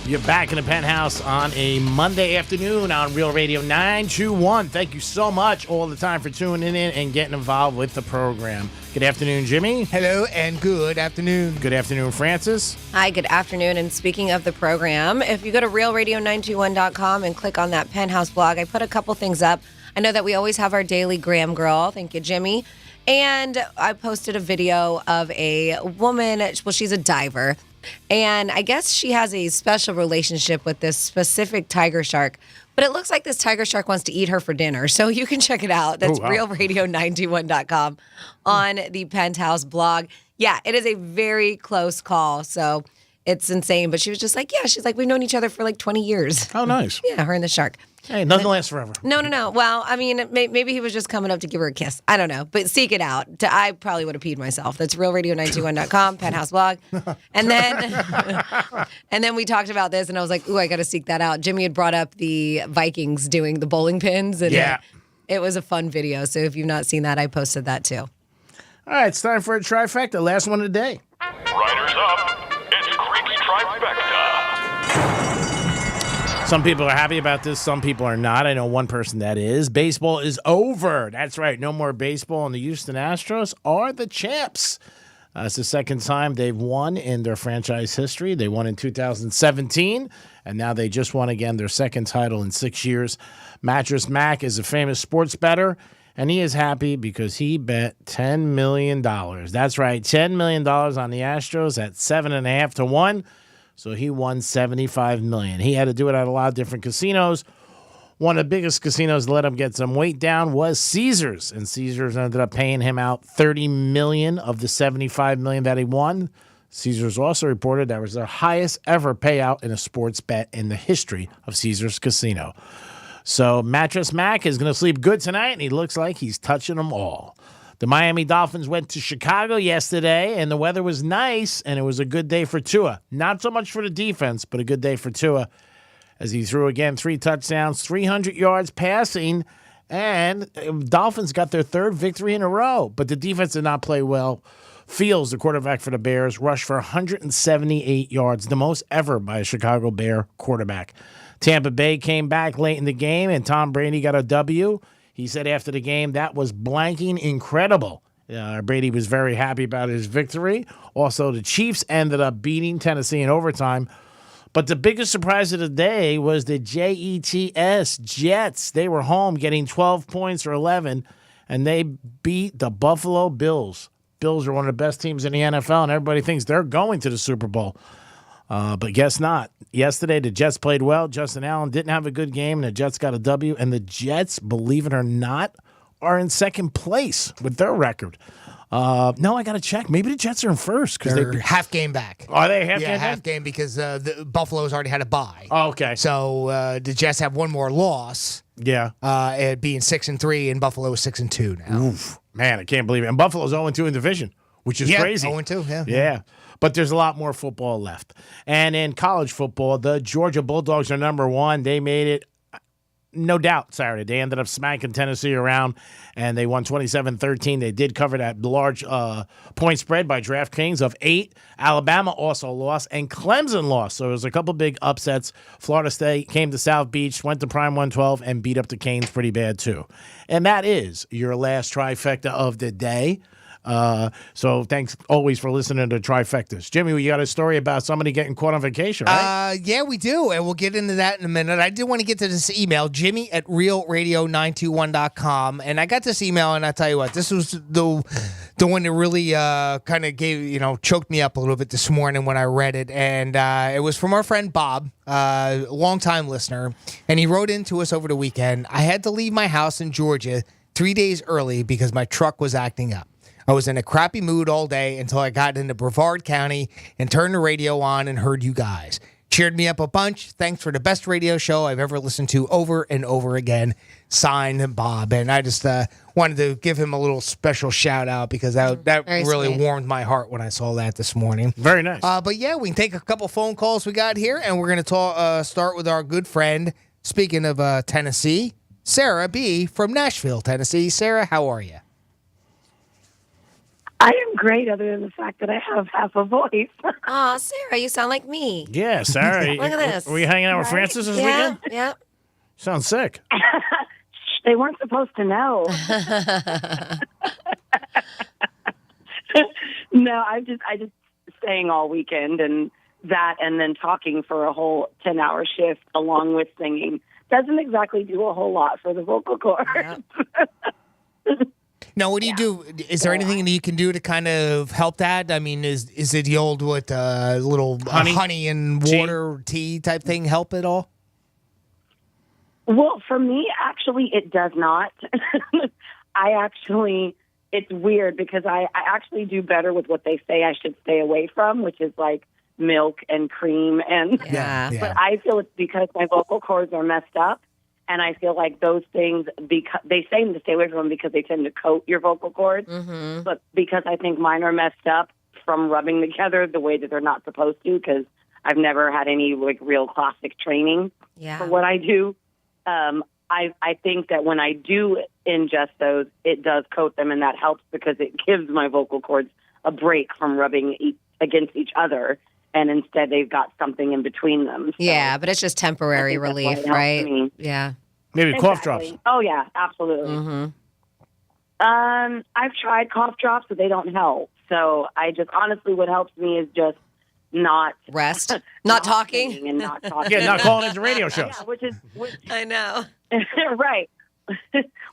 You're back in the Penthouse on a Monday afternoon on Real Radio 921. Thank you so much all the time for tuning in and getting involved with the program. Good afternoon, Jimmy. Hello, and good afternoon. Good afternoon, Francis. Hi, good afternoon. And speaking of the program, if you go to realradio921.com and click on that Penthouse blog, I put a couple things up. I know that we always have our daily Graham Girl. Thank you, Jimmy. And I posted a video of a woman. Well, she's a diver. And I guess she has a special relationship with this specific tiger shark. But it looks like this tiger shark wants to eat her for dinner. So you can check it out. That's realradio921.com on the Penthouse blog. Yeah, it is a very close call. So it's insane. But she was just like, yeah, she's like, we've known each other for like 20 years. Oh, nice. Yeah, her and the shark. Hey, nothing lasts forever. No. Well, I mean, maybe he was just coming up to give her a kiss. I don't know. But seek it out. I probably would have peed myself. That's realradio921.com, Penthouse blog. And then we talked about this, and I was like, ooh, I got to seek that out. Jimmy had brought up the Vikings doing the bowling pins. And yeah. It was a fun video. So if you've not seen that, I posted that too. All right, it's time for a trifecta. Last one of the day. Riders up. It's Creek's Trifecta. Some people are happy about this. Some people are not. I know one person that is. Baseball is over. That's right. No more baseball. And the Houston Astros are the champs. It's the second time they've won in their franchise history. They won in 2017, and now they just won again their second title in 6 years. Mattress Mac is a famous sports bettor, and he is happy because he bet $10 million. That's right, $10 million on the Astros at 7.5 to 1. So he won $75 million. He had to do it at a lot of different casinos. One of the biggest casinos to let him get some weight down was Caesars, and Caesars ended up paying him out $30 million of the $75 million that he won. Caesars also reported that was their highest ever payout in a sports bet in the history of Caesars Casino. So Mattress Mac is going to sleep good tonight, and he looks like he's touching them all. The Miami Dolphins went to Chicago yesterday, and the weather was nice, and it was a good day for Tua. Not so much for the defense, but a good day for Tua, as he threw again 3 touchdowns, 300 yards passing, and Dolphins got their third victory in a row. But the defense did not play well. Fields, the quarterback for the Bears, rushed for 178 yards, the most ever by a Chicago Bear quarterback. Tampa Bay came back late in the game, and Tom Brady got a W. He said after the game, that was blanking incredible. Brady was very happy about his victory. Also, the Chiefs ended up beating Tennessee in overtime. But the biggest surprise of the day was the Jets. They were home getting 12 points or 11, and they beat the Buffalo Bills. Bills are one of the best teams in the NFL, and everybody thinks they're going to the Super Bowl. But guess not. Yesterday, the Jets played well. Justin Allen didn't have a good game, and the Jets got a W. And the Jets, believe it or not, are in second place with their record. No, I got to check. Maybe the Jets are in first. They're half game back. Are they half game game back? half game because the Buffalo's already had a bye. Oh, okay. So the Jets have one more loss. Yeah. It being 6-3, and Buffalo is 6-2 now. Oof. Man, I can't believe it. And Buffalo's 0-2 in division, which is crazy. 0-2, yeah. Yeah. But there's a lot more football left. And in college football, the Georgia Bulldogs are number one. They made it, no doubt, Saturday. They ended up smacking Tennessee around, and they won 27-13. They did cover that large point spread by DraftKings of 8. Alabama also lost, and Clemson lost. So there was a couple big upsets. Florida State came to South Beach, went to Prime 112, and beat up the Canes pretty bad, too. And that is your last trifecta of the day. So thanks always for listening to Trifectas. Jimmy, you got a story about somebody getting caught on vacation, right? Yeah, we do, and we'll get into that in a minute. I did want to get to this email, jimmy@realradio921.com, and I got this email, and I tell you what, this was the one that really kind of choked me up a little bit this morning when I read it, and it was from our friend Bob, a longtime listener, and he wrote into us over the weekend. I had to leave my house in Georgia 3 days early because my truck was acting up. I was in a crappy mood all day until I got into Brevard County and turned the radio on and heard you guys. Cheered me up a bunch. Thanks for the best radio show I've ever listened to over and over again. Signed, Bob. And I just wanted to give him a little special shout out because that really warmed my heart when I saw that this morning. Very nice. But yeah, we can take a couple phone calls we got here, and we're going to start with our good friend, speaking of Tennessee, Sarah B. from Nashville, Tennessee. Sarah, how are you? I am great, other than the fact that I have half a voice. Aw, Sarah, you sound like me. Yeah, Sarah. Look at this. Were you hanging out with Francis this weekend? Yeah. Sounds sick. They weren't supposed to know. No, I just staying all weekend and then talking for a whole 10-hour shift along with singing doesn't exactly do a whole lot for the vocal cords. Yeah. Now, what do you do? Is there anything that you can do to kind of help that? I mean, is it the old little honey and water tea type thing help at all? Well, for me, actually, it does not. It's weird because I actually do better with what they say I should stay away from, which is like milk and cream. Yeah. But I feel it's because my vocal cords are messed up. And I feel like those things, because they say to stay away from them because they tend to coat your vocal cords. Mm-hmm. But because I think mine are messed up from rubbing together the way that they're not supposed to, because I've never had any real classic training for what I do. I think that when I do ingest those, it does coat them, and that helps because it gives my vocal cords a break from rubbing against each other. And instead, they've got something in between them. So yeah, but it's just temporary relief, right? Yeah. Maybe cough drops. Oh, yeah, absolutely. Mm-hmm. I've tried cough drops, but they don't help. So I just, honestly, what helps me is just not... Rest? Not talking? And not talking. Yeah, not calling into radio shows. Yeah, which I know. Right.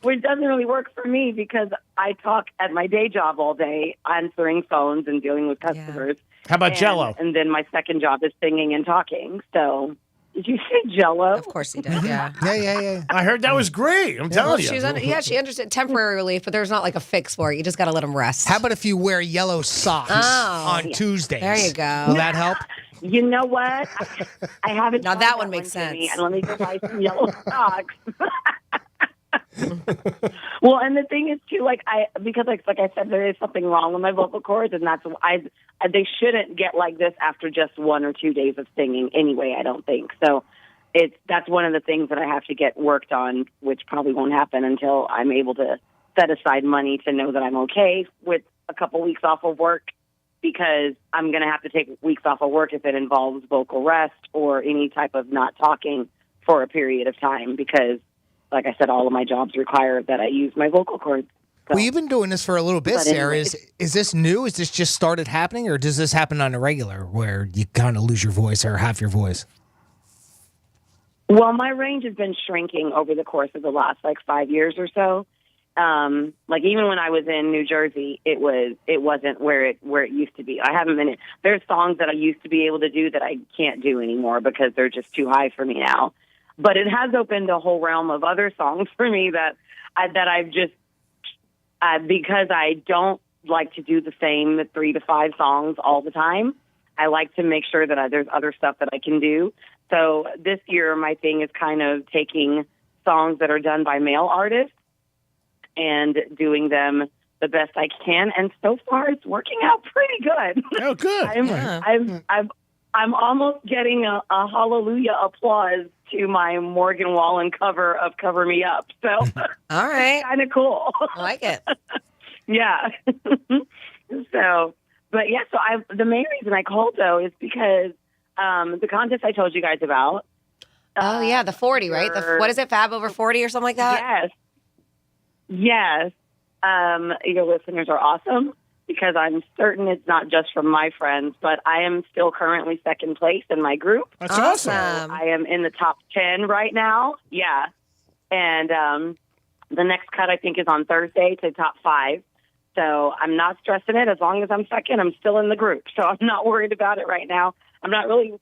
Which doesn't really work for me because I talk at my day job all day, answering phones and dealing with customers. Yeah. How about Jell-O? And then my second job is singing and talking. So, did you say Jell-O? Of course he did, yeah. Yeah. I heard that was great. I'm telling you. She understood temporary relief, but there's not like a fix for it. You just got to let them rest. How about if you wear yellow socks on Tuesdays? There you go. Will that help? You know what? I haven't. Now that one makes sense. And let me go buy some yellow socks. Well, and the thing is too, because like I said, there is something wrong with my vocal cords, and that's why they shouldn't get like this after just 1 or 2 days of singing. Anyway, I don't think so. That's one of the things that I have to get worked on, which probably won't happen until I'm able to set aside money to know that I'm okay with a couple weeks off of work, because I'm going to have to take weeks off of work if it involves vocal rest or any type of not talking for a period of time, because like I said, all of my jobs require that I use my vocal cords. So, Well, you've been doing this for a little bit, But Sarah. anyway. Is this new? Is this just started happening, or does this happen on a regular where you kind of lose your voice or half your voice? Well, my range has been shrinking over the course of the last 5 years or so. Even when I was in New Jersey, it wasn't where it used to be. I haven't been. There's songs that I used to be able to do that I can't do anymore because they're just too high for me now. But it has opened a whole realm of other songs for me that I've just because I don't like to do the same 3 to 5 songs all the time. I like to make sure that there's other stuff that I can do. So this year, my thing is kind of taking songs that are done by male artists and doing them the best I can. And so far, it's working out pretty good. Oh, good. I'm almost getting a hallelujah applause to my Morgan Wallen cover of "Cover Me Up." So, all right, kind of cool. I like it. Yeah. So, but yeah. So the main reason I called though is because the contest I told you guys about. Oh yeah, the 40, right? What is it, Fab over 40 or something like that? Yes. Your listeners are awesome because I'm certain it's not just from my friends, but I am still currently second place in my group. That's awesome. I am in the top 10 right now. Yeah. And the next cut, I think, is on Thursday to top 5. So I'm not stressing it. As long as I'm second, I'm still in the group. So I'm not worried about it right now. I'm not really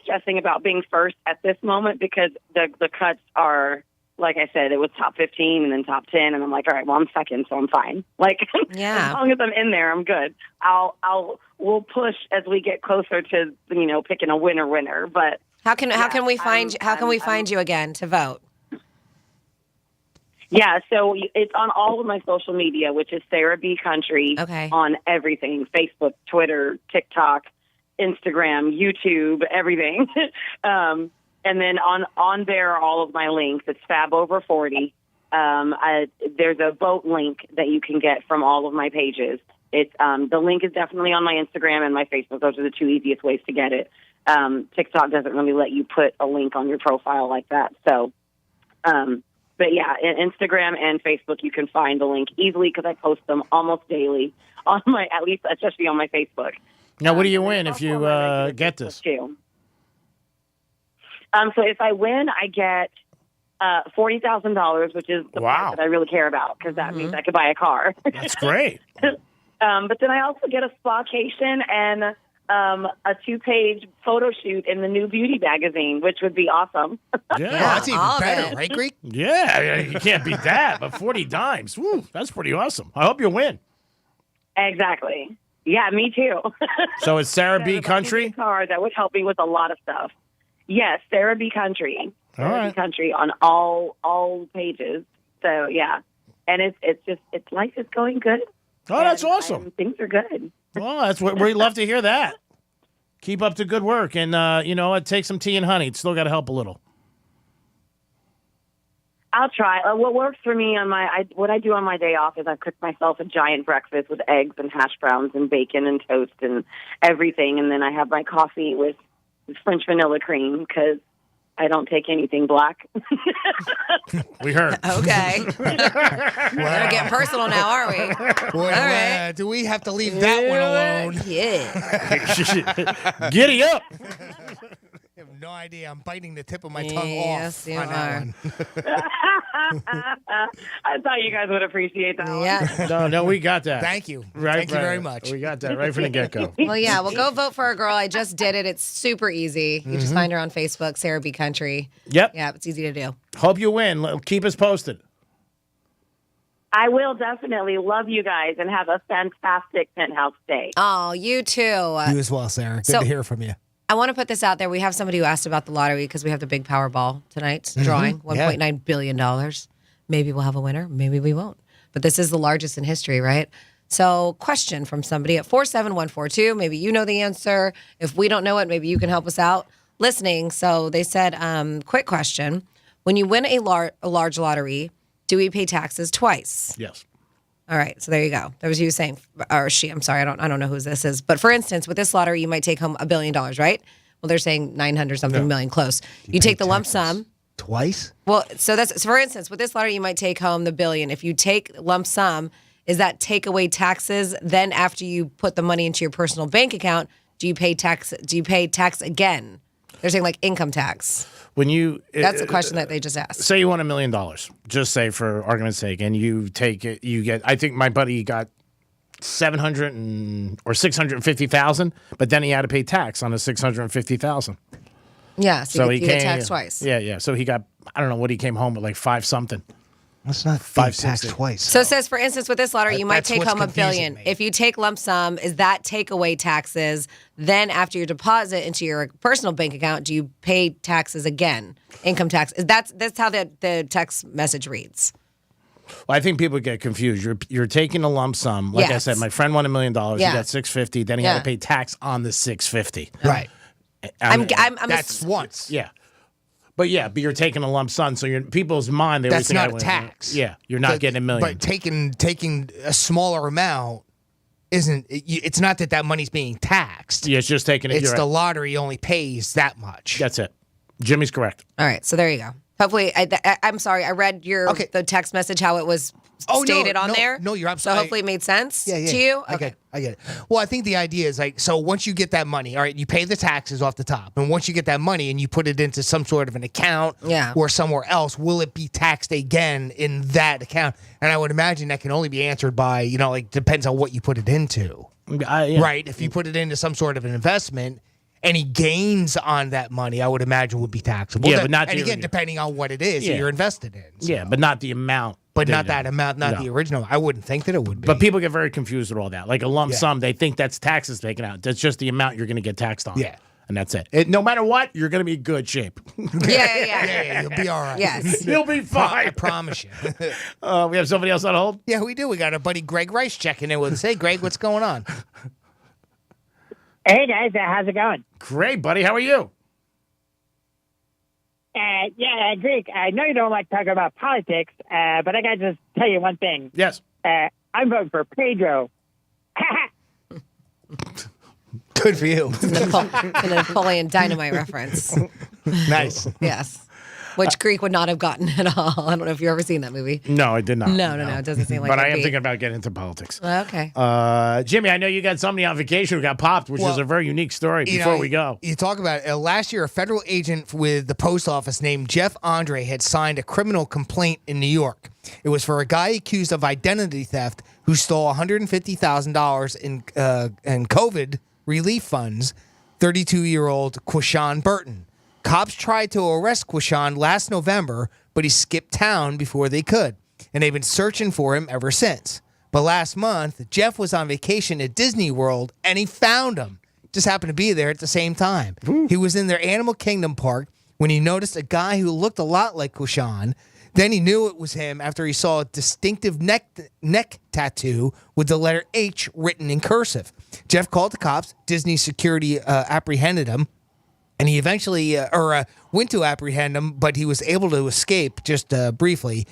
stressing about being first at this moment because the cuts are, like I said, it was top 15 and then top 10, and I'm like, all right, well, I'm second, so I'm fine. As long as I'm in there, I'm good. We'll push as we get closer to picking a winner. But how can we find you again to vote? Yeah, so it's on all of my social media, which is Sarah B. Country on everything: Facebook, Twitter, TikTok, Instagram, YouTube, everything. And then on there are all of my links. It's Fab over 40. There's a vote link that you can get from all of my pages. It's the link is definitely on my Instagram and my Facebook. Those are the 2 easiest ways to get it. TikTok doesn't really let you put a link on your profile like that. So, but yeah, in Instagram and Facebook you can find the link easily because I post them almost daily on especially on my Facebook. Now, what do you win if you get this? Too. So if I win, I get $40,000, which is the part that I really care about because that means I could buy a car. That's great. But then I also get a spa-cation and a 2-page photo shoot in the new beauty magazine, which would be awesome. Yeah, that's even better, right, Greek? Yeah, you can't beat that. But 40 dimes, woo, that's pretty awesome. I hope you win. Exactly. Yeah, me too. So it's Sarah B. Country? Car that would help me with a lot of stuff. Yes, Sarah B. Country. All B. Country on all pages. So yeah, and it's life is going good. Oh, that's awesome. Things are good. Well, that's what we'd love to hear that. Keep up the good work, and take some tea and honey. It's still got to help a little. I'll try. What works for me what I do on my day off is I cook myself a giant breakfast with eggs and hash browns and bacon and toast and everything, and then I have my coffee with French vanilla cream because I don't take anything black. We heard. Okay. We're getting personal now, aren't we? Boy, all right. Do we have to leave that one alone? Yeah. Giddy up. I have no idea. I'm biting the tip of my tongue off on that one. I thought you guys would appreciate that one. Yeah. No, we got that. Thank you. Right, Thank you very much. We got that right from the get-go. Well, yeah. Well, go vote for our girl. I just did it. It's super easy. You just find her on Facebook, Sarah B. Country. Yep. Yeah, it's easy to do. Hope you win. Keep us posted. I will definitely. Love you guys and have a fantastic Penthouse day. Oh, you too. You as well, Sarah. Good to hear from you. I want to put this out there. We have somebody who asked about the lottery because we have the big Powerball tonight's drawing, $1.9 billion. Maybe we'll have a winner. Maybe we won't. But this is the largest in history, right? So question from somebody at 47142. Maybe you know the answer. If we don't know it, maybe you can help us out listening. So they said, quick question. When you win a large lottery, do we pay taxes twice? Yes. All right, so there you go. That was you saying, or she. I'm sorry, I don't know who this is. But for instance, with this lottery, you might take home $1 billion, right? Well, they're saying 900 something million, close. You take the lump sum twice? Well, so for instance, with this lottery, you might take home the $1 billion. If you take lump sum, is that take away taxes? Then after you put the money into your personal bank account, do you pay tax? Do you pay tax again? They're saying like income tax. That's the question that they just asked. Say you won $1 million, just say for argument's sake, and you take it, you get. I think my buddy got 700 or 650,000, but then he had to pay tax on the 650,000. Yeah, so he get taxed twice. Yeah. So he got, I don't know what he came home with, like 5 something. That's not tax twice. So it says, for instance, with this lottery, you might That's take what's home $1 billion. confusing me. If you take lump sum, is that take away taxes? Then after you deposit into your personal bank account, do you pay taxes again? Income tax. That's how the text message reads. Well, I think people get confused. You're taking a lump sum. Like I Yes. said, my friend won $1 million. Yeah. He got 650. Then he had to pay tax on the 650. Right. I'm That's once. Yeah. But you're taking a lump sum, so people's mind, they always That's think not a tax. Yeah, you're not getting $1 million. But taking a smaller amount isn't. It's not that money's being taxed. Yeah, it's just taking it. It's you're the right. lottery only pays that much. That's it. Jimmy's correct. All right, so there you go. Hopefully, I'm sorry, I read the text message how it was stated on there. No, you're So absolutely. hopefully it made sense Yeah. to you. I get it. Well, I think the idea is like, so once you get that money, all right, you pay the taxes off the top, and once you get that money and you put it into some sort of an account, or somewhere else, will it be taxed again in that account? And I would imagine that can only be answered by, like depends on what you put it into, right? If you put it into some sort of an investment. Any gains on that money, I would imagine, would be taxable. Yeah, but not and the- again, depending on what it is that Yeah. you're invested in. Yeah, but not the amount. But not that amount, not the original. I wouldn't think that it would be. But people get very confused with all that. Like a lump Yeah. sum, they think that's taxes taken out. That's just the amount you're going to get taxed on. Yeah. And that's it. No matter what, you're going to be in good shape. Yeah, you'll be all right. Yes. You'll be fine. I promise you. We have somebody else on hold? Yeah, we do. We got our buddy Greg Rice checking in with us. Hey, Greg, what's going on? Hey, guys. How's it going? Great, buddy. How are you? Greek, I know you don't like talking about politics, but I got to just tell you one thing. Yes. I'm voting for Pedro. Good for you. It's a Napoleon Dynamite reference. Nice. Yes. Which Greek would not have gotten at all. I don't know if you've ever seen that movie. No, I did not. No. It doesn't seem like But I it'd am be. thinking about getting into politics. Okay. Jimmy, I know you got somebody on vacation who got popped, which is a very unique story before we go. You talk about it. Last year, a federal agent with the post office named Jeff Andre had signed a criminal complaint in New York. It was for a guy accused of identity theft who stole $150,000 in COVID relief funds, 32-year-old Quashawn Burton. Cops tried to arrest Quashawn last November, but he skipped town before they could, and they've been searching for him ever since. But last month, Jeff was on vacation at Disney World, and he found him. Just happened to be there at the same time. He was in their Animal Kingdom park when he noticed a guy who looked a lot like Quashawn. Then he knew it was him after he saw a distinctive neck tattoo with the letter H written in cursive. Jeff called the cops. Disney security apprehended him. And he eventually, went to apprehend him, but he was able to escape just briefly.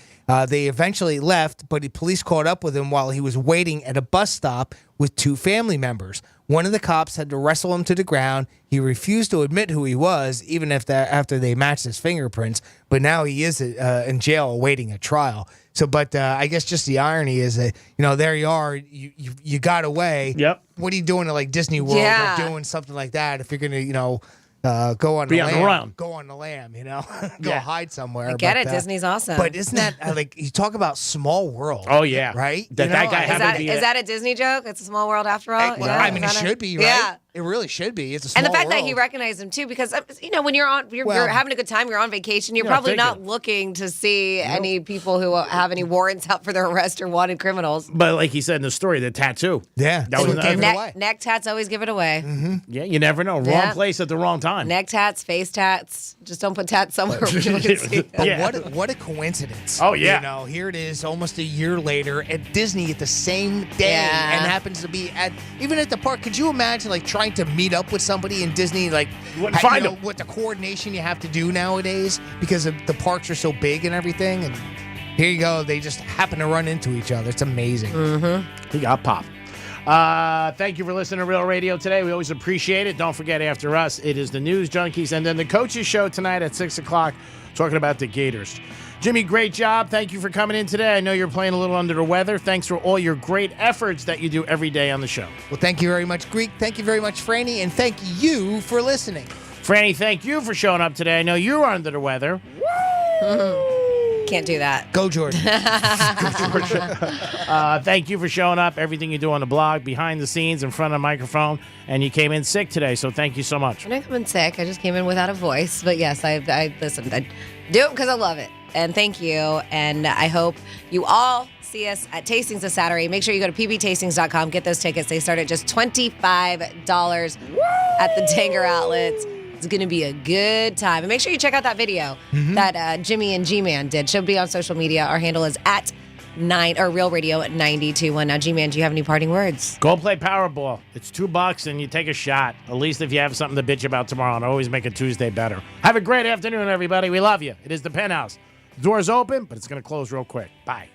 They eventually left, but the police caught up with him while he was waiting at a bus stop with 2 family members. One of the cops had to wrestle him to the ground. He refused to admit who he was, even after they matched his fingerprints. But now he is in jail awaiting a trial. So, but I guess just the irony is that, there you are, you got away. Yep. What are you doing at like Disney World or doing something like that if you're going to, go on Be the on the lam. run. Go on the lam, go hide somewhere. I get but, it. Disney's awesome. But isn't that like you talk about small world? Oh, yeah. Right. That guy is that a Disney joke? It's a small world after all. Well, Yeah, I mean, it is that should be, right? Yeah. It really should be. It's a small And the fact world. that he recognized him too, because when you're Well, having a good time, you're on vacation, you're You're probably not not thinking. looking to see any people who have any warrants out for their arrest or wanted criminals. But like he said in the story, the tattoo. Yeah. That was Neck tats always give it away. Yeah, you never know. Wrong Yeah. place at the wrong time. Neck tats, face tats. Just don't put tats somewhere where people can see. But what a coincidence. Oh, yeah. Here it is almost a year later at Disney at the same day Yeah. and happens to be even at the park. Could you imagine like trying to meet up with somebody in Disney, like wouldn't find them. what the coordination you have to do nowadays because the parks are so big and everything, and here you go, they just happen to run into each other. It's amazing. He got popped. Thank you for listening to Real Radio today. We always appreciate it. Don't forget, after us, it is the News Junkies and then the Coaches Show tonight at 6 o'clock. talking about the Gators. Jimmy, great job. Thank you for coming in today. I know you're playing a little under the weather. Thanks for all your great efforts that you do every day on the show. Well, thank you very much, Greek. Thank you very much, Franny. And thank you for listening. Franny, thank you for showing up today. I know you're under the weather. Can't do that. Go, Jordan. Thank you for showing up. Everything you do on the blog, behind the scenes, in front of the microphone. And you came in sick today, so thank you so much. I didn't come in sick. I just came in without a voice. But yes, I listened. I do it because I love it. And thank you. And I hope you all see us at Tastings this Saturday. Make sure you go to pbtastings.com. Get those tickets. They start at just $25 at the Tanger outlets. It's going to be a good time. And make sure you check out that video that Jimmy and G-Man did. She'll be on social media. Our handle is at Real Radio at 92.1. Now, G-Man, do you have any parting words? Go play Powerball. It's $2 and you take a shot. At least if you have something to bitch about tomorrow, and always make a Tuesday better. Have a great afternoon, everybody. We love you. It is the Penthouse. The door's open, but it's going to close real quick. Bye.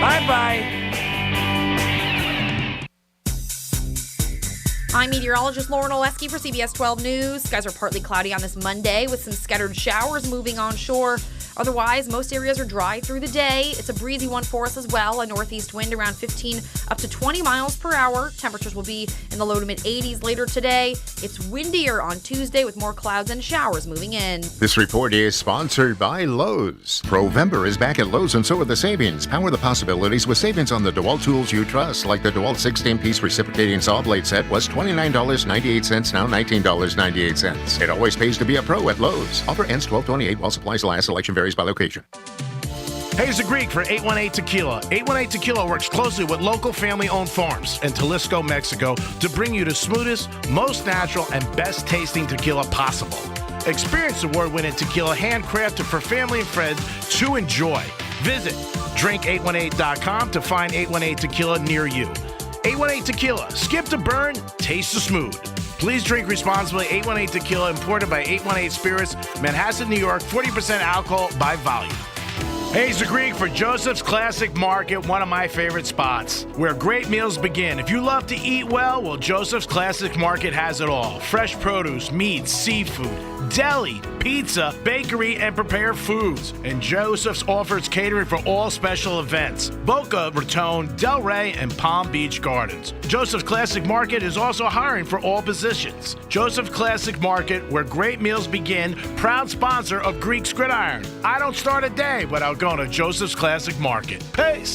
Bye-bye. I'm meteorologist Lauren Oleski for CBS 12 News. Skies are partly cloudy on this Monday with some scattered showers moving onshore. Otherwise, most areas are dry through the day. It's a breezy one for us as well. A northeast wind around 15 up to 20 miles per hour. Temperatures will be in the low to mid 80s later today. It's windier on Tuesday with more clouds and showers moving in. This report is sponsored by Lowe's. Provember is back at Lowe's and so are the savings. Power the possibilities with savings on the DeWalt tools you trust, like the DeWalt 16-piece reciprocating saw blade set was $29.98, now $19.98. It always pays to be a pro at Lowe's. Offer ends 12/28 while supplies last. Selection varies by location. Hey, it's the Greek for 818 Tequila. 818 Tequila works closely with local family-owned farms in Jalisco, Mexico to bring you the smoothest, most natural, and best-tasting tequila possible. Experience award-winning tequila handcrafted for family and friends to enjoy. Visit drink818.com to find 818 Tequila near you. 818 Tequila. Skip the burn, taste the smooth. Please drink responsibly. 818 Tequila, imported by 818 Spirits, Manhasset, New York. 40% alcohol by volume. Hey, it's the Greek for Joseph's Classic Market, one of my favorite spots, where great meals begin. If you love to eat well, Joseph's Classic Market has it all. Fresh produce, meats, seafood, deli, pizza, bakery, and prepared foods. And Joseph's offers catering for all special events. Boca Raton, Delray, and Palm Beach Gardens. Joseph's Classic Market is also hiring for all positions. Joseph's Classic Market, where great meals begin, proud sponsor of Greek's Gridiron. I don't start a day without going to Joseph's Classic Market. Peace!